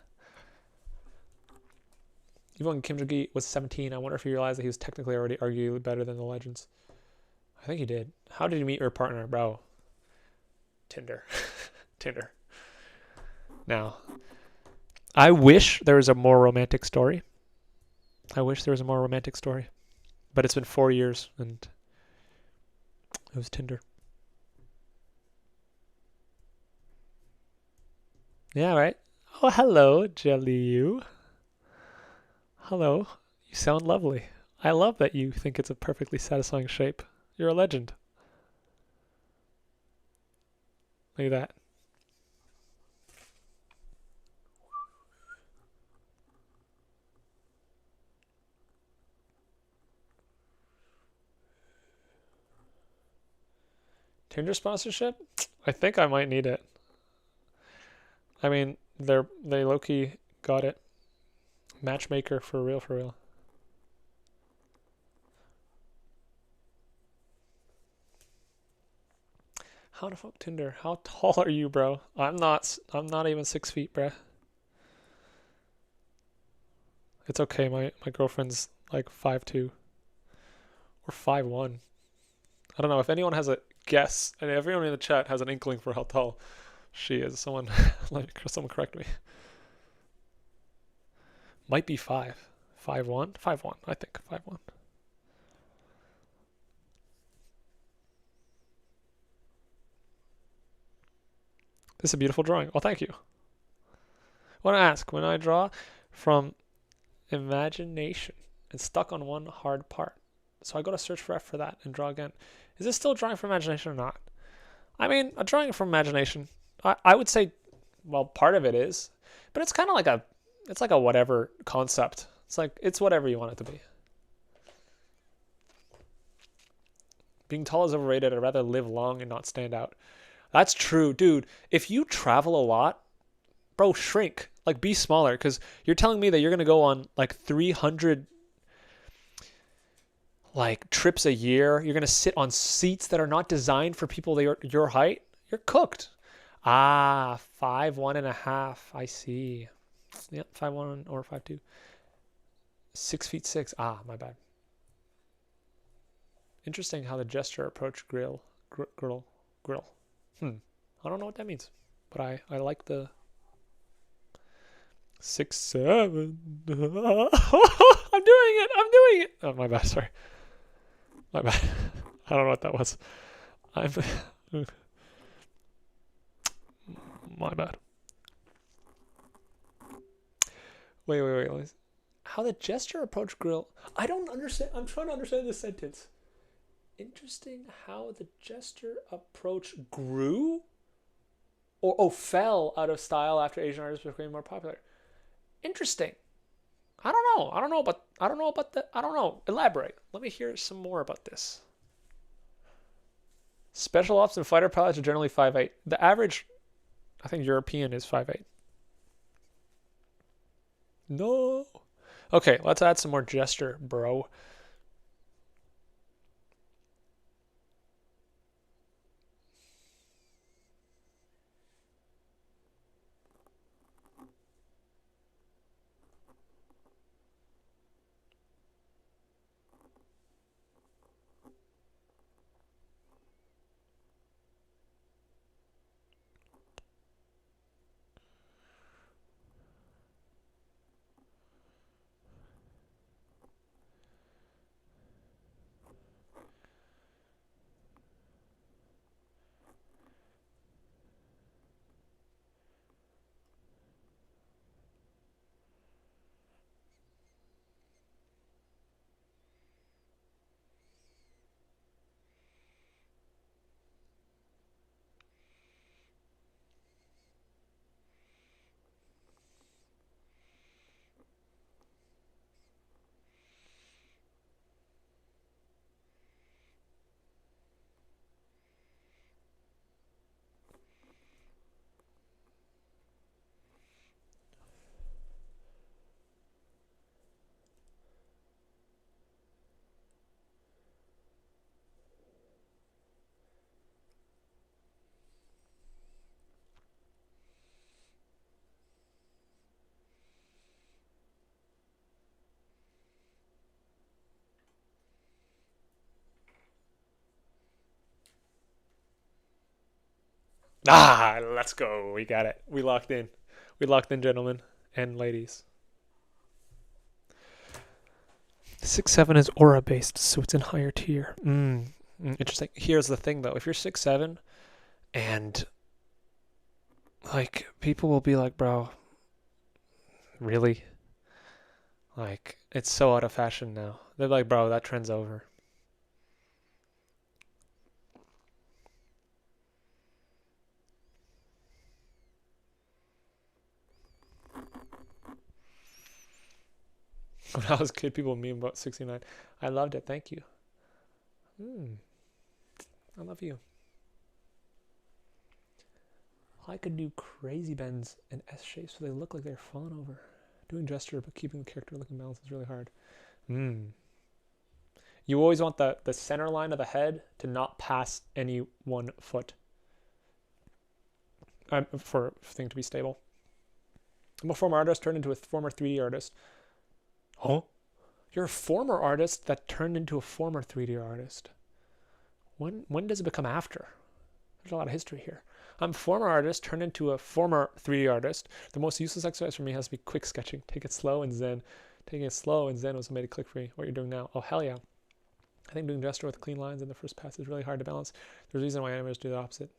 Even when Kim Jung Gi was 17, I wonder if he realized that he was technically already arguably better than the legends. I think he did. How did you meet your partner, bro? Tinder. Tinder. Now, I wish there was a more romantic story. I wish there was a more romantic story. But it's been 4 years, and it was Tinder. Yeah, right? Oh, hello, Jelly. Hello. You sound lovely. I love that you think it's a perfectly satisfying shape. You're a legend. Look at that. Tinder sponsorship? I think I might need it. I mean, they low-key got it. Matchmaker for real, for real. How the fuck Tinder? How tall are you, bro? I'm not even 6 feet, bruh. It's okay, my girlfriend's like 5'2" or 5'1". I don't know if anyone has a guess, and everyone in the chat has an inkling for how tall she is. Someone someone correct me. Might be 5'1", 5'1", I think 5'1". This is a beautiful drawing. Oh, thank you. I want to ask, when I draw from imagination and stuck on one hard part, so I go to search for F for that and draw again. Is this still drawing from imagination or not? I mean, a drawing from imagination, I would say, well, part of it is, but it's kind of like it's like a whatever concept. It's whatever you want it to be. Being tall is overrated. I'd rather live long and not stand out. That's true, dude. If you travel a lot, bro, shrink. Like, be smaller, because you're telling me that you're going to go on, like, 300, like, trips a year. You're going to sit on seats that are not designed for people that are your height. You're cooked. Ah, 5'1.5". I see. Yep, 5'1" or 5'2". 6'6". Ah, my bad. Interesting how the gesture approach grill. I don't know what that means, but I like the 6'7". I'm doing it. Oh, my bad. Sorry. My bad. I don't know what that was. My bad. Wait. How the gesture approach grill. I don't understand. I'm trying to understand this sentence. Interesting how the gesture approach grew or fell out of style after Asian artists became more popular. Interesting. I don't know. Elaborate. Let me hear some more about this. Special ops and fighter pilots are generally 5'8". The average, I think, European is 5'8". No. Okay, let's add some more gesture, bro. Ah, let's go. We got it. We locked in. We locked in, gentlemen and ladies. 6'7" is aura based, so it's in higher tier. Interesting. Here's the thing, though. If you're 6'7", and like people will be like, bro, really? Like it's so out of fashion now. They're like, bro, that trend's over. When I was a kid, people meme about 69. I loved it. Thank you. I love you. I could do crazy bends and S shapes so they look like they're falling over. Doing gesture but keeping the character looking balanced is really hard. You always want the center line of the head to not pass any one foot for thing to be stable. I'm a former artist turned into a former 3D artist. Oh? You're a former artist that turned into a former 3D artist. When does it become after? There's a lot of history here. I'm a former artist turned into a former 3D artist. The most useless exercise for me has to be quick sketching. Take it slow and zen. Taking it slow and zen was made it click free. What you're doing now. Oh, hell yeah. I think doing gesture with clean lines in the first pass is really hard to balance. There's a reason why animators do the opposite.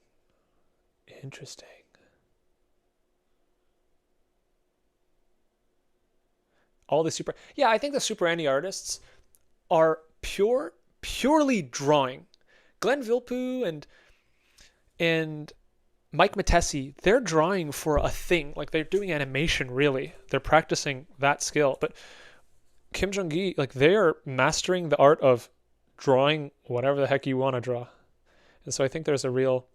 Interesting. All the super... Yeah, I think the super indie artists are purely drawing. Glenn Vilppu and Mike Matesi, they're drawing for a thing. Like, they're doing animation, really. They're practicing that skill. But Kim Jung Gi, like, they are mastering the art of drawing whatever the heck you want to draw. And so I think there's a real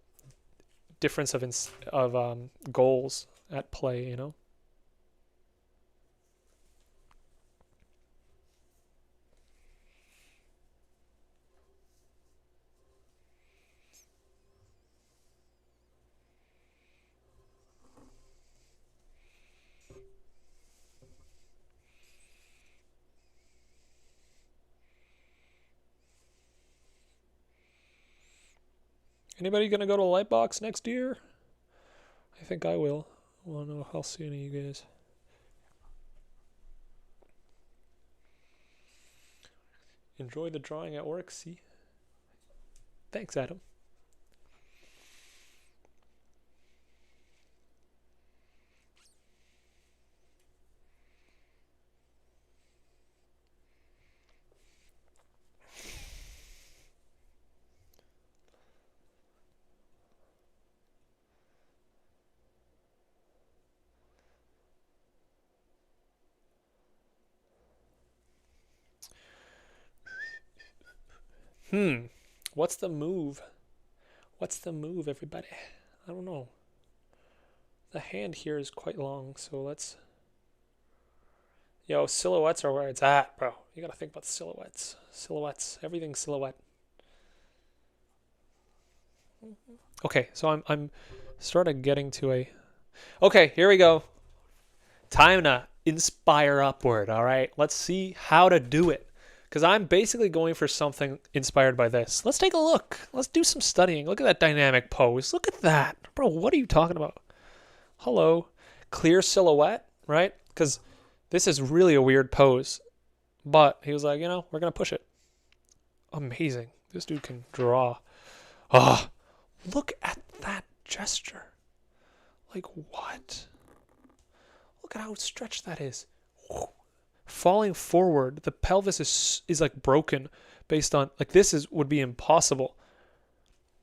difference of goals at play, you know? Anybody gonna go to Lightbox next year? I think I will. I wanna know if I'll see any of you guys. Enjoy the drawing at work, see? Thanks, Adam. What's the move? What's the move, everybody? I don't know. The hand here is quite long, so let's... Yo, silhouettes are where it's at, bro. You gotta think about the silhouettes. Silhouettes. Everything's silhouette. Okay, so I'm sort of getting to a... Okay, here we go. Time to inspire upward, all right? Let's see how to do it. Because I'm basically going for something inspired by this. Let's take a look. Let's do some studying. Look at that dynamic pose. Look at that. Bro, what are you talking about? Hello. Clear silhouette, right? Because this is really a weird pose. But he was like, you know, we're going to push it. Amazing. This dude can draw. Ah, look at that gesture. Like, what? Look at how stretched that is. Falling forward, the pelvis is like broken based on, like, this would be impossible.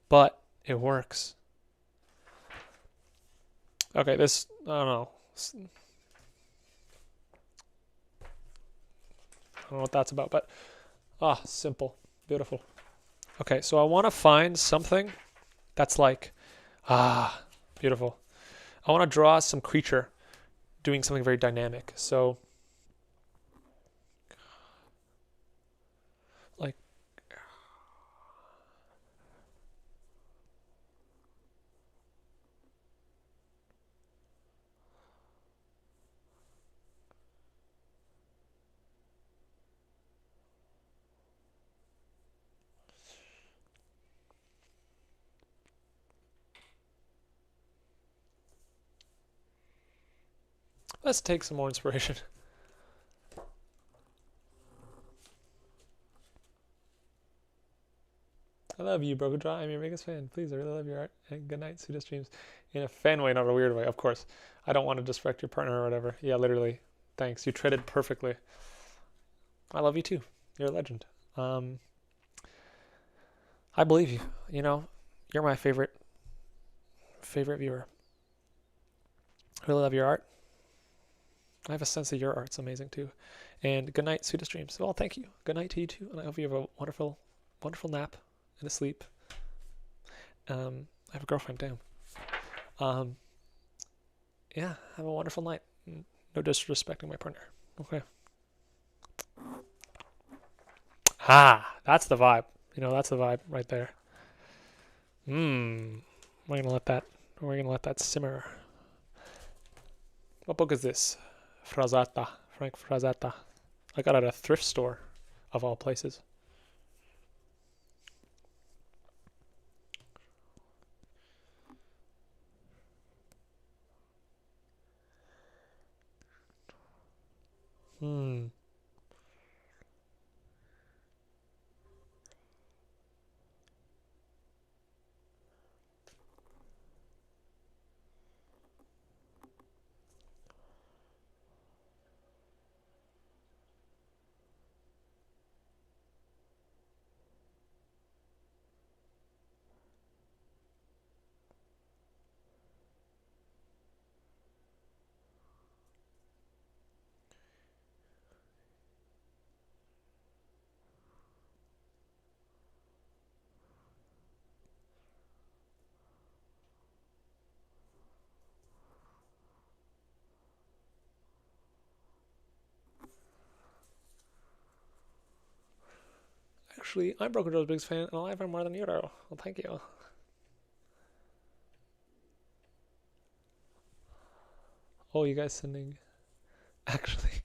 But it works. Okay, this, I don't know. I don't know what that's about, but simple. Beautiful. Okay, so I want to find something that's like, beautiful. I want to draw some creature doing something very dynamic. So, like, Let's take some more inspiration. I love you, Broken Draw. I'm your biggest fan. Please, I really love your art. And good night, sweetest dreams. In a fan way, not a weird way, of course. I don't want to disrespect your partner or whatever. Yeah, literally. Thanks. You treaded perfectly. I love you too. You're a legend. I believe you. You know, you're my favorite viewer. I really love your art. I have a sense that your art's amazing too. And good night, sweetest dreams. Well, thank you. Good night to you too. And I hope you have a wonderful, wonderful nap and a sleep. I have a girlfriend, damn. Yeah, have a wonderful night. No disrespecting my partner. Okay. That's the vibe. You know, that's the vibe right there. We're gonna let that simmer. What book is this? Frank Frazetta. I got it at a thrift store, of all places. Actually, I'm Broken Joe's biggest fan, and I'll have more than you, though. Well, thank you. Oh, you guys sending... Actually...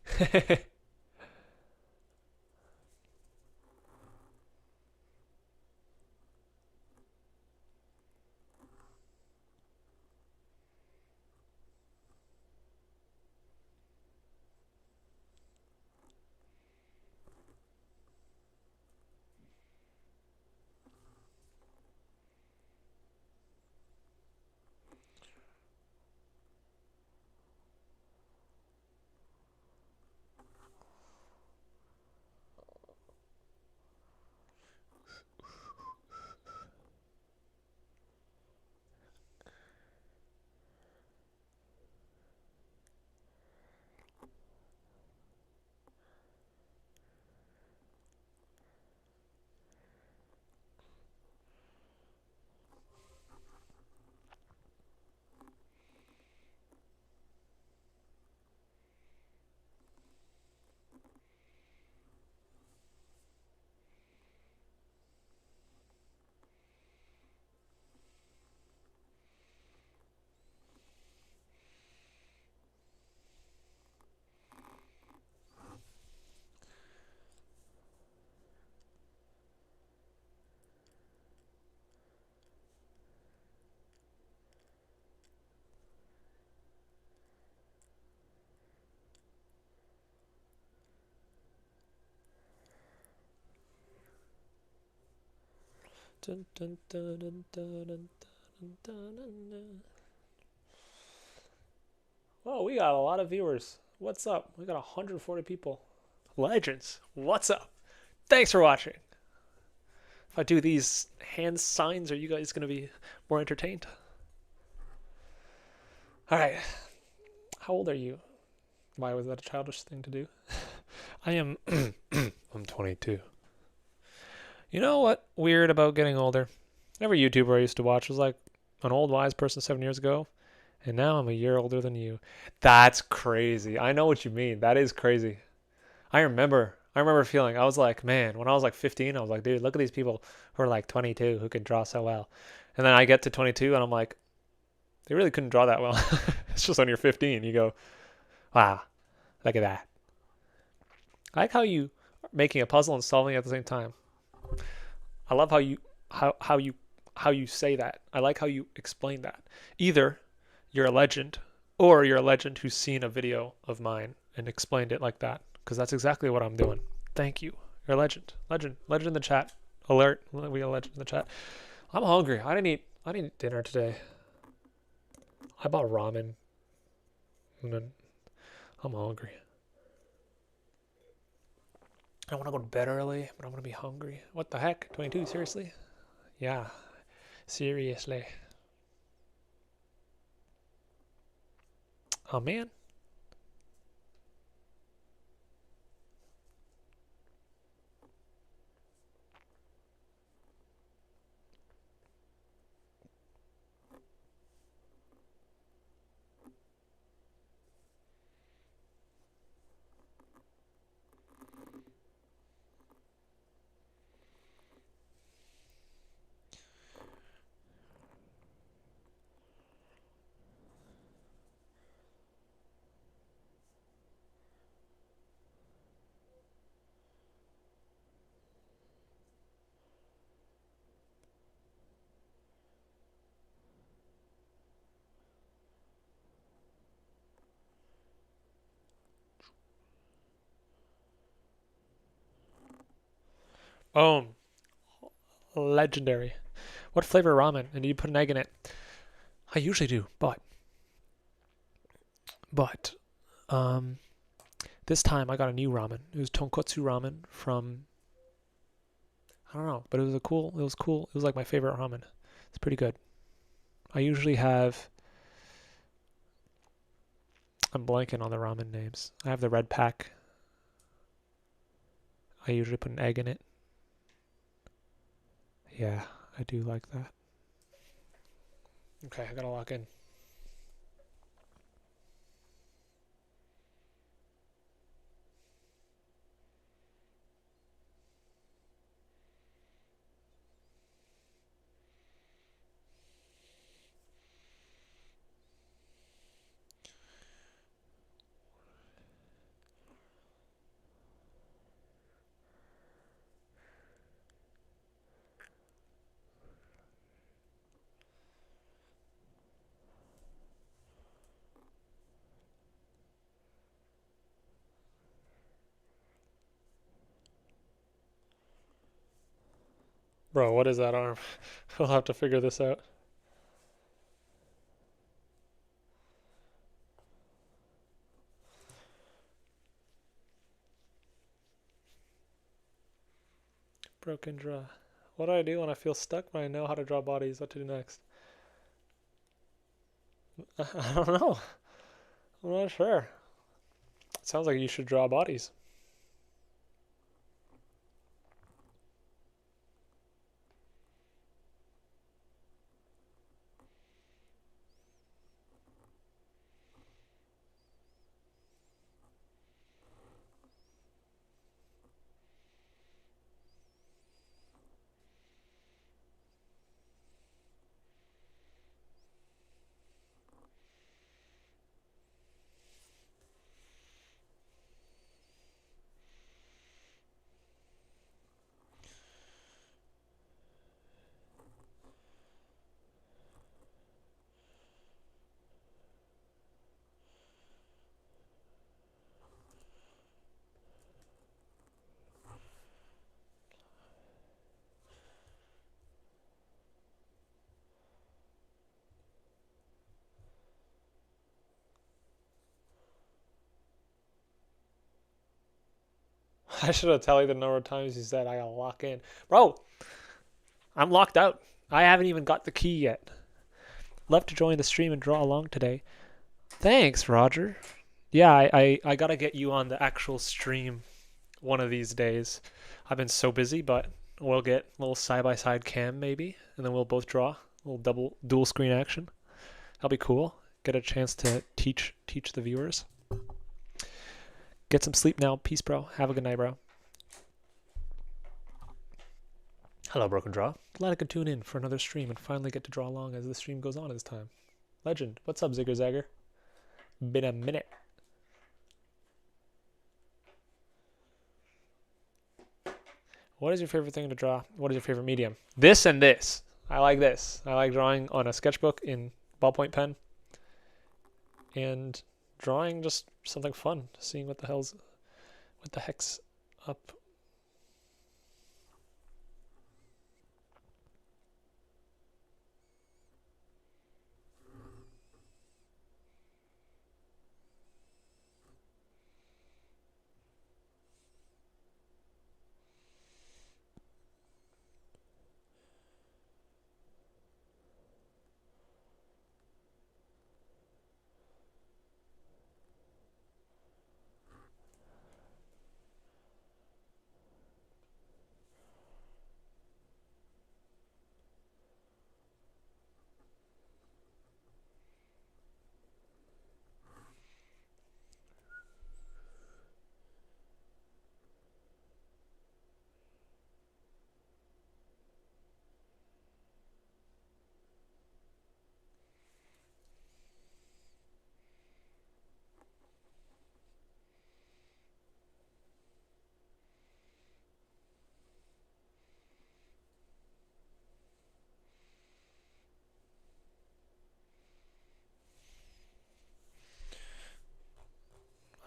Dun, dun, dun, dun, dun, dun, dun, dun, dun. Oh, we got a lot of viewers. What's up? We got 140 people. Legends. What's up? Thanks for watching. If I do these hand signs, are you guys going to be more entertained? All right. How old are you? Why was that a childish thing to do? I am... I'm 22. You know what weird about getting older? Every YouTuber I used to watch was like an old wise person 7 years ago, and now I'm a year older than you. That's crazy. I know what you mean. That is crazy. I remember feeling, I was like, man, when I was like 15, I was like, dude, look at these people who are like 22 who can draw so well. And then I get to 22 and I'm like, they really couldn't draw that well. It's just when you're 15, you go, wow, look at that. I like how you are making a puzzle and solving it at the same time. I love how you say that. I like how you explain that. Either you're a legend Or you're a legend who's seen a video of mine and explained it like that, because that's exactly what I'm doing. Thank you. You're a legend. Legend in the chat. Alert. We got a legend in the chat. I'm hungry. I didn't eat dinner today. I bought ramen. And then I'm hungry. I want to go to bed early, but I'm going to be hungry. What the heck? 22, seriously? Yeah. Seriously. Oh, man. Boom. Legendary. What flavor ramen? And do you put an egg in it? I usually do, but this time I got a new ramen. It was tonkotsu ramen from, I don't know, but it was cool. It was like my favorite ramen. It's pretty good. I usually have, I'm blanking on the ramen names. I have the red pack. I usually put an egg in it. Yeah, I do like that. Okay, I gotta lock in. Bro, what is that arm? We'll have to figure this out. Broken draw. What do I do when I feel stuck when I know how to draw bodies? What to do next? I don't know. I'm not sure. It sounds like you should draw bodies. I should have tell you the number of times you said I gotta lock in. Bro, I'm locked out. I haven't even got the key yet. Love to join the stream and draw along today. Thanks, Roger. Yeah, I gotta get you on the actual stream one of these days. I've been so busy, but we'll get a little side-by-side cam maybe, and then we'll both draw. A little dual screen action. That'll be cool. Get a chance to teach the viewers. Get some sleep now. Peace, bro. Have a good night, bro. Hello, Broken Draw. Glad I could tune in for another stream and finally get to draw along as the stream goes on this time. Legend. What's up, Zigger Zagger? Been a minute. What is your favorite thing to draw? What is your favorite medium? This and this. I like this. I like drawing on a sketchbook in ballpoint pen and drawing just something fun, seeing what the heck's up.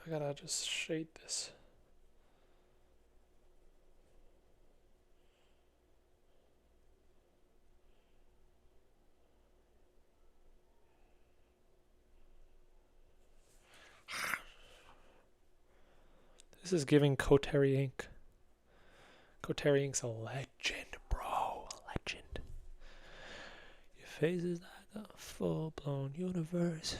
I gotta just shade this. This is giving Coterie ink. Coterie ink's a legend, bro. Legend. Your face is like a full-blown universe.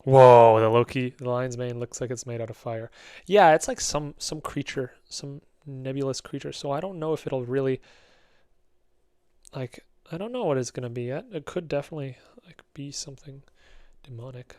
Whoa, the Loki, the lion's mane looks like it's made out of fire. Yeah, it's like some creature, some nebulous creature. So I don't know if it'll really, like, I don't know what it's gonna be yet. It could definitely like be something demonic.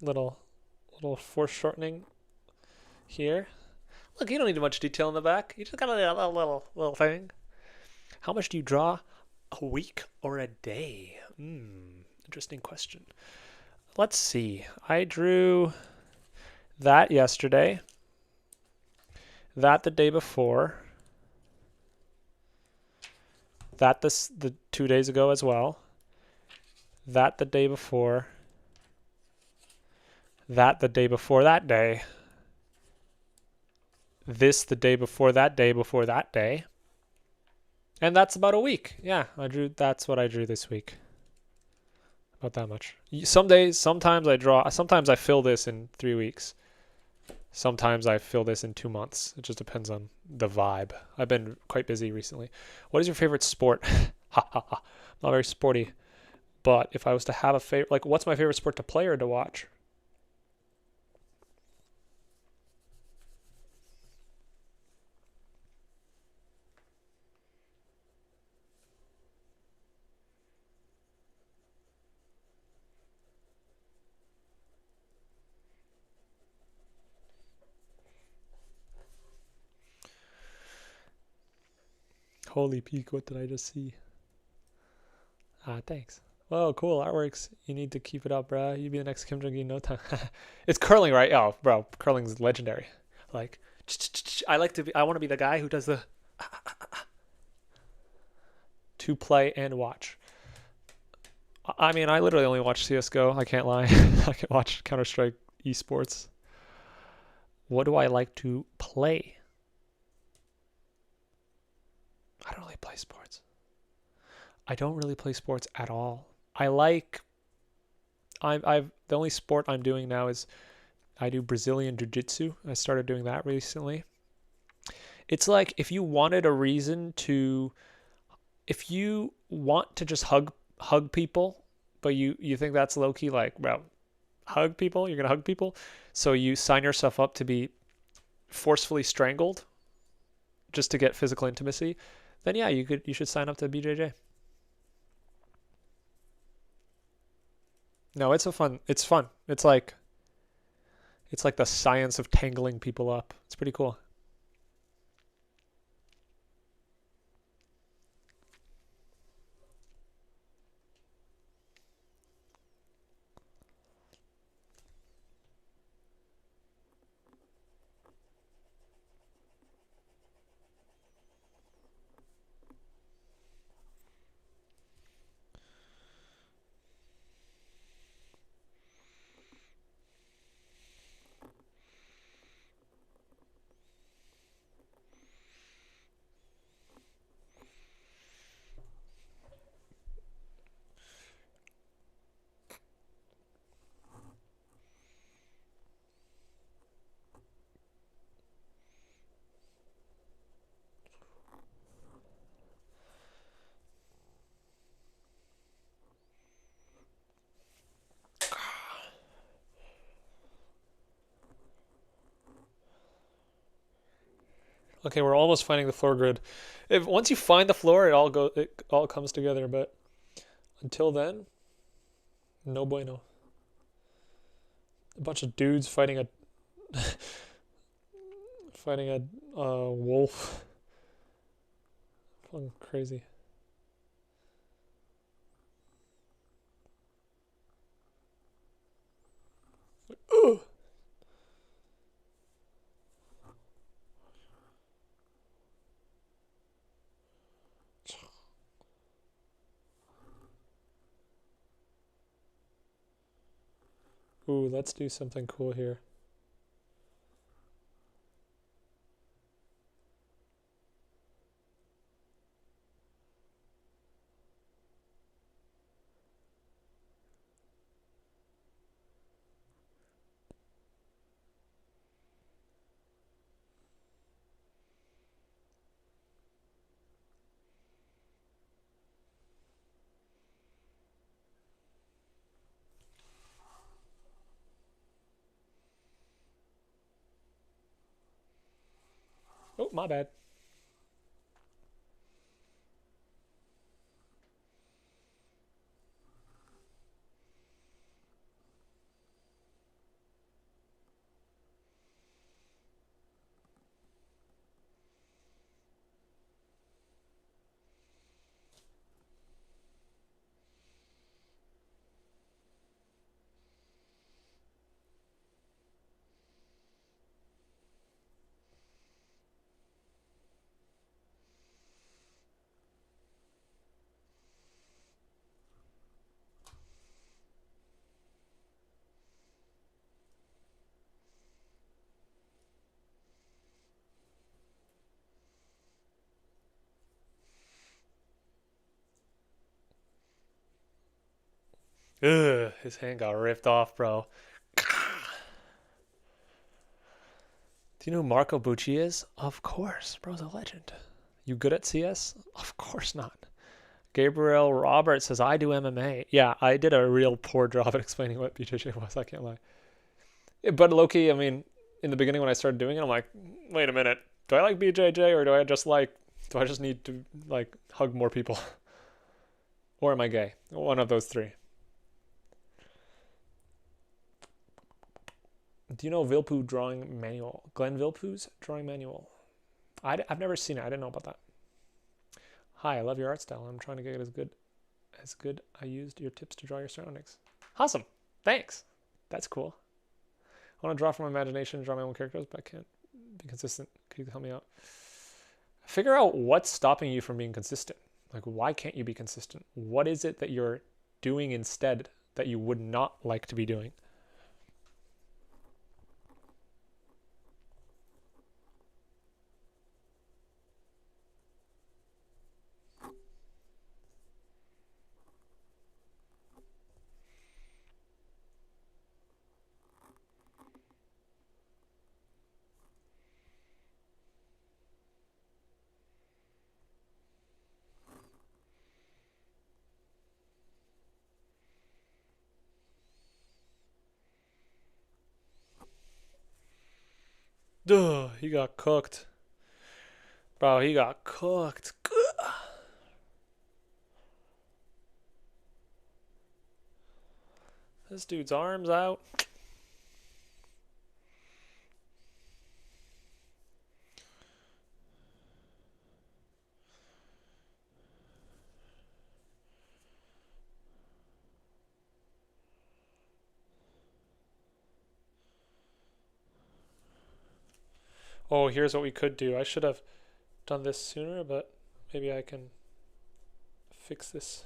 Little foreshortening here. Look, you don't need much detail in the back. You just got a little thing. How much do you draw a week or a day? Interesting question. Let's see. I drew that yesterday. That the day before. That the 2 days ago as well. That the day before. That the day before that day. This the day before that day before that day. And that's about a week. Yeah, that's what I drew this week. About that much. Some days, sometimes I fill this in 3 weeks. Sometimes I fill this in 2 months. It just depends on the vibe. I've been quite busy recently. What is your favorite sport? Ha ha ha. Not very sporty. But if I was to have a favorite, like, what's my favorite sport to play or to watch? Holy peak, what did I just see? Thanks. Whoa, cool artworks. You need to keep it up, bro. You'd be the next Kim Jung Gi in no time. It's curling, right? Oh, bro, curling's legendary. Like, I want to be the guy who does the to play and watch. I mean, I literally only watch CSGO. I can't lie. I can watch Counter-Strike esports. What do I like to play? I don't really play sports. I don't really play sports at all. I've the only sport I'm doing now is I do Brazilian Jiu-Jitsu. I started doing that recently. It's like if you want to just hug people, but you think that's low key, like, bro, hug people. You're gonna hug people, so you sign yourself up to be forcefully strangled just to get physical intimacy. Then yeah, you should sign up to BJJ. No, it's fun. It's like the science of tangling people up. It's pretty cool. Okay, we're almost finding the floor grid. If once you find the floor, it all comes together. But until then, no bueno. A bunch of dudes fighting a wolf. Fucking crazy. Ugh. Ooh, let's do something cool here. Oh, my bad. Ugh, his hand got ripped off, bro. Do you know who Marco Bucci is? Of course, bro's a legend. You good at CS? Of course not. Gabriel Roberts says, I do MMA. Yeah, I did a real poor job at explaining what BJJ was, I can't lie. But low-key, I mean, in the beginning when I started doing it, I'm like, wait a minute. Do I like BJJ or do I just need to, like, hug more people? Or am I gay? One of those three. Do you know Vilpu drawing manual? Glenn Vilpu's drawing manual. I've never seen it. I didn't know about that. Hi, I love your art style. I'm trying to get it as good. I used your tips to draw your surroundings. Awesome. Thanks. That's cool. I want to draw from my imagination and draw my own characters, but I can't be consistent. Could you help me out? Figure out what's stopping you from being consistent. Like, why can't you be consistent? What is it that you're doing instead that you would not like to be doing? Ugh, he got cooked. Bro, he got cooked. This dude's arms out. Oh, here's what we could do. I should have done this sooner, but maybe I can fix this.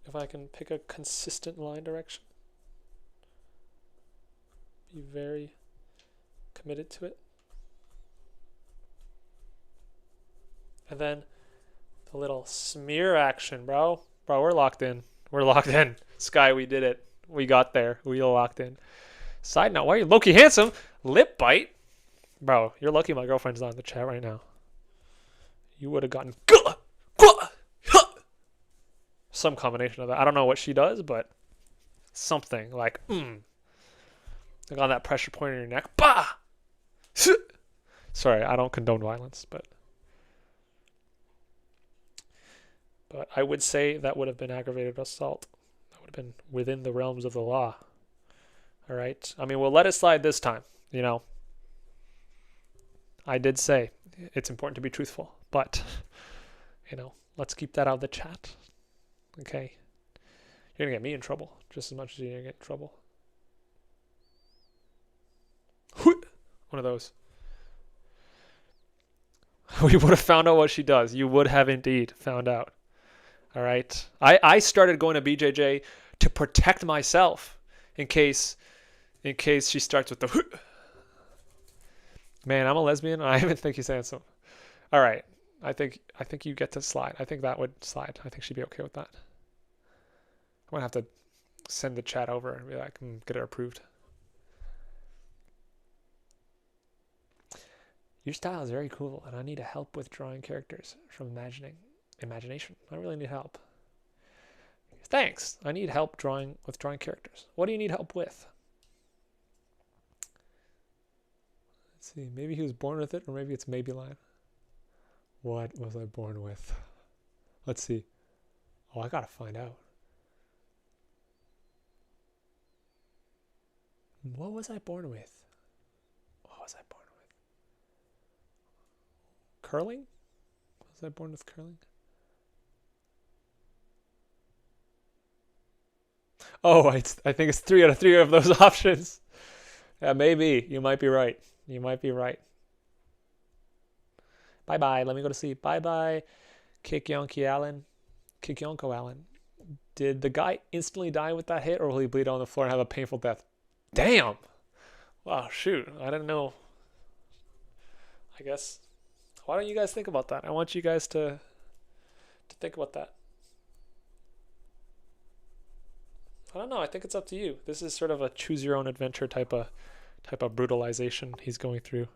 If I can pick a consistent line direction. Be very committed to it. And then the little smear action, bro. Bro, we're locked in. We're locked in. Sky, we did it. We got there. We locked in. Side note, why are you Loki handsome? Lip bite? Bro, you're lucky my girlfriend's not in the chat right now. You would have gotten some combination of that. I don't know what she does, but something like like on that pressure point in your neck. Bah! Sorry, I don't condone violence, but I would say that would have been aggravated assault. That would have been within the realms of the law. All right? I mean, we'll let it slide this time, you know. I did say it's important to be truthful, but, you know, let's keep that out of the chat. Okay? You're going to get me in trouble just as much as you're going to get in trouble. One of those. We would have found out what she does. You would have indeed found out. All right. I started going to BJJ to protect myself in case she starts with the man, I'm a lesbian. I even think he's handsome. All right. I think you get to slide. I think that would slide. I think she'd be okay with that. I'm going to have to send the chat over and be like, get it approved. Your style is very cool, and I need help with drawing characters from imagination. I really need help. Thanks. I need help drawing characters. What do you need help with? Let's see. Maybe he was born with it, or maybe it's Maybelline. What was I born with? Let's see. Oh, I gotta find out. What was I born with? What was I born with? Curling? Was I born with curling? Oh, I think it's 3 out of 3 of those options. Yeah, maybe. You might be right. You might be right. Bye-bye. Let me go to sleep. Bye-bye. Kikionko Allen. Did the guy instantly die with that hit, or will he bleed on the floor and have a painful death? Damn! Wow, shoot. I didn't know. I guess. Why don't you guys think about that? I want you guys to think about that. I don't know. I think it's up to you. This is sort of a choose your own adventure type of brutalization he's going through.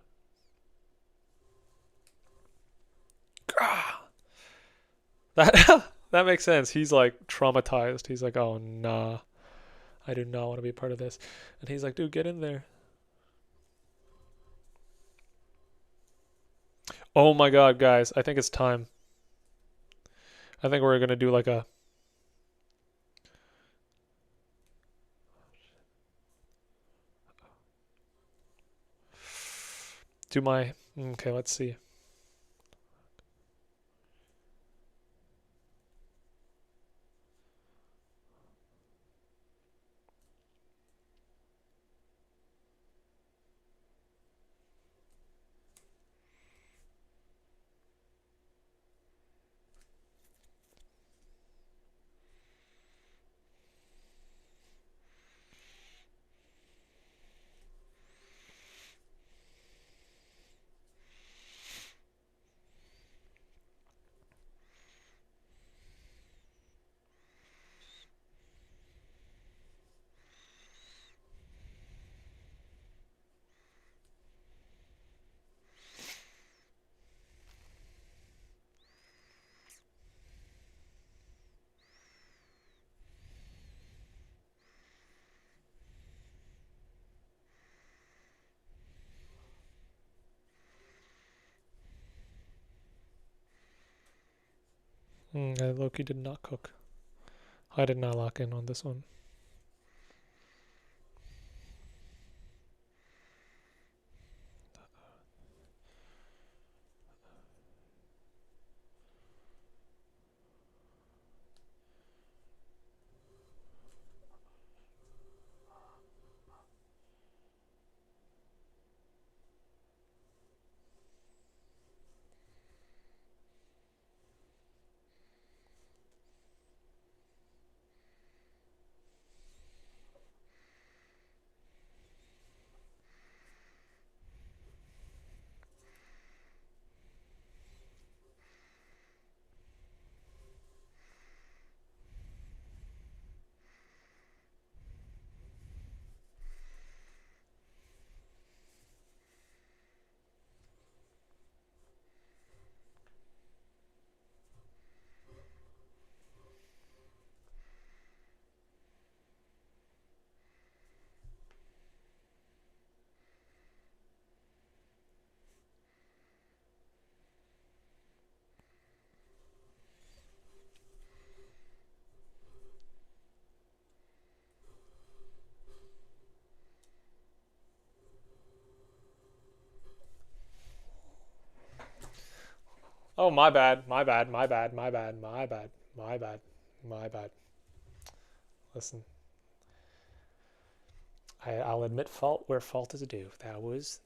That makes sense. He's like traumatized. He's like, oh nah, I do not want to be a part of this. And he's like, dude, get in there. Oh my god, guys, I think it's time. I think we're gonna do like a okay, let's see. Loki did not cook. I did not lock in on this one. Oh, my bad. My bad. My bad. My bad. My bad. My bad. My bad. Listen. I'll admit fault where fault is due. That was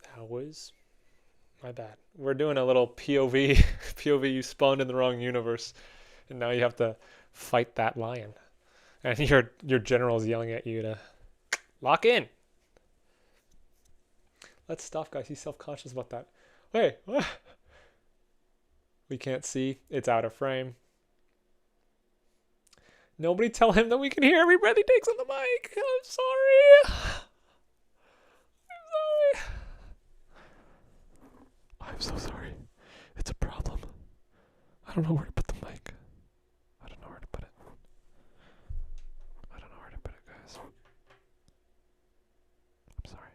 my bad. We're doing a little POV. POV, you spawned in the wrong universe. And now you have to fight that lion. And your general's yelling at you to lock in. Let's stop, guys. He's self-conscious about that. Hey, what? We can't see. It's out of frame. Nobody tell him that we can hear every breath he takes on the mic. I'm sorry. I'm so sorry. It's a problem. I don't know where to put the mic. I don't know where to put it. I don't know where to put it, guys. I'm sorry.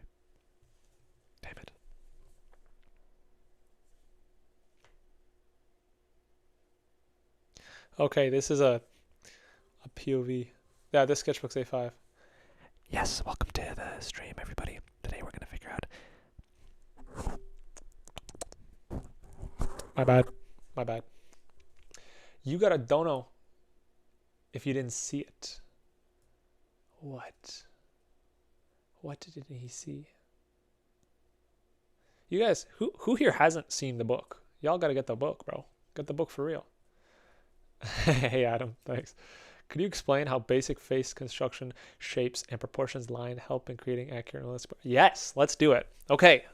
Damn it. Okay, this is a POV. Yeah, this Sketchbook's A5. Yes, welcome to the stream, everybody. Today we're going to figure out... My bad. My bad. You got a dono if you didn't see it. What? What did he see? You guys, who here hasn't seen the book? Y'all got to get the book, bro. Get the book for real. Hey, Adam. Thanks. Could you explain how basic face construction, shapes, and proportions line help in creating accurate realistic? Yes, let's do it. Okay,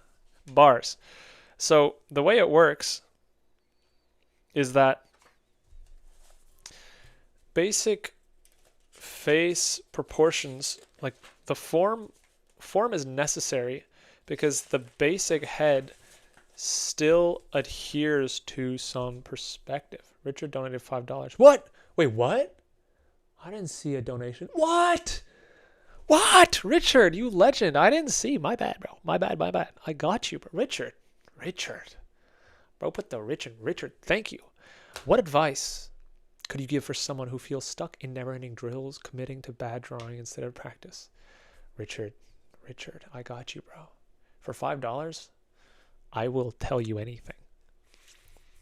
bars. So the way it works is that basic face proportions, like the form is necessary because the basic head still adheres to some perspective. Richard donated $5. What? Wait, what? I didn't see a donation. What? What? Richard, you legend. I didn't see. My bad, bro. My bad, my bad. I got you, bro. Richard. Bro, put the Richard. Thank you. What advice could you give for someone who feels stuck in never-ending drills, committing to bad drawing instead of practice? Richard, I got you, bro. For $5, I will tell you anything.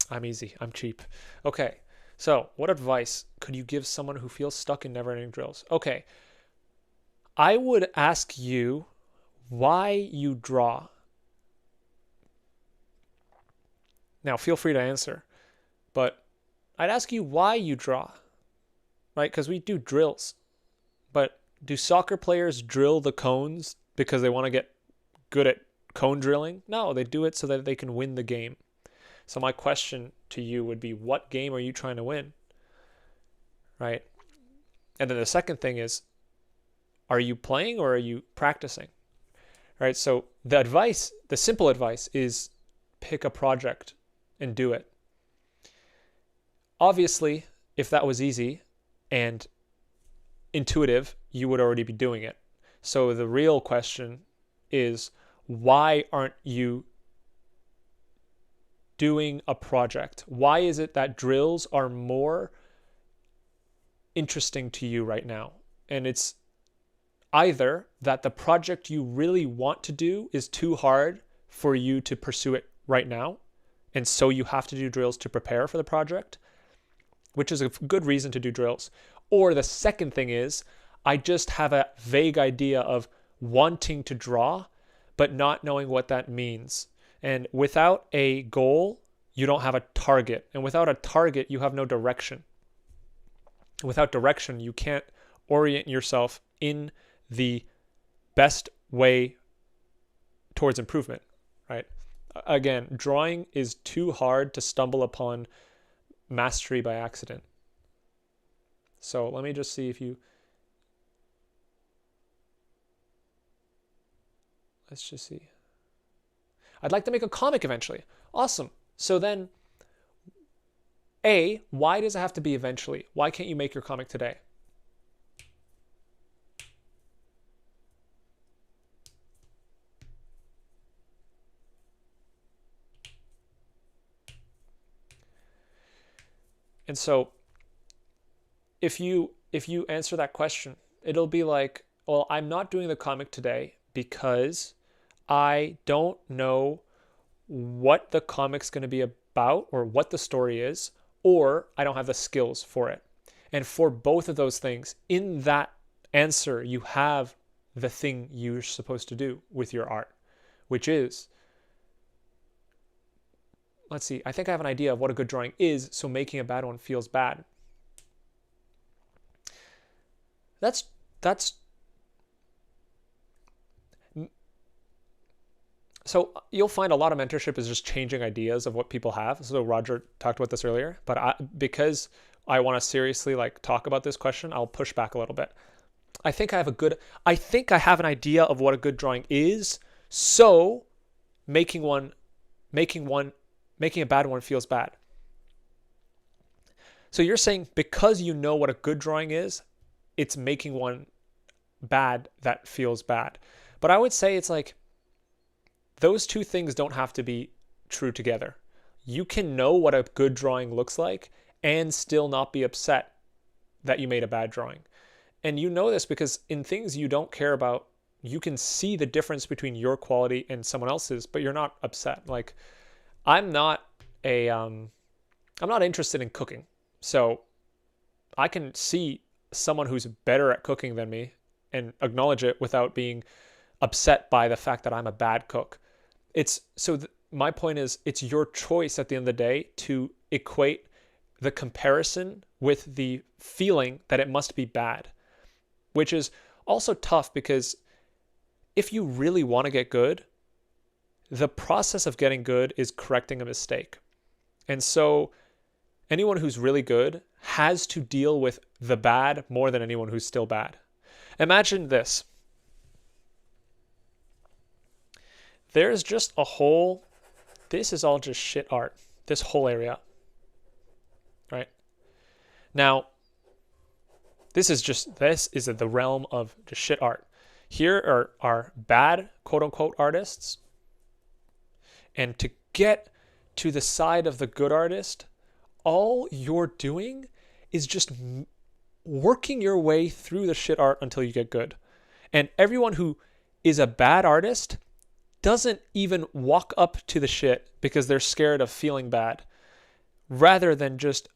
I'm easy. I'm cheap. Okay. So, what advice could you give someone who feels stuck in never-ending drills? Okay. I would ask you why you draw. Now, feel free to answer. But I'd ask you why you draw. Right? Because we do drills. But do soccer players drill the cones because they want to get good at cone drilling? No, they do it so that they can win the game. So my question to you would be, what game are you trying to win? Right? And then the second thing is, are you playing or are you practicing? Right? So the simple advice is pick a project and do it. Obviously, if that was easy and intuitive, you would already be doing it. So the real question is, why aren't you doing a project? Why is it that drills are more interesting to you right now. And it's either that the project you really want to do is too hard for you to pursue it right now, and so you have to do drills to prepare for the project, which is a good reason to do drills. Or the second thing is, I just have a vague idea of wanting to draw, but not knowing what that means. And without a goal, you don't have a target. And without a target, you have no direction. Without direction, you can't orient yourself in the best way towards improvement, right? Again, drawing is too hard to stumble upon mastery by accident. So let me just see if you... Let's just see. I'd like to make a comic eventually. Awesome. So then, A, why does it have to be eventually? Why can't you make your comic today? And so if you answer that question, it'll be like, well, I'm not doing the comic today because I don't know what the comic's going to be about or what the story is, or I don't have the skills for it. And for both of those things, in that answer, you have the thing you're supposed to do with your art, which is, let's see, I think I have an idea of what a good drawing is, so making a bad one feels bad. That's so you'll find a lot of mentorship is just changing ideas of what people have. So Roger talked about this earlier, but because I want to seriously like talk about this question, I'll push back a little bit. I think I have an idea of what a good drawing is, so making a bad one feels bad. So you're saying because you know what a good drawing is, it's making one bad that feels bad. But I would say it's like, those two things don't have to be true together. You can know what a good drawing looks like and still not be upset that you made a bad drawing. And you know this because in things you don't care about, you can see the difference between your quality and someone else's, but you're not upset. Like, I'm not interested in cooking. So I can see someone who's better at cooking than me and acknowledge it without being upset by the fact that I'm a bad cook. My point is, it's your choice at the end of the day to equate the comparison with the feeling that it must be bad, which is also tough because if you really want to get good, the process of getting good is correcting a mistake. And so anyone who's really good has to deal with the bad more than anyone who's still bad. Imagine this. There's just this is all just shit art, this whole area, right? Now, this is the realm of just shit art. Here are bad, quote unquote, artists. And to get to the side of the good artist, all you're doing is just working your way through the shit art until you get good. And everyone who is a bad artist doesn't even walk up to the shit because they're scared of feeling bad, rather than just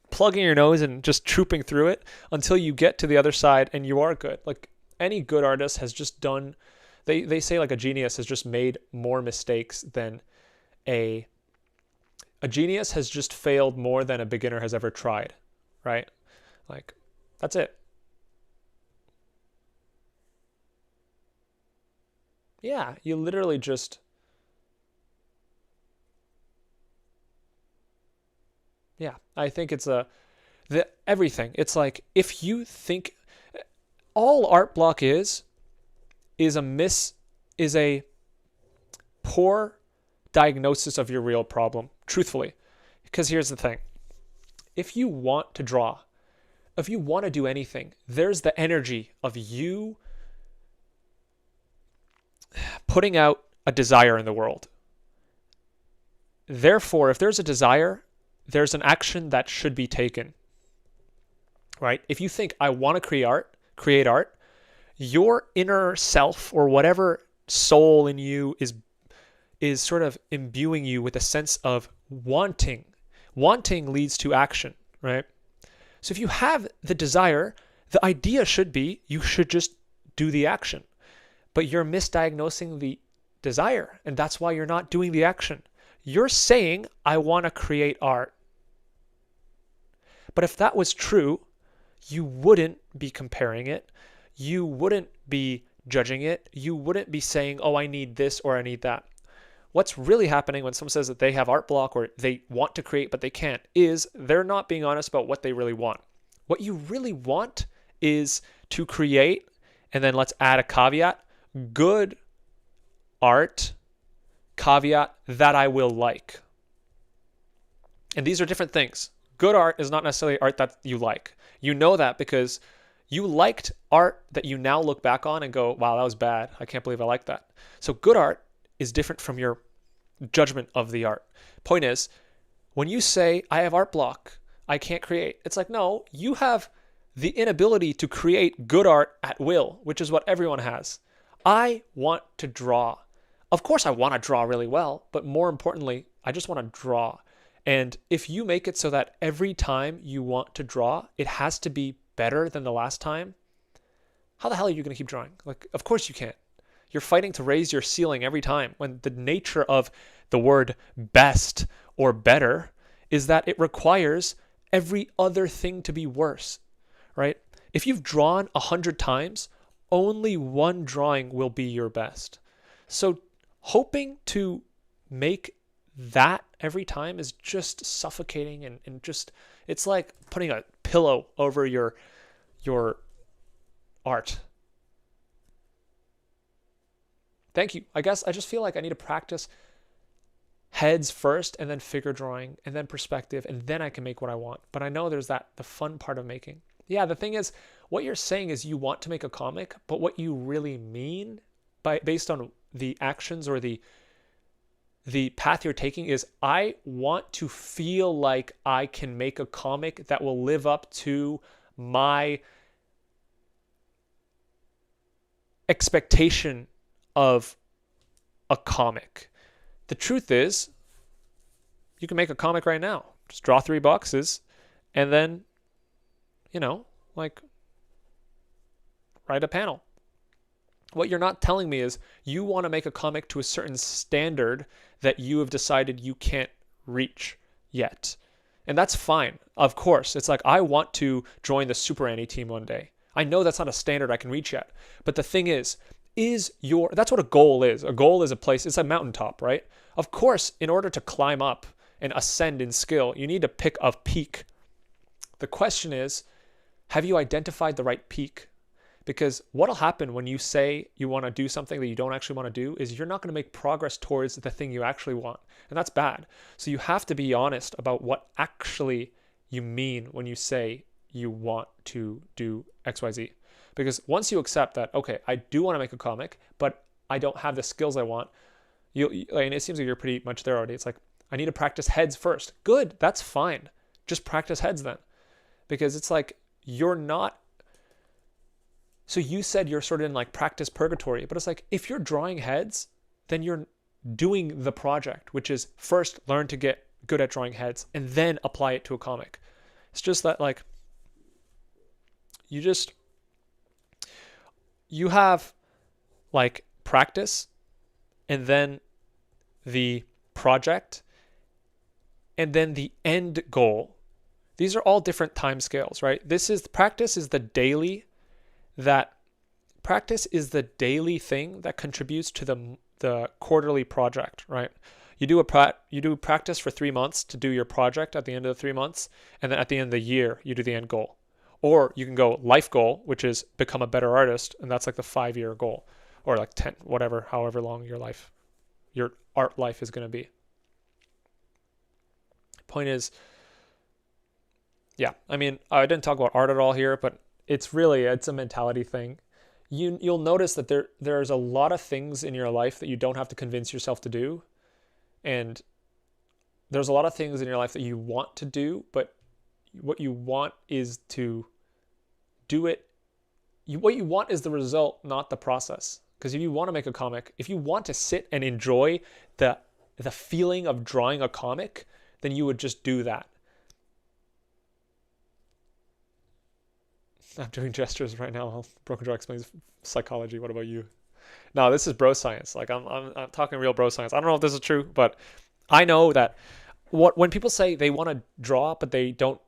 plugging your nose and just trooping through it until you get to the other side and you are good. Like, any good artist has just done, they say like a genius has just made more mistakes than a genius has just failed more than a beginner has ever tried, right? Like, that's it. Yeah, you literally just... Yeah, I think it's everything. It's like, if you think... All art block is a poor diagnosis of your real problem, truthfully. Because here's the thing. If you want to draw, if you want to do anything, there's the energy of you putting out a desire in the world. Therefore, if there's a desire, there's an action that should be taken. right? If you think I want to create art, your inner self or whatever soul in you is sort of imbuing you with a sense of wanting. Wanting leads to action, right? So if you have the desire, the idea should be you should just do the action. But you're misdiagnosing the desire, and that's why you're not doing the action. You're saying, I want to create art. But if that was true, you wouldn't be comparing it. You wouldn't be judging it. You wouldn't be saying, oh, I need this or I need that. What's really happening when someone says that they have art block or they want to create but they can't is they're not being honest about what they really want. What you really want is to create, and then let's add a caveat, good art, caveat, that I will like. And these are different things. Good art is not necessarily art that you like. You know that because you liked art that you now look back on and go, wow, that was bad. I can't believe I liked that. So good art is different from your judgment of the art. Point is, when you say, I have art block, I can't create, it's like, no, you have the inability to create good art at will, which is what everyone has. I want to draw. Of course, I want to draw really well, but more importantly, I just want to draw. And if you make it so that every time you want to draw, it has to be better than the last time, how the hell are you going to keep drawing? Like, of course you can't. You're fighting to raise your ceiling every time when the nature of the word best or better is that it requires every other thing to be worse, right? If you've drawn 100 times, only one drawing will be your best. So hoping to make that every time is just suffocating and just, it's like putting a pillow over your art. Thank you. I guess I just feel like I need to practice heads first and then figure drawing and then perspective, and then I can make what I want. But I know there's the fun part of making. Yeah, the thing is, what you're saying is you want to make a comic, but what you really mean based on the actions or the path you're taking is, I want to feel like I can make a comic that will live up to my expectation of a comic. The truth is, you can make a comic right now. Just draw 3 boxes and then, write a panel. What you're not telling me is you want to make a comic to a certain standard that you have decided you can't reach yet. And that's fine. Of course, it's like, I want to join the Super Annie team one day. I know that's not a standard I can reach yet. But the thing is that's what a goal is. A goal is a place, it's a mountaintop, right? Of course, in order to climb up and ascend in skill, you need to pick a peak. The question is, have you identified the right peak? Because what'll happen when you say you want to do something that you don't actually want to do is you're not going to make progress towards the thing you actually want. And that's bad. So you have to be honest about what actually you mean when you say you want to do XYZ. Because once you accept that, okay, I do want to make a comic, but I don't have the skills I want, and it seems like you're pretty much there already. It's like, I need to practice heads first. Good, that's fine. Just practice heads then. Because it's like, you're not, so you said you're sort of in like practice purgatory, but it's like, if you're drawing heads, then you're doing the project, which is first learn to get good at drawing heads and then apply it to a comic. It's just that like, you have like practice and then the project and then the end goal. These are all different time scales, right? Practice is the daily thing that contributes to the quarterly project, right? You do practice for 3 months to do your project at the end of the 3 months, and then at the end of the year, you do the end goal. Or you can go life goal, which is become a better artist, and that's like the 5-year goal, or like 10, however long your art life is going to be. Point is, yeah, I mean, I didn't talk about art at all here, but it's a mentality thing. You'll notice that there's a lot of things in your life that you don't have to convince yourself to do, and there's a lot of things in your life that you want to do, but what you want is to do it. What you want is the result, not the process. Because if you want to make a comic, if you want to sit and enjoy the feeling of drawing a comic, then you would just do that. I'm doing gestures right now. Broken Draw explains psychology. What about you? No, this is bro science. Like I'm talking real bro science. I don't know if this is true, but I know that when people say they want to draw but they don't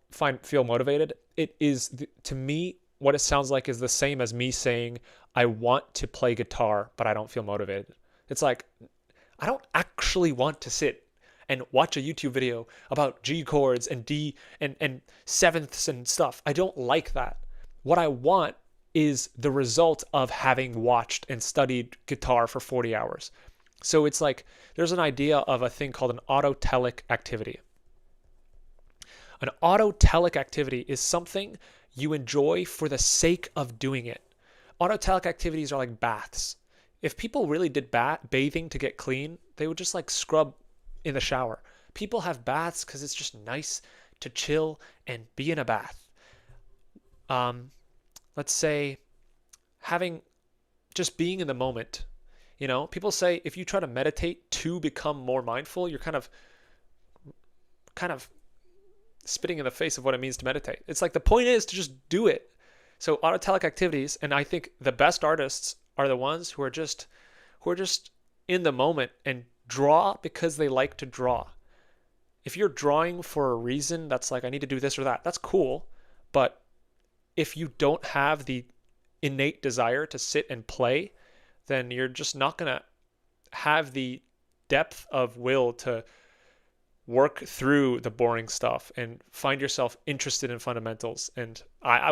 feel motivated, it is, to me, what it sounds like is the same as me saying I want to play guitar but I don't feel motivated. It's like, I don't actually want to sit and watch a YouTube video about G chords and D and sevenths and stuff. I don't like that. What I want is the result of having watched and studied guitar for 40 hours. So it's like, there's an idea of a thing called an autotelic activity. An autotelic activity is something you enjoy for the sake of doing it. Autotelic activities are like baths. If people really did bathing to get clean, they would just like scrub in the shower. People have baths because it's just nice to chill and be in a bath. Let's say just being in the moment. You know, people say if you try to meditate to become more mindful, you're kind of spitting in the face of what it means to meditate. It's like, the point is to just do it. So autotelic activities, and I think the best artists are the ones who are just in the moment and draw because they like to draw. If you're drawing for a reason that's like, I need to do this or that, that's cool. But if you don't have the innate desire to sit and play, then you're just not going to have the depth of will to work through the boring stuff and find yourself interested in fundamentals. And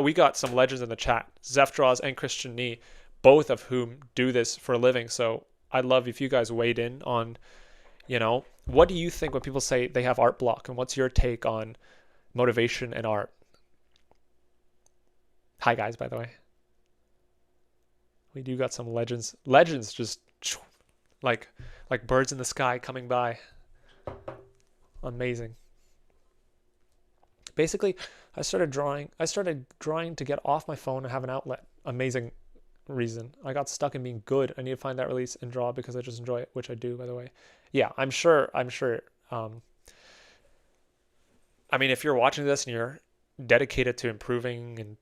we got some legends in the chat, Zeph Draws and Christian Knee, both of whom do this for a living. So I'd love if you guys weighed in on, what do you think when people say they have art block, and what's your take on motivation and art? Hi guys, by the way. We do got some legends just like birds in the sky coming by. Amazing. Basically, I started drawing to get off my phone and have an outlet. Amazing reason. I got stuck in being good. I need to find that release and draw because I just enjoy it, which I do, by the way. Yeah, I'm sure. I mean, if you're watching this and you're dedicated to improving, and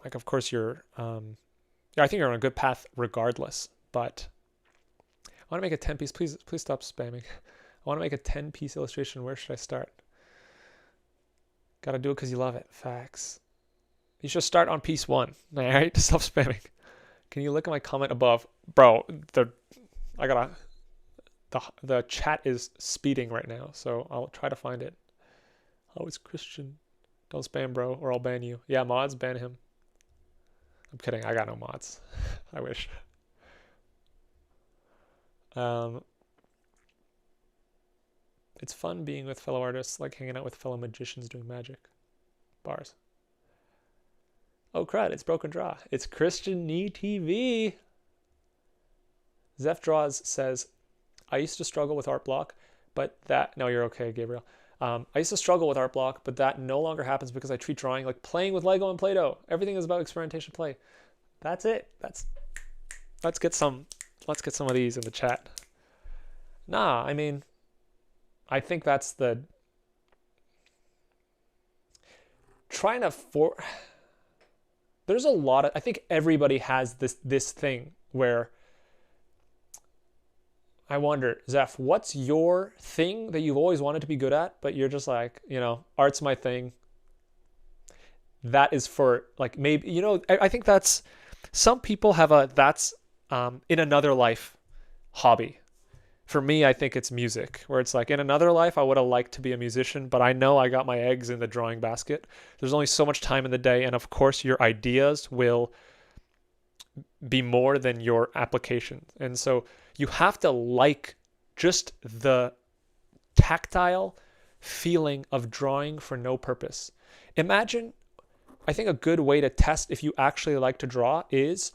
like, of course you're, I think you're on a good path regardless, but I want to make a 10-piece, please stop spamming. I want to make a 10-piece illustration. Where should I start? Got to do it because you love it. Facts. You should start on piece 1. All right, stop spamming. Can you look at my comment above? Bro, the chat is speeding right now, so I'll try to find it. Oh, it's Christian. Don't spam, bro, or I'll ban you. Yeah, mods, ban him. I'm kidding. I got no mods. I wish. It's fun being with fellow artists, like hanging out with fellow magicians doing magic. Bars. Oh crud, it's Broken Draw. It's Christian Knee TV. Zeph Draws says, I used to struggle with art block, but that... No, you're okay, Gabriel. I used to struggle with art block, but that no longer happens because I treat drawing like playing with Lego and Play-Doh. Everything is about experimentation play. That's it. Let's get some of these in the chat. Nah, I mean, I think that's the there's a lot of, I think everybody has this thing where I wonder, Zeph, what's your thing that you've always wanted to be good at, but you're just like, art's my thing. That is for like, maybe, I think that's, some people have that's in another life hobby. For me, I think it's music, where it's like, in another life, I would have liked to be a musician, but I know I got my eggs in the drawing basket. There's only so much time in the day, and of course, your ideas will be more than your application. And so you have to like just the tactile feeling of drawing for no purpose. Imagine, I think a good way to test if you actually like to draw is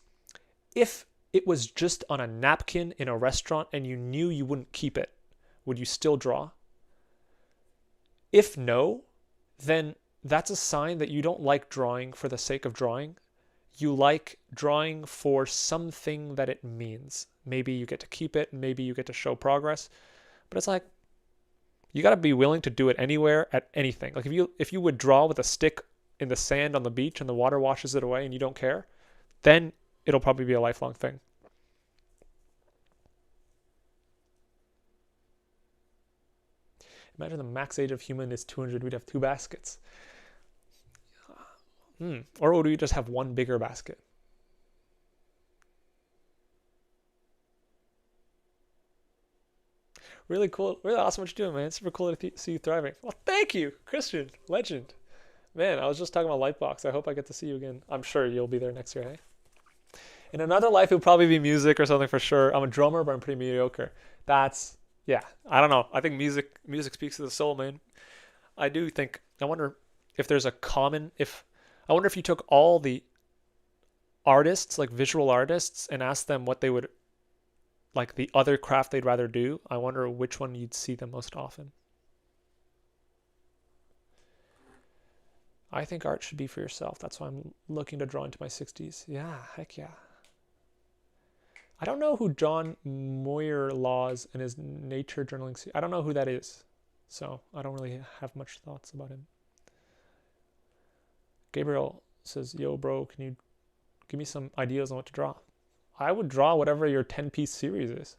if it was just on a napkin in a restaurant and you knew you wouldn't keep it, would you still draw? If no, then that's a sign that you don't like drawing for the sake of drawing. you like drawing for something that it means. Maybe you get to keep it, maybe you get to show progress, but it's like, you got to be willing to do it anywhere at anything. Like if you would draw with a stick in the sand on the beach and the water washes it away and you don't care, then it'll probably be a lifelong thing. Imagine the max age of human is 200. We'd have 2 baskets. Or would we just have one bigger basket? Really cool. Really awesome what you're doing, man. It's super cool to see you thriving. Well, thank you, Christian. Legend. Man, I was just talking about Lightbox. I hope I get to see you again. I'm sure you'll be there next year, hey? In another life, it'll probably be music or something for sure. I'm a drummer, but I'm pretty mediocre. Yeah, I don't know. I think music speaks to the soul, man. I do think, I wonder if there's a common, I wonder if you took all the artists, like visual artists, and asked them what they would, like the other craft they'd rather do, I wonder which one you'd see them most often. I think art should be for yourself. That's why I'm looking to draw into my 60s. Yeah, heck yeah. I don't know who John Moyer Laws and his nature journaling. I don't know who that is. So I don't really have much thoughts about him. Gabriel says, yo, bro, can you give me some ideas on what to draw? I would draw whatever your 10-piece series is.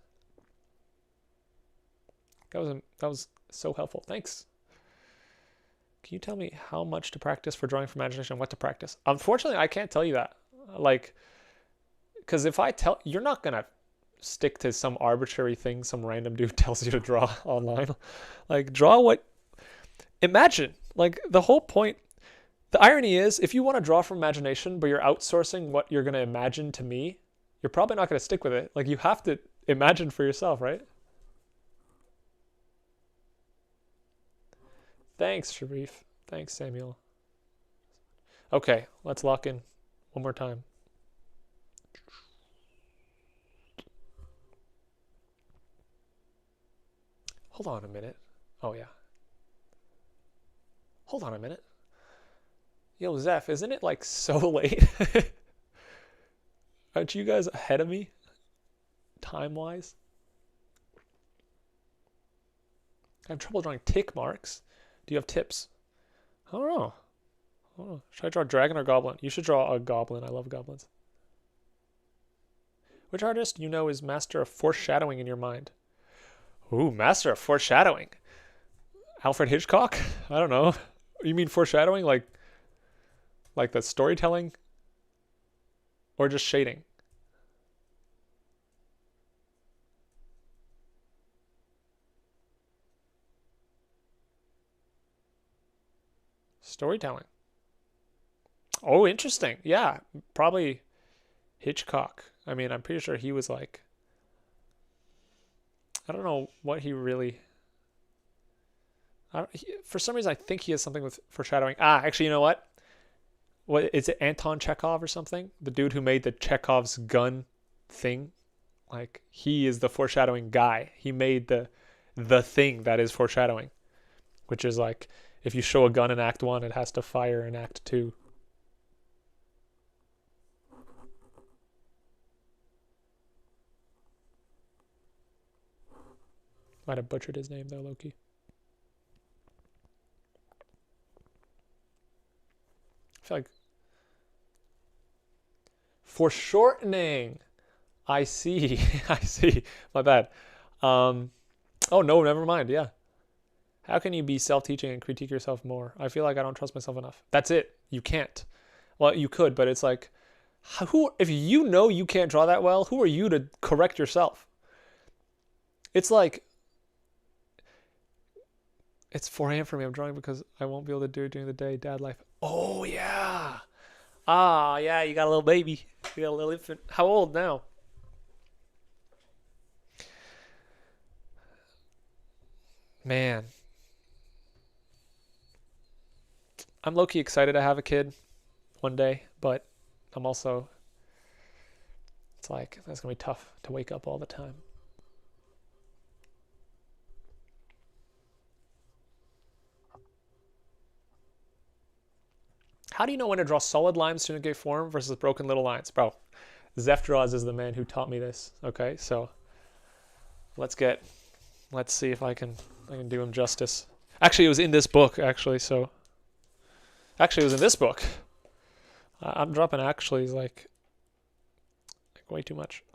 That was so helpful. Thanks. Can you tell me how much to practice for drawing from imagination and what to practice? Unfortunately, I can't tell you that. Like, because if I tell, you're not going to stick to some arbitrary thing some random dude tells you to draw online. Like, draw what, imagine, like the whole point, the irony is if you want to draw from imagination, but you're outsourcing what you're going to imagine to me, you're probably not going to stick with it. Like, you have to imagine for yourself, right? Thanks, Sharif. Thanks, Samuel. Okay, let's lock in one more time. Hold on a minute. Oh, yeah. Hold on a minute. Yo, Zeph, isn't it like so late? Aren't you guys ahead of me? Time-wise? I have trouble drawing tick marks. Do you have tips? I don't know. Should I draw a dragon or goblin? You should draw a goblin. I love goblins. Which artist you know is master of foreshadowing in your mind? Ooh, master of foreshadowing. Alfred Hitchcock? I don't know. You mean foreshadowing like the storytelling? Or just shading? Storytelling. Oh, interesting. Yeah, probably Hitchcock. I mean, I'm pretty sure he was like, I don't know what he really, for some reason I think he has something with foreshadowing. Actually, you know what? What is it, Anton Chekhov or something? The dude who made the Chekhov's gun thing? Like, he is the foreshadowing guy. He made the thing that is foreshadowing, which is like, if you show a gun in Act 1, it has to fire in Act 2. Might have butchered his name though, Loki. I feel like foreshortening. I see. I see. My bad. Oh no, never mind. Yeah. How can you be self-teaching and critique yourself more? I feel like I don't trust myself enough. That's it. You can't. Well, you could, but it's like, if you know you can't draw that well, who are you to correct yourself? It's like, it's 4 a.m. for me. I'm drawing because I won't be able to do it during the day. Dad life. Oh, yeah. Yeah, you got a little baby. You got a little infant. How old now? Man. I'm low-key excited to have a kid one day, but I'm also, it's like, that's going to be tough to wake up all the time. how do you know when to draw solid lines to indicate form versus broken little lines? Bro, Zeph Draws is the man who taught me this. Okay, so let's see if I can do him justice. Actually, it was in this book, actually, so actually it was in this book. I'm dropping actually like way too much.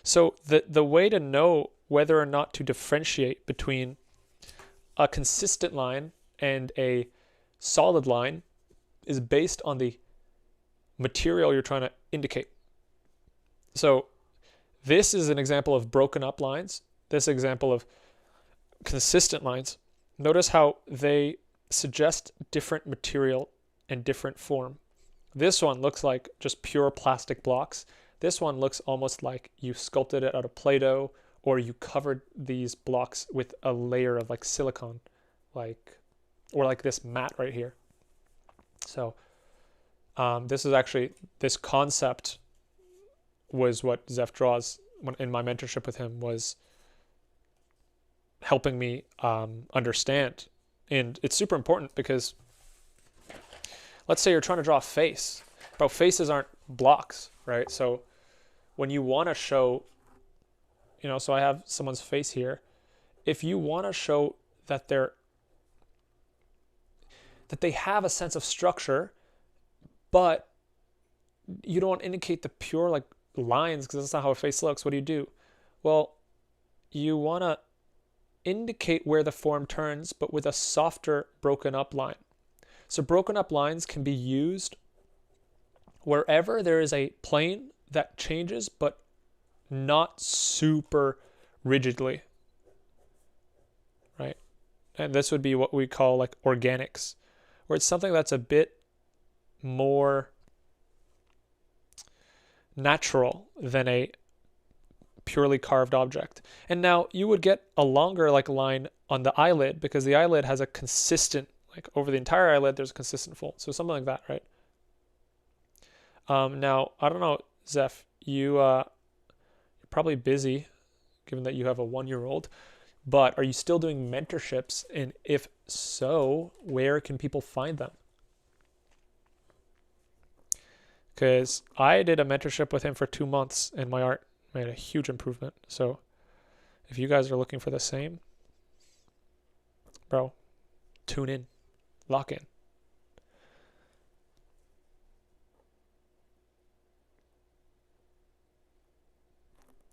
So the way to know whether or not to differentiate between a consistent line and a solid line is based on the material you're trying to indicate. So this is an example of broken up lines. This example of consistent lines. Notice how they suggest different material and different form. This one looks like just pure plastic blocks. This one looks almost like you sculpted it out of Play-Doh, or you covered these blocks with a layer of like silicone, or like this mat right here. So this concept was what Zeph Draws in my mentorship with him was helping me understand. And it's super important because let's say you're trying to draw a face. Bro, faces aren't blocks, right? So when you want to show, so I have someone's face here. If you want to show that they have a sense of structure, but you don't indicate the pure like lines because that's not how a face looks, what do? Well, you want to indicate where the form turns, but with a softer broken up line. So broken up lines can be used wherever there is a plane that changes, but not super rigidly, right? And this would be what we call like organics, where it's something that's a bit more natural than a purely carved object. And now you would get a longer like line on the eyelid because the eyelid has a consistent, like over the entire eyelid, there's a consistent fold. So something like that, right? Now, I don't know, Zeph, you're probably busy given that you have a 1-year-old, but are you still doing mentorships? And if so, where can people find them? Because I did a mentorship with him for 2 months and my art made a huge improvement. So if you guys are looking for the same, bro, tune in, lock in.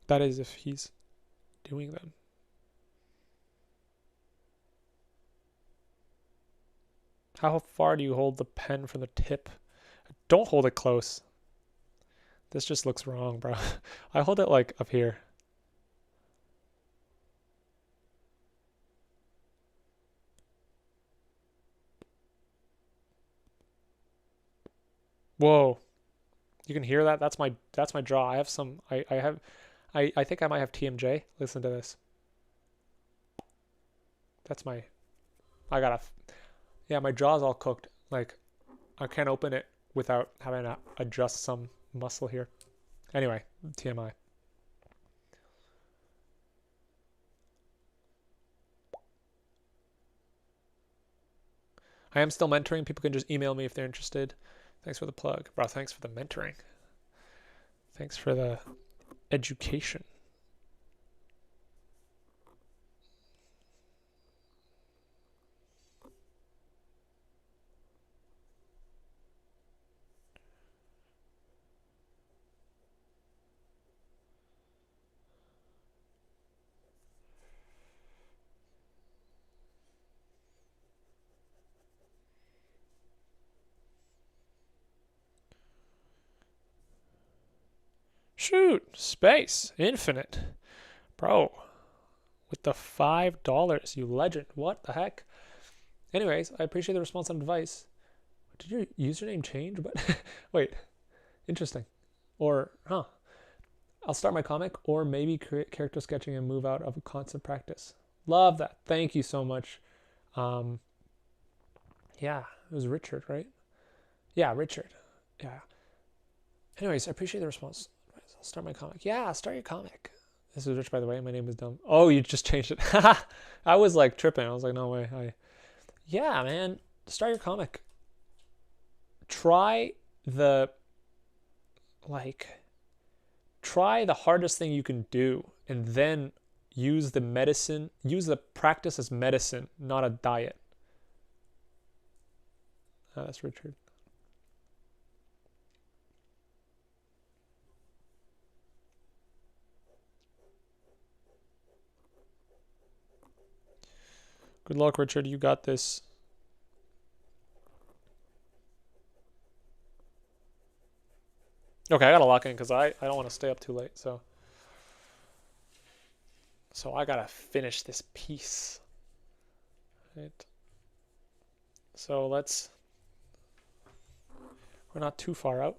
That is if he's doing them. How far do you hold the pen from the tip? Don't hold it close. This just looks wrong, bro. I hold it like up here. Whoa. You can hear that? That's my jaw. I have some I think I might have TMJ. Listen to this. That's my yeah, my jaw's all cooked. Like I can't open it without having to adjust some muscle here. Anyway, TMI. I am still mentoring. People can just email me if they're interested. Thanks for the plug. Bro, thanks for the mentoring. Thanks for the education. Shoot, space, infinite. Bro, with the $5, you legend. What the heck? Anyways, I appreciate the response and advice. Did your username change? But wait, interesting. Or, I'll start my comic or maybe create character sketching and move out of a constant practice. Love that. Thank you so much. Yeah, it was Richard, right? Yeah, Richard. Yeah. Anyways, I appreciate the response. I'll start my comic. Yeah, start your comic. This is Rich, by the way. My name is Dumb. Oh, you just changed it. I was like tripping. I was like, no way. Yeah, man. Start your comic. try the try the hardest thing you can do, and then use the practice as medicine, not a diet. That's Richard. Good luck, Richard. You got this. Okay, I gotta lock in because I don't want to stay up too late. So I gotta finish this piece. Right. So we're not too far out.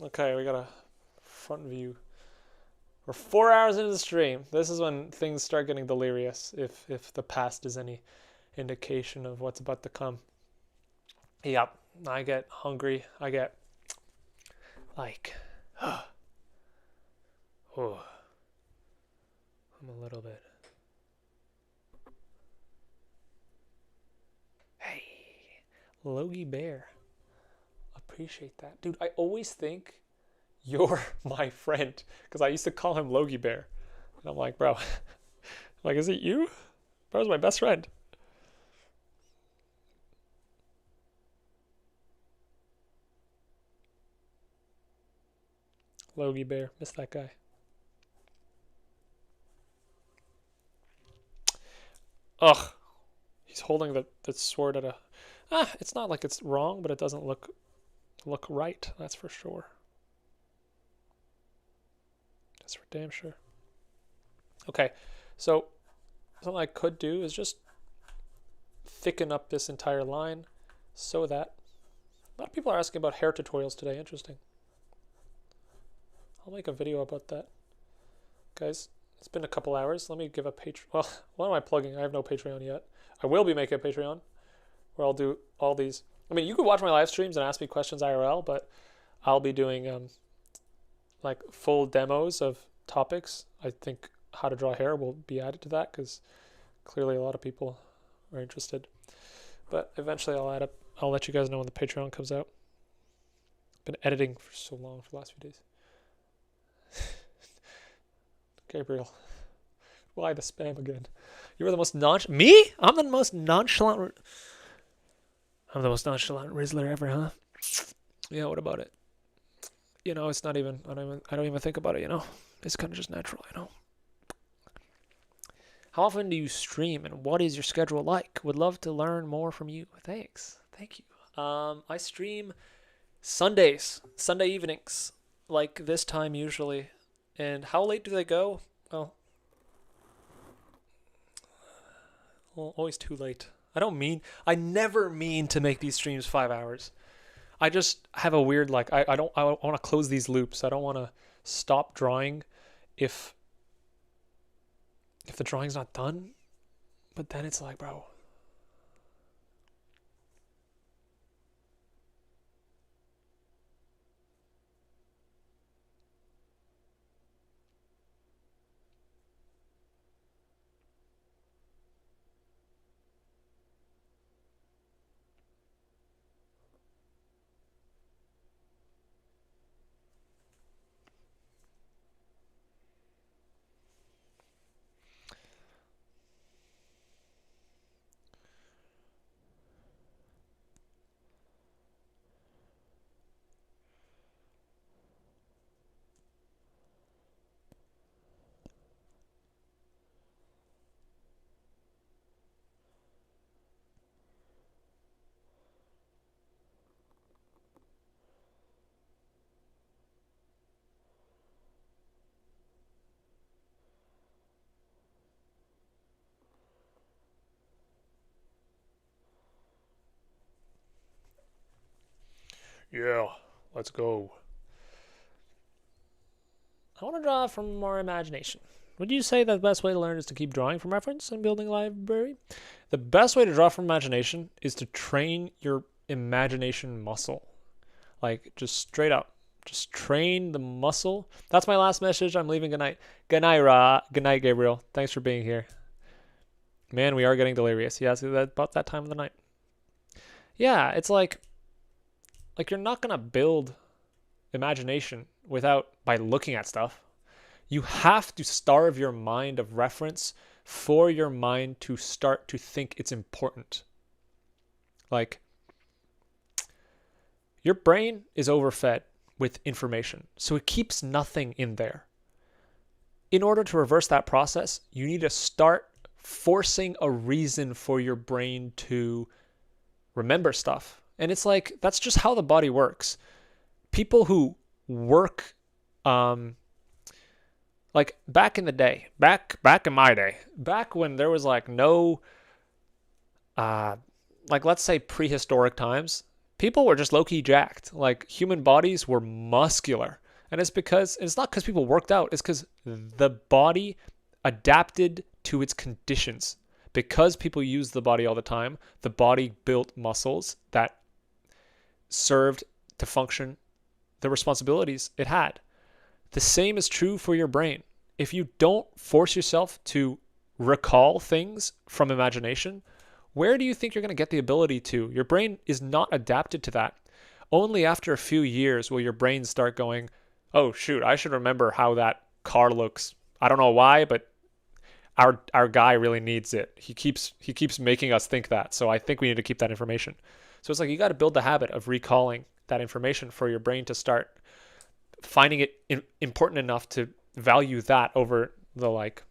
Okay, we got a front view. We're 4 hours into the stream. This is when things start getting delirious, if the past is any indication of what's about to come. Yep, I get hungry. I get like, oh, I'm a little bit. Hey, Logie Bear. Appreciate that. Dude, I always think you're my friend because I used to call him Logie Bear. And I'm like, bro, like, is it you? Bro's my best friend. Logie Bear, miss that guy. Ugh, he's holding the sword at a. It's not like it's wrong, but it doesn't look right. That's for sure. That's for damn sure. Okay, so something I could do is just thicken up this entire line so that a lot of people are asking about hair tutorials today. Interesting. I'll make a video about that. Guys, it's been a couple hours. Let me give a Patreon. Well, what am I plugging? I have no Patreon yet. I will be making a Patreon where I'll do all these. I mean, you could watch my live streams and ask me questions IRL, but I'll be doing like full demos of topics. I think how to draw hair will be added to that because clearly a lot of people are interested. But eventually I'll let you guys know when the Patreon comes out. I've been editing for so long for the last few days. Gabriel, why the spam again? You were the most me? I'm the most nonchalant Rizzler ever, huh? Yeah, what about it? You know, it's not even. I don't even think about it. You know, it's kind of just natural. You know. How often do you stream, and what is your schedule like? Would love to learn more from you. Thanks, thank you. I stream Sundays, Sunday evenings, like this time usually. And how late do they go? Well, always too late. I never mean to make these streams 5 hours. I just have a weird, like, I want to close these loops. I don't want to stop drawing if the drawing's not done. But then it's like, bro. Yeah, let's go. I want to draw from more imagination. Would you say that the best way to learn is to keep drawing from reference and building a library? The best way to draw from imagination is to train your imagination muscle. Like, just straight up. Just train the muscle. That's my last message. I'm leaving. Good night. Good night, Ra. Good night, Gabriel. Thanks for being here. Man, we are getting delirious. Yeah, it's about that time of the night. Yeah, it's like you're not going to build imagination by looking at stuff. You have to starve your mind of reference for your mind to start to think it's important. Like, your brain is overfed with information, so it keeps nothing in there. In order to reverse that process, you need to start forcing a reason for your brain to remember stuff. And it's like, that's just how the body works. People who work, like back in the day, back in my day, back when there was like no, like let's say prehistoric times, people were just low-key jacked. Like human bodies were muscular. And it's not because people worked out, it's because the body adapted to its conditions. Because people used the body all the time, the body built muscles that served to function the responsibilities it had. The same is true for your brain. If you don't force yourself to recall things from imagination, where do you think you're going to get the ability to? Your brain is not adapted to that. Only after a few years will your brain start going, oh shoot, I should remember how that car looks. I don't know why, but our guy really needs it. He keeps making us think that. So I think we need to keep that information. So it's like you got to build the habit of recalling that information for your brain to start finding it important enough to value that over the like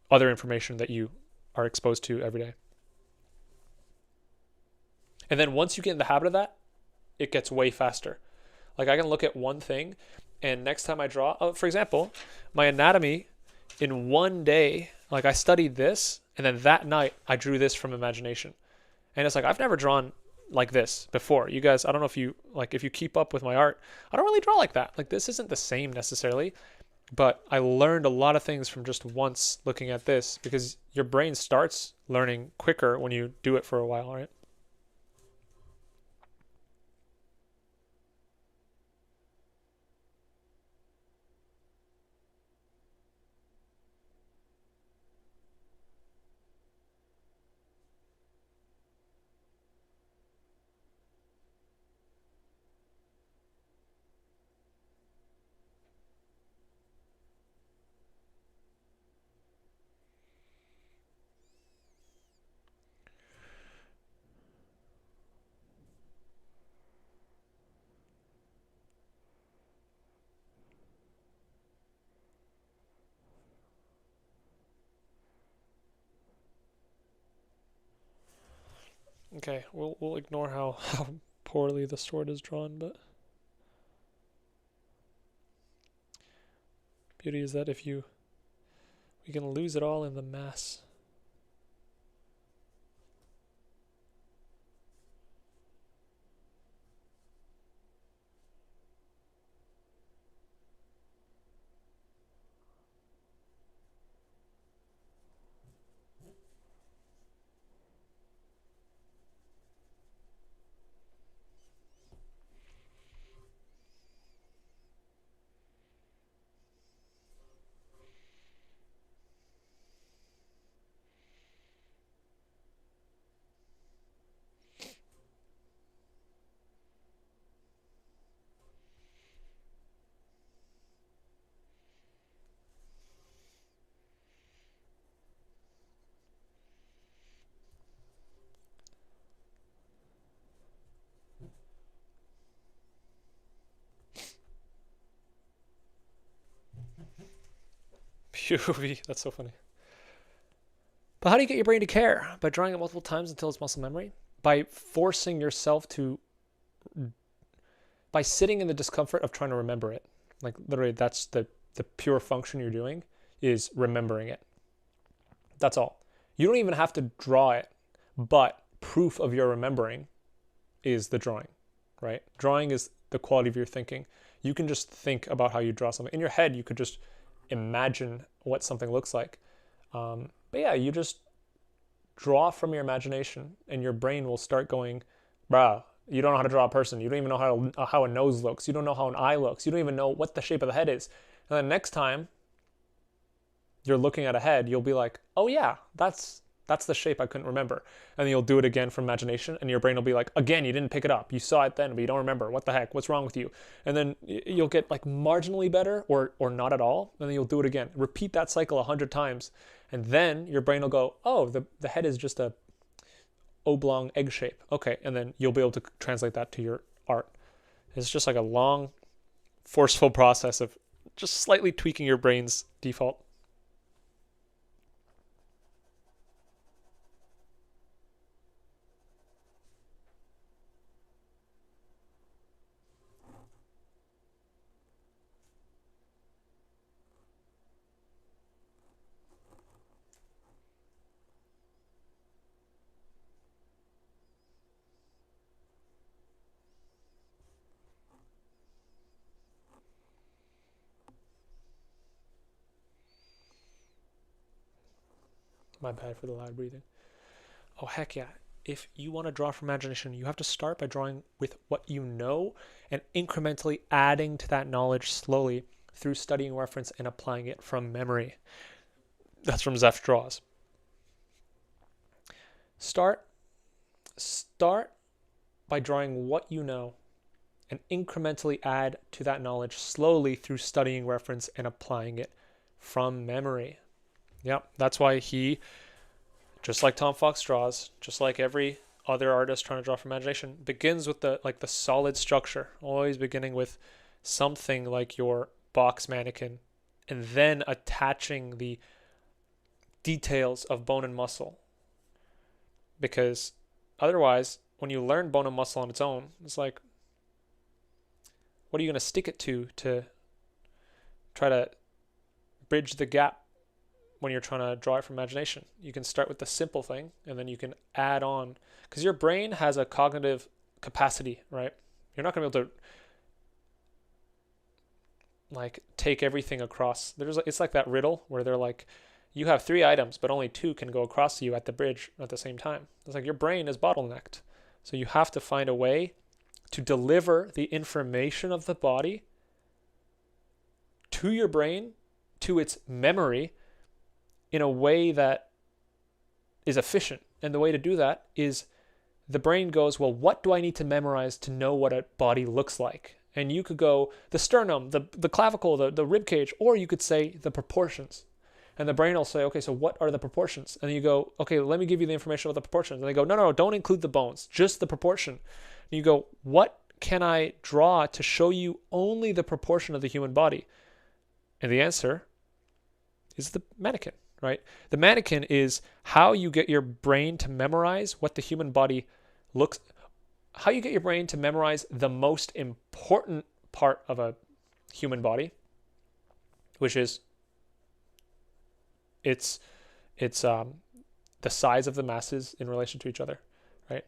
other information that you are exposed to every day. And then once you get in the habit of that, it gets way faster. Like I can look at one thing and next time I draw, for example, my anatomy in one day, like I studied this and then that night I drew this from imagination. And it's like, I've never drawn like this before. You guys, I don't know if you keep up with my art, I don't really draw like that. Like this isn't the same necessarily, but I learned a lot of things from just once looking at this because your brain starts learning quicker when you do it for a while, right? Okay, we'll ignore how poorly the sword is drawn, but beauty is that we can lose it all in the mass. POV, that's so funny. But how do you get your brain to care? By drawing it multiple times until it's muscle memory? By forcing yourself by sitting in the discomfort of trying to remember it. Like literally that's the pure function you're doing is remembering it. That's all. You don't even have to draw it, but proof of your remembering is the drawing. right? Drawing is the quality of your thinking. You can just think about how you draw something. In your head, you could just imagine what something looks like. But yeah, you just draw from your imagination, and your brain will start going, bruh, you don't know how to draw a person. You don't even know how a nose looks. You don't know how an eye looks. You don't even know what the shape of the head is. And then next time you're looking at a head, you'll be like, oh yeah, that's the shape I couldn't remember. And then you'll do it again from imagination, and your brain will be like, again, you didn't pick it up. You saw it then, but you don't remember. What the heck? What's wrong with you? And then you'll get like marginally better or not at all. And then you'll do it again. Repeat that cycle 100 times. And then your brain will go, oh, the head is just a oblong egg shape. Okay. And then you'll be able to translate that to your art. It's just like a long, forceful process of just slightly tweaking your brain's default. My bad for the loud breathing. Oh, heck yeah. If you want to draw from imagination, you have to start by drawing with what you know and incrementally adding to that knowledge slowly through studying reference and applying it from memory. That's from Zeph Draws. Start by drawing what you know and incrementally add to that knowledge slowly through studying reference and applying it from memory. Yep, that's why he, just like Tom Fox draws, just like every other artist trying to draw from imagination, begins with the solid structure, always beginning with something like your box mannequin, and then attaching the details of bone and muscle. Because otherwise, when you learn bone and muscle on its own, it's like, what are you going to stick it to try to bridge the gap when you're trying to draw it from imagination? You can start with the simple thing, and then you can add on, because your brain has a cognitive capacity, right? You're not going to be able to like take everything across. It's like that riddle where they're like, you have 3 items, but only 2 can go across to you at the bridge at the same time. It's like your brain is bottlenecked. So you have to find a way to deliver the information of the body to your brain, to its memory, in a way that is efficient. And the way to do that is the brain goes, well, what do I need to memorize to know what a body looks like? And you could go the sternum, the clavicle, the rib cage, or you could say the proportions. And the brain will say, okay, so what are the proportions? And you go, okay, let me give you the information about the proportions. And they go, no, don't include the bones, just the proportion. And you go, what can I draw to show you only the proportion of the human body? And the answer is the mannequin, right? The mannequin is how you get your brain to memorize what the human body looks, how you get your brain to memorize the most important part of a human body, which is it's the size of the masses in relation to each other, right?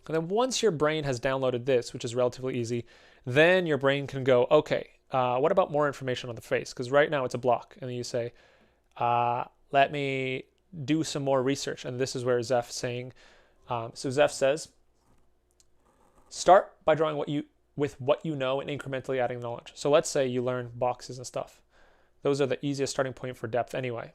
And then once your brain has downloaded this, which is relatively easy, then your brain can go, okay, what about more information on the face? Because right now it's a block. And then you say, let me do some more research. And this is where Zeph's saying, so Zeph says, start by drawing with what you know and incrementally adding knowledge. So let's say you learn boxes and stuff. Those are the easiest starting point for depth anyway.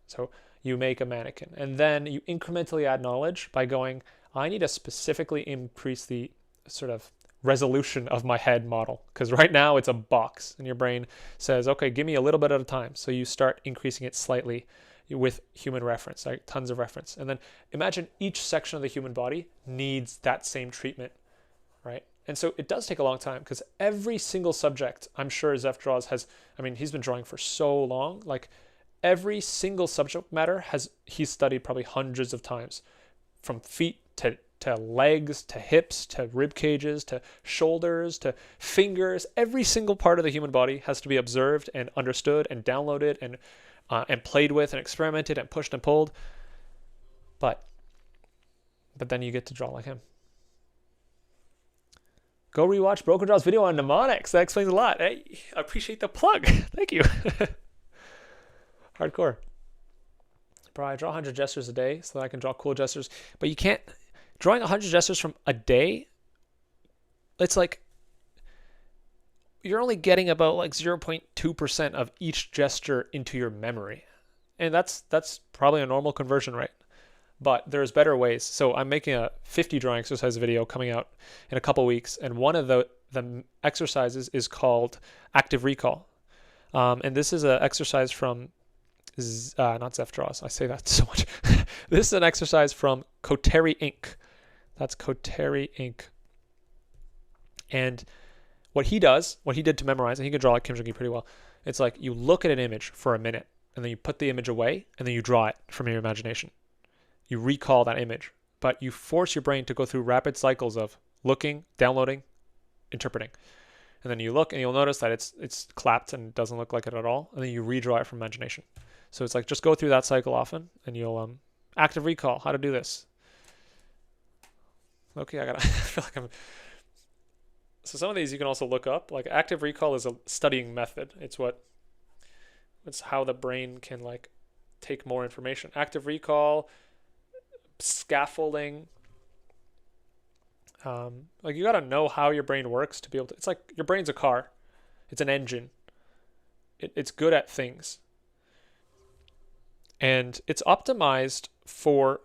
So you make a mannequin, and then you incrementally add knowledge by going, I need to specifically increase the sort of resolution of my head model, because right now it's a box, and your brain says, okay, give me a little bit at a time. So you start increasing it slightly with human reference, like tons of reference. And then imagine each section of the human body needs that same treatment, right? And so it does take a long time, because every single subject, I'm sure Zeph Draws he's been drawing for so long, like every single subject matter he's studied probably hundreds of times, from feet to legs, to hips, to rib cages, to shoulders, to fingers. Every single part of the human body has to be observed and understood and downloaded and played with and experimented and pushed and pulled. But then you get to draw like him. Go rewatch Broken Jaw's video on mnemonics. That explains a lot. Hey, I appreciate the plug. Thank you. Hardcore. Bro, I draw 100 gestures a day so that I can draw cool gestures. But you can't... Drawing 100 gestures from a day, it's like... You're only getting about like 0.2% of each gesture into your memory. And that's probably a normal conversion rate. But there's better ways. So I'm making a 50 drawing exercise video coming out in a couple weeks. And one of the exercises is called active recall. And this is an exercise from, not Zeph Draws. I say that so much. This is an exercise from Coterie Inc. That's Coterie Inc. And what he did to memorize, and he can draw like Kim Jung Gi pretty well. It's like you look at an image for a minute, and then you put the image away, and then you draw it from your imagination. You recall that image, but you force your brain to go through rapid cycles of looking, downloading, interpreting. And then you look and you'll notice that it's clapped and doesn't look like it at all. And then you redraw it from imagination. So it's like, just go through that cycle often and you'll, active recall, how to do this. Okay, I feel like I'm, so some of these you can also look up. Like active recall is a studying method. It's how the brain can like take more information. Active recall, scaffolding, like you got to know how your brain works to be able to, it's like your brain's a car, it's an engine, it's good at things, and it's optimized for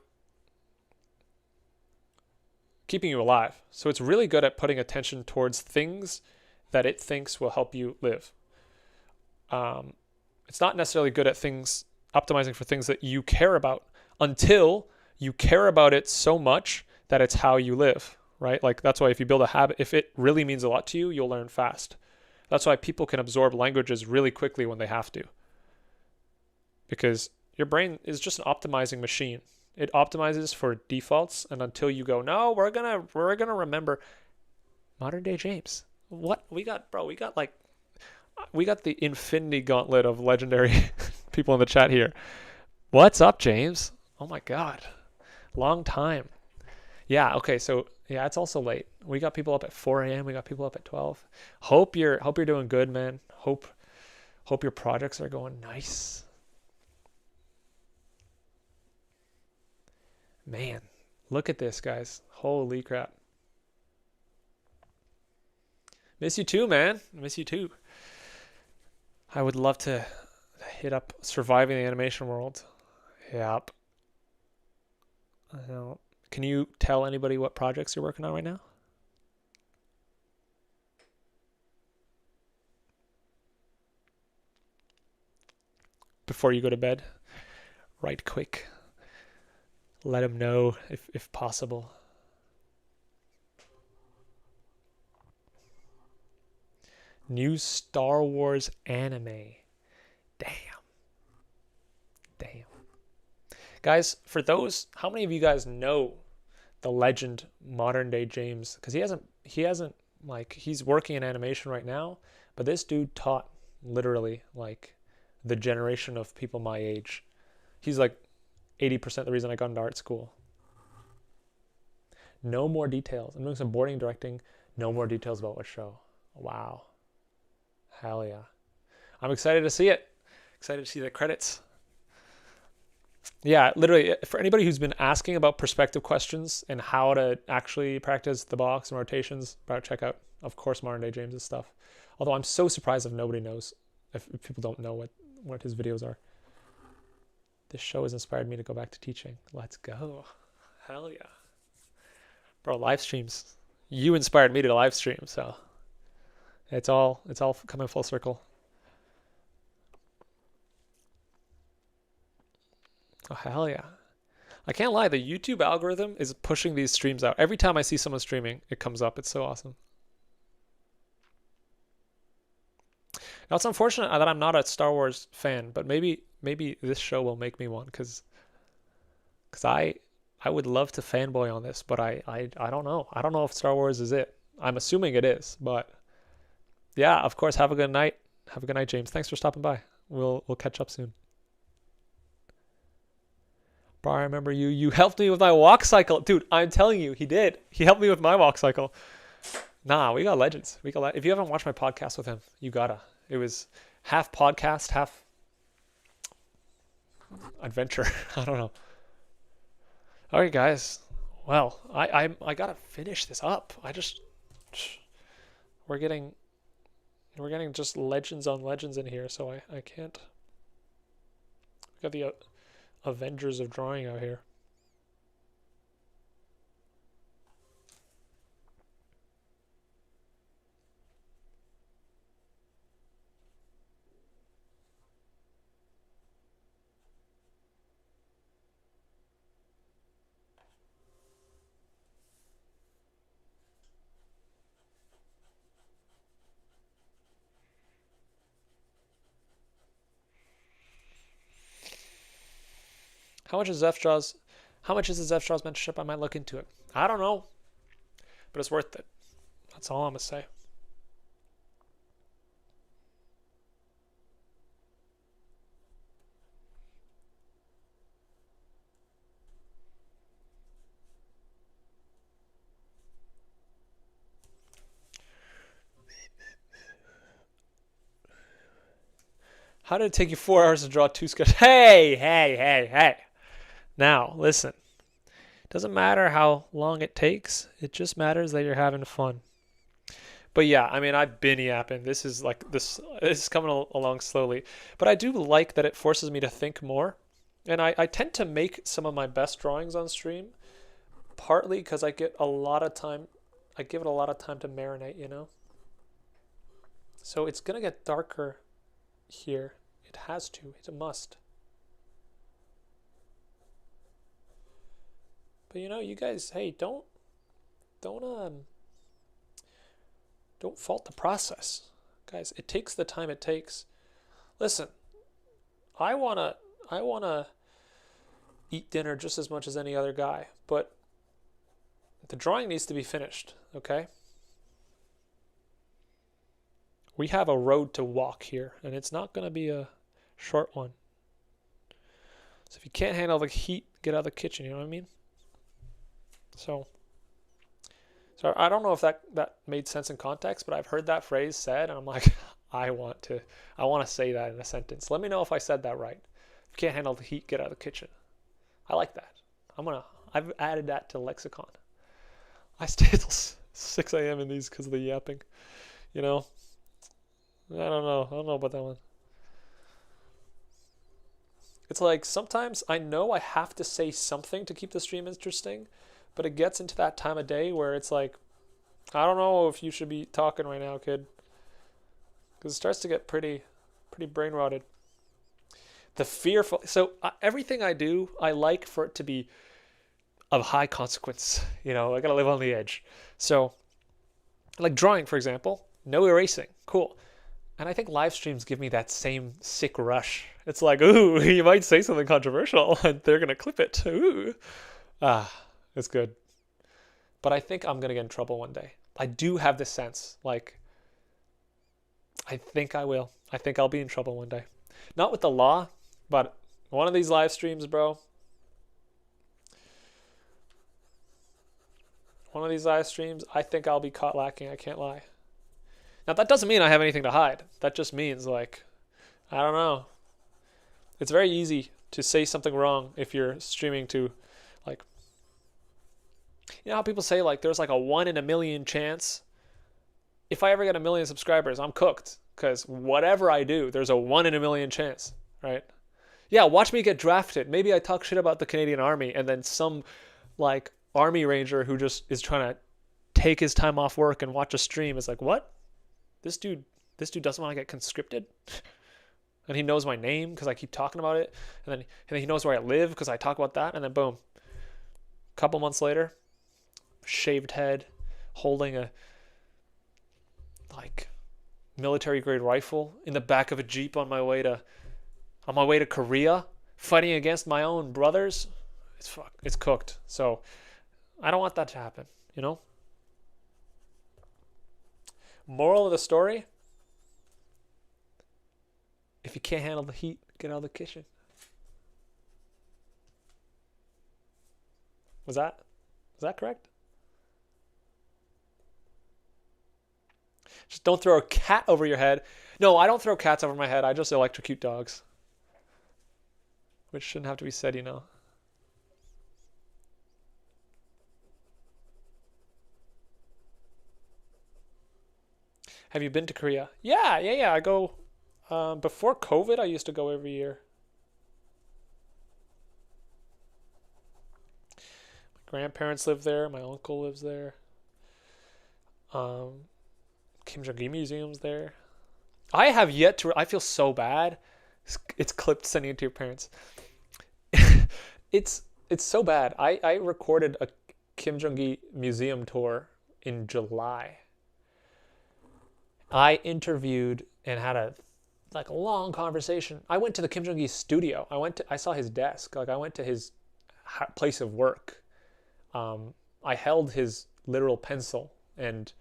keeping you alive. So it's really good at putting attention towards things that it thinks will help you live. It's not necessarily good at things, optimizing for things that you care about until you care about it so much that it's how you live, right? Like that's why if you build a habit, if it really means a lot to you, you'll learn fast. That's why people can absorb languages really quickly when they have to. Because your brain is just an optimizing machine. It optimizes for defaults, and until you go, no, we're gonna remember modern day James. What we got, bro? We got the infinity gauntlet of legendary people in the chat here. What's up, James? Oh my God. Long time. Yeah, okay, so yeah, it's also late. We got people up at 4 a.m. We got people up at 12. Hope you're doing good, man. Hope your projects are going nice. Man, look at this, guys. Holy crap. Miss you too, man. Miss you too. I would love to hit up surviving the animation world. Yep. Can you tell anybody what projects you're working on right now? Before you go to bed, write quick. Let them know if possible. New Star Wars anime. Damn. Guys, for those, how many of you guys know the legend modern day James? Because he hasn't like, he's working in animation right now, but this dude taught literally like the generation of people my age. He's like 80% the reason I got into art school. No more details. I'm doing some boarding directing. No more details about what show. Wow. Hell yeah. I'm excited to see it. Excited to see the credits. Yeah, literally, for anybody who's been asking about perspective questions and how to actually practice the box and rotations, check out, of course, modern day James's stuff. Although I'm so surprised if nobody knows, if people don't know what his videos are. This show has inspired me to go back to teaching. Let's go. Hell yeah. Bro, live streams. You inspired me to live stream, so it's all coming full circle. Oh, hell yeah. I can't lie, the YouTube algorithm is pushing these streams out. Every time I see someone streaming, it comes up. It's so awesome. Now, it's unfortunate that I'm not a Star Wars fan, but maybe this show will make me one, because I would love to fanboy on this, but I don't know. I don't know if Star Wars is it. I'm assuming it is, but yeah, of course, have a good night. Have a good night, James. Thanks for stopping by. We'll catch up soon. Bro, I remember you helped me with my walk cycle. Dude, I'm telling you, he did. He helped me with my walk cycle. Nah, we got legends. If you haven't watched my podcast with him, you gotta. It was half podcast, half adventure. I don't know. All right, guys. Well, I gotta finish this up. We're getting just legends on legends in here, so I can't. We got the Avengers of drawing out here. How much is Zefstraw's? How much is the Zefstraw's mentorship? I might look into it. I don't know, but it's worth it. That's all I'm gonna say. How did it take you 4 hours to draw 2 sketches? Hey. Now, listen. It doesn't matter how long it takes. It just matters that you're having fun. But yeah, I mean, I've been yapping. This is coming along slowly. But I do like that it forces me to think more. And I tend to make some of my best drawings on stream, partly because I get a lot of time. I give it a lot of time to marinate, you know? So it's going to get darker here. It has to. It's a must. But you know, you guys, hey, don't fault the process. Guys, it takes the time it takes. Listen, I want to eat dinner just as much as any other guy, but the drawing needs to be finished, okay? We have a road to walk here, and it's not going to be a short one. So if you can't handle the heat, get out of the kitchen, you know what I mean? So I don't know if that made sense in context, but I've heard that phrase said, and I'm like, I want to say that in a sentence. Let me know if I said that right. If you can't handle the heat, get out of the kitchen. I like that. I've added that to lexicon. I stay till 6 a.m. in these because of the yapping, you know? I don't know about that one. It's like sometimes I know I have to say something to keep the stream interesting, but it gets into that time of day where it's like, I don't know if you should be talking right now, kid. Because it starts to get pretty brain rotted. The fearful. So everything I do, I like for it to be of high consequence. You know, I got to live on the edge. So, like drawing, for example, no erasing. Cool. And I think live streams give me that same sick rush. It's like, ooh, you might say something controversial and they're going to clip it. Ooh. It's good. But I think I'm going to get in trouble one day. I do have this sense. Like, I think I will. I think I'll be in trouble one day. Not with the law, but one of these live streams, bro. One of these live streams, I think I'll be caught lacking. I can't lie. Now, that doesn't mean I have anything to hide. That just means, like, I don't know. It's very easy to say something wrong if you're streaming to, like, you know how people say, like, there's like a 1 in a million chance? If I ever get 1 million subscribers, I'm cooked. Because whatever I do, there's a 1 in a million chance, right? Yeah, watch me get drafted. Maybe I talk shit about the Canadian Army, and then some, like, Army Ranger who just is trying to take his time off work and watch a stream is like, what? This dude doesn't want to get conscripted? And he knows my name because I keep talking about it. And then he knows where I live because I talk about that. And then boom. A couple months later, shaved head, holding a, like, military grade rifle in the back of a Jeep on my way to Korea, fighting against my own brothers. It's cooked. So I don't want that to happen, you know? Moral of the story, if you can't handle the heat, get out of the kitchen. Was that correct? Just don't throw a cat over your head. No, I don't throw cats over my head. I just electrocute dogs. Which shouldn't have to be said, you know. Have you been to Korea? Yeah. I go, before COVID, I used to go every year. My grandparents live there. My uncle lives there. Kim Jung Gi Museum's there. I have yet to. I feel so bad. It's clipped sending it to your parents. it's it's so bad. I recorded a Kim Jung Gi museum tour in July. I interviewed and had a long conversation. I went to the Kim Jung Gi studio. I saw his desk. Like I went to his place of work. I held his literal pencil and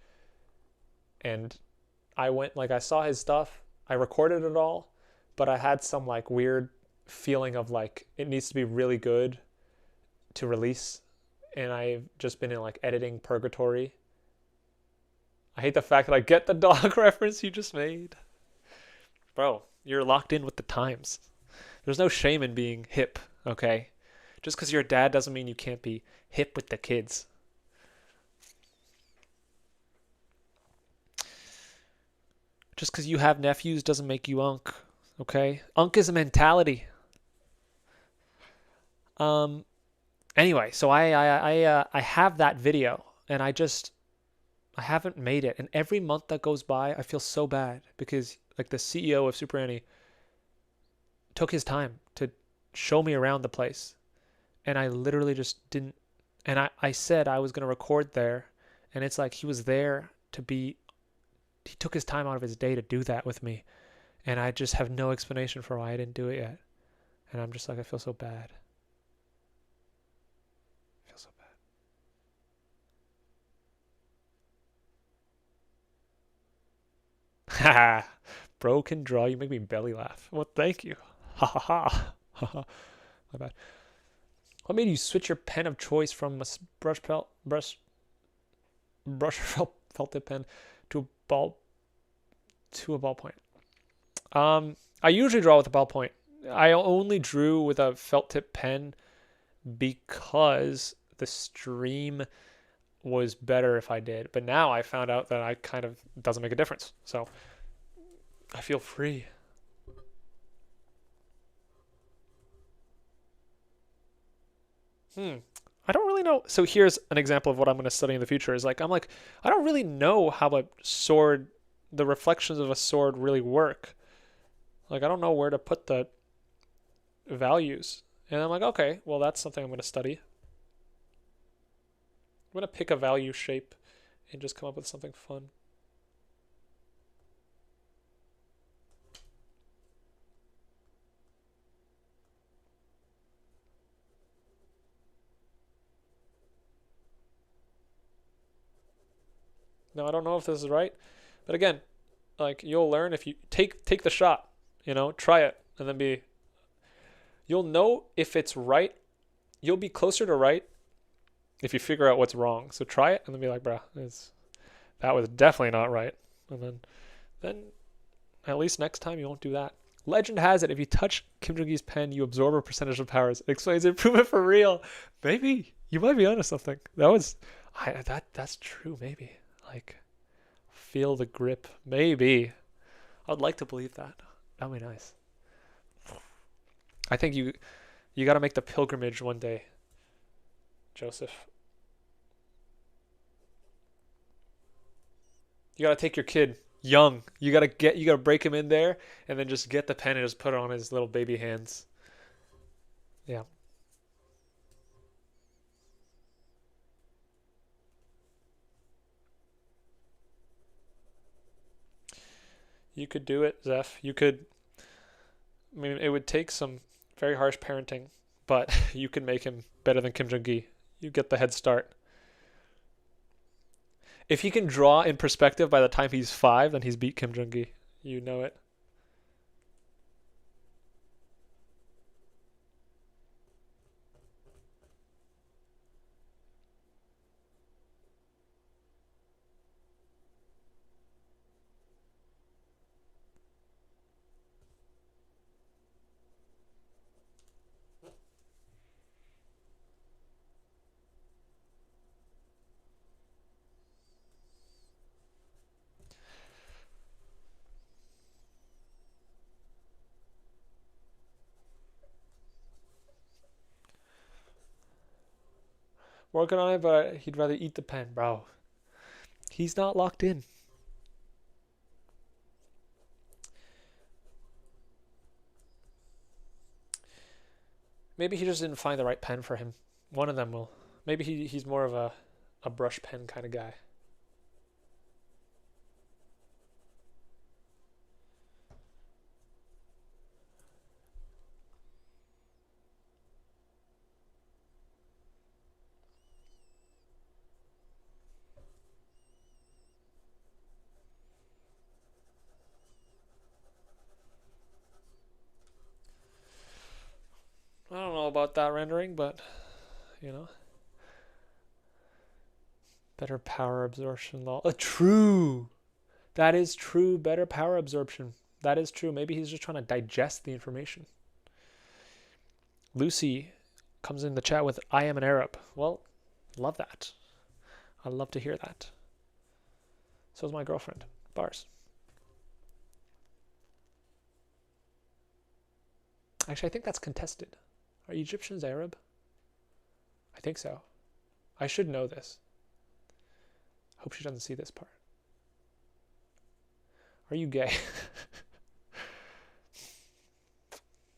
I went, like, I saw his stuff. I recorded it all, but I had some like weird feeling of like it needs to be really good to release, and I've just been in like editing purgatory. I hate the fact that I get the dog reference you just made. Bro, you're locked in with the times. There's no shame in being hip, okay? Just because you're a dad doesn't mean you can't be hip with the kids. Just because you have nephews doesn't make you unk, okay? Unk is a mentality. Anyway, so I have that video, and I haven't made it. And every month that goes by, I feel so bad because like the CEO of Super Annie took his time to show me around the place, and I literally just didn't. And I said I was gonna record there, and it's like he was there to be. He took his time out of his day to do that with me, and I just have no explanation for why I didn't do it yet. And I'm just like, I feel so bad. I feel so bad. Haha, bro can draw. You make me belly laugh. Well, thank you. Ha ha ha. Ha ha. My bad. What made you switch your pen of choice from a brush felt tip pen to a ballpoint? I usually draw with a ballpoint. I only drew with a felt tip pen because the stream was better if I did. But now I found out that I kind of doesn't make a difference. So I feel free. I don't really know. So here's an example of what I'm going to study in the future is like, I don't really know how a sword, the reflections of a sword really work. Like, I don't know where to put the values. And I'm like, okay, well, that's something I'm going to study. I'm going to pick a value shape and just come up with something fun. Now, I don't know if this is right, but again, like, you'll learn if you take the shot, try it, and then you'll know if it's right. You'll be closer to right if you figure out what's wrong. So try it and then be like, bruh, that was definitely not right. And then at least next time you won't do that. Legend has it, if you touch Kim Jung Gi's pen, you absorb a percentage of powers. It explains improvement for real. Maybe you might be onto something. That's true. Maybe. Like, feel the grip. Maybe. I'd like to believe that. That'd be nice. I think you got to make the pilgrimage one day, Joseph. You got to take your kid young. You got to break him in there and then just get the pen and just put it on his little baby hands. Yeah. You could do it, Zeph. It would take some very harsh parenting, but you could make him better than Kim Jung Gi. You get the head start. If he can draw in perspective by the time he's 5, then he's beat Kim Jung Gi. You know it. Working on it, but he'd rather eat the pen, bro. He's not locked in. Maybe he just didn't find the right pen for him. One of them will. Maybe he's more of a brush pen kind of guy. I don't know about that rendering, but, you know. Better power absorption law. True. That is true. Better power absorption. That is true. Maybe he's just trying to digest the information. Lucy comes in the chat with, I am an Arab. Well, love that. I love to hear that. So is my girlfriend. Bars. Actually, I think that's contested. Are Egyptians Arab? I think so. I should know this. Hope she doesn't see this part. Are you gay?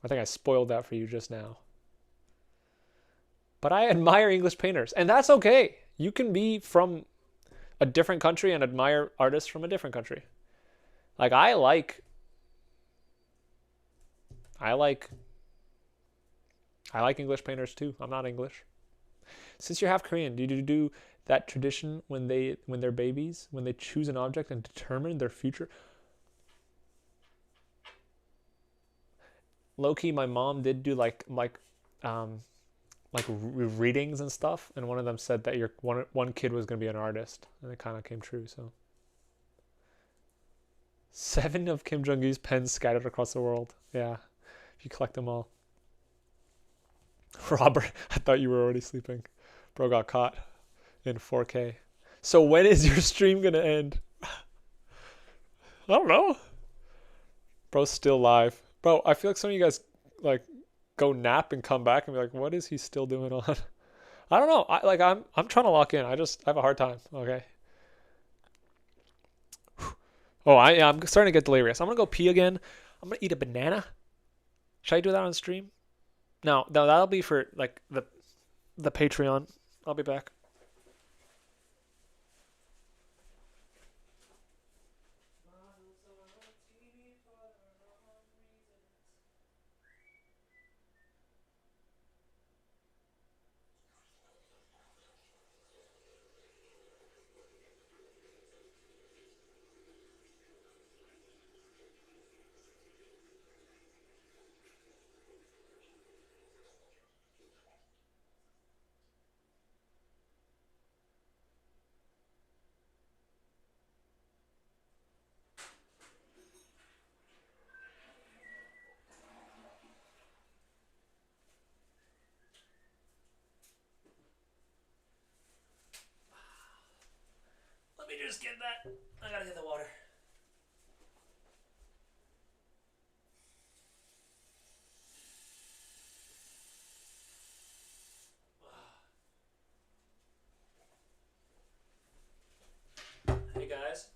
I think I spoiled that for you just now. But I admire English painters, and that's okay. You can be from a different country and admire artists from a different country. Like I like English painters too. I'm not English. Since you're half Korean, do you do that tradition when they're babies, when they choose an object and determine their future? Low-key, my mom did do like readings and stuff, and one of them said that one kid was going to be an artist, and it kind of came true. So 7 of Kim Jung Gi's pens scattered across the world. Yeah, if you collect them all. Robert, I thought you were already sleeping. Bro got caught in 4K. So when is your stream gonna end? I don't know. Bro's still live. Bro, I feel like some of you guys like go nap and come back and be like, what is he still doing on? I don't know. I'm trying to lock in. I have a hard time. Okay. Oh, I'm starting to get delirious. I'm gonna go pee again. I'm gonna eat a banana. Should I do that on stream? No, that'll be for like the Patreon. I'll be back. Let me just get that. I gotta get the water. Hey guys.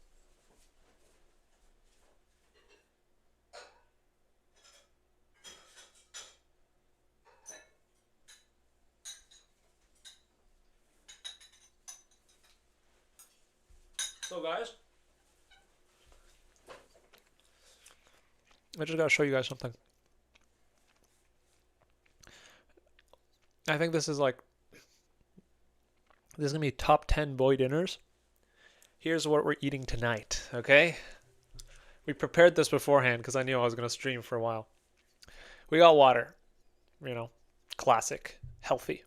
So guys, I just gotta show you guys something. I think this is gonna be top 10 boy dinners. Here's what we're eating tonight, okay? We prepared this beforehand because I knew I was gonna stream for a while. We got water, classic, healthy.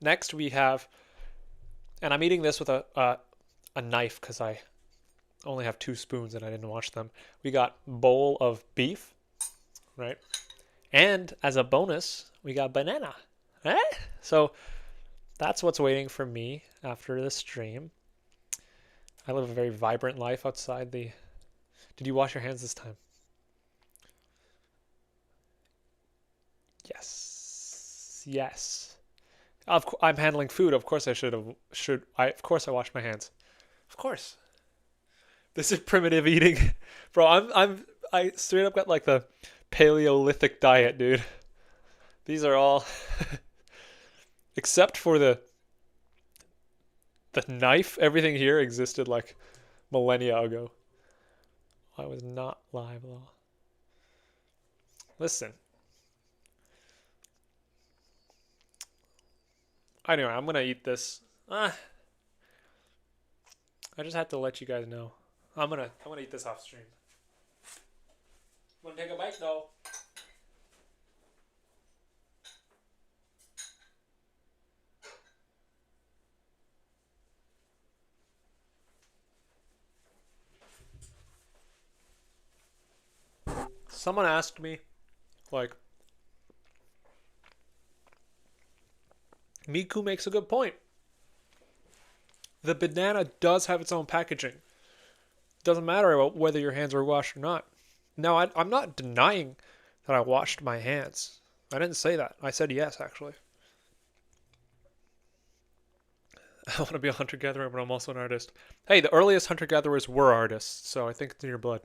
Next we have, and I'm eating this with a knife because I only have 2 spoons and I didn't wash them. We got bowl of beef, right? And as a bonus, we got banana. So that's what's waiting for me after the stream. I live a very vibrant life outside the... Did you wash your hands this time? Yes. I'm handling food. Of course I of course I washed my hands. Of course. This is primitive eating. Bro, I straight up got like the Paleolithic diet, dude. These are all except for the knife, everything here existed like millennia ago. I was not live though. Listen. Anyway, I'm gonna eat this. I just had to let you guys know. I'm gonna eat this off stream. I'm gonna take a bite though. Someone asked me, like, Miku makes a good point. The banana does have its own packaging. Doesn't matter whether your hands are washed or not. Now, I'm not denying that I washed my hands. I didn't say that. I said yes, actually. I want to be a hunter-gatherer, but I'm also an artist. Hey, the earliest hunter-gatherers were artists, so I think it's in your blood.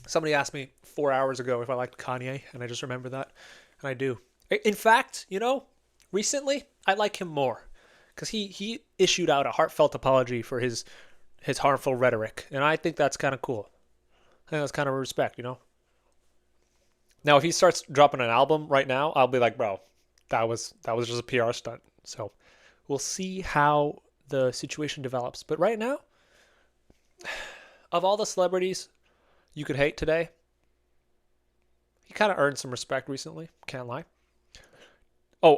Somebody asked me 4 hours ago if I liked Kanye, and I just remember that, and I do. In fact, recently, I like him more, because he issued out a heartfelt apology for his harmful rhetoric, and I think that's kind of cool. I think that's kind of respect, Now, if he starts dropping an album right now, I'll be like, bro, that was just a PR stunt. So we'll see how the situation develops. But right now, of all the celebrities you could hate today, he kind of earned some respect recently. Can't lie. Oh,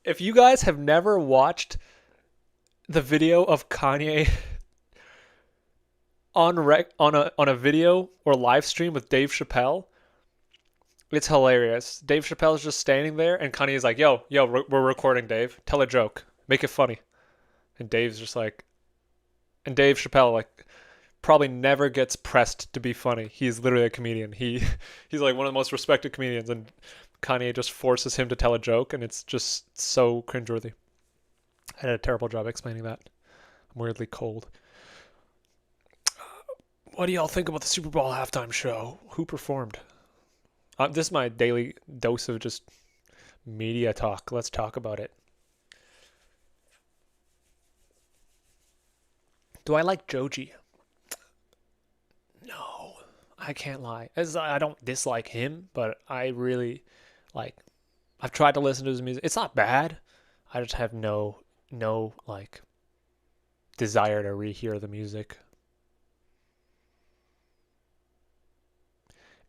if you guys have never watched the video of Kanye on a video or live stream with Dave Chappelle, it's hilarious. Dave Chappelle's just standing there, and Kanye's like, yo, we're recording, Dave. Tell a joke. Make it funny. And Dave's just like... And Dave Chappelle, like, probably never gets pressed to be funny. He's literally a comedian. He's like one of the most respected comedians, and Kanye just forces him to tell a joke, and it's just so cringeworthy. I did a terrible job explaining that. I'm weirdly cold. What do y'all think about the Super Bowl halftime show? Who performed? This is my daily dose of just media talk. Let's talk about it. Do I like Joji? No, I can't lie. I don't dislike him, but I really like... I've tried to listen to his music. It's not bad. I just have no like desire to rehear the music.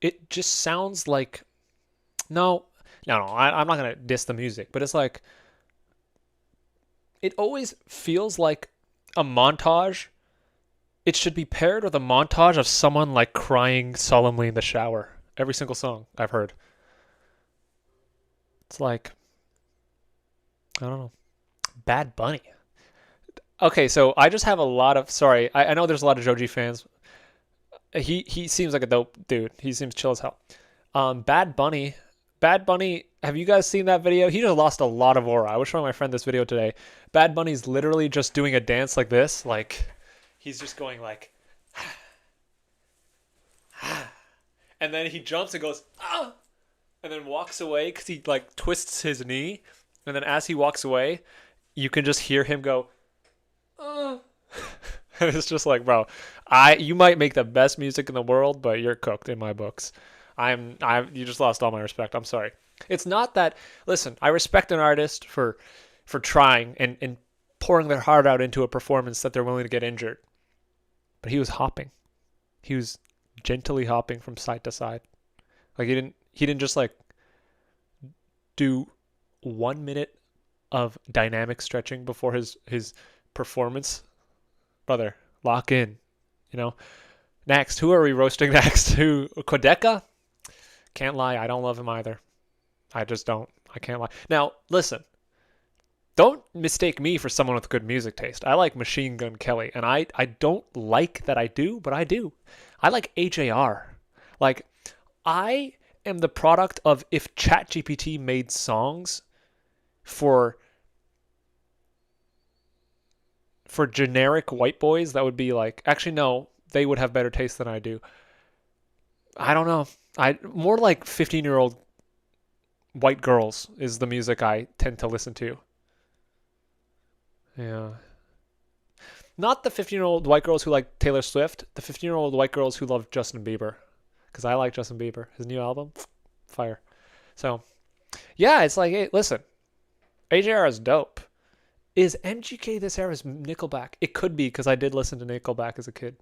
It just sounds like... No, I'm not going to diss the music, but it's like... It always feels like a montage. It should be paired with a montage of someone like crying solemnly in the shower. Every single song I've heard. It's like... I don't know. Bad Bunny. Okay, so I just have a lot of... Sorry, I know there's a lot of Joji fans. He seems like a dope dude. He seems chill as hell. Bad Bunny, have you guys seen that video? He just lost a lot of aura. I was showing my friend this video today. Bad Bunny's literally just doing a dance like this. Like, he's just going like... And then he jumps and goes... Ah! And then walks away because he like twists his knee. And then as he walks away, you can just hear him go... Ah! And it's just like, bro, you might make the best music in the world, but you're cooked in my books. You just lost all my respect. I'm sorry. It's not that, listen, I respect an artist for trying and pouring their heart out into a performance that they're willing to get injured. But he was hopping. He was gently hopping from side to side. Like he didn't just like do 1 minute of dynamic stretching before his performance. Brother, lock in, Next, who are we roasting next? Who? Kodeka? Can't lie, I don't love him either. I just don't. I can't lie. Now, listen. Don't mistake me for someone with good music taste. I like Machine Gun Kelly, and I don't like that I do, but I do. I like AJR. Like, I am the product of if ChatGPT made songs for generic white boys, that would be like, actually no, they would have better taste than I do. I don't know. I more like 15-year-old white girls is the music I tend to listen to. Yeah. Not the 15-year-old white girls who like Taylor Swift, the 15-year-old white girls who love Justin Bieber. Because I like Justin Bieber. His new album, fire. So, yeah, it's like, hey, listen, age era is dope. Is MGK this era's Nickelback? It could be, because I did listen to Nickelback as a kid.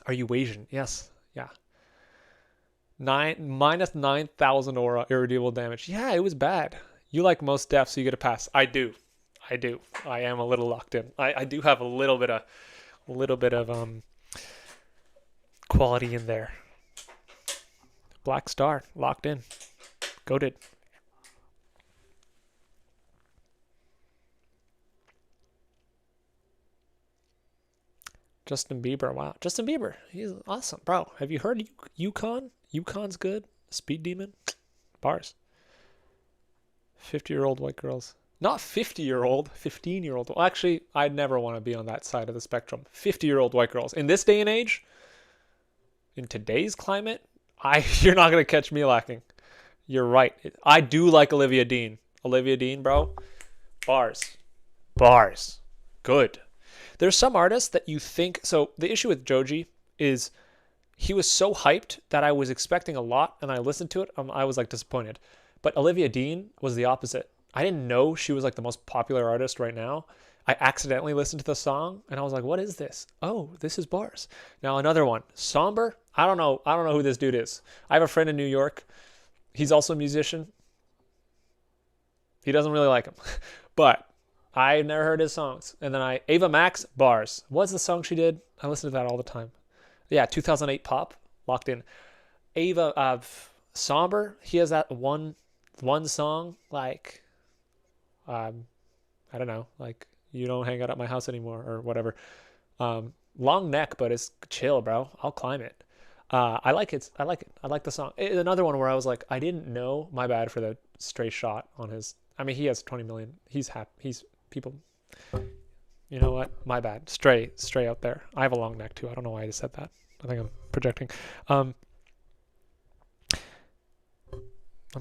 Are you Asian? Yes. Yeah. Minus 9,000 aura irredeemable damage. Yeah, it was bad. You like most deaths, so you get a pass. I do. I am a little locked in. I do have a little bit of quality in there. Black Star locked in. Goated. Justin Bieber. Wow. Justin Bieber. He's awesome. Bro, have you heard Yukon? Yukon's good. Speed Demon. Bars. 50-year-old white girls. Not 50-year-old. 15-year-old. Well, actually, I'd never want to be on that side of the spectrum. 50-year-old white girls. In this day and age, in today's climate, you're not going to catch me lacking. You're right. I do like Olivia Dean. Olivia Dean, bro. Bars. Good. There's some artists that you think... So the issue with Joji is he was so hyped that I was expecting a lot, and I listened to it. I was like disappointed. But Olivia Dean was the opposite. I didn't know she was like the most popular artist right now. I accidentally listened to the song, and I was like, what is this? Oh, this is bars. Now another one. Somber? I don't know who this dude is. I have a friend in New York. He's also a musician. He doesn't really like him. But I never heard his songs. And then Ava Max, bars. What's the song she did? I listen to that all the time. Yeah, 2008 pop, locked in. Ava, Somber, he has that one song, like, I don't know, like, you don't hang out at my house anymore, or whatever. Long neck, but it's chill, bro. I'll climb it. I like it. I like the song. Another one where I was like, I didn't know. My bad for the stray shot on his. I mean, he has 20 million. He's happy. He's people. You know what? My bad. Stray out there. I have a long neck too. I don't know why I just said that. I think I'm projecting. Let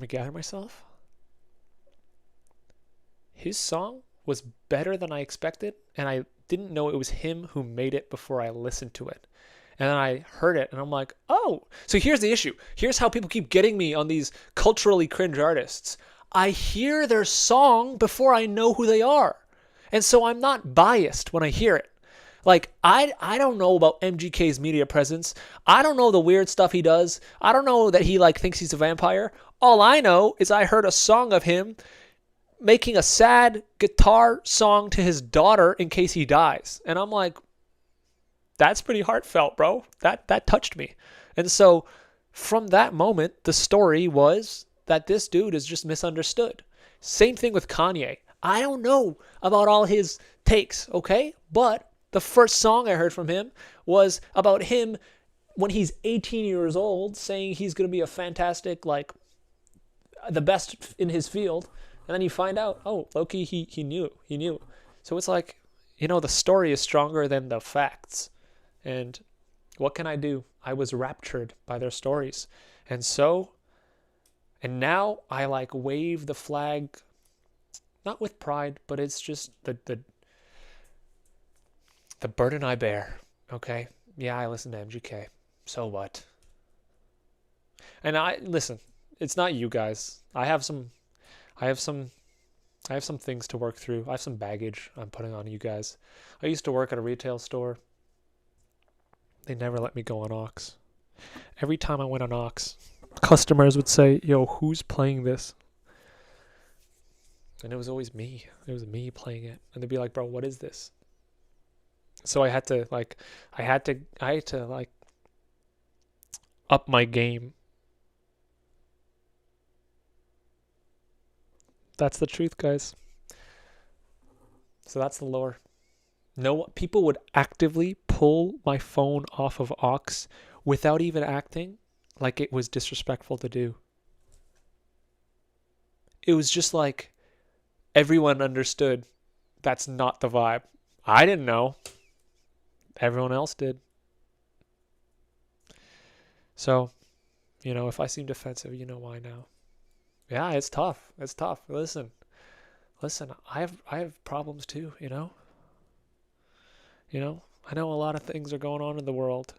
me gather myself. His song was better than I expected, and I didn't know it was him who made it before I listened to it. And then I heard it, and I'm like, oh. So here's the issue. Here's how people keep getting me on these culturally cringe artists. I hear their song before I know who they are. And so I'm not biased when I hear it. Like, I don't know about MGK's media presence. I don't know the weird stuff he does. I don't know that he, like, thinks he's a vampire. All I know is I heard a song of him making a sad guitar song to his daughter in case he dies. And I'm like, that's pretty heartfelt, bro. That touched me. And so from that moment, the story was that this dude is just misunderstood. Same thing with Kanye. I don't know about all his takes, okay? But the first song I heard from him was about him when he's 18 years old saying he's going to be a fantastic, like, the best in his field. And then you find out, oh, Loki, he knew. So it's like, you know, the story is stronger than the facts. And what can I do? I was raptured by their stories. And now I like wave the flag, not with pride, but it's just the burden I bear. Okay? Yeah, I listen to MGK. So what? And listen, it's not you guys. I have some things to work through. I have some baggage I'm putting on you guys. I used to work at a retail store. They never let me go on aux. Every time I went on aux, customers would say, yo, who's playing this? And it was always me. It was me playing it. And they'd be like, bro, what is this? So I had to up my game. That's the truth, guys. So that's the lore. No, people would actively pull my phone off of aux without even acting like it was disrespectful to do. It was just like everyone understood that's not the vibe. I didn't know. Everyone else did. So, you know, if I seem defensive, you know why now. Yeah, it's tough. It's tough. Listen, I have problems too, you know? You know, I know a lot of things are going on in the world.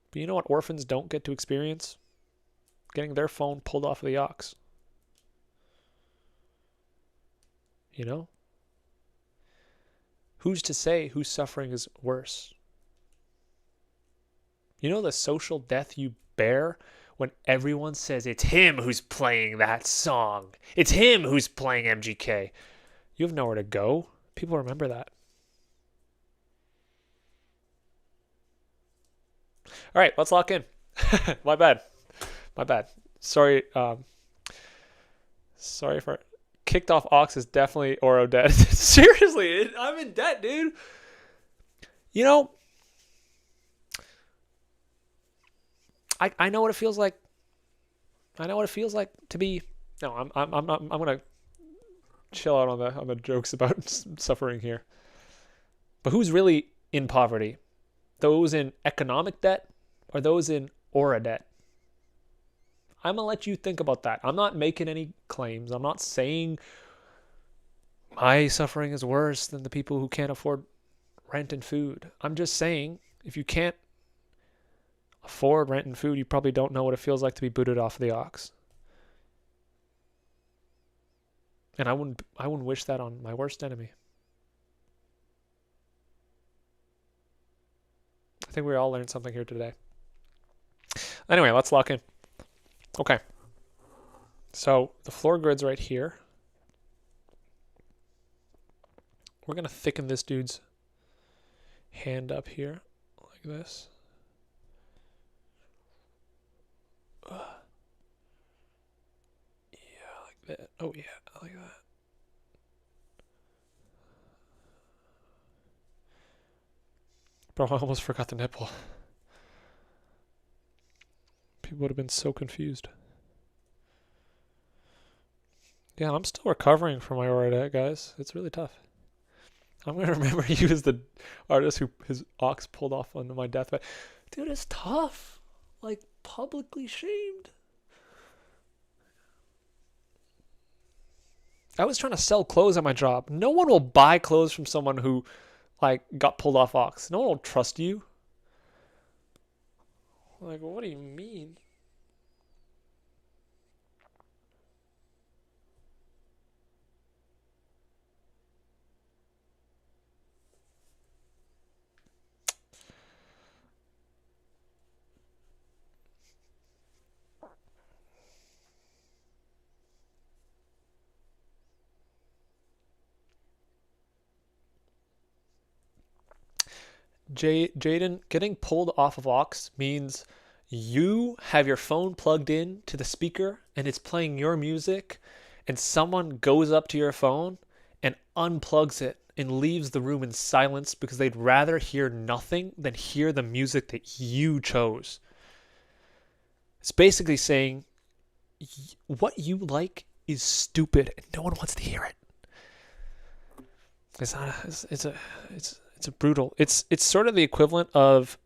But you know what orphans don't get to experience? Getting their phone pulled off of the aux. You know? Who's to say whose suffering is worse? You know the social death you bear when everyone says it's him who's playing that song. It's him who's playing MGK. You have nowhere to go. People remember that. All right, let's lock in. My bad. Sorry. Sorry for kicked off aux is definitely Oro dead. Seriously, I'm in debt, dude. You know, I know what it feels like. I know what it feels like to be. No, I'm gonna chill out on the jokes about suffering here. But who's really in poverty? Those in economic debt or those in aura debt? I'm going to let you think about that. I'm not making any claims. I'm not saying my suffering is worse than the people who can't afford rent and food. I'm just saying if you can't afford rent and food, you probably don't know what it feels like to be booted off of the aux. And I wouldn't wish that on my worst enemy. I think we all learned something here today. Anyway, let's lock in. Okay. So the floor grid's right here. We're going to thicken this dude's hand up here like this. Yeah, like that. Oh, yeah, like that. Bro, I almost forgot the nipple. People would have been so confused. Yeah, I'm still recovering from my aura debt, guys. It's really tough. I'm going to remember you as the artist who his aux pulled off on my deathbed. Dude, it's tough. Like, publicly shamed. I was trying to sell clothes at my job. No one will buy clothes from someone who, like, got pulled off aux. No one will trust you. Like, what do you mean? Jaden, getting pulled off of aux means you have your phone plugged in to the speaker and it's playing your music, and someone goes up to your phone and unplugs it and leaves the room in silence because they'd rather hear nothing than hear the music that you chose. It's basically saying what you like is stupid and no one wants to hear it. It's a brutal. It's sort of the equivalent of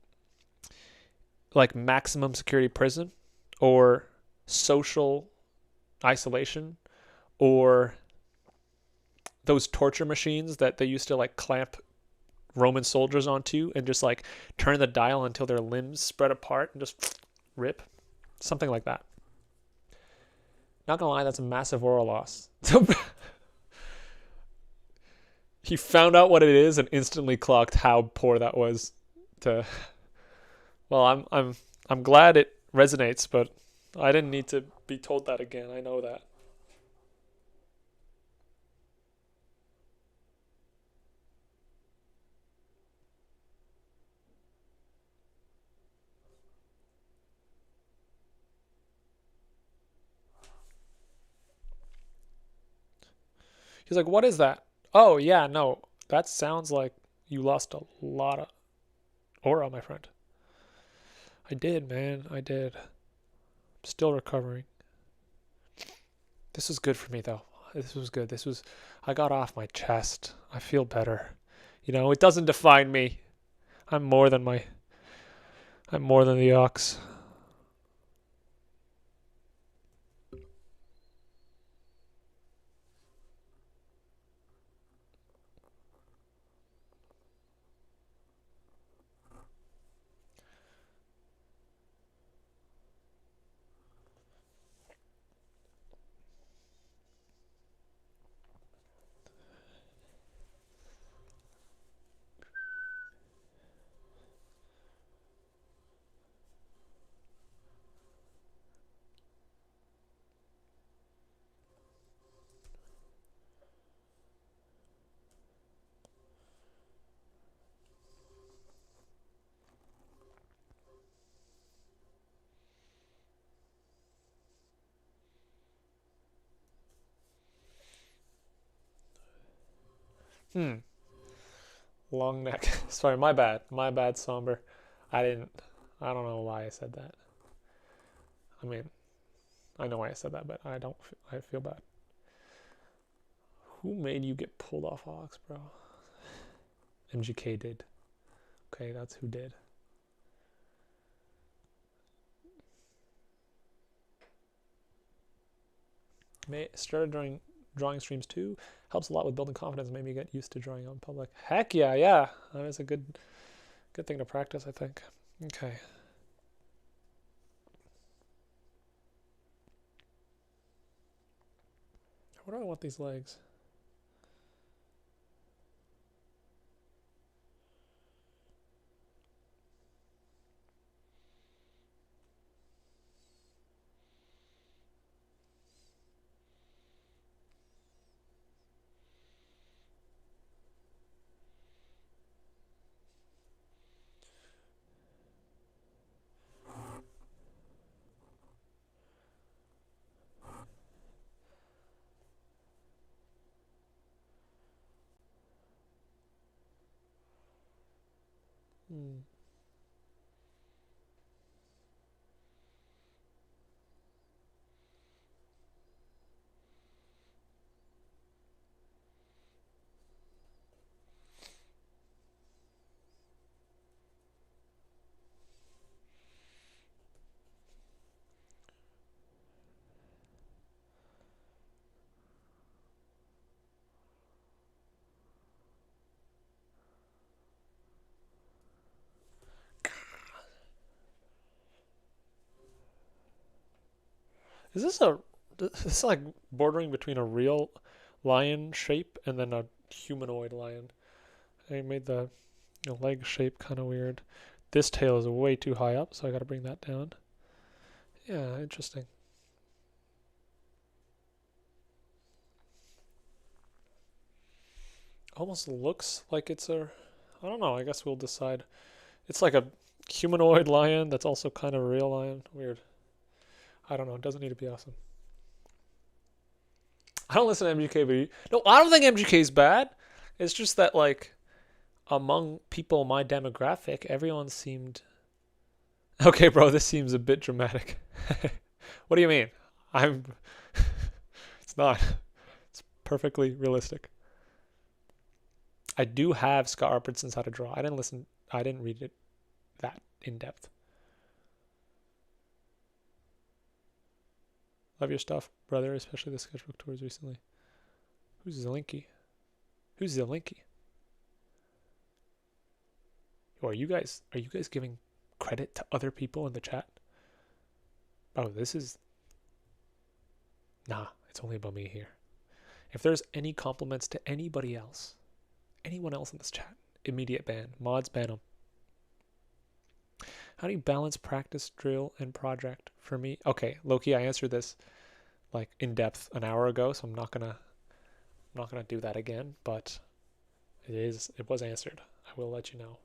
like maximum security prison or social isolation or those torture machines that they used to like clamp Roman soldiers onto and just like turn the dial until their limbs spread apart and just rip. Something like that. Not gonna lie, that's a massive oral loss. He found out what it is and instantly clocked how poor that was to. Well, I'm glad it resonates, but I didn't need to be told that again. I know that. He's like, "What is that?" Oh, yeah, no. That sounds like You lost a lot of aura, my friend. I did, man. I did. I'm still recovering. This was good for me, though. This was good. I got off my chest. I feel better. You know, it doesn't define me. I'm more than the ox. Long neck. Sorry, my bad. My bad, somber. I don't know why I said that. I mean, I know why I said that, but I feel bad. Who made you get pulled off Ox, bro? MGK did. Okay, that's who did. Started drawing streams too. Helps a lot with building confidence. Made me get used to drawing out in public. Heck yeah, yeah. That is a good thing to practice, I think. Okay. What do I want these legs? Is this like bordering between a real lion shape and then a humanoid lion? I made the leg shape kind of weird. This tail is way too high up, so I got to bring that down. Yeah, interesting. Almost looks like it's I don't know, I guess we'll decide. It's like a humanoid lion that's also kind of a real lion. Weird. I don't know, it doesn't need to be awesome. I don't listen to MGK, but no, I don't think MGK is bad. It's just that, like, among people my demographic, everyone seemed... Okay, bro, this seems a bit dramatic. What do you mean? It's not. It's perfectly realistic. I do have Scott Arpedson's How to Draw. I didn't read it that in depth. Love your stuff, brother, especially the sketchbook tours recently. Who's Zelinky? Who's Zelinky? Oh, are you guys giving credit to other people in the chat? Oh, this is... Nah, it's only about me here. If there's any compliments to anybody else, anyone else in this chat, immediate ban. Mods, ban them. How do you balance practice, drill, and project? For me, okay, Loki, I answered this like in depth an hour ago, so I'm not gonna do that again. But it was answered. I will let you know.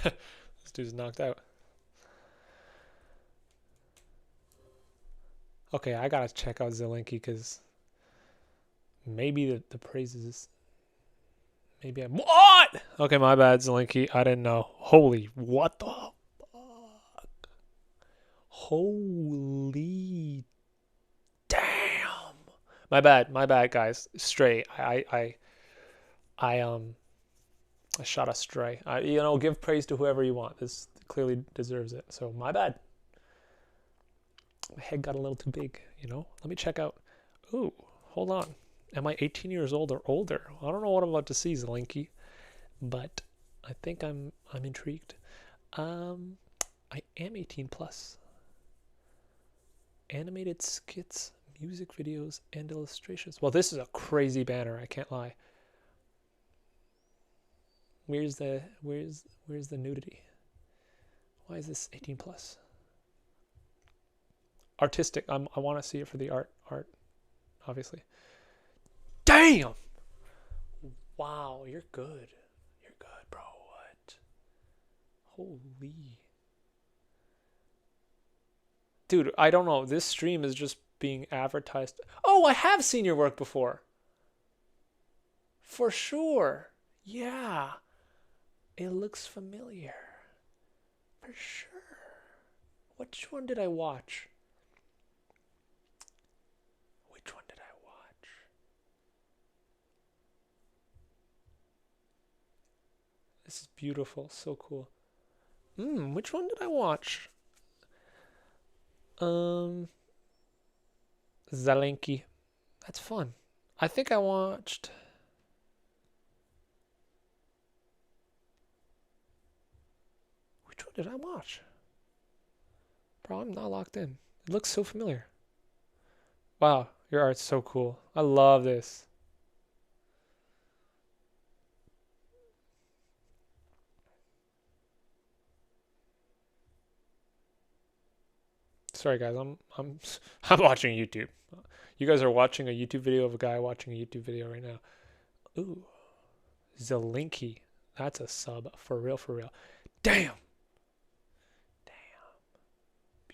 This dude's knocked out. Okay, I gotta check out Zelensky because maybe the praises. Maybe I'm. What? Okay, my bad, Zelensky. I didn't know. Holy, what the fuck? Holy damn. My bad, guys. Stray. I shot a stray. Give praise to whoever you want. This clearly deserves it. So my bad. My head got a little too big, Let me check out. Ooh, hold on. Am I 18 years old or older? I don't know what I'm about to see, Zelensky, but I think I'm intrigued. I am 18 plus. Animated skits, music videos, and illustrations. Well, this is a crazy banner. I can't lie. Where's the nudity? Why is this 18 plus? Artistic. I want to see it for the art, obviously. Damn! Wow, you're good. You're good, bro. What? Holy. Dude, I don't know. This stream is just being advertised. Oh, I have seen your work before. For sure. Yeah. It looks familiar. For sure. Which one did I watch? Which one did I watch? This is beautiful. So cool. Which one did I watch? Zelensky. That's fun. I think I watched... Which one did I watch? Bro, I'm not locked in. It looks so familiar. Wow, your art's so cool. I love this. Sorry guys, I'm watching YouTube. You guys are watching a YouTube video of a guy watching a YouTube video right now. Ooh. Zelensky. That's a sub. For real, for real. Damn.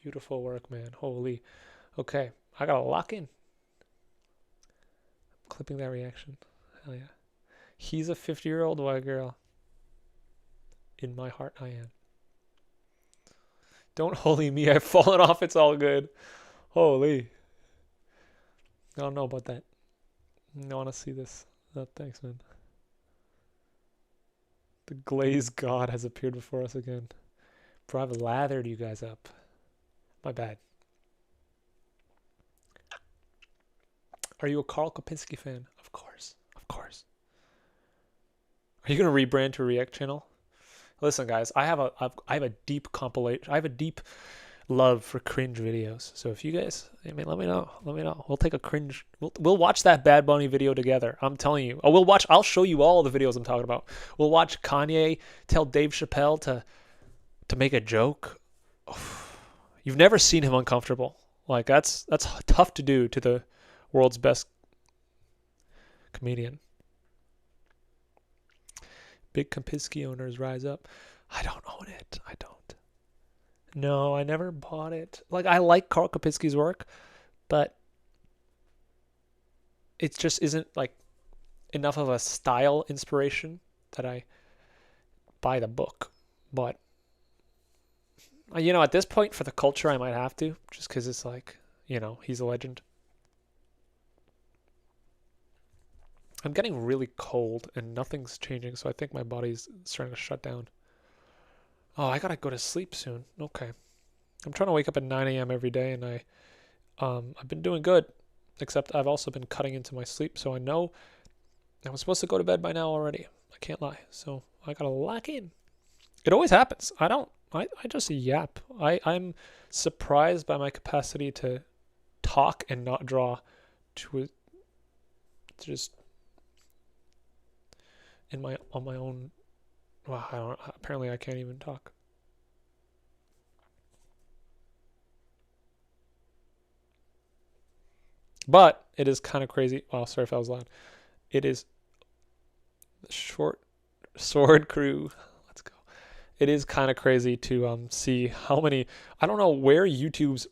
Beautiful work, man. Holy. Okay. I gotta lock in. I'm clipping that reaction. Hell yeah. He's a 50-year-old white girl. In my heart, I am. Don't holy me. I've fallen off. It's all good. Holy. I don't know about that. I want to see this. Oh, thanks, man. The glazed god has appeared before us again. Bro, I've lathered you guys up. My bad. Are you a Carl Kopinski fan? Of course. Of course. Are you going to rebrand to a React channel? Listen, guys, I have a deep compilation. I have a deep love for cringe videos. So if you guys, let me know. We'll take a cringe. We'll watch that Bad Bunny video together. I'm telling you. I'll show you all the videos I'm talking about. We'll watch Kanye tell Dave Chappelle to make a joke. You've never seen him uncomfortable. Like that's tough to do to the world's best comedian. Big Kopinski owners rise up. I don't own it. I don't. No, I never bought it. Like, I like Carl Kopinski's work, but it just isn't like enough of a style inspiration that I buy the book. But at this point for the culture, I might have to, just because it's like, he's a legend. I'm getting really cold and nothing's changing, so I think my body's starting to shut down. Oh, I gotta go to sleep soon. Okay. I'm trying to wake up at 9 a.m. every day, and I've been doing good, except I've also been cutting into my sleep, so I know I was supposed to go to bed by now already. I can't lie. So I gotta lock in. It always happens. I just yap. I'm surprised by my capacity to talk and not draw to just on my own. Well, apparently I can't even talk. But it is kind of crazy. Wow, sorry if I was loud. It is the short sword crew. Let's go. it is kind of crazy to see how many. I don't know where YouTube's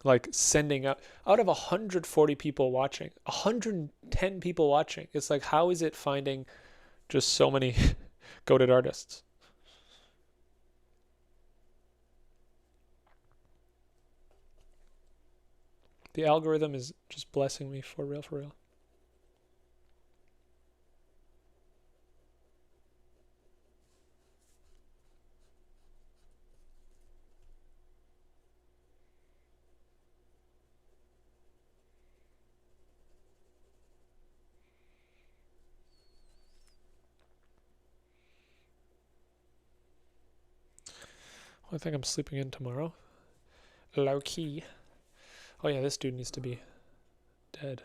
like sending out of 140 people watching, 110 people watching. It's like, how is it finding just so many goated artists? The algorithm is just blessing me for real, for real. I think I'm sleeping in tomorrow. Low key. Oh yeah, this dude needs to be dead.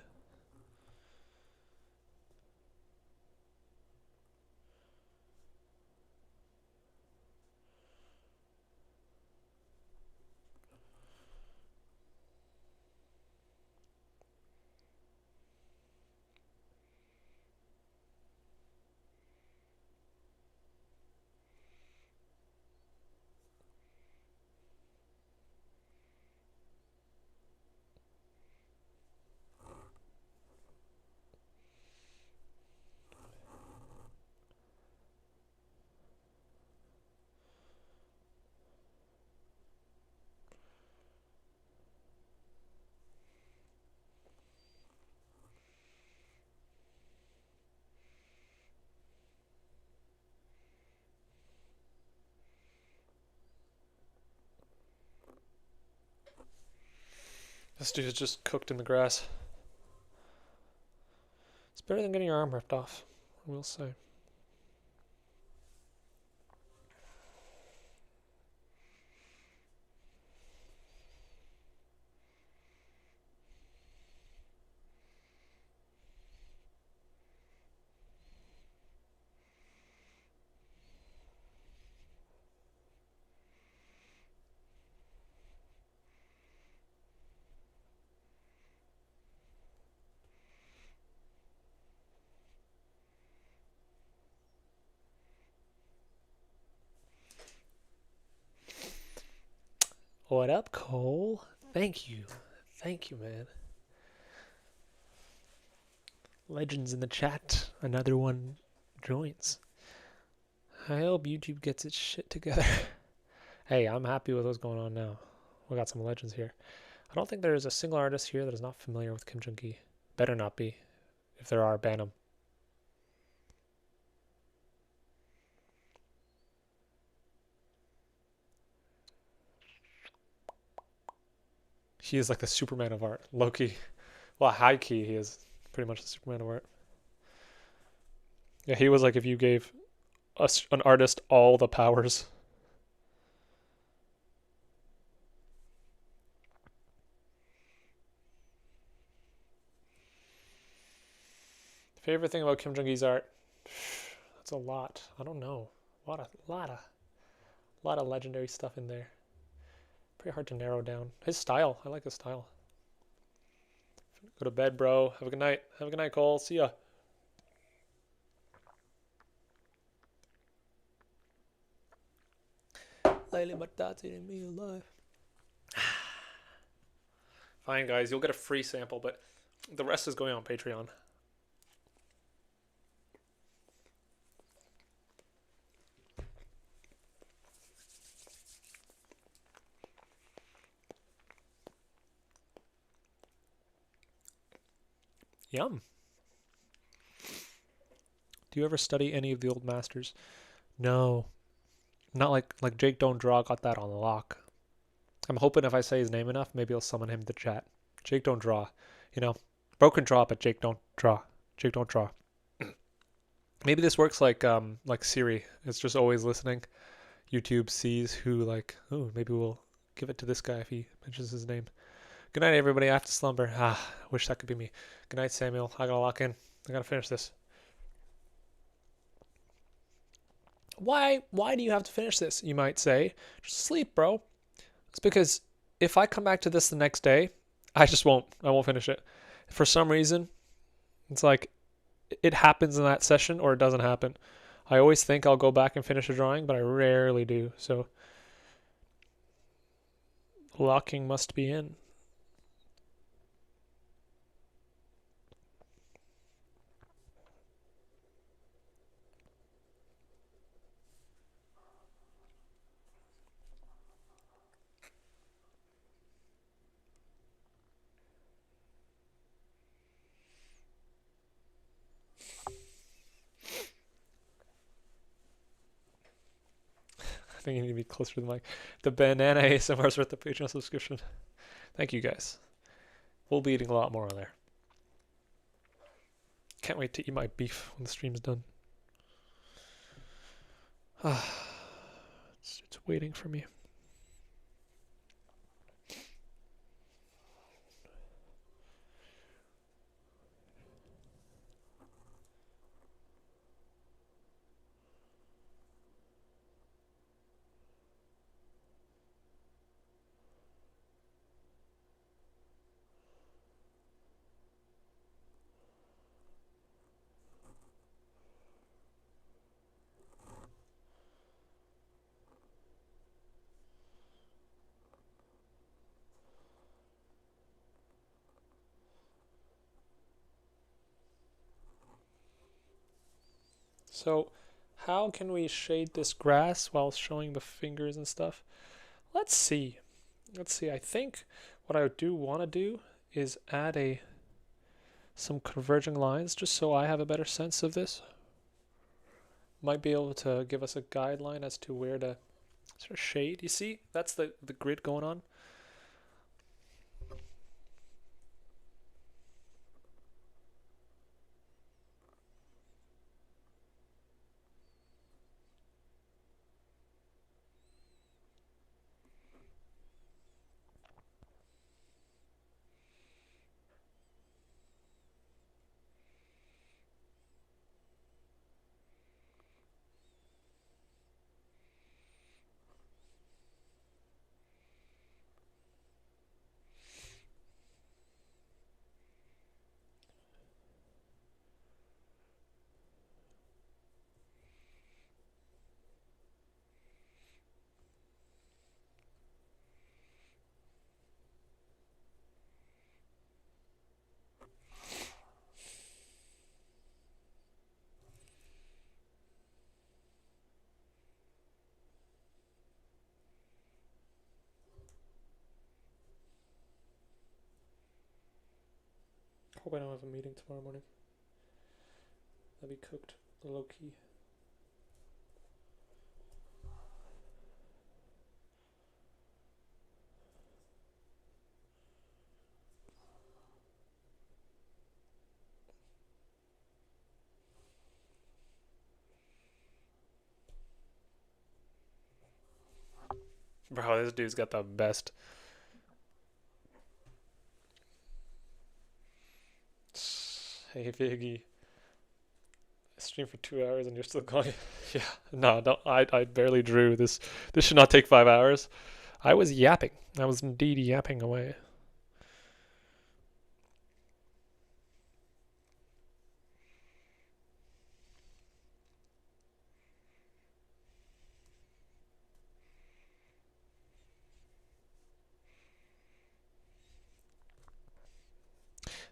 This dude is just cooked in the grass. It's better than getting your arm ripped off, I will say. What up, Cole? Thank you. Thank you, man. Legends in the chat. Another one joins. I hope YouTube gets its shit together. Hey, I'm happy with what's going on now. We got some legends here. I don't think there's a single artist here that is not familiar with Kim Jung Gi. Better not be. If there are, ban them. He is like the Superman of art. Low-key. Well, high-key, he is pretty much the Superman of art. Yeah, he was like if you gave an artist all the powers. Favorite thing about Kim Jung Gi's art? That's a lot. I don't know. A lot of legendary stuff in there. Pretty hard to narrow down. His style. I like his style. Go to bed, bro. Have a good night. Have a good night, Cole. See ya. Fine, guys. You'll get a free sample, but the rest is going on Patreon. Yum. Do you ever study any of the old masters? No. Not like Jake Don't Draw got that on lock. I'm hoping if I say his name enough, maybe I'll summon him to chat. Jake Don't Draw. You know, broken draw, but Jake Don't Draw. Jake Don't Draw. Maybe this works like Siri. It's just always listening. YouTube sees who like, oh, maybe we'll give it to this guy if he mentions his name. Good night, everybody. I have to slumber. Wish that could be me. Good night, Samuel. I gotta lock in. I gotta finish this. Why do you have to finish this? You might say. Just sleep, bro. It's because if I come back to this the next day, I won't finish it. For some reason, it's like it happens in that session or it doesn't happen. I always think I'll go back and finish a drawing, but I rarely do. So locking must be in. I think you need to be closer to the mic. The banana ASMR is worth the Patreon subscription. Thank you guys. We'll be eating a lot more on there. Can't wait to eat my beef when the stream's done. It's waiting for me. So how can we shade this grass while showing the fingers and stuff? Let's see. I think what I do want to do is add some converging lines just so I have a better sense of this. Might be able to give us a guideline as to where to sort of shade. You see, that's the grid going on. Hope I don't have a meeting tomorrow morning. I'll be cooked low key. Bro, this dude's got the best. Hey, Viggy. I streamed for 2 hours and you're still going. Yeah, no, I barely drew. This should not take 5 hours. I was yapping. I was indeed yapping away.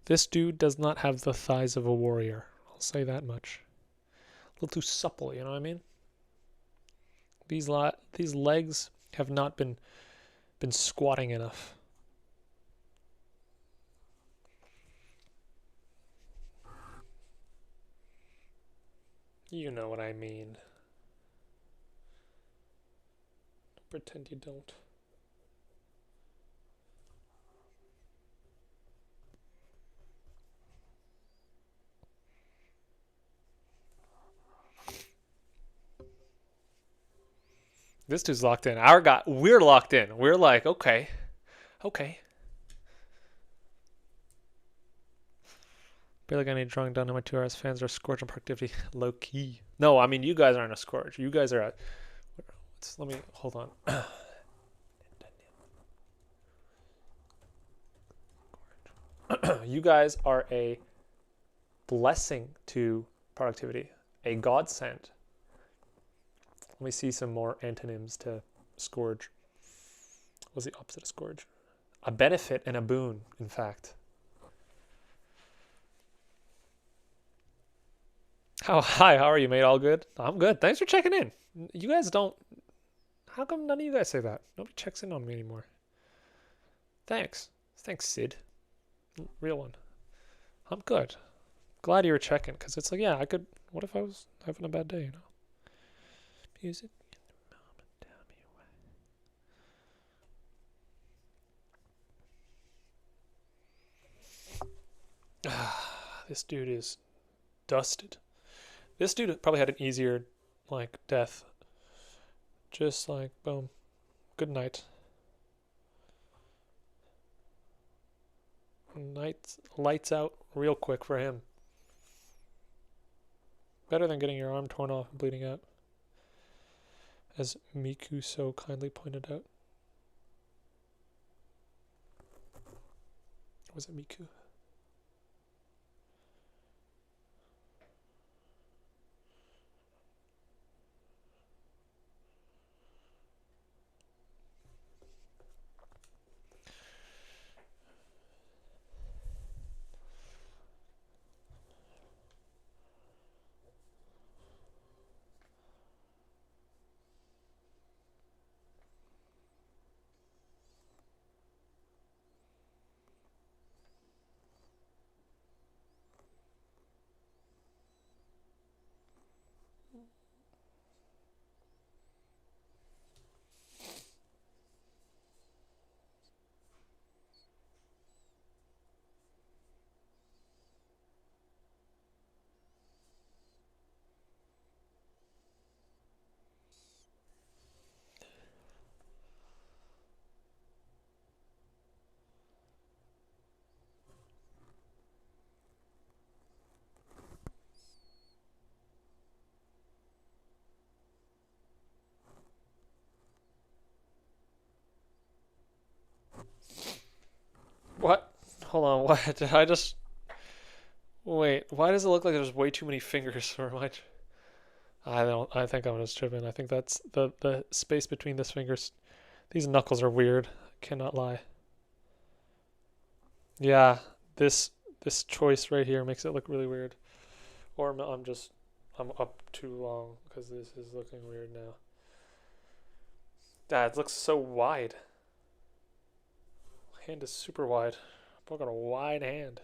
This dude does not have the thighs of a warrior. I'll say that much. A little too supple, you know what I mean? These legs have not been squatting enough. You know what I mean. Don't pretend you don't. This dude's locked in. We're locked in. We're like, okay. Barely got any drawing done in my 2 hours. Fans are scorched on productivity. Low key. No, I mean, you guys aren't a scorch. You guys are a... Let me... Hold on. You guys are a blessing to productivity. A godsend. Let me see some more antonyms to scourge. What's the opposite of scourge? A benefit and a boon, in fact. Hi, how are you, mate? All good? I'm good. Thanks for checking in. You guys don't... How come none of you guys say that? Nobody checks in on me anymore. Thanks. Thanks, Sid. Real one. I'm good. Glad you were checking, because it's like, yeah, I could... What if I was having a bad day, you know? Music. This dude is dusted. This dude probably had an easier, like, death. Just like, boom. Good night. Lights out real quick for him. Better than getting your arm torn off and bleeding out. As Miku so kindly pointed out. Was it Miku? What? Hold on, what? Did I just... Wait, why does it look like there's way too many fingers? Or am I think I'm just tripping. I think that's the space between these fingers. These knuckles are weird. I cannot lie. Yeah, this choice right here makes it look really weird. Or I'm up too long because this is looking weird now. It looks so wide. Hand is super wide. I've got a wide hand.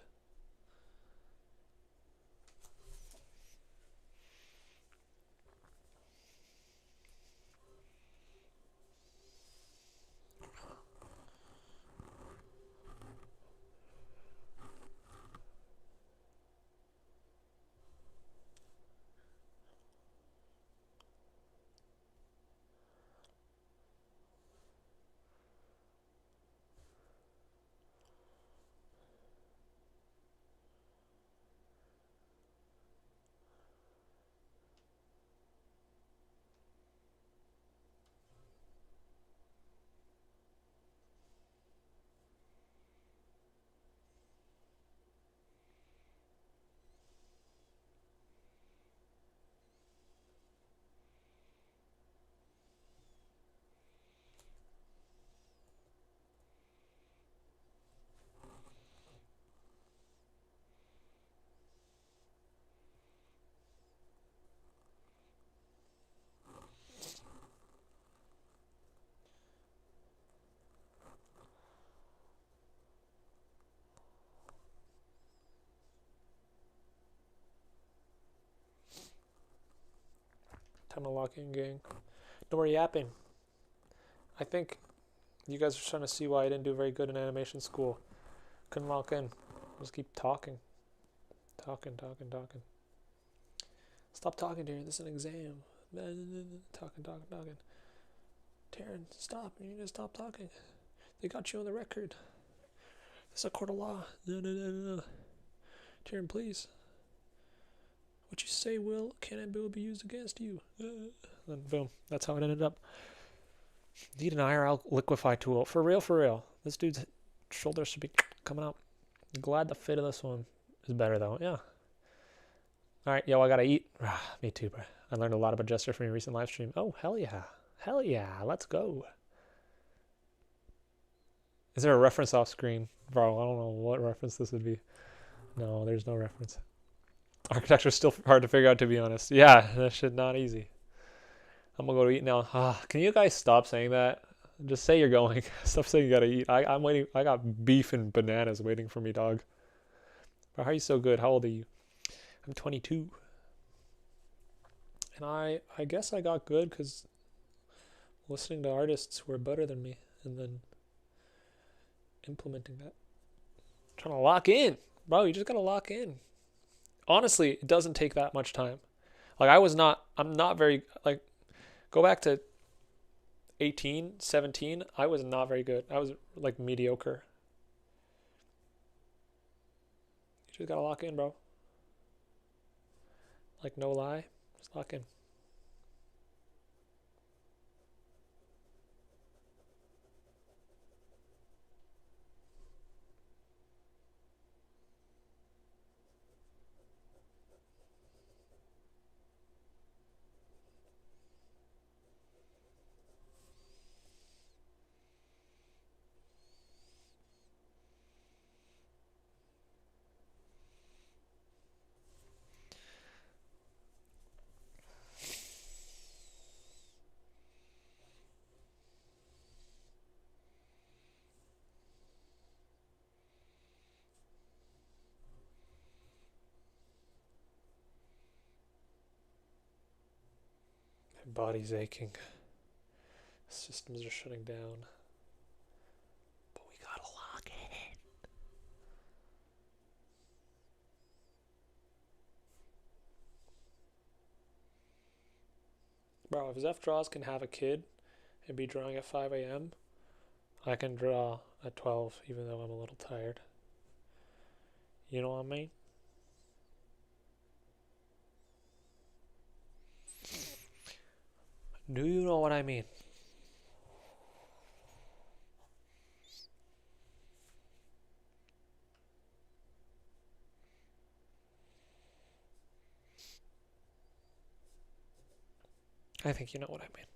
Time to lock in, gang. No more yapping. I think you guys are trying to see why I didn't do very good in animation school. Couldn't lock in. Just keep talking. Talking. Stop talking, Darren. This is an exam. Talking. Darren, stop. You need to stop talking. They got you on the record. This is a court of law. No. Darren, please. What you say can and will be used against you. Then boom. That's how it ended up. Need an IRL liquefy tool. For real. This dude's shoulders should be coming out. Glad the fit of this one is better though. Yeah. All right, yo, I gotta eat. Me too, bro. I learned a lot about gesture from your recent live stream. Oh, hell yeah. Hell yeah, let's go. Is there a reference off screen? Bro, I don't know what reference this would be. No, there's no reference. Architecture's still hard to figure out, to be honest. Yeah, that shit not easy. I'm gonna go to eat now. Can you guys stop saying that? Just say you're going. Stop saying you gotta eat. I'm waiting. I got beef and bananas waiting for me, dog. Bro, how are you so good? How old are you? I'm 22. And I guess I got good because listening to artists who are better than me and then implementing that. Trying to lock in. Bro, you just gotta lock in. Honestly, it doesn't take that much time. Like I'm not very, like, go back to 18, 17, I was not very good. I was like mediocre. You just gotta lock in, bro. Like, no lie, just lock in. My body's aching. Systems are shutting down. But we gotta lock in. Bro, if Zeph Draws can have a kid and be drawing at 5 a.m., I can draw at 12 even though I'm a little tired. You know what I mean? Do you know what I mean? I think you know what I mean.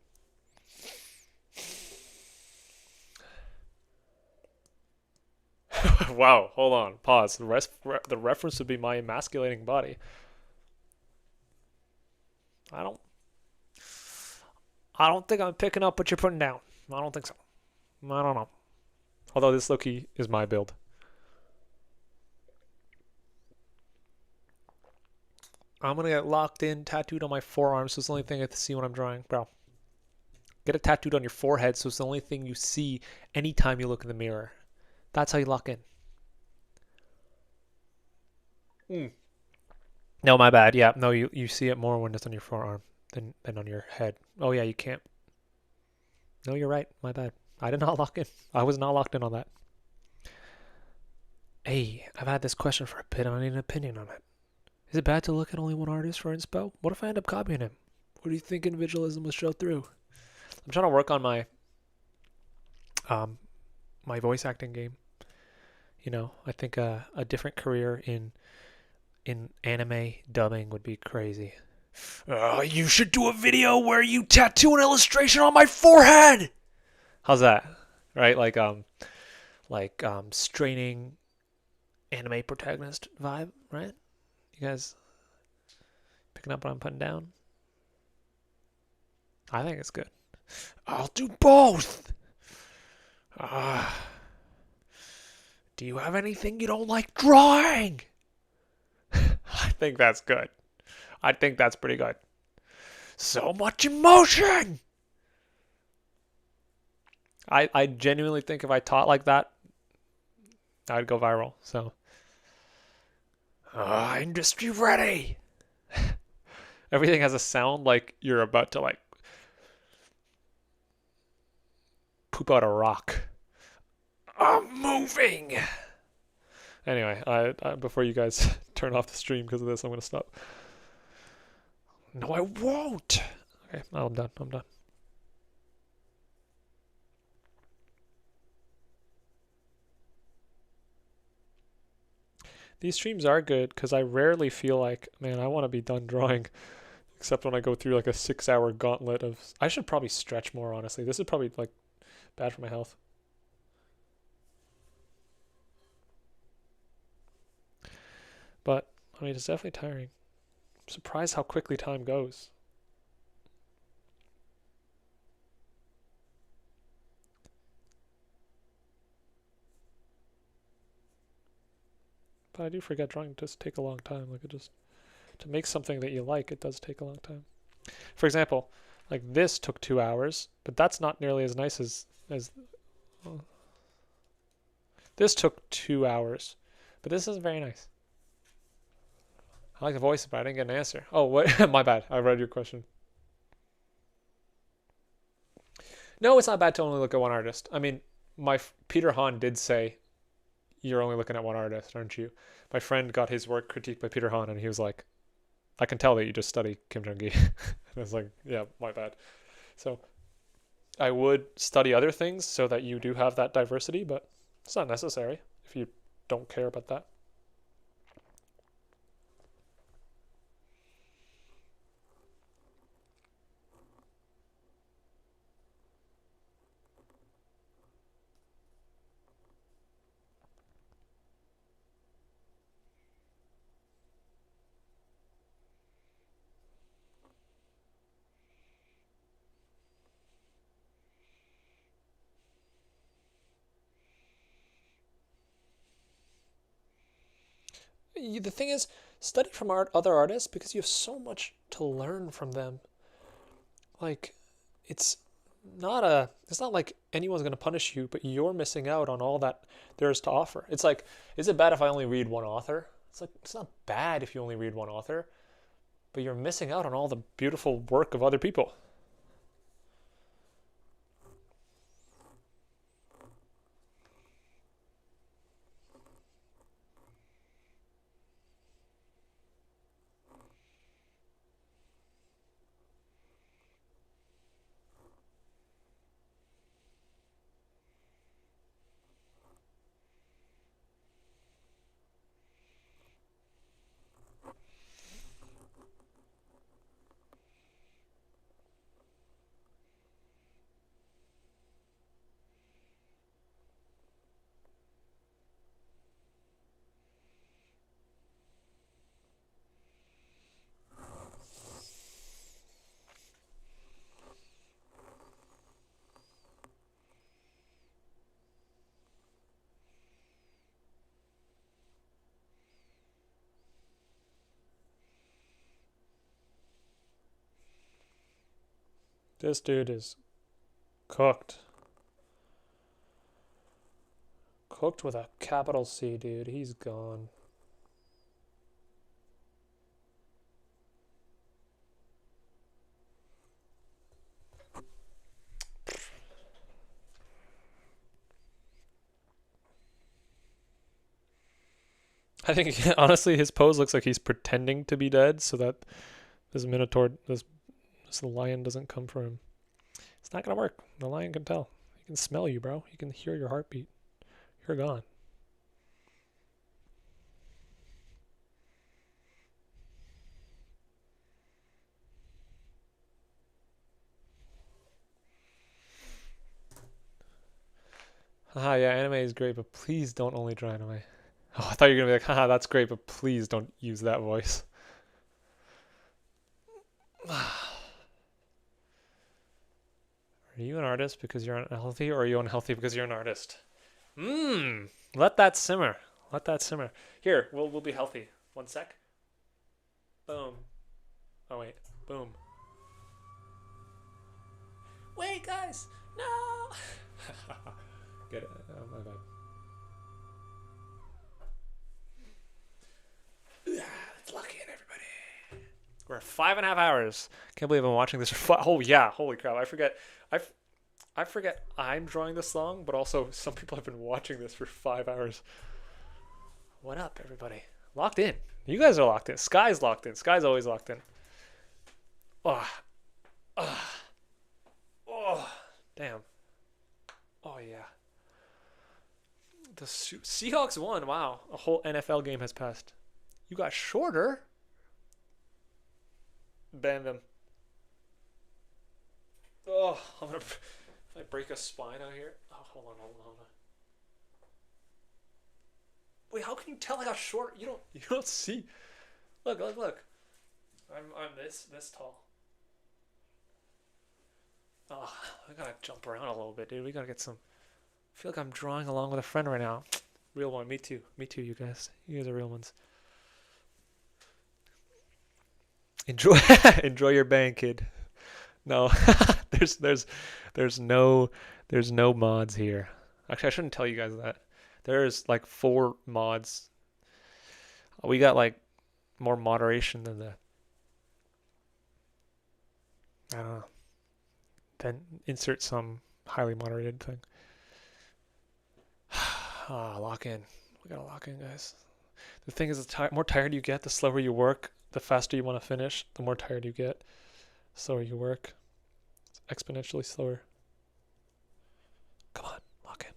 Wow, hold on, pause. The reference would be my emasculating body. I don't think I'm picking up what you're putting down. I don't think so. I don't know. Although this low-key is my build. I'm gonna get locked in, tattooed on my forearm, so it's the only thing I have to see when I'm drawing. Bro, get it tattooed on your forehead, so it's the only thing you see anytime you look in the mirror. That's how you lock in. No, my bad. Yeah, no, you see it more when it's on your forearm than on your head. Oh yeah, you can't. No, you're right. My bad. I did not lock in. I was not locked in on that. Hey, I've had this question for a bit. I need an opinion on it. Is it bad to look at only one artist for inspo? What if I end up copying him? What do you think individualism will show through? I'm trying to work on my my voice acting game. You know, I think a different career in anime dubbing would be crazy. You should do a video where you tattoo an illustration on my forehead. How's that? Right, like straining anime protagonist vibe, right? You guys picking up what I'm putting down? I think it's good. I'll do both. Do you have anything you don't like drawing? I think that's good. I think that's pretty good. So much emotion. I genuinely think if I taught like that, I'd go viral. So, industry ready. Everything has a sound like you're about to like poop out a rock. I'm moving. Anyway, I before you guys turn off the stream because of this, I'm gonna stop. No, I won't. Okay, I'm done. I'm done. These streams are good because I rarely feel like, man, I want to be done drawing. Except when I go through like a 6-hour gauntlet of... I should probably stretch more, honestly. This is probably like bad for my health. But, I mean, it's definitely tiring. I'm surprised how quickly time goes. But I do forget drawing does take a long time. Like, it just... To make something that you like, it does take a long time. For example, like this took 2 hours, but that's not nearly as nice as this took 2 hours, but this is very nice. I like the voice, but I didn't get an answer. Oh, what? My bad. I read your question. No, it's not bad to only look at one artist. I mean, Peter Han did say, you're only looking at one artist, aren't you? My friend got his work critiqued by Peter Han, and he was like, I can tell that you just study Kim Jung Gi. I was like, yeah, my bad. So I would study other things so that you do have that diversity, but it's not necessary if you don't care about that. The thing is, study from other artists because you have so much to learn from them. Like, it's not like anyone's going to punish you, but you're missing out on all that there is to offer. It's like, is it bad if I only read one author? It's like, it's not bad if you only read one author, but you're missing out on all the beautiful work of other people. This dude is cooked. Cooked with a capital C, dude. He's gone. I think, honestly, his pose looks like he's pretending to be dead so that this minotaur, this lion doesn't come for him. It's not going to work. The lion can tell. He can smell you, bro. He can hear your heartbeat. You're gone. Haha, yeah, anime is great, but please don't only draw anime. Oh, I thought you were going to be like, haha, that's great, but please don't use that voice. Are you an artist because you're unhealthy, or are you unhealthy because you're an artist? Let that simmer. Let that simmer. Here, we'll be healthy. 1 sec. Boom. Oh wait. Boom. Wait, guys. No. Get it? Oh my bad. It's lucky in everybody. We're at 5.5 hours. Can't believe I'm watching this for oh yeah, holy crap! I forget I'm drawing this long, but also some people have been watching this for 5 hours. What up, everybody? Locked in. You guys are locked in. Sky's locked in. Sky's always locked in. Oh, oh, damn. Oh yeah. The Seahawks won. Wow, a whole NFL game has passed. You got shorter. Ban them. Oh, I'm gonna. If I break a spine out here. Oh, hold on. Wait, how can you tell I got short? You don't see. Look. I'm this tall. Oh, I gotta jump around a little bit, dude. We gotta get some. I feel like I'm drawing along with a friend right now. Real one. Me too, you guys. You guys are real ones. Enjoy your bang, kid. No, there's no mods here. Actually, I shouldn't tell you guys that. There's like 4 mods. We got like more moderation than the. I don't know. Then insert some highly moderated thing. Lock in. We gotta lock in, guys. The thing is, the more tired you get, the slower you work. The faster you want to finish, the more tired you get. The slower you work. It's exponentially slower. Come on, lock in.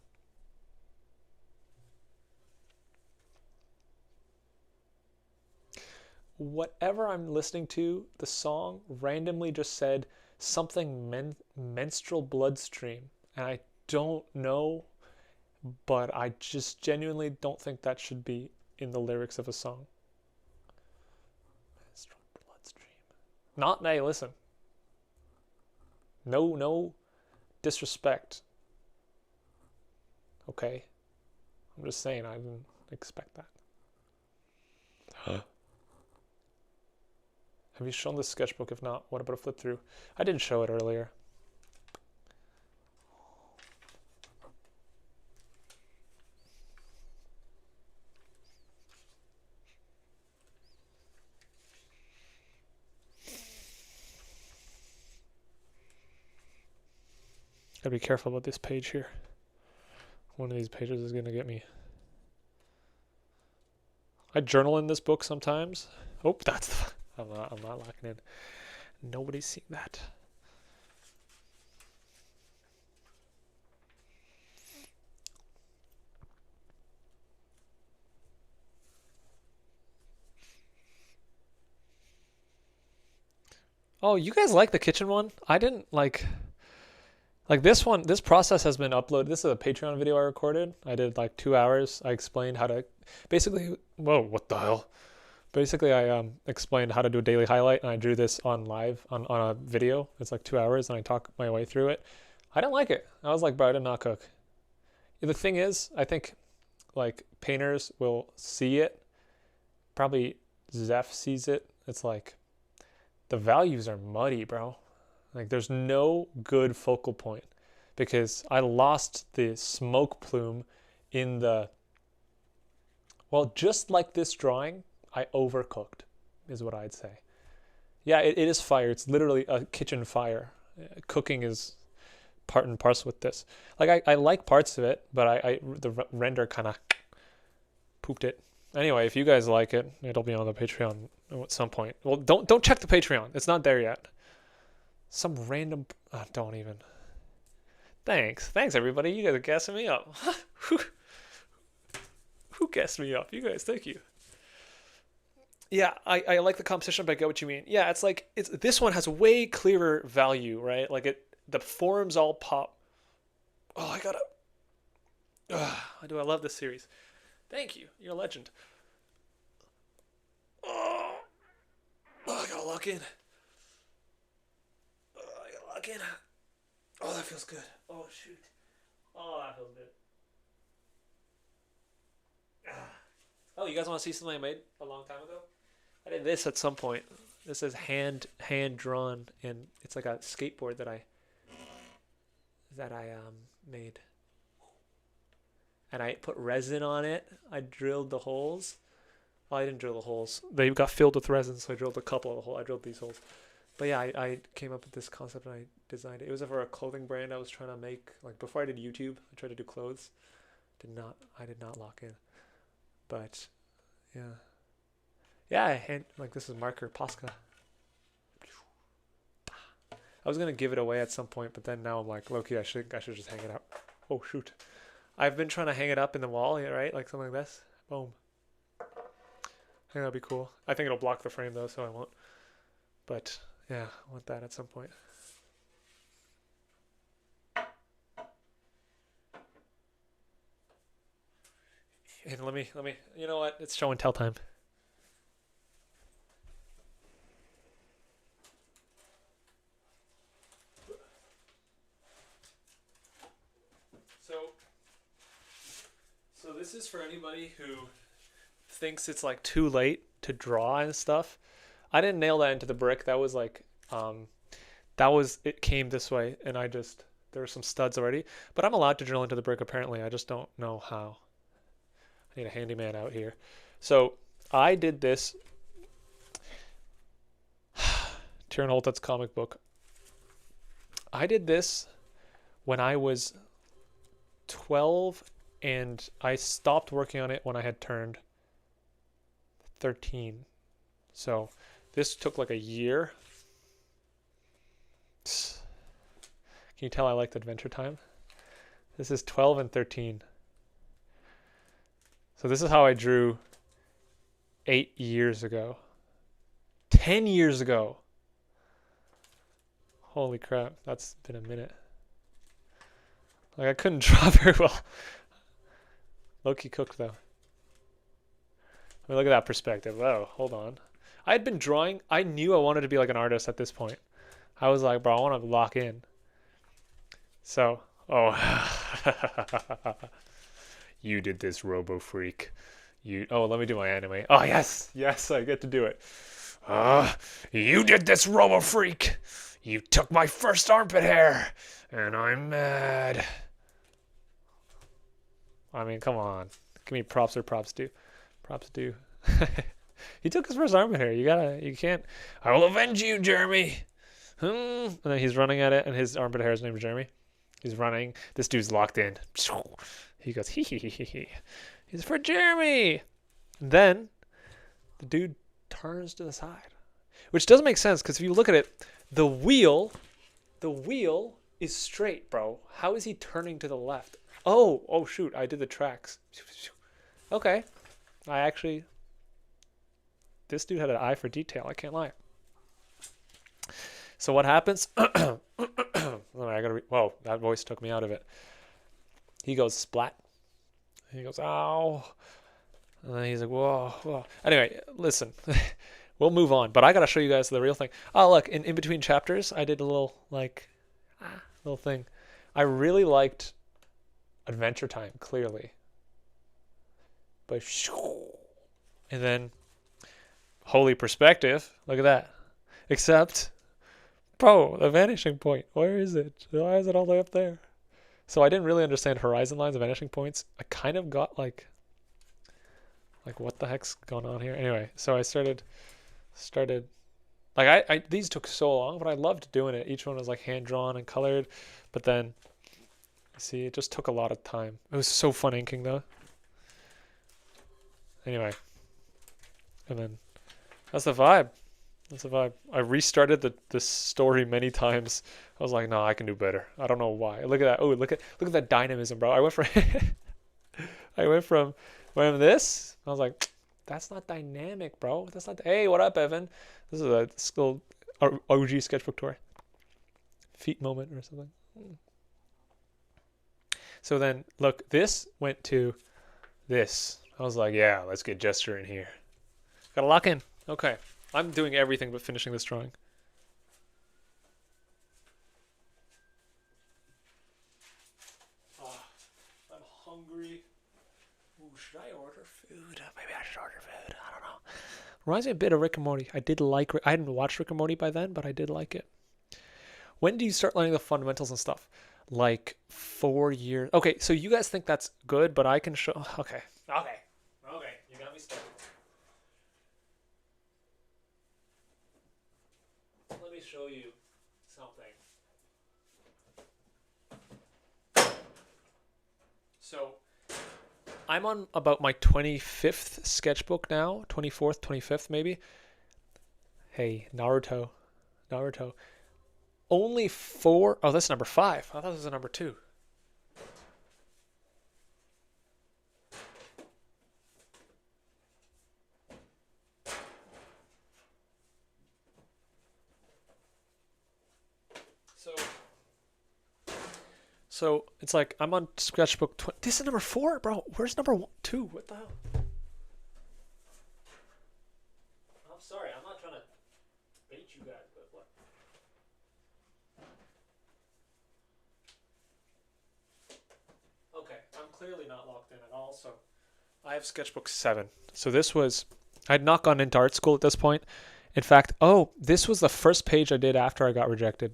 Whatever I'm listening to, the song randomly just said something menstrual bloodstream. And I don't know, but I just genuinely don't think that should be in the lyrics of a song. Menstrual bloodstream. Not, hey, listen. No disrespect. Okay? I'm just saying, I didn't expect that. Huh? Have you shown the sketchbook? If not, what about a flip through? I didn't show it earlier. Gotta be careful about this page here. One of these pages is gonna get me. I journal in this book sometimes. Oh, that's the, I'm not locking in. Nobody's seen that. Oh, you guys like the kitchen one? I didn't like this one. This process has been uploaded. This is a Patreon video I recorded. I did like 2 hours. I explained how to basically, whoa, what the hell? Basically, I explained how to do a daily highlight, and I drew this on live on a video. It's like 2 hours, and I talk my way through it. I didn't like it. I was like, bro, I did not cook. The thing is, I think like painters will see it. Probably Zeph sees it. It's like the values are muddy, bro. Like there's no good focal point because I lost the smoke plume in the, well, just like this drawing, I overcooked is what I'd say. Yeah, it is fire. It's literally a kitchen fire. Cooking is part and parcel with this. Like I like parts of it, but the render kind of pooped it. Anyway, if you guys like it, it'll be on the Patreon at some point. Well, don't check the Patreon. It's not there yet. Some random... don't even. Thanks everybody. You guys are gassing me up. Who gassed me up? You guys, thank you. Yeah, I like the composition, but I get what you mean. Yeah, it's like this one has way clearer value, right? Like the forms all pop. Oh, I gotta. I love this series. Thank you. You're a legend. Oh, I gotta lock in. Oh, that feels good. Oh, shoot. Oh, that feels good. Oh, you guys want to see something I made a long time ago? I did this at some point. This is hand drawn, and it's like a skateboard that I made. And I put resin on it. I drilled the holes. Well, I didn't drill the holes. They got filled with resin, so I drilled a couple of the holes. I drilled these holes. But yeah, I came up with this concept and I designed it. It was for a clothing brand I was trying to make. Like before I did YouTube, I tried to do clothes. I did not lock in. But yeah, like this is marker Posca. I was gonna give it away at some point, but then now I'm like, low-key, I should just hang it out. Oh shoot, I've been trying to hang it up in the wall, yeah, right? Like something like this. Boom. I think that'd be cool. I think it'll block the frame though, so I won't. But yeah, I want that at some point. And let me, you know what? It's show and tell time. So this is for anybody who thinks it's like too late to draw and stuff. I didn't nail that into the brick. That was like, it came this way, and there were some studs already. But I'm allowed to drill into the brick apparently. I just don't know how. I need a handyman out here. So I did this. Tyrone Holt's comic book. I did this when I was 12, and I stopped working on it when I had turned 13. So this took like a year. Can you tell I liked Adventure Time? This is 12 and 13. So this is how I drew 8 years ago. 10 years ago. Holy crap, that's been a minute. Like I couldn't draw very well. Low-key cooked though. I mean, look at that perspective. Oh, hold on. I had been drawing. I knew I wanted to be like an artist at this point. I was like, bro, I want to lock in. So, oh. You did this, Robo Freak. Oh, let me do my anime. Oh, yes. Yes, I get to do it. You did this, Robo Freak. You took my first armpit hair, and I'm mad. I mean, come on. Give me props or props due. Props due. He took his first armpit hair. You can't. I will avenge you, Jeremy. And then he's running at it, and his armpit hair is named Jeremy. He's running. This dude's locked in. He goes, hee hee hee hee hee. He's for Jeremy. And then the dude turns to the side, which doesn't make sense because if you look at it, the wheel is straight, bro. How is he turning to the left? Oh shoot! I did the tracks. Okay, this dude had an eye for detail. I can't lie. So what happens? Whoa, that voice took me out of it. He goes splat. He goes, ow. And then he's like, whoa. Anyway, listen. We'll move on. But I got to show you guys the real thing. Oh, look. In between chapters, I did a little, little thing. I really liked Adventure Time, clearly. But, and then, holy perspective. Look at that. Except, bro, the vanishing point. Where is it? Why is it all the way up there? So I didn't really understand horizon lines and vanishing points. I kind of got like what the heck's going on here? Anyway, so I started like I these took so long, but I loved doing it. Each one was like hand drawn and colored, but then see, it just took a lot of time. It was so fun inking though. Anyway, and then that's the vibe. That's the vibe. I restarted the story many times. I was like, no, I can do better. I don't know why. Look at that. Oh, look at that dynamism, bro. I went from this. I was like, that's not dynamic, bro. That's not. Hey, what up, Evan? This is a still OG sketchbook tour. Feet moment or something. So then, look, this went to this. I was like, yeah, let's get gesture in here. Gotta lock in. Okay. I'm doing everything but finishing this drawing. I'm hungry. Ooh, should I order food? Maybe I should order food. I don't know. Reminds me a bit of Rick and Morty. I hadn't watched Rick and Morty by then, but I did like it. When do you start learning the fundamentals and stuff? Like 4 years. Okay, so you guys think that's good, but I can show. Okay. You got me started. Let me show you something. So I'm on about my 25th sketchbook now, 24th, 25th maybe. Hey, Naruto. Only 4. Oh, that's number 5. I thought this was a number 2. So it's like I'm on Sketchbook. This is number 4, bro. Where's number 2? What the hell? I'm sorry. I'm not trying to bait you guys, but what? Okay, I'm clearly not locked in at all. So I have Sketchbook 7. So this was, I'd not gone into art school at this point. In fact, oh, this was the first page I did after I got rejected.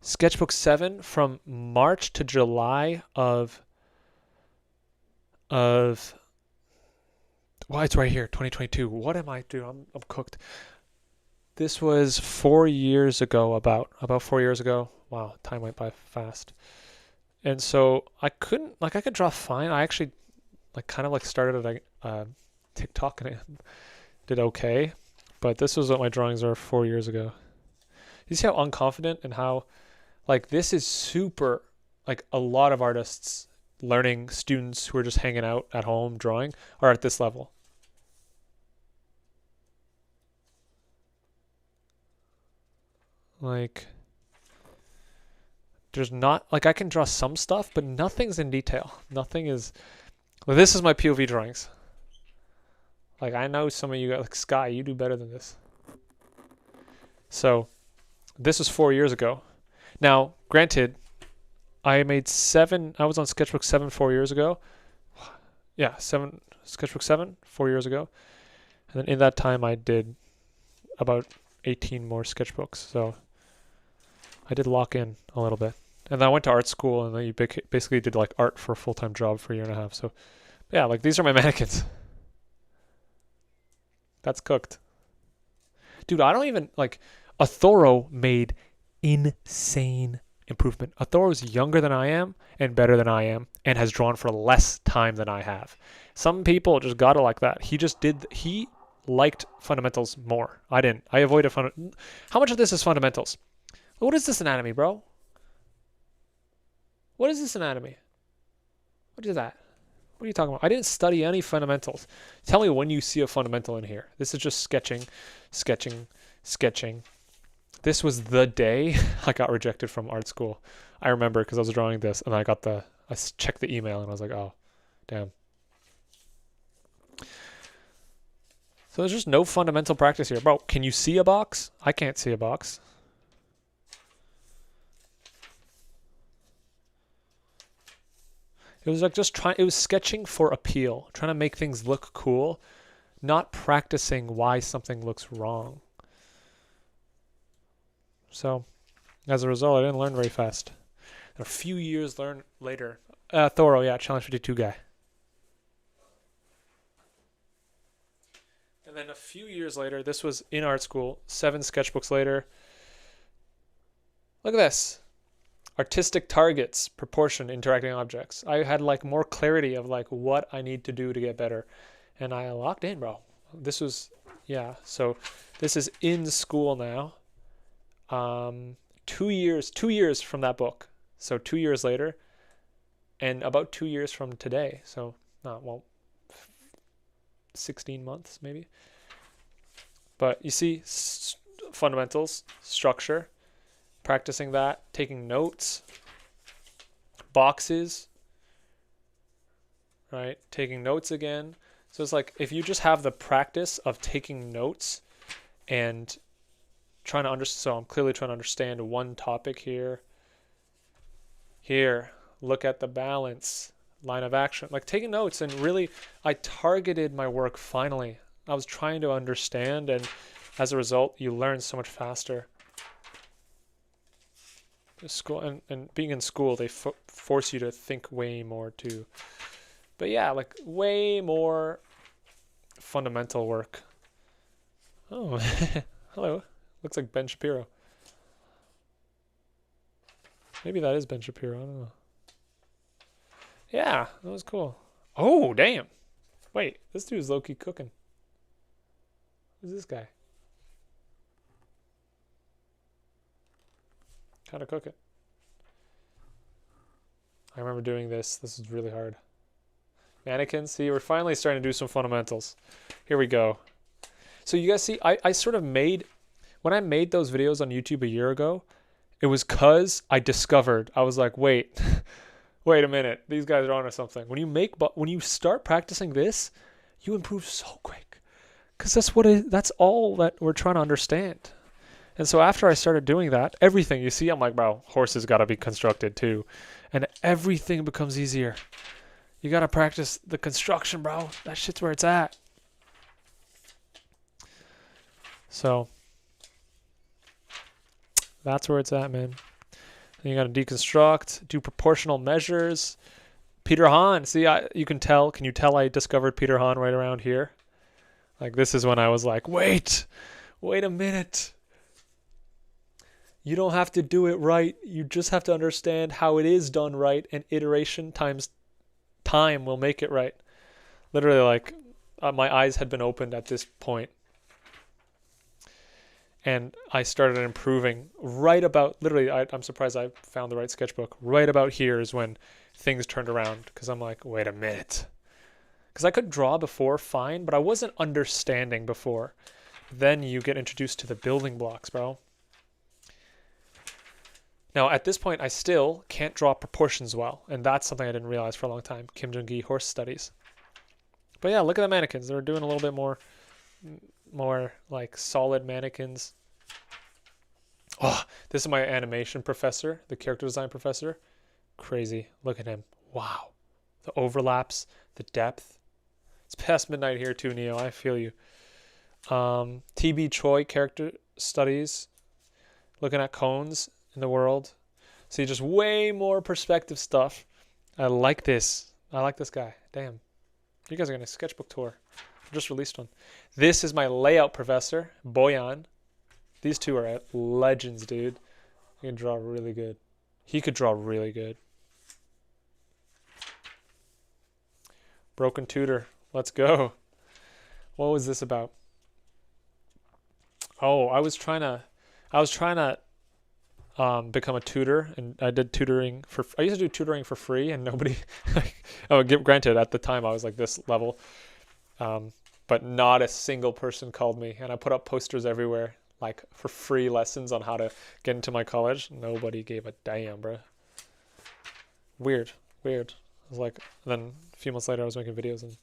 Sketchbook 7 from March to July of well, it's right here, 2022. What am I doing? I'm cooked. This was 4 years ago, about 4 years ago. Wow, time went by fast. And so I couldn't, like, I could draw fine. I actually like kind of like started a TikTok and it did okay, but this was what my drawings are 4 years ago. You see how unconfident and how, like, this is super, like, a lot of artists, learning students who are just hanging out at home drawing are at this level. Like, there's not, like, I can draw some stuff, but nothing's in detail. Nothing is, well, this is my POV drawings. Like, I know some of you guys, like, Sky, you do better than this. So, this was 4 years ago. Now, granted, I was on Sketchbook 7 4 years ago. Yeah, Sketchbook 7 4 years ago. And then in that time, I did about 18 more sketchbooks. So I did lock in a little bit. And then I went to art school, and then you basically did like art for a full-time job for a year and a half. So yeah, like these are my mannequins. That's cooked. Dude, I don't even, like, Athoro made insane improvement. Athoro's younger than I am and better than I am and has drawn for less time than I have. Some people just got it like that. He liked fundamentals more. I didn't. I avoided How much of this is fundamentals? What is this anatomy, bro? What is this anatomy? What is that? What are you talking about? I didn't study any fundamentals. Tell me when you see a fundamental in here. This is just sketching. This was the day I got rejected from art school. I remember because I was drawing this, and I checked the email, and I was like, oh, damn. So there's just no fundamental practice here. Bro, can you see a box? I can't see a box. It was like it was sketching for appeal, trying to make things look cool, not practicing why something looks wrong. So, as a result, I didn't learn very fast. And a few years later, Thoro, yeah, Challenge 52 guy. And then a few years later, this was in art school, 7 sketchbooks later. Look at this. Artistic targets, proportion, interacting objects. I had like more clarity of like what I need to do to get better. And I locked in, bro. This was, yeah. So this is in school now. 2 years from that book. So 2 years later, and about 2 years from today. So, 16 months maybe. But you see, fundamentals, structure, practicing that, taking notes, boxes, right? Taking notes again. So it's like if you just have the practice of taking notes and trying to understand, so I'm clearly trying to understand one topic here. Here, look at the balance, line of action, like taking notes, and really I targeted my work finally. I was trying to understand, and as a result, you learn so much faster. School and being in school, they force you to think way more too. But yeah, like way more fundamental work. Oh, hello. Looks like Ben Shapiro. Maybe that is Ben Shapiro. I don't know. Yeah, that was cool. Oh, damn. Wait, this dude's low-key cooking. Who's this guy? How to cook it. I remember doing this. This is really hard. Mannequins. See, we're finally starting to do some fundamentals. Here we go. So you guys see, I sort of made, when I made those videos on YouTube a year ago, It was cause I discovered, I was like, wait, wait a minute, these guys are onto something. When you start practicing this, you improve so quick. Cause that's all that we're trying to understand. And so after I started doing that, everything you see, I'm like, bro, horses got to be constructed too. And everything becomes easier. You got to practice the construction, bro. That shit's where it's at. So that's where it's at, man. And you got to deconstruct, do proportional measures. Peter Hahn, see, you can tell. Can you tell I discovered Peter Hahn right around here? Like, this is when I was like, wait a minute. You don't have to do it right. You just have to understand how it is done right, and iteration times time will make it right. Literally, like, my eyes had been opened at this point, and I started improving right about, literally, I'm surprised I found the right sketchbook. Right about here is when things turned around, because I'm like, wait a minute. Because I could draw before, fine, but I wasn't understanding before. Then you get introduced to the building blocks, bro. Now, at this point, I still can't draw proportions well, and that's something I didn't realize for a long time. Kim Jung Gi horse studies. But yeah, look at the mannequins. They're doing a little bit more like solid mannequins. Oh, this is my animation professor, the character design professor. Crazy. Look at him. Wow. The overlaps, the depth. It's past midnight here too, Neo. I feel you. TB Choi character studies. Looking at cones in the world. See, just way more perspective stuff. I like this. I like this guy. Damn. You guys are getting a sketchbook tour. I just released one. This is my layout professor, Boyan. These two are legends, dude. He can draw really good. He could draw really good. Broken tutor. Let's go. What was this about? Oh, I was trying to become a tutor, and I did tutoring I used to do tutoring for free, and nobody granted at the time I was like this level, but not a single person called me, and I put up posters everywhere like for free lessons on how to get into my college. Nobody gave a damn, bro. Weird. I was like, then a few months later I was making videos. And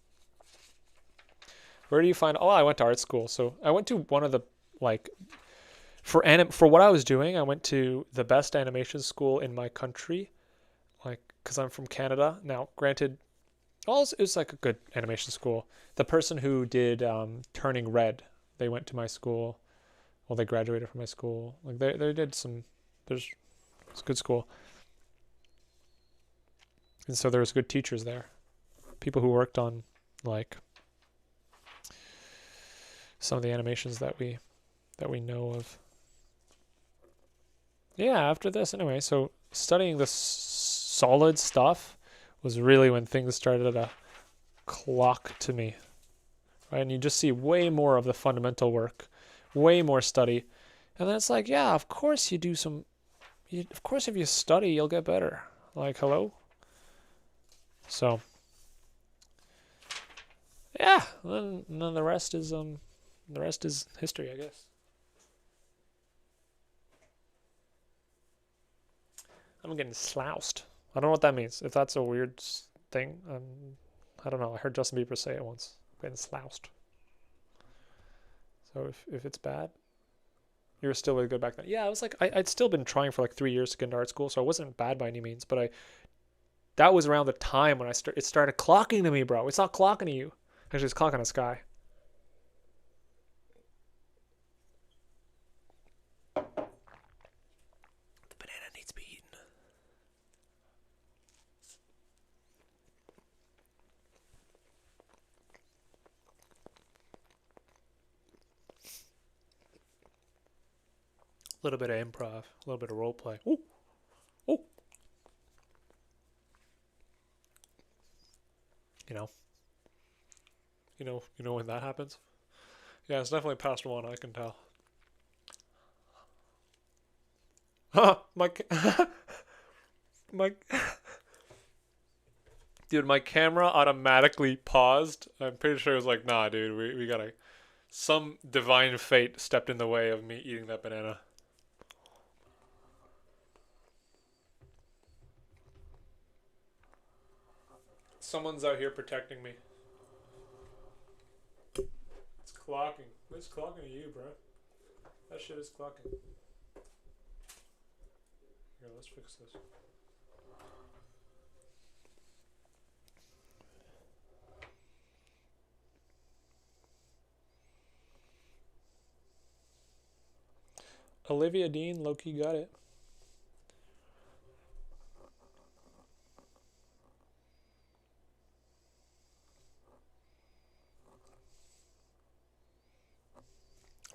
where do you find, I went to art school. So I went to one of the, like, for what I was doing, I went to the best animation school in my country, like, because I'm from Canada. Now, granted, it was like a good animation school. The person who did Turning Red, they went to my school. Well, they graduated from my school. Like, they did some, it's a good school. And so there was good teachers there. People who worked on, like, some of the animations that we know of. Yeah, after this, anyway, so studying this solid stuff was really when things started to clock to me, right? And you just see way more of the fundamental work, way more study. And then it's like, yeah, of course you do of course if you study, you'll get better. Like, hello? So, yeah, then the rest is history, I guess. I'm getting sloused. I don't know what that means. If that's a weird thing, I don't know. I heard Justin Bieber say it once. I'm getting sloused. So if it's bad, you were still really good back then. Yeah, I was like, I'd still been trying for like 3 years to get into art school, so I wasn't bad by any means. But that was around the time when it started clocking to me, bro. It's not clocking to you. Actually, it's clocking the sky. A little bit of improv, a little bit of role play. Ooh. Ooh. You know when that happens? Yeah, it's definitely past one, I can tell. Dude, my camera automatically paused. I'm pretty sure it was like, nah, dude, we gotta, some divine fate stepped in the way of me eating that banana. Someone's out here protecting me. It's clocking. What's clocking to you, bro? That shit is clocking. Here, let's fix this. Olivia Dean, low-key got it.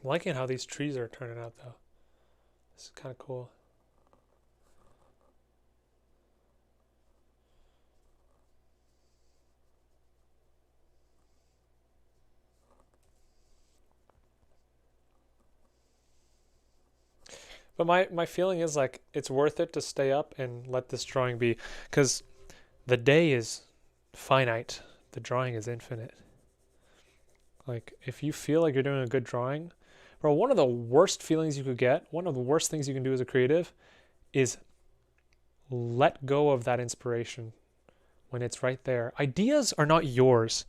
I'm liking how these trees are turning out, though. This is kind of cool. But my feeling is like it's worth it to stay up and let this drawing be, because the day is finite. The drawing is infinite. Like, if you feel like you're doing a good drawing, bro, one of the worst feelings you could get, one of the worst things you can do as a creative is let go of that inspiration when it's right there. Ideas are not yours.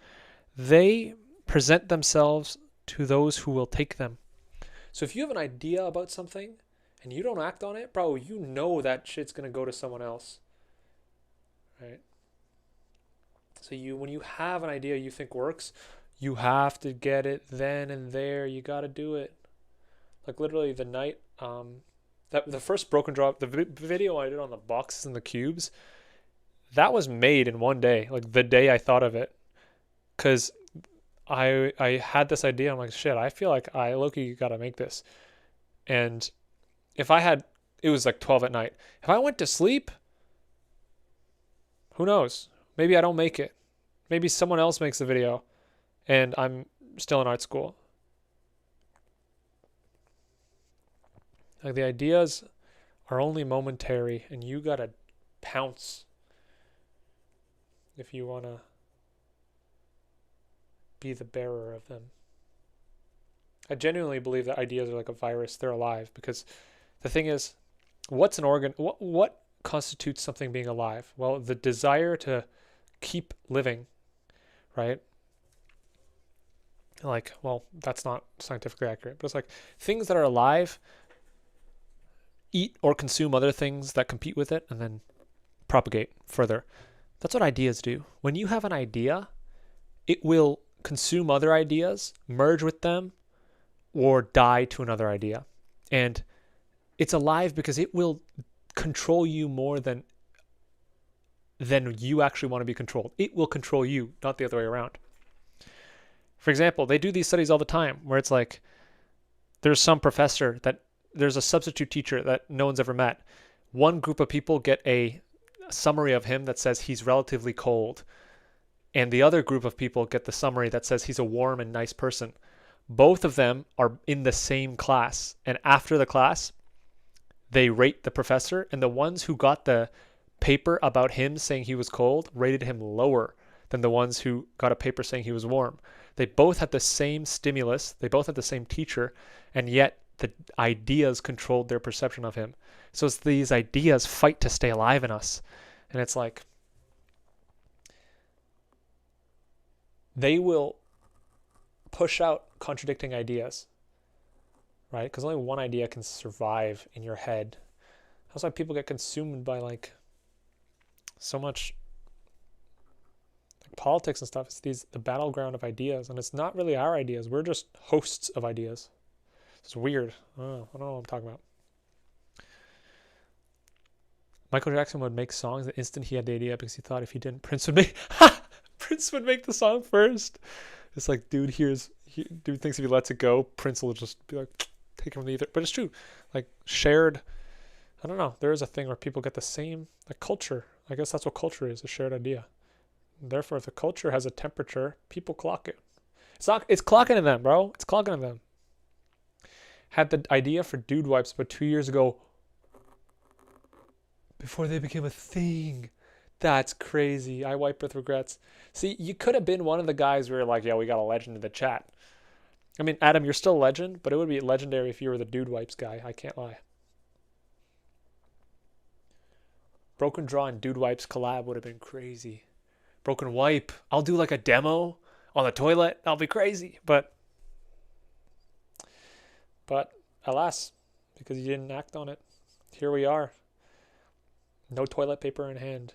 They present themselves to those who will take them. So if you have an idea about something and you don't act on it, bro, you know that shit's going to go to someone else. Right? So when you have an idea you think works, you have to get it then and there. You got to do it. Like literally the night, the first broken drop, the video I did on the boxes and the cubes, that was made in one day. Like the day I thought of it. Because I had this idea. I'm like, shit, I feel like I low-key got to make this. And if I had, it was like 12 at night. If I went to sleep, who knows? Maybe I don't make it. Maybe someone else makes the video and I'm still in art school. Like the ideas are only momentary and you gotta pounce if you wanna be the bearer of them. I genuinely believe that ideas are like a virus. They're alive because the thing is, what's an organ? What constitutes something being alive? Well, the desire to keep living, right? Like, well, that's not scientifically accurate, but it's like things that are alive eat or consume other things that compete with it and then propagate further. That's what ideas do. When you have an idea, it will consume other ideas, merge with them, or die to another idea. And it's alive because it will control you more than you actually want to be controlled. It will control you, not the other way around. For example, they do these studies all the time where it's like there's some professor that there's a substitute teacher that no one's ever met. One group of people get a summary of him that says he's relatively cold. And the other group of people get the summary that says he's a warm and nice person. Both of them are in the same class. And after the class, they rate the professor. And the ones who got the paper about him saying he was cold rated him lower than the ones who got a paper saying he was warm. They both had the same stimulus. They both had the same teacher. And yet the ideas controlled their perception of him. So it's these ideas fight to stay alive in us. And it's like, they will push out contradicting ideas, right? Because only one idea can survive in your head. That's why people get consumed by like so much like politics and stuff. It's the battleground of ideas, and it's not really our ideas. We're just hosts of ideas. It's weird. I don't know what I'm talking about. Michael Jackson would make songs the instant he had the idea because he thought if he didn't, Prince would make Prince would make the song first. It's like, dude thinks if he lets it go, Prince will just be like, take it from the ether. But it's true. Like shared, I don't know. There is a thing where people get the same, like culture. I guess that's what culture is, a shared idea. And therefore, if the culture has a temperature, people clock it. It's clocking in them, bro. It's clocking in them. Had the idea for dude wipes about 2 years ago before they became a thing. That's crazy. I wipe with regrets. See, you could have been one of the guys where you're like, yeah, we got a legend in the chat. I mean, Adam, you're still a legend, but it would be legendary if you were the dude wipes guy. I can't lie. Broken Draw and Dude Wipes collab would have been crazy. Broken wipe. I'll do like a demo on the toilet. That'll be crazy. But alas, because you didn't act on it, here we are. No toilet paper in hand.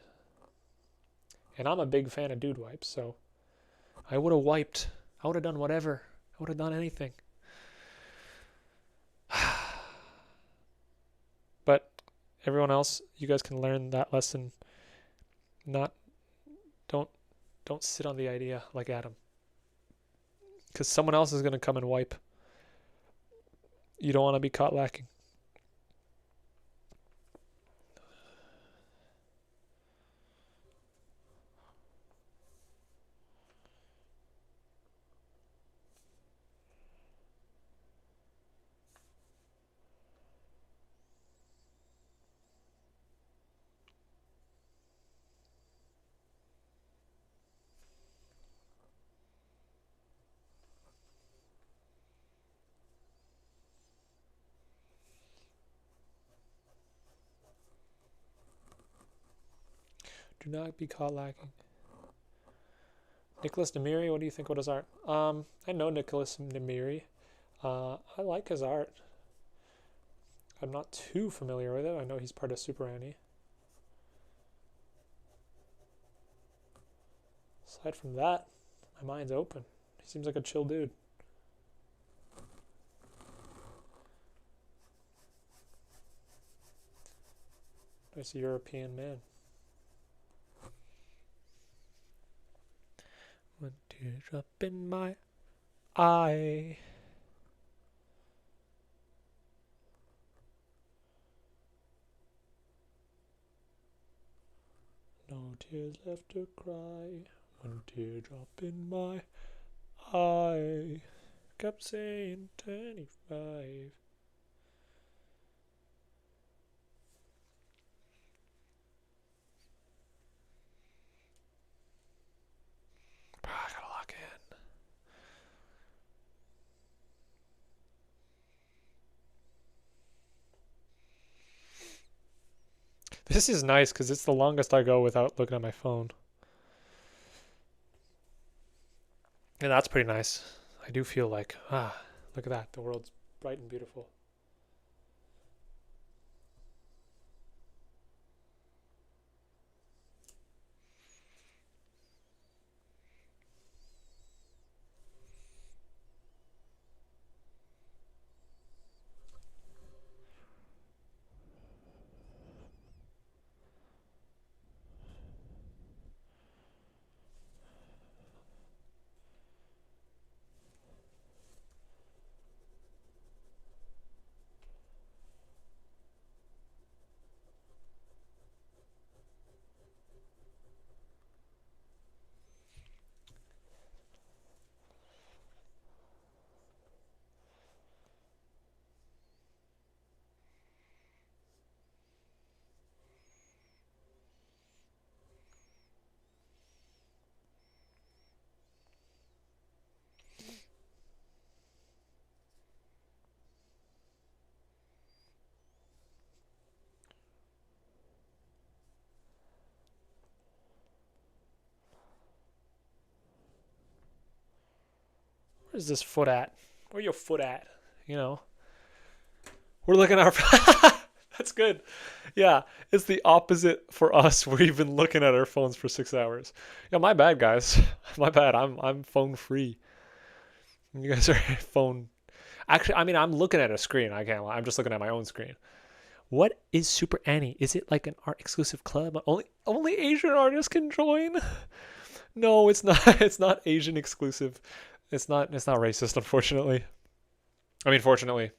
And I'm a big fan of dude wipes, so I would have wiped. I would have done whatever. I would have done anything. But everyone else, you guys can learn that lesson. Don't sit on the idea like Adam. Because someone else is going to come and wipe. You don't want to be caught lacking. Do not be caught lacking. Nicholas Nemiri, what do you think of his art? I know Nicholas Nemiri. I like his art. I'm not too familiar with it. I know he's part of Super Annie. Aside from that, my mind's open. He seems like a chill dude. Nice European man. One teardrop in my eye. No tears left to cry. One teardrop in my eye. Kept saying 25. I gotta lock in. This is nice because it's the longest I go without looking at my phone. And that's pretty nice. I do feel like, look at that. The world's bright and beautiful. Where's this foot at? Where your foot at? You know, we're looking at our. That's good. Yeah, it's the opposite for us. We've been looking at our phones for 6 hours. Yeah, my bad, guys. My bad. I'm phone free. You guys are phone. Actually, I mean, I'm looking at a screen. I can't lie. I'm just looking at my own screen. What is Super Annie? Is it like an art exclusive club? Only Asian artists can join? No, it's not. It's not Asian exclusive. It's not racist, unfortunately. I mean, fortunately.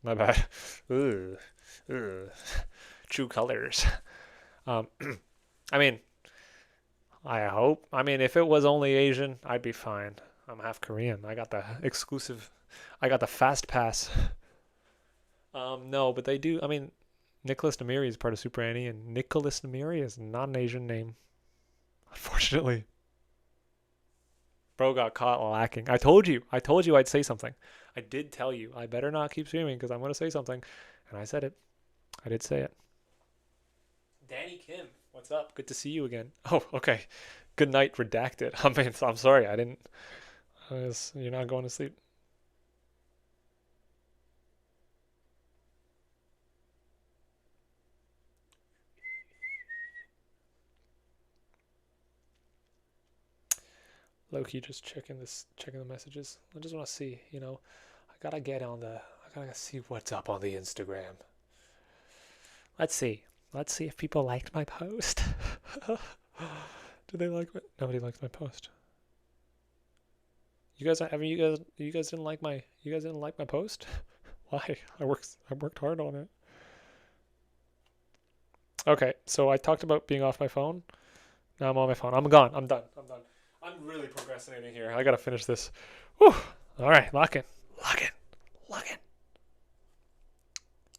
My bad. Ugh. Ugh. True colors. I mean, I hope. I mean, if it was only Asian, I'd be fine. I'm half Korean. I got the exclusive. I got the fast pass. No, but they do. I mean, Nicholas Nemiri is part of Super Annie, and Nicholas Nemiri is not an Asian name, unfortunately. Bro got caught lacking. I told you I'd say something. I did tell you. I better not keep streaming because I'm going to say something. And I said it. I did say it. Danny Kim, what's up? Good to see you again. Oh, okay. Good night, redacted. I mean, I'm sorry, I didn't. You're not going to sleep. Low-key just checking the messages. I just want to see, you know, I gotta see what's up on the Instagram. Let's see. Let's see if people liked my post. Did they like it? Nobody liked my post. You guys didn't like my post? Why? I worked hard on it. Okay, so I talked about being off my phone. Now I'm on my phone. I'm gone. I'm done. I'm really procrastinating here. I gotta finish this. Whew. All right, lock in.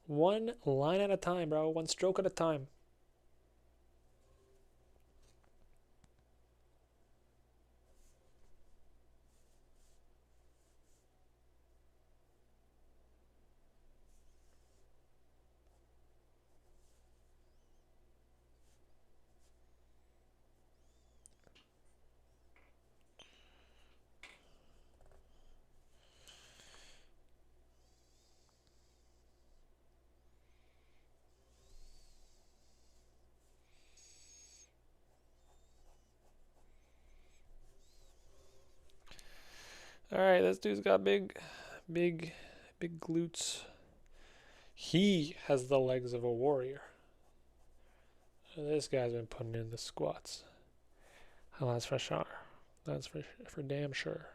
One line at a time, bro. One stroke at a time. All right, this dude's got big glutes. He has the legs of a warrior. This guy's been putting in the squats. Oh, that's for sure. That's for damn sure.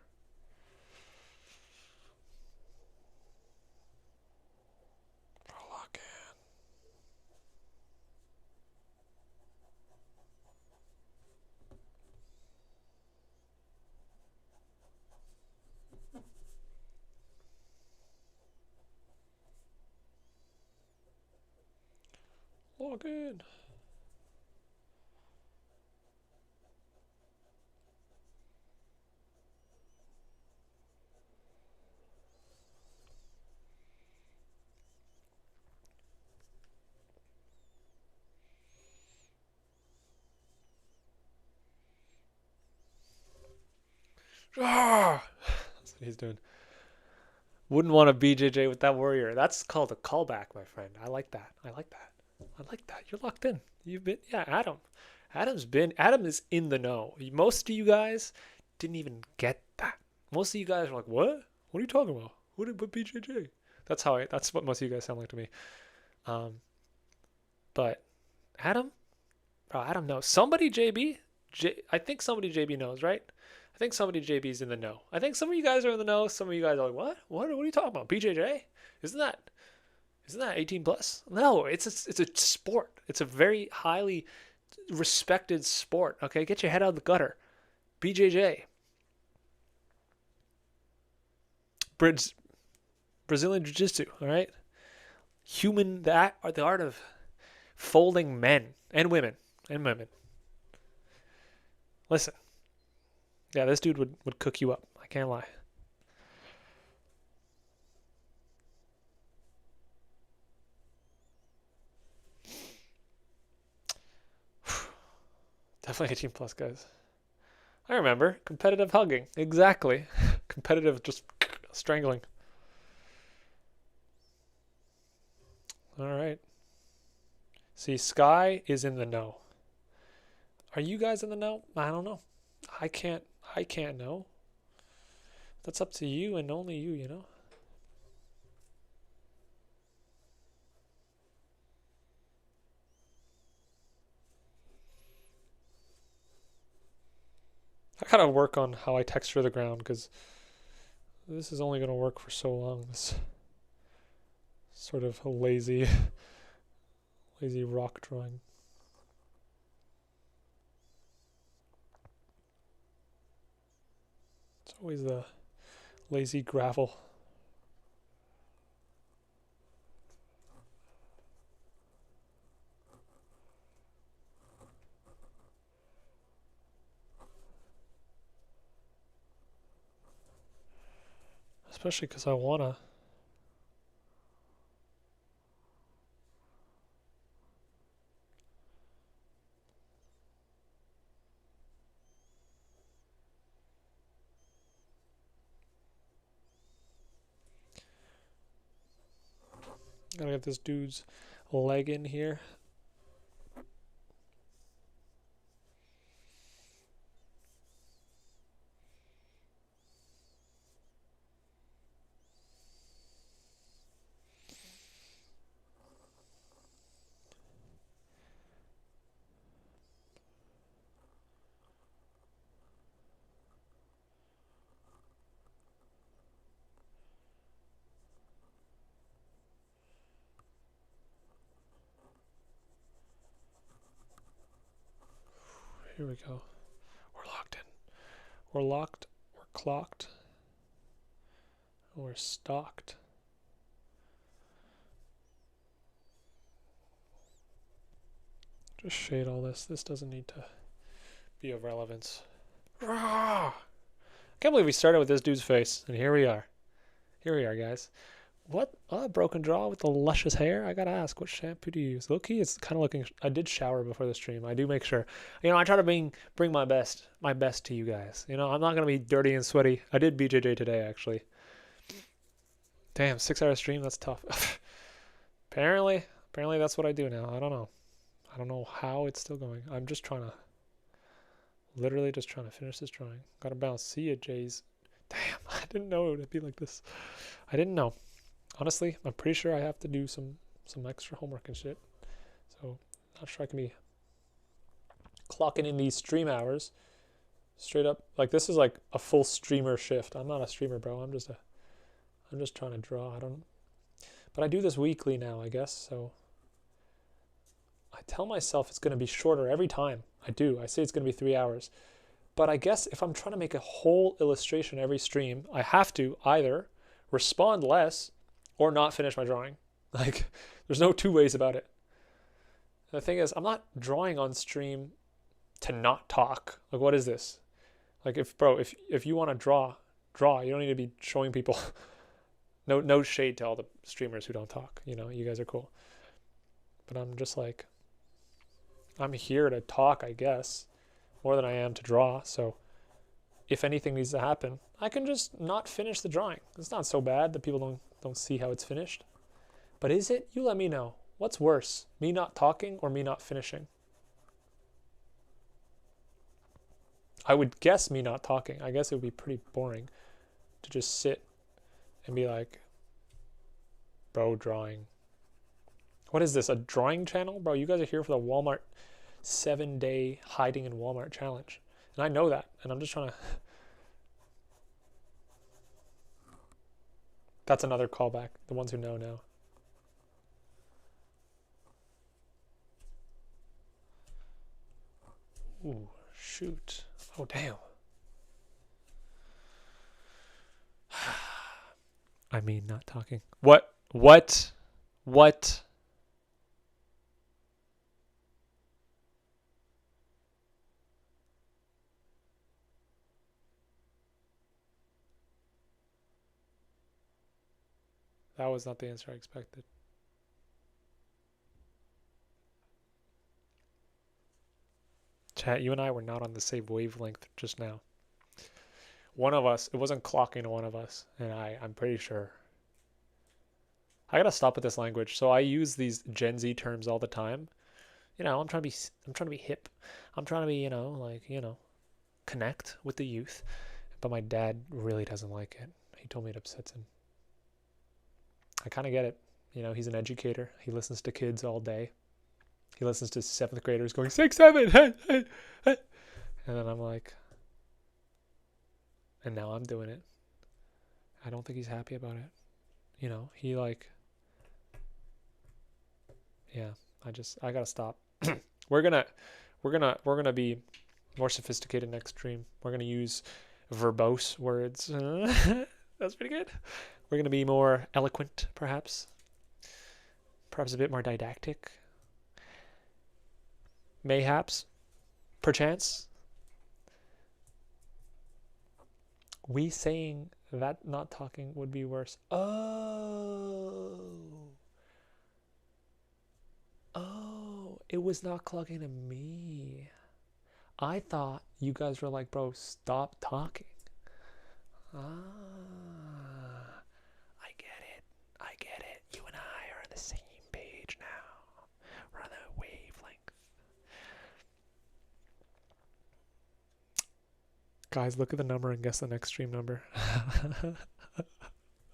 Lock in. Lock in. Ah! That's what he's doing. Wouldn't want to BJJ with that warrior. That's called a callback, my friend. I like that. You're locked in. You've been, yeah, Adam. Adam is in the know. Most of you guys didn't even get that. Most of you guys are like, what? What are you talking about? What BJJ? That's what most of you guys sound like to me. But Adam, Adam knows. Somebody I think somebody JB knows, right? I think somebody JB's in the know. I think some of you guys are in the know. Some of you guys are like, what? What are you talking about? BJJ? Isn't that 18 plus? No, it's a sport. It's a very highly respected sport. Okay, get your head out of the gutter. BJJ. Brazilian Jiu-Jitsu, all right? The art of folding men and women. Listen. Yeah, this dude would cook you up. I can't lie. Definitely 18 plus, guys. I remember. Competitive hugging. Exactly. Competitive just strangling. All right. See, Sky is in the know. Are you guys in the know? I don't know. I can't know. That's up to you and only you, you know? I gotta work on how I texture the ground because this is only gonna work for so long. This sort of a lazy rock drawing. It's always the lazy gravel. Especially because I wanna. Gotta get this dude's leg in here. Here we go. We're locked in. We're locked. We're clocked. We're stocked. Just shade all this. This doesn't need to be of relevance. I can't believe we started with this dude's face, and here we are. Here we are, guys. What? Broken jaw with the luscious hair? I gotta ask, what shampoo do you use? Low key, it's kind of looking... I did shower before the stream. I do make sure. You know, I try to bring my best to you guys. You know, I'm not gonna be dirty and sweaty. I did BJJ today, actually. Damn, 6-hour stream? That's tough. Apparently that's what I do now. I don't know. I don't know how it's still going. I'm just trying to... Literally just trying to finish this drawing. Gotta bounce. See ya, Jays. Damn, I didn't know it would be like this. I didn't know. Honestly, I'm pretty sure I have to do some extra homework and shit. So, not sure I can be clocking in these stream hours. Straight up, like this is like a full streamer shift. I'm not a streamer, bro. I'm just trying to draw. But I do this weekly now, I guess. So, I tell myself it's going to be shorter every time. I do. I say it's going to be 3 hours. But I guess if I'm trying to make a whole illustration every stream, I have to either respond less or not finish my drawing. Like, there's no two ways about it. And the thing is, I'm not drawing on stream to not talk. Like, what is this? Like, if you want to draw. You don't need to be showing people. No shade to all the streamers who don't talk. You know, you guys are cool. But I'm just like, I'm here to talk, I guess, more than I am to draw. So if anything needs to happen, I can just not finish the drawing. It's not so bad that people don't see how it's finished. But is it? You let me know. What's worse, me not talking or me not finishing? I would guess me not talking. I guess it would be pretty boring to just sit and be like, bro, drawing. What is this, a drawing channel? Bro, you guys are here for the Walmart 7-day hiding in Walmart challenge. And I know that. And I'm just trying to... That's another callback. The ones who know know. Ooh, shoot. Oh, damn. I mean, not talking. What? That was not the answer I expected. Chat, you and I were not on the same wavelength just now. One of us, it wasn't clocking to one of us, and I'm pretty sure. I gotta stop with this language. So I use these Gen Z terms all the time. You know, I'm trying to be hip. I'm trying to be, connect with the youth. But my dad really doesn't like it. He told me it upsets him. I kind of get it. You know, he's an educator. He listens to kids all day. He listens to 7th graders going 6, 7, hey, hey, hey. And then I'm like, and now I'm doing it. I don't think he's happy about it. You know, he like, yeah, I gotta stop. We're gonna be more sophisticated next stream. We're gonna use verbose words. That's pretty good. We're gonna be more eloquent, perhaps a bit more didactic. Mayhaps, perchance. We saying that not talking would be worse. Oh, it was not clogging to me. I thought you guys were like, bro, stop talking. I get it. You and I are on the the same page now. We're on a wavelength. Guys, look at the number and guess the next stream number.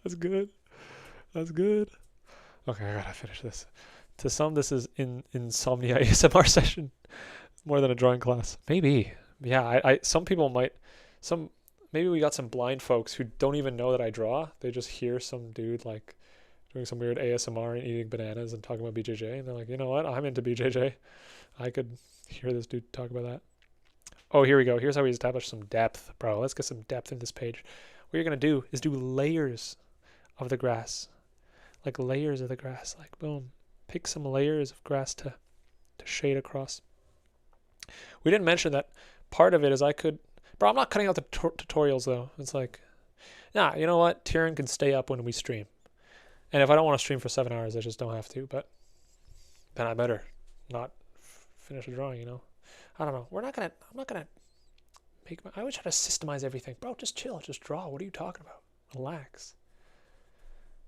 That's good. That's good. Okay, I gotta finish this. To some, this is insomnia ASMR session more than a drawing class. Maybe. Yeah, some people might. Maybe we got some blind folks who don't even know that I draw. They just hear some dude like doing some weird ASMR and eating bananas and talking about BJJ, and they're like, you know what? I'm into BJJ. I could hear this dude talk about that. Oh, here we go. Here's how we establish some depth, bro. Let's get some depth in this page. What you're gonna do is do layers of the grass, like layers of the grass. Like boom, pick some layers of grass to shade across. We didn't mention that part of it is bro, I'm not cutting out the tutorials though. It's like, nah, you know what? Tyrion can stay up when we stream. And if I don't want to stream for 7 hours, I just don't have to. But then I better not finish a drawing, you know? I don't know. I'm not gonna I always try to systemize everything. Bro, just chill. Just draw. What are you talking about? Relax.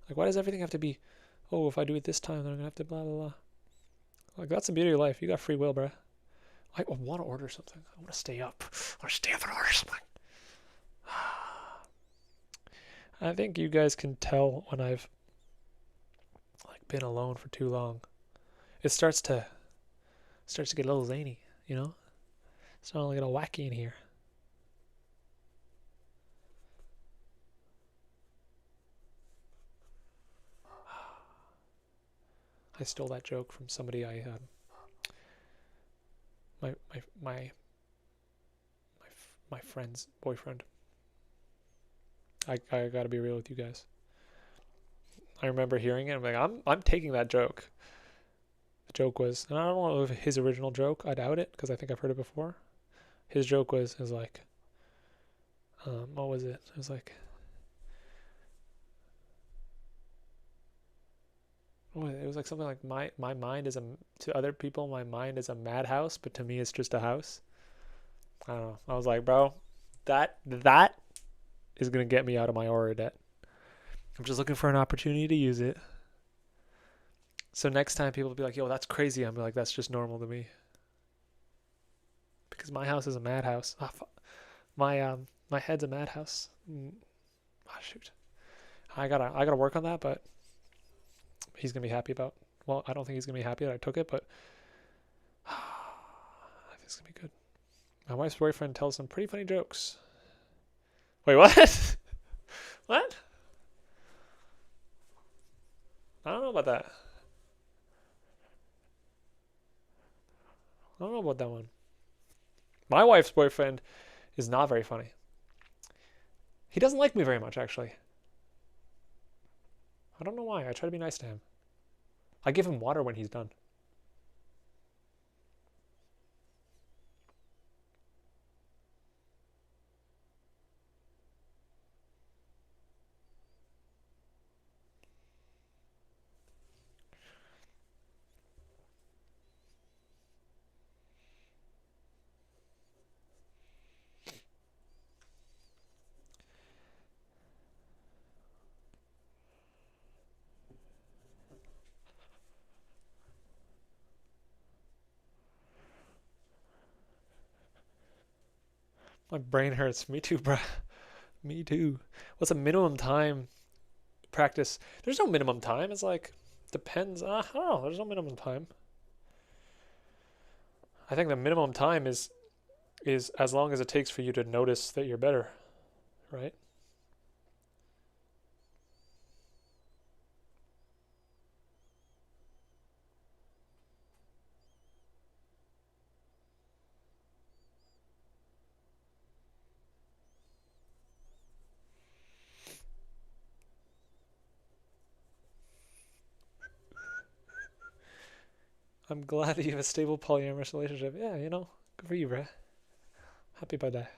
Like, why does everything have to be, oh, if I do it this time, then I'm gonna have to blah, blah, blah. Like, that's the beauty of life. You got free will, bruh. I want to order something. I want to stay up. I want to stay up and order something. I think you guys can tell when I've like been alone for too long. It starts to get a little zany, you know? It's starting to get a little wacky in here. I stole that joke from somebody my friend's boyfriend. I gotta be real with you guys. I remember hearing it. I'm like, I'm taking that joke. The joke was, and I don't know if his original joke. I doubt it because I think I've heard it before. His joke was like, what was it? It was like, it was like something like my mind is to other people my mind is a madhouse, but to me it's just a house. I don't know. I was like, bro, that is gonna get me out of my aura debt. I'm just looking for an opportunity to use it. So next time people will be like, yo, that's crazy. I'm like, that's just normal to me. Because my house is a madhouse. My head's a madhouse. Shoot. I gotta work on that, but he's gonna be happy about. Well, I don't think he's gonna be happy that I took it, but I think it's gonna be good. My wife's boyfriend tells some pretty funny jokes. Wait, what? What? I don't know about that. I don't know about that one. My wife's boyfriend is not very funny. He doesn't like me very much, actually. I don't know why. I try to be nice to him. I give him water when he's done. My brain hurts. Me too, bruh. Me too. What's a minimum time practice? There's no minimum time. It's like, depends. I don't know. There's no minimum time. I think the minimum time is as long as it takes for you to notice that you're better, right? I'm glad that you have a stable polyamorous relationship. Yeah, you know, good for you, bruh. Happy about that.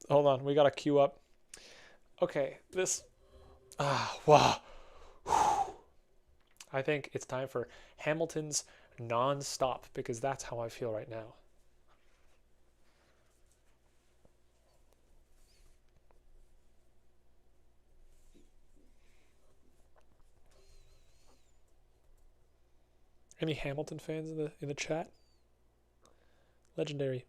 Hold on, we gotta queue up. Okay, this. Wow. I think it's time for Hamilton's non-stop because that's how I feel right now. Any Hamilton fans in the chat? Legendary.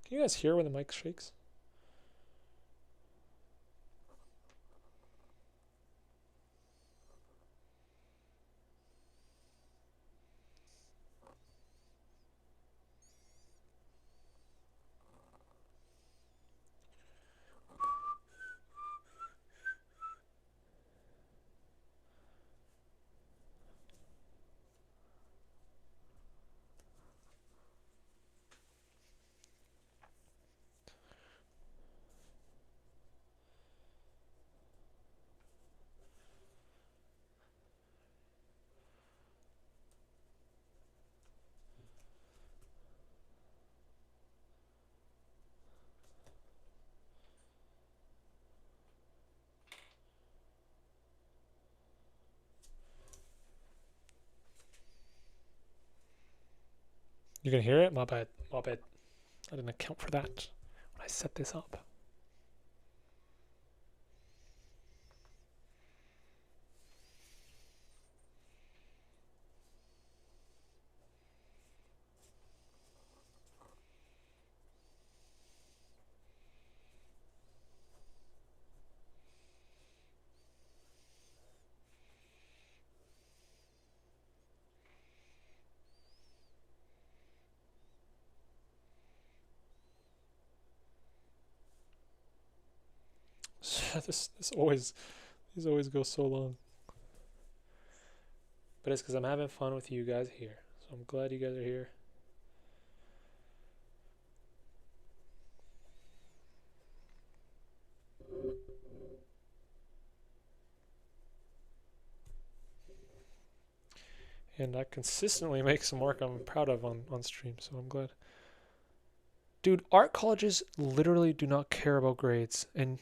Can you guys hear when the mic shakes? You can hear it? My bad. My bad. I didn't account for that when I set this up. These always go so long. But it's because I'm having fun with you guys here. So I'm glad you guys are here. And I consistently make some work I'm proud of on stream, so I'm glad. Dude, art colleges literally do not care about grades, and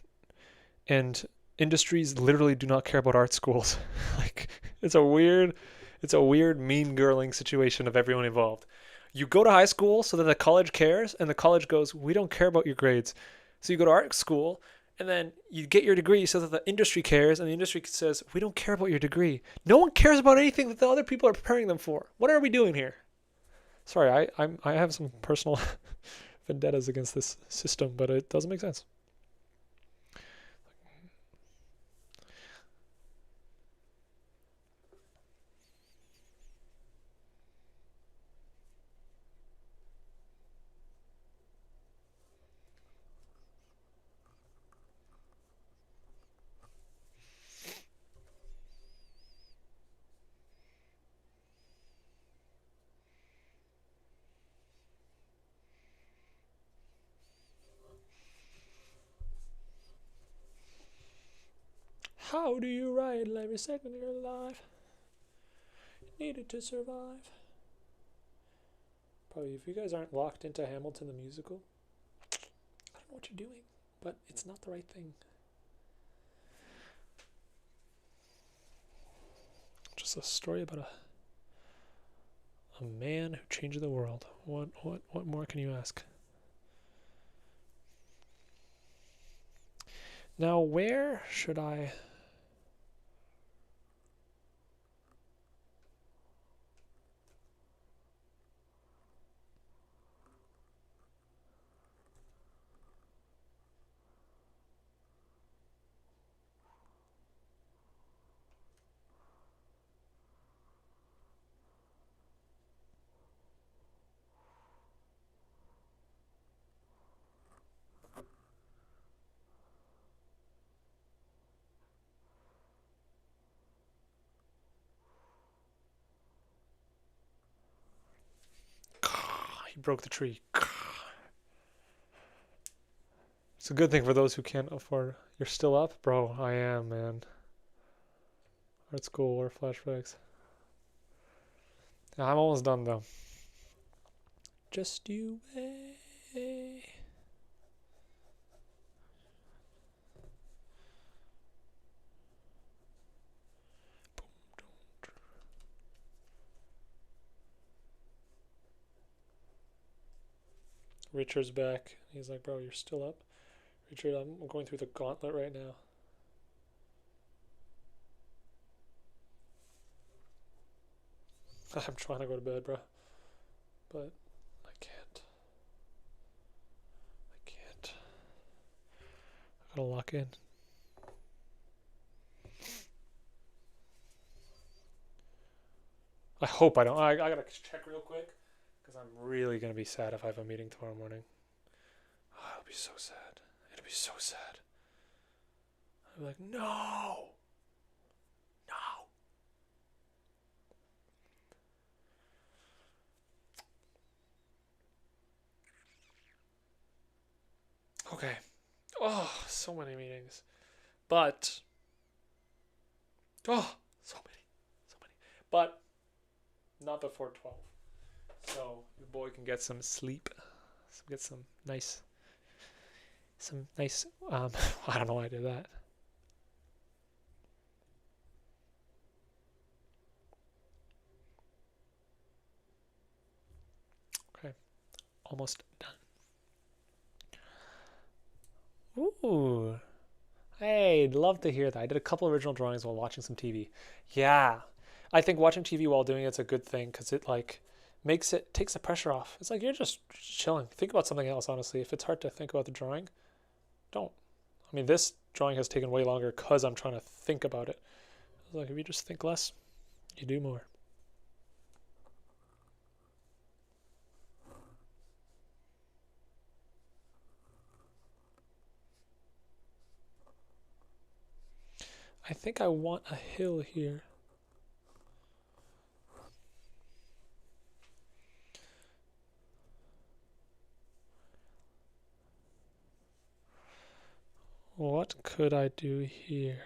industries literally do not care about art schools. Like, it's a weird mean girling situation of everyone involved. You go to high school so that the college cares, and the college goes, we don't care about your grades. So you go to art school, and then you get your degree so that the industry cares, and the industry says, we don't care about your degree. No one cares about anything that the other people are preparing them for. What are we doing here? Sorry, I have some personal vendettas against this system, but it doesn't make sense. How do you write every second of your life? You needed to survive. Probably if you guys aren't locked into Hamilton the musical, I don't know what you're doing, but it's not the right thing. Just a story about A man who changed the world. What more can you ask? Now, where should I... He broke the tree. It's a good thing for those who can't afford. You're still up? Bro, I am, man. Art school or flashbacks. I'm almost done, though. Just you wait. Richard's back. He's like, bro, you're still up? Richard, I'm going through the gauntlet right now. I'm trying to go to bed, bro. But I can't. I gotta lock in. I hope I don't. I gotta check real quick. Because I'm really gonna be sad if I have a meeting tomorrow morning. Oh, it'll be so sad. It'll be so sad. I'll be like, no! Okay. Oh, so many meetings. But, oh, so many. But, not before 12. So, your boy can get some sleep. Get some nice, I don't know why I did that. Okay. Almost done. Ooh. Hey, love to hear that. I did a couple original drawings while watching some TV. Yeah. I think watching TV while doing it's a good thing because it like takes the pressure off. It's like you're just chilling. Think about something else, honestly. If it's hard to think about the drawing, don't. I mean, this drawing has taken way longer because I'm trying to think about it. Like, if you just think less, you do more. I think I want a hill here. What could I do here?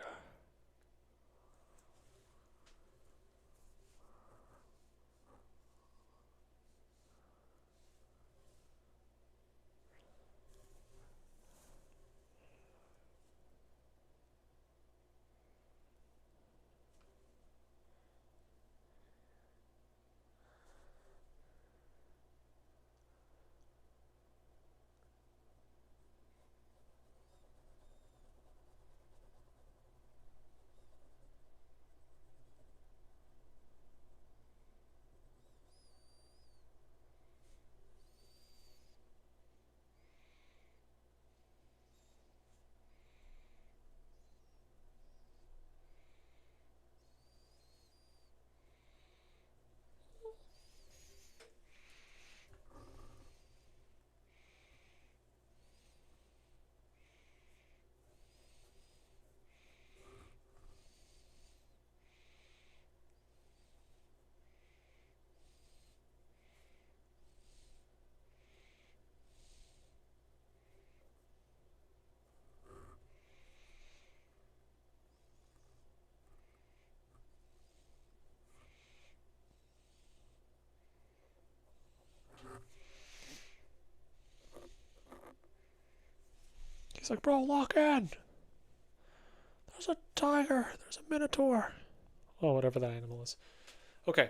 He's like, bro, lock in. There's a tiger. There's a minotaur. Oh, whatever that animal is. Okay.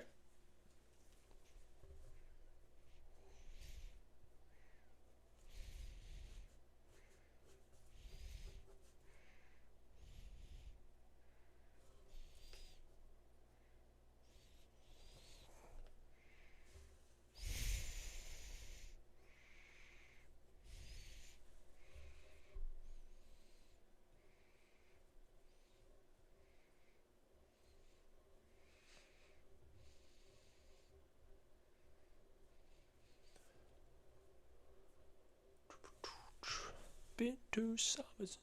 been 2 summers.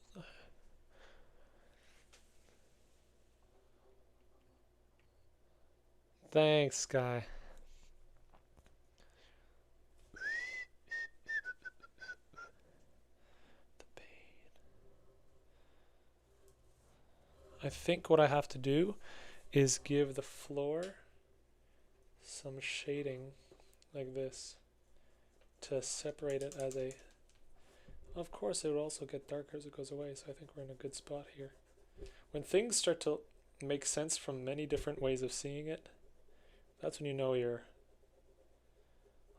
Thanks, Sky. The pain. I think what I have to do is give the floor some shading like this to separate it as a... Of course, it will also get darker as it goes away, so I think we're in a good spot here. When things start to make sense from many different ways of seeing it, that's when you know you're...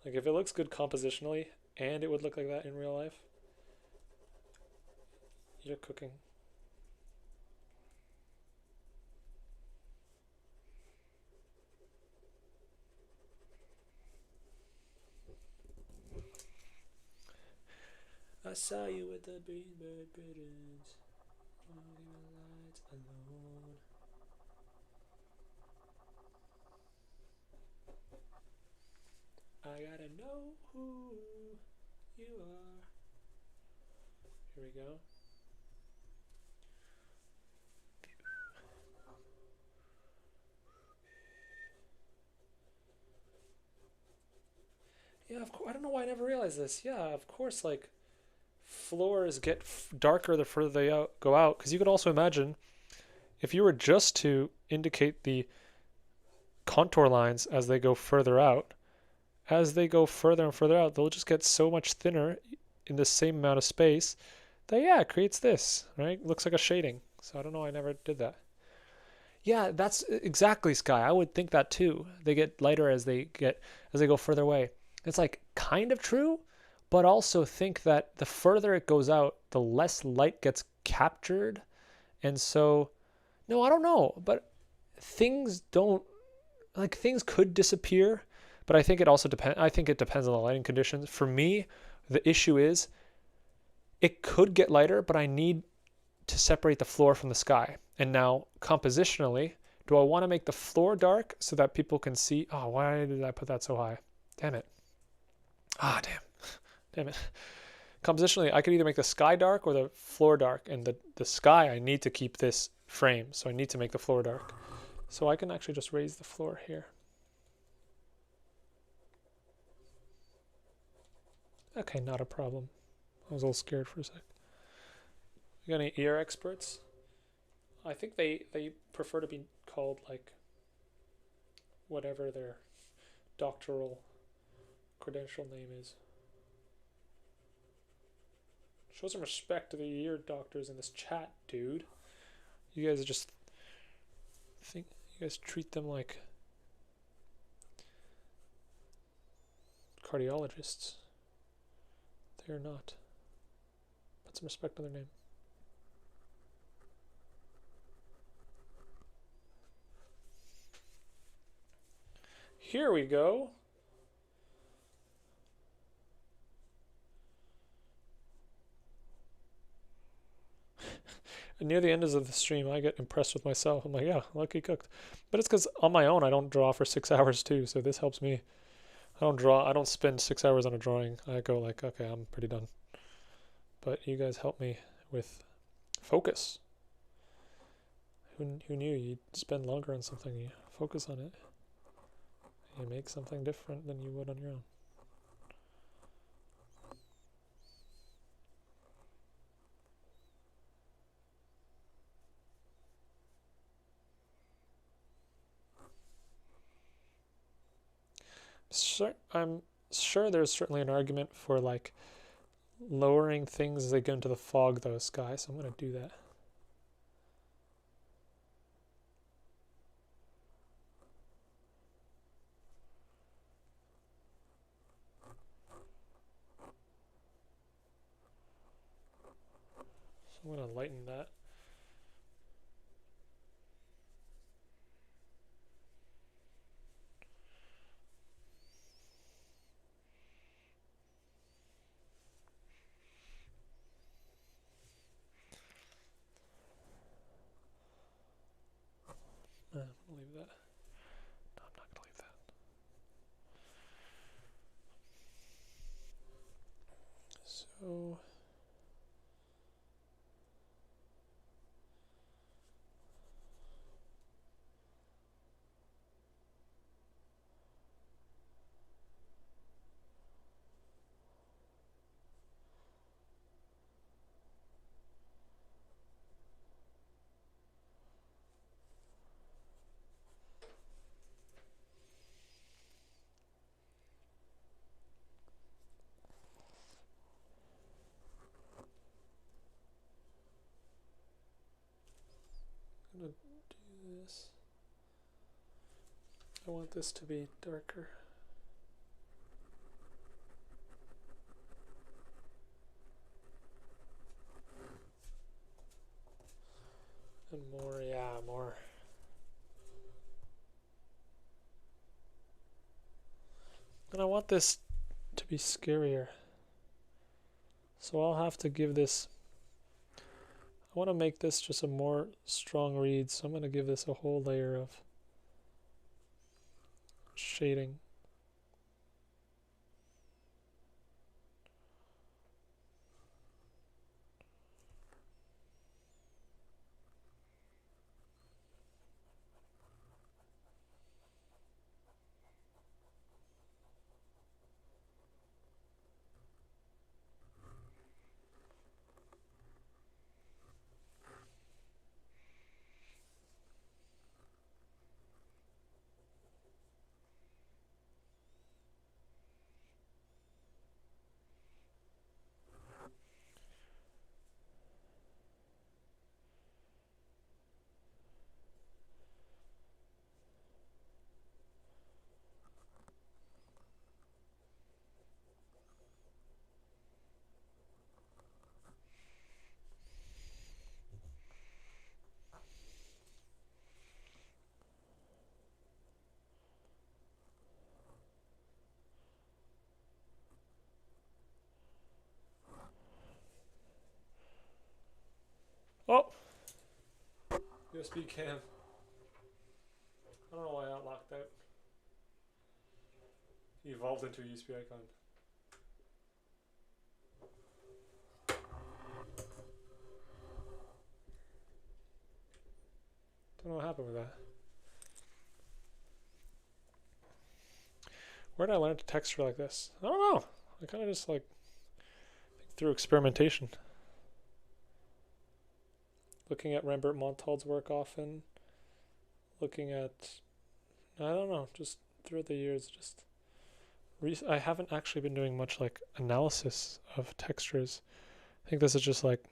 Like, if it looks good compositionally, and it would look like that in real life, you're cooking. I saw you with the green bird britons, walking the lights alone. I gotta know who you are. Here we go. Yeah, of course. I don't know why I never realized this. Yeah, of course, like, floors get darker the further they go out. Because you could also imagine, if you were just to indicate the contour lines as they go further out, as they go further and further out, they'll just get so much thinner in the same amount of space that, yeah, it creates this, right? Looks like a shading. So I don't know, I never did that. Yeah, that's exactly, Sky. I would think that too. They get lighter as they go further away. It's like kind of true, but also think that the further it goes out, the less light gets captured. And so, no, I don't know, but things don't, like, things could disappear, but I think it also depends. I think it depends on the lighting conditions. For me, the issue is it could get lighter, but I need to separate the floor from the sky. And now, compositionally, do I want to make the floor dark so that people can see? Oh, why did I put that so high? Damn it. Ah, damn it. Compositionally, I could either make the sky dark or the floor dark. And the sky, I need to keep this frame, so I need to make the floor dark. So I can actually just raise the floor here. Okay, not a problem. I was a little scared for a sec. You got any ear experts? I think they prefer to be called, like, whatever their doctoral credential name is. Show some respect to the ear doctors in this chat, dude. You guys just think, you guys treat them like cardiologists. They're not. Put some respect on their name. Here we go. And near the end of the stream, I get impressed with myself. I'm like, yeah, lucky cooked. But it's because on my own, I don't draw for 6 hours too. So this helps me. I don't spend 6 hours on a drawing. I go like, okay, I'm pretty done. But you guys help me with focus. Who knew you'd spend longer on something? You focus on it. You make something different than you would on your own. I'm sure there's certainly an argument for, like, lowering things as they get into the fog, though, Sky, so I'm going to do that. So I'm going to lighten that. I'm going to leave that. No, I'm not going to leave that. So gonna do this. I want this to be darker. And more, yeah, more. And I want this to be scarier. So I'll have to give this, I want to make this just a more strong read, so I'm going to give this a whole layer of shading. Oh! USB cam. I don't know why that locked out. Evolved into a USB icon. Don't know what happened with that. Where did I learn to texture like this? I don't know. I kind of just like through experimentation. Looking at Rembert Montal's work often. Looking at, I don't know, just throughout the years, just I haven't actually been doing much like analysis of textures. I think this is just like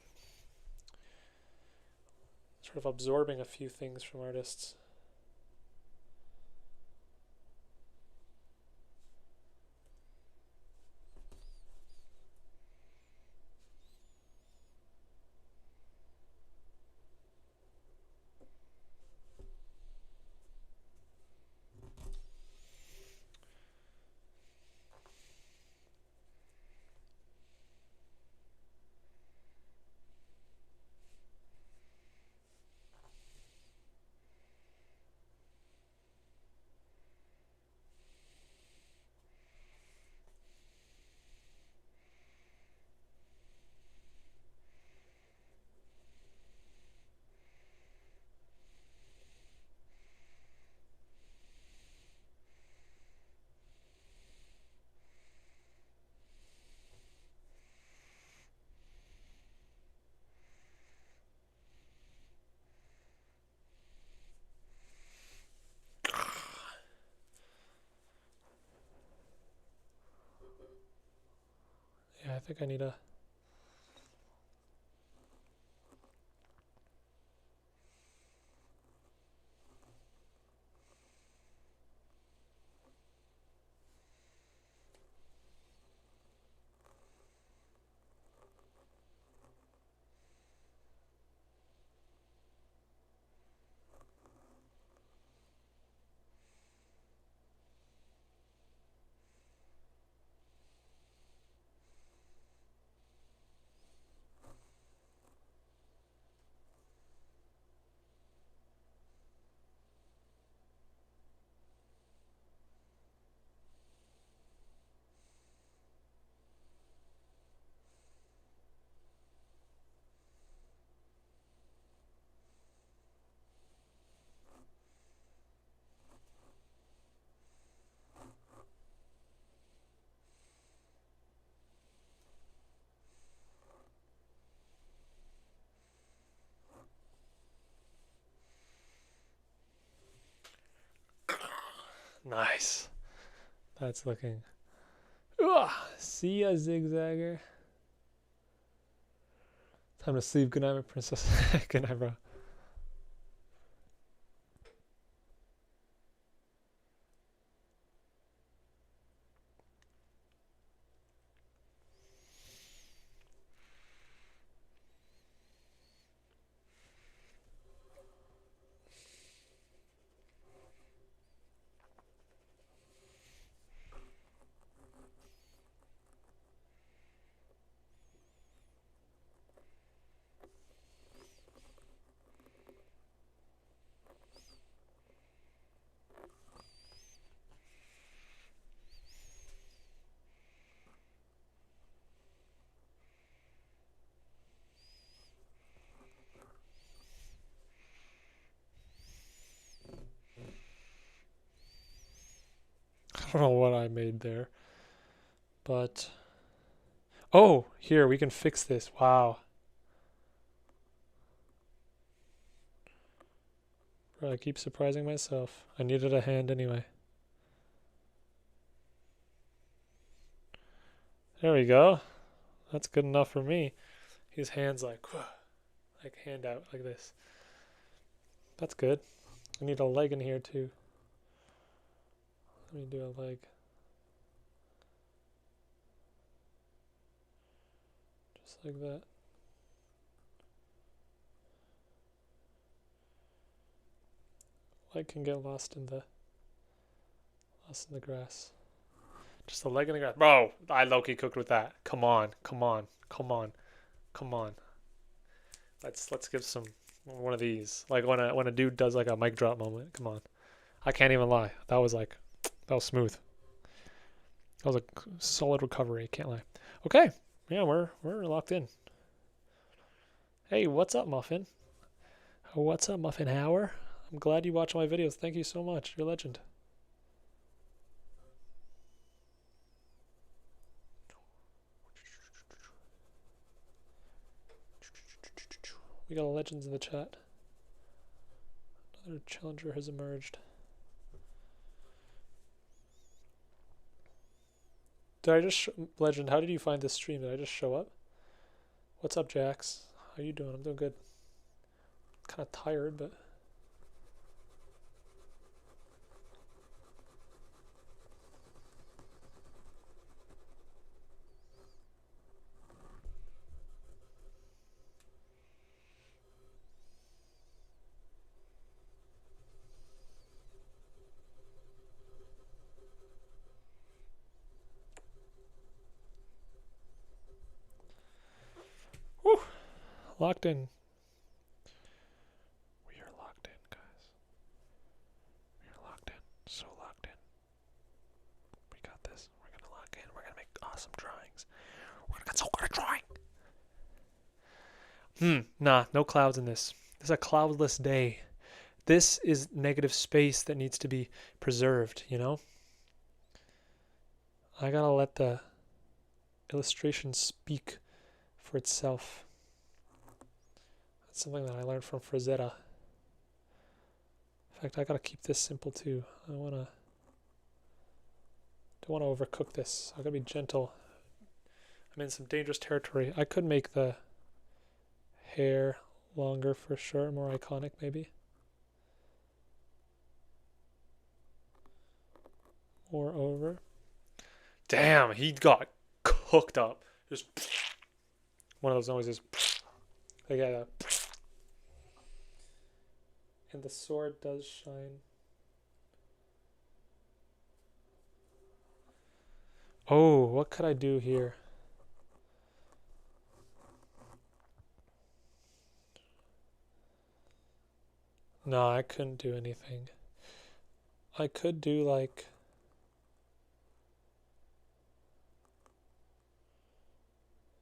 sort of absorbing a few things from artists. Yeah, I think I need a nice. That's looking. See ya, zigzagger. Time to sleep. Good night, my princess. Good night, bro. don't know what I made there. But, oh, here, we can fix this. Wow. Bro, I keep surprising myself. I needed a hand anyway. There we go. That's good enough for me. His hand's like hand out like this. That's good. I need a leg in here too. Let me do a leg. Just like that. Leg can get lost in the grass. Just a leg in the grass. Bro, I low-key cooked with that. Come on. Let's give some one of these. Like when a dude does like a mic drop moment. Come on. I can't even lie. That was smooth. That was a solid recovery, can't lie. Okay. Yeah, we're locked in. Hey, what's up, Muffin? What's up, Muffin Hauer? I'm glad you watch my videos. Thank you so much. You're a legend. We got legends in the chat. Another challenger has emerged. Did I just legend? How did you find this stream? Did I just show up? What's up, Jax? How you doing? I'm doing good. Kind of tired, but whew, locked in. We are locked in, guys. We are locked in. So locked in. We got this. We're gonna lock in. We're gonna make awesome drawings. We're gonna get so good at drawing. Nah, no clouds in this. This is a cloudless day. This is negative space that needs to be preserved, you know? I gotta let the illustration speak for itself. That's something that I learned from Frazetta. In fact, I gotta keep this simple too. I don't wanna overcook this. I gotta be gentle. I'm in some dangerous territory. I could make the hair longer for sure, more iconic maybe. Or over. Damn, he got cooked up. Just one of those noises. Like that. And the sword does shine. Oh, what could I do here? No, I couldn't do anything. I could do like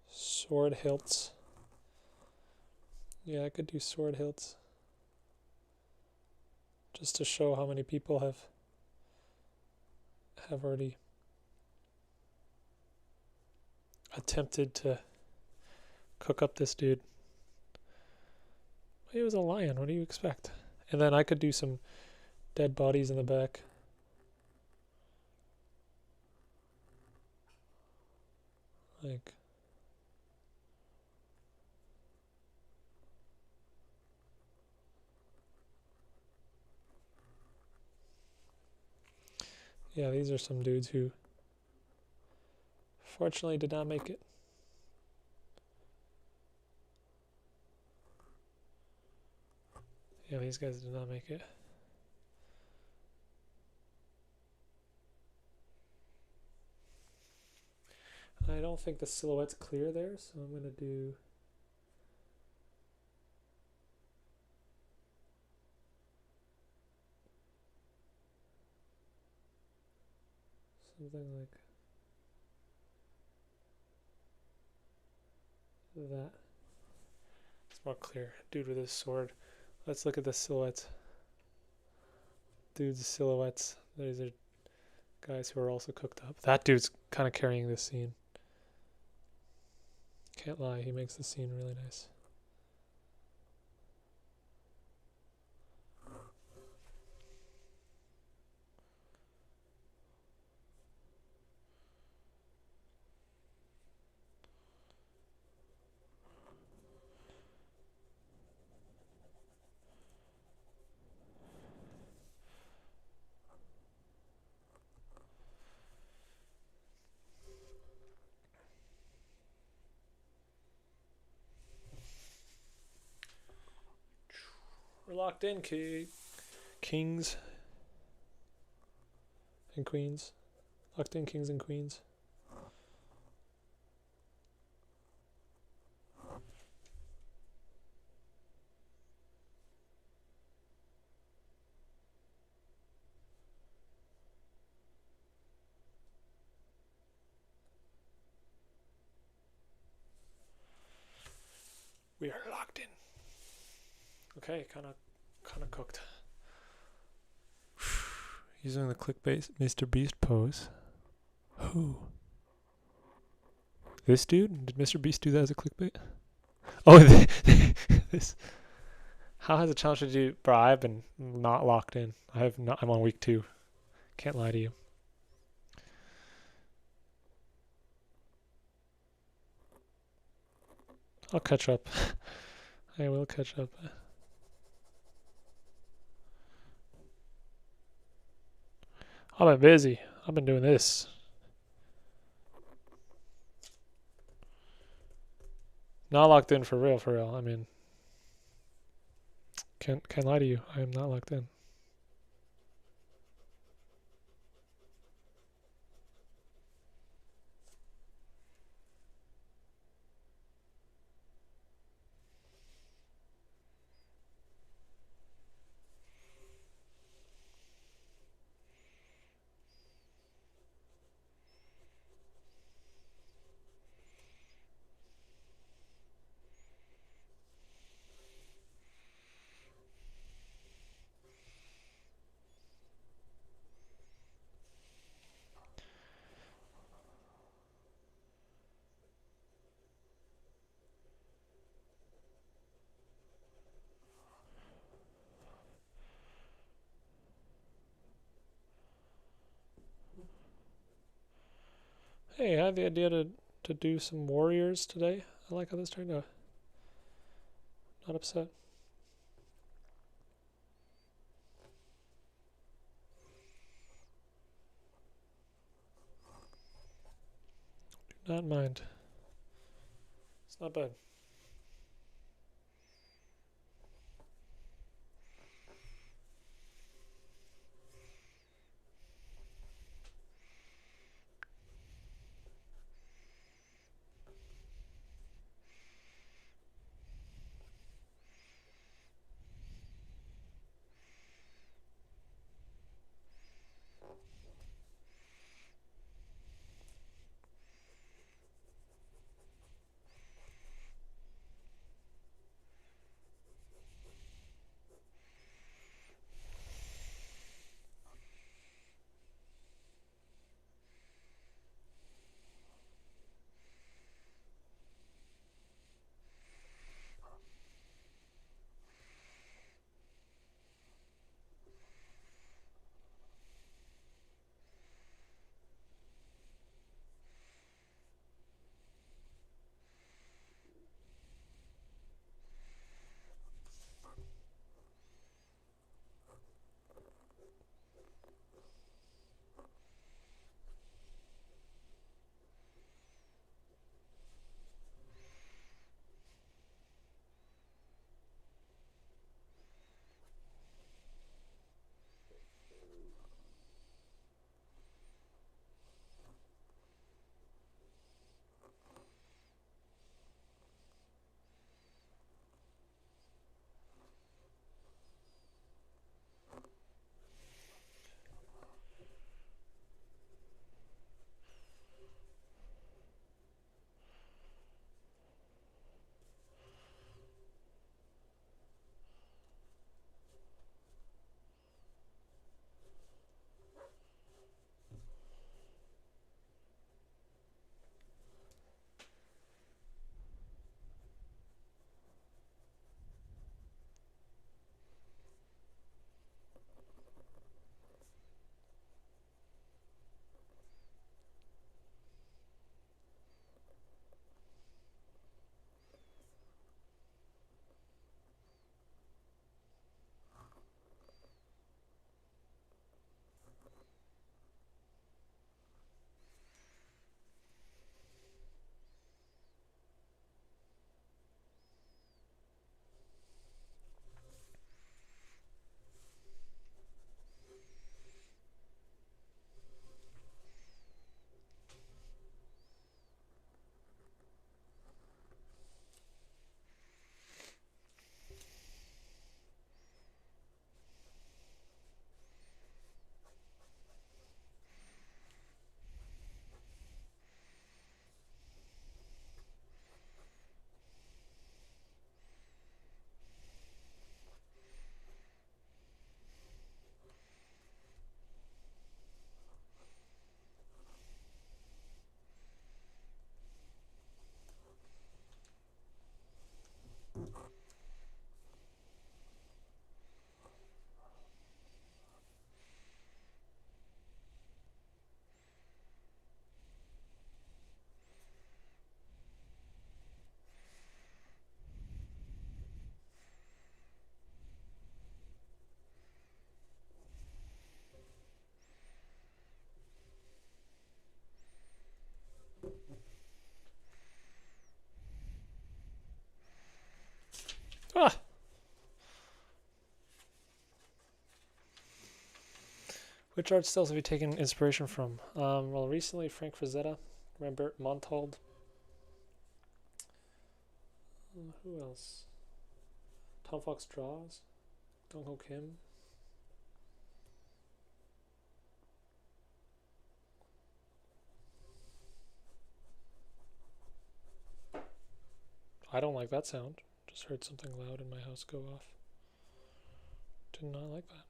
sword hilts. Yeah, I could do sword hilts. Just to show how many people have already attempted to cook up this dude. He was a lion, what do you expect? And then I could do some dead bodies in the back. Like, yeah, these are some dudes who fortunately did not make it. Yeah, these guys did not make it. I don't think the silhouette's clear there, so I'm going to do something like that. It's more clear. Dude with his sword. Let's look at the silhouettes. Dude's silhouettes. These are Guys who are also cooked up. That dude's kind of carrying this scene. Can't lie, he makes the scene really nice. We're locked in, kings and queens. Locked in, kings and queens. We are locked in. Okay, kind of cooked. Using the clickbait Mr. Beast pose. Who? This dude? Did Mr. Beast do that as a clickbait? Oh, this. How has a challenge to do? Bro, I've been not locked in. I'm on week 2. Can't lie to you. I'll catch up. I will catch up. I've been busy. I've been doing this. Not locked in for real, for real. I mean, can't lie to you. I am not locked in. Hey, I had the idea to do some warriors today. I like how this turned out. Not upset. Do not mind. It's not bad. Ah! Which art styles have you taken inspiration from? Well, recently Frank Frazetta, Rembert Montalde. Who else? Tom Fox Draws, Dong Ho Kim. I don't like that sound. Just heard something loud in my house go off. Did not like that.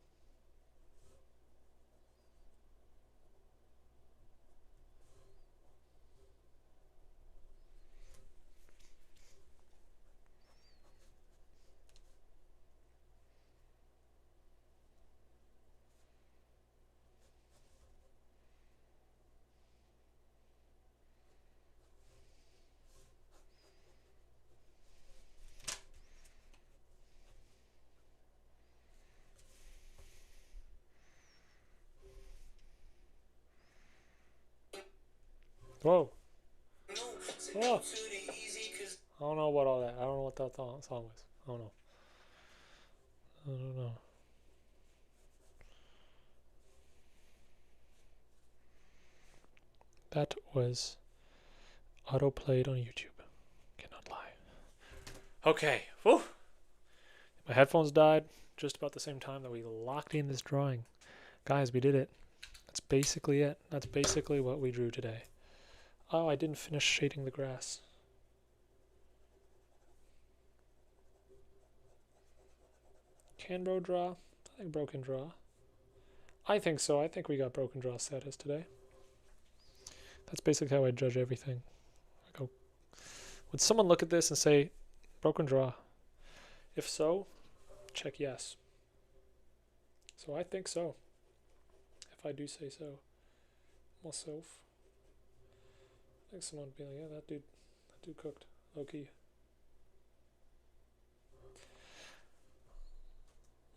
Whoa. Oh. I don't know about all that. I don't know what that song was. I don't know. I don't know. That was auto-played on YouTube. Cannot lie. Okay. Whew. My headphones died just about the same time that we locked in this drawing. Guys, we did it. That's basically it. That's basically what we drew today. Oh, I didn't finish shading the grass. Can bro draw? I think bro can draw. I think so. I think we got broken draw status today. That's basically how I judge everything. I go, would someone look at this and say, broken draw? If so, check yes. So I think so. If I do say so myself. I think someone would be like, yeah, that dude cooked. Low-key.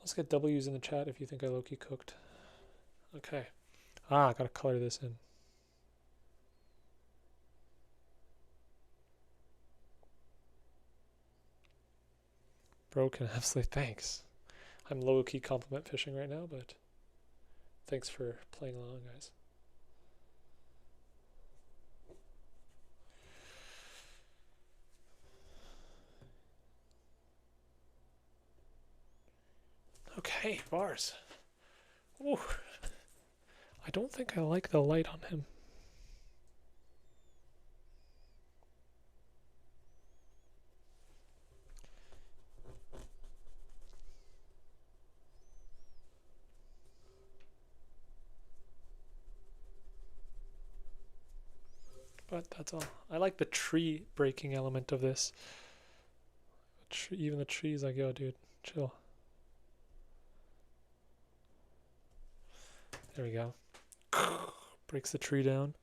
Let's get W's in the chat if you think I low-key cooked. Okay. I gotta color this in. Broken, absolutely. Thanks. I'm low-key compliment fishing right now, but thanks for playing along, guys. Okay, bars. Ooh. I don't think I like the light on him. But that's all. I like the tree breaking element of this. Even the tree's like, yo, dude, chill. There we go. Breaks the tree down.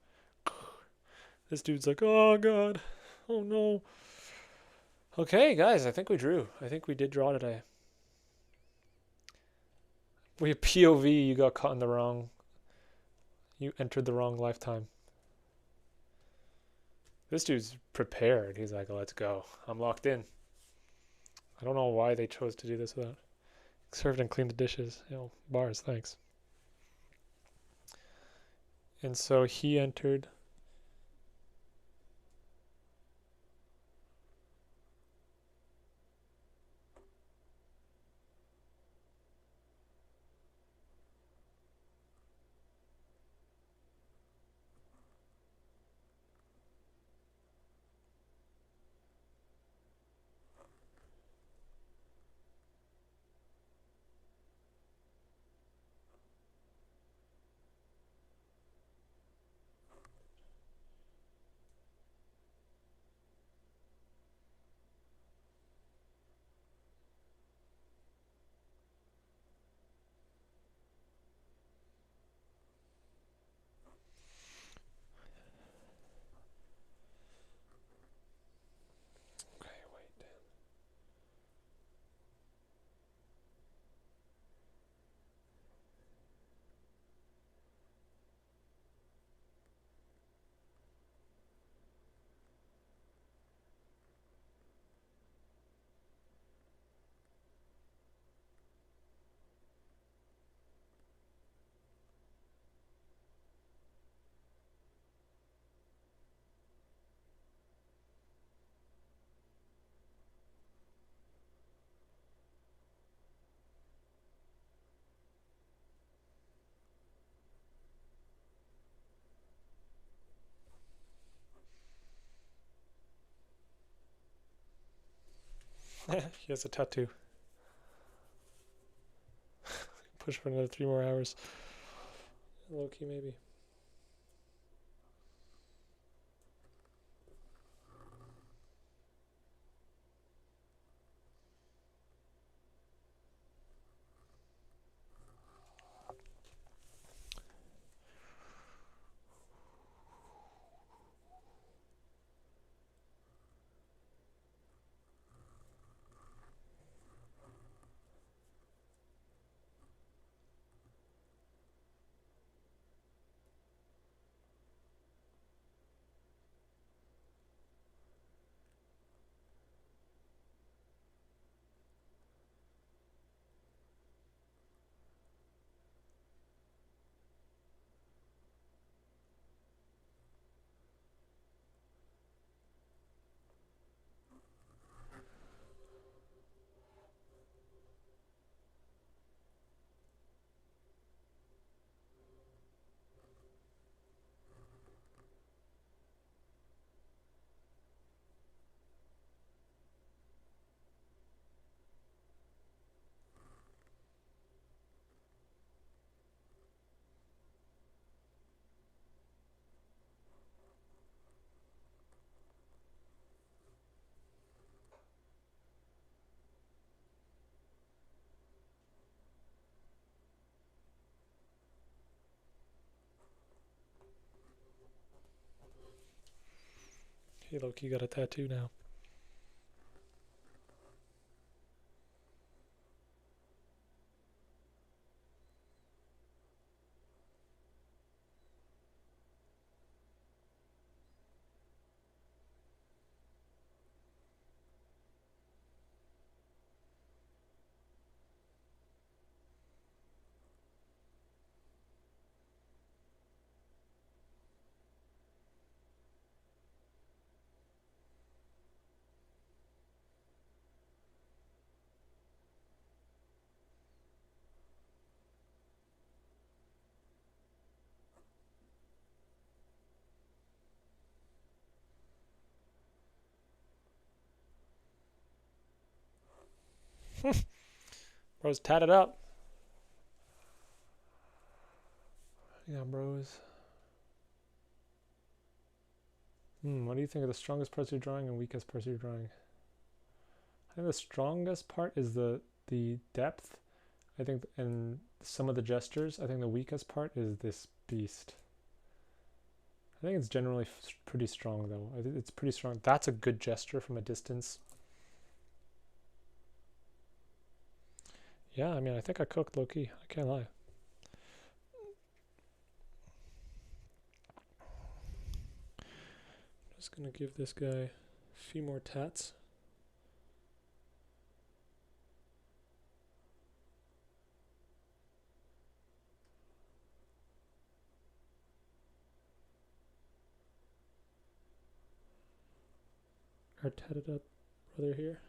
This dude's like, oh god, oh no. Okay, guys, I think we drew. I think we did draw today. We have POV, you got caught in the wrong. You entered the wrong lifetime. This dude's prepared. He's like, let's go. I'm locked in. I don't know why they chose to do this without. Served and cleaned the dishes. You know, bars, thanks. And so he entered. He has a tattoo. Push for another 3 more hours. Low key, maybe. He low-key got a tattoo now. Bro's tatted up. Yeah, bros. What do you think of the strongest parts you're drawing and weakest parts you're drawing? I think the strongest part is the depth. I think, and some of the gestures. I think the weakest part is this beast. I think it's generally pretty strong though. I think it's pretty strong. That's a good gesture from a distance. Yeah, I mean, I think I cooked low-key. I can't lie. Just gonna give this guy a few more tats. Our tatted up brother here.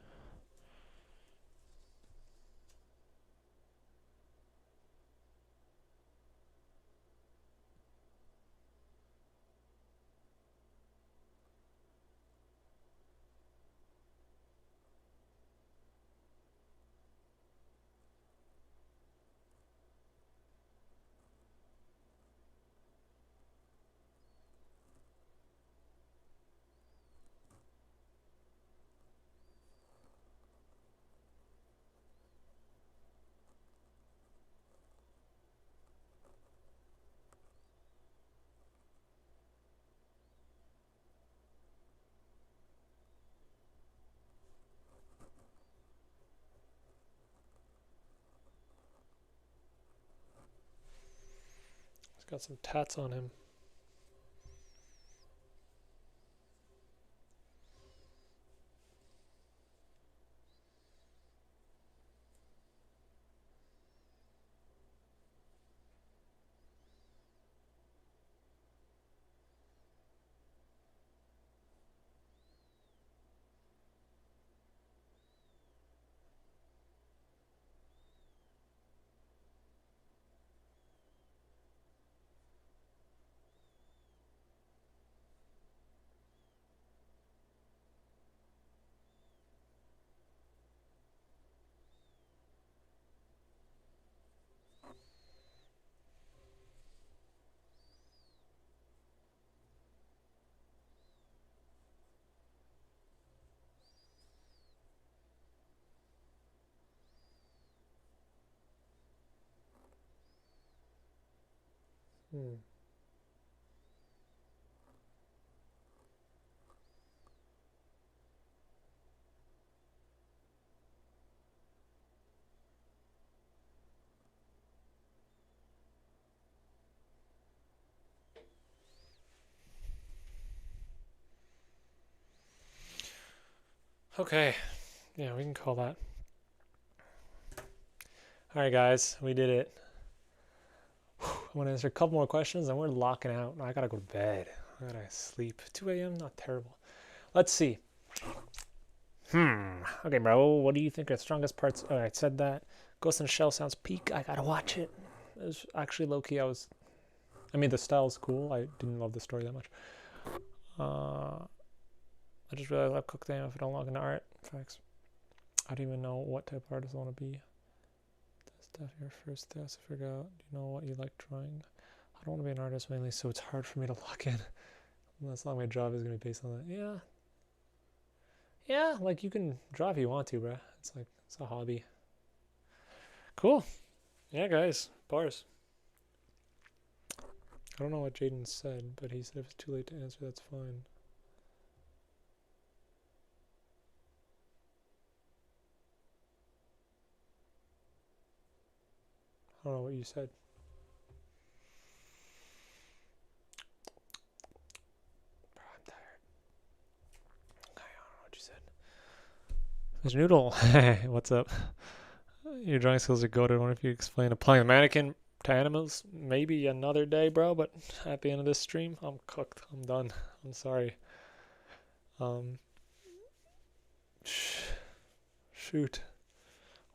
He's got some tats on him. Okay. Yeah, we can call that. All right, guys, we did it. I'm going to answer a couple more questions and we're locking out. I got to go to bed. I got to sleep. 2 a.m., not terrible. Let's see. Okay, bro, what do you think are the strongest parts? Oh, I said that. Ghost in the Shell sounds peak. I got to watch it. It was actually low-key. I mean, the style's cool. I didn't love the story that much. I just realized I've cooked them if I don't log into art. Facts. I don't even know what type of artist I want to be. Stuff your first test to figure out. Do you know what you like drawing? I don't want to be an artist mainly, so it's hard for me to lock in. That's not my job is gonna be based on that. Yeah, like you can draw if you want to, bruh. It's like it's a hobby. Cool. Yeah, guys, bars. I don't know what Jaden said, but he said if it's too late to answer, that's fine. I don't know what you said. I'm tired. I don't know what you said. There's Noodle. Hey, what's up? Your drawing skills are goated. I wonder if you explain applying the mannequin to animals. Maybe another day, bro, but at the end of this stream, I'm cooked. I'm done. I'm sorry. Shoot.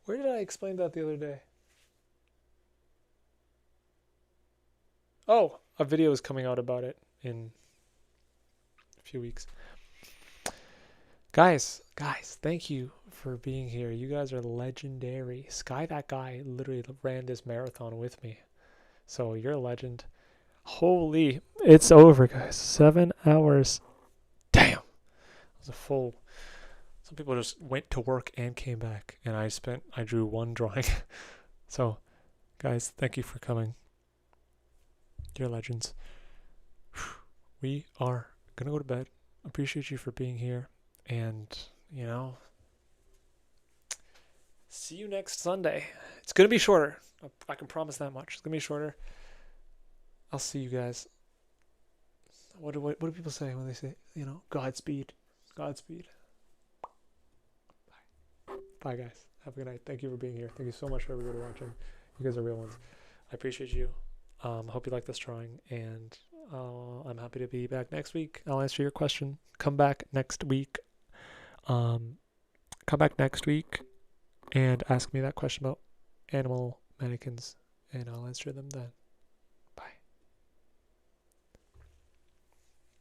Where did I explain that the other day? Oh, a video is coming out about it in a few weeks. Guys, thank you for being here. You guys are legendary. Sky, that guy, literally ran this marathon with me. So you're a legend. Holy, it's over, guys. 7 hours. Damn. It was a full. Some people just went to work and came back, and I drew one drawing. So, guys, thank you for coming. You're legends. We are gonna go to bed. Appreciate you for being here, and see you next Sunday. It's gonna be shorter. I can promise that much. It's gonna be shorter. I'll see you guys. What do people say when they say, Godspeed? Godspeed. Bye, guys. Have a good night. Thank you for being here. Thank you so much for everybody watching. You guys are real ones. I appreciate you. Hope you like this drawing, and I'm happy to be back next week. I'll answer your question. Come back next week. And ask me that question about animal mannequins, and I'll answer them then.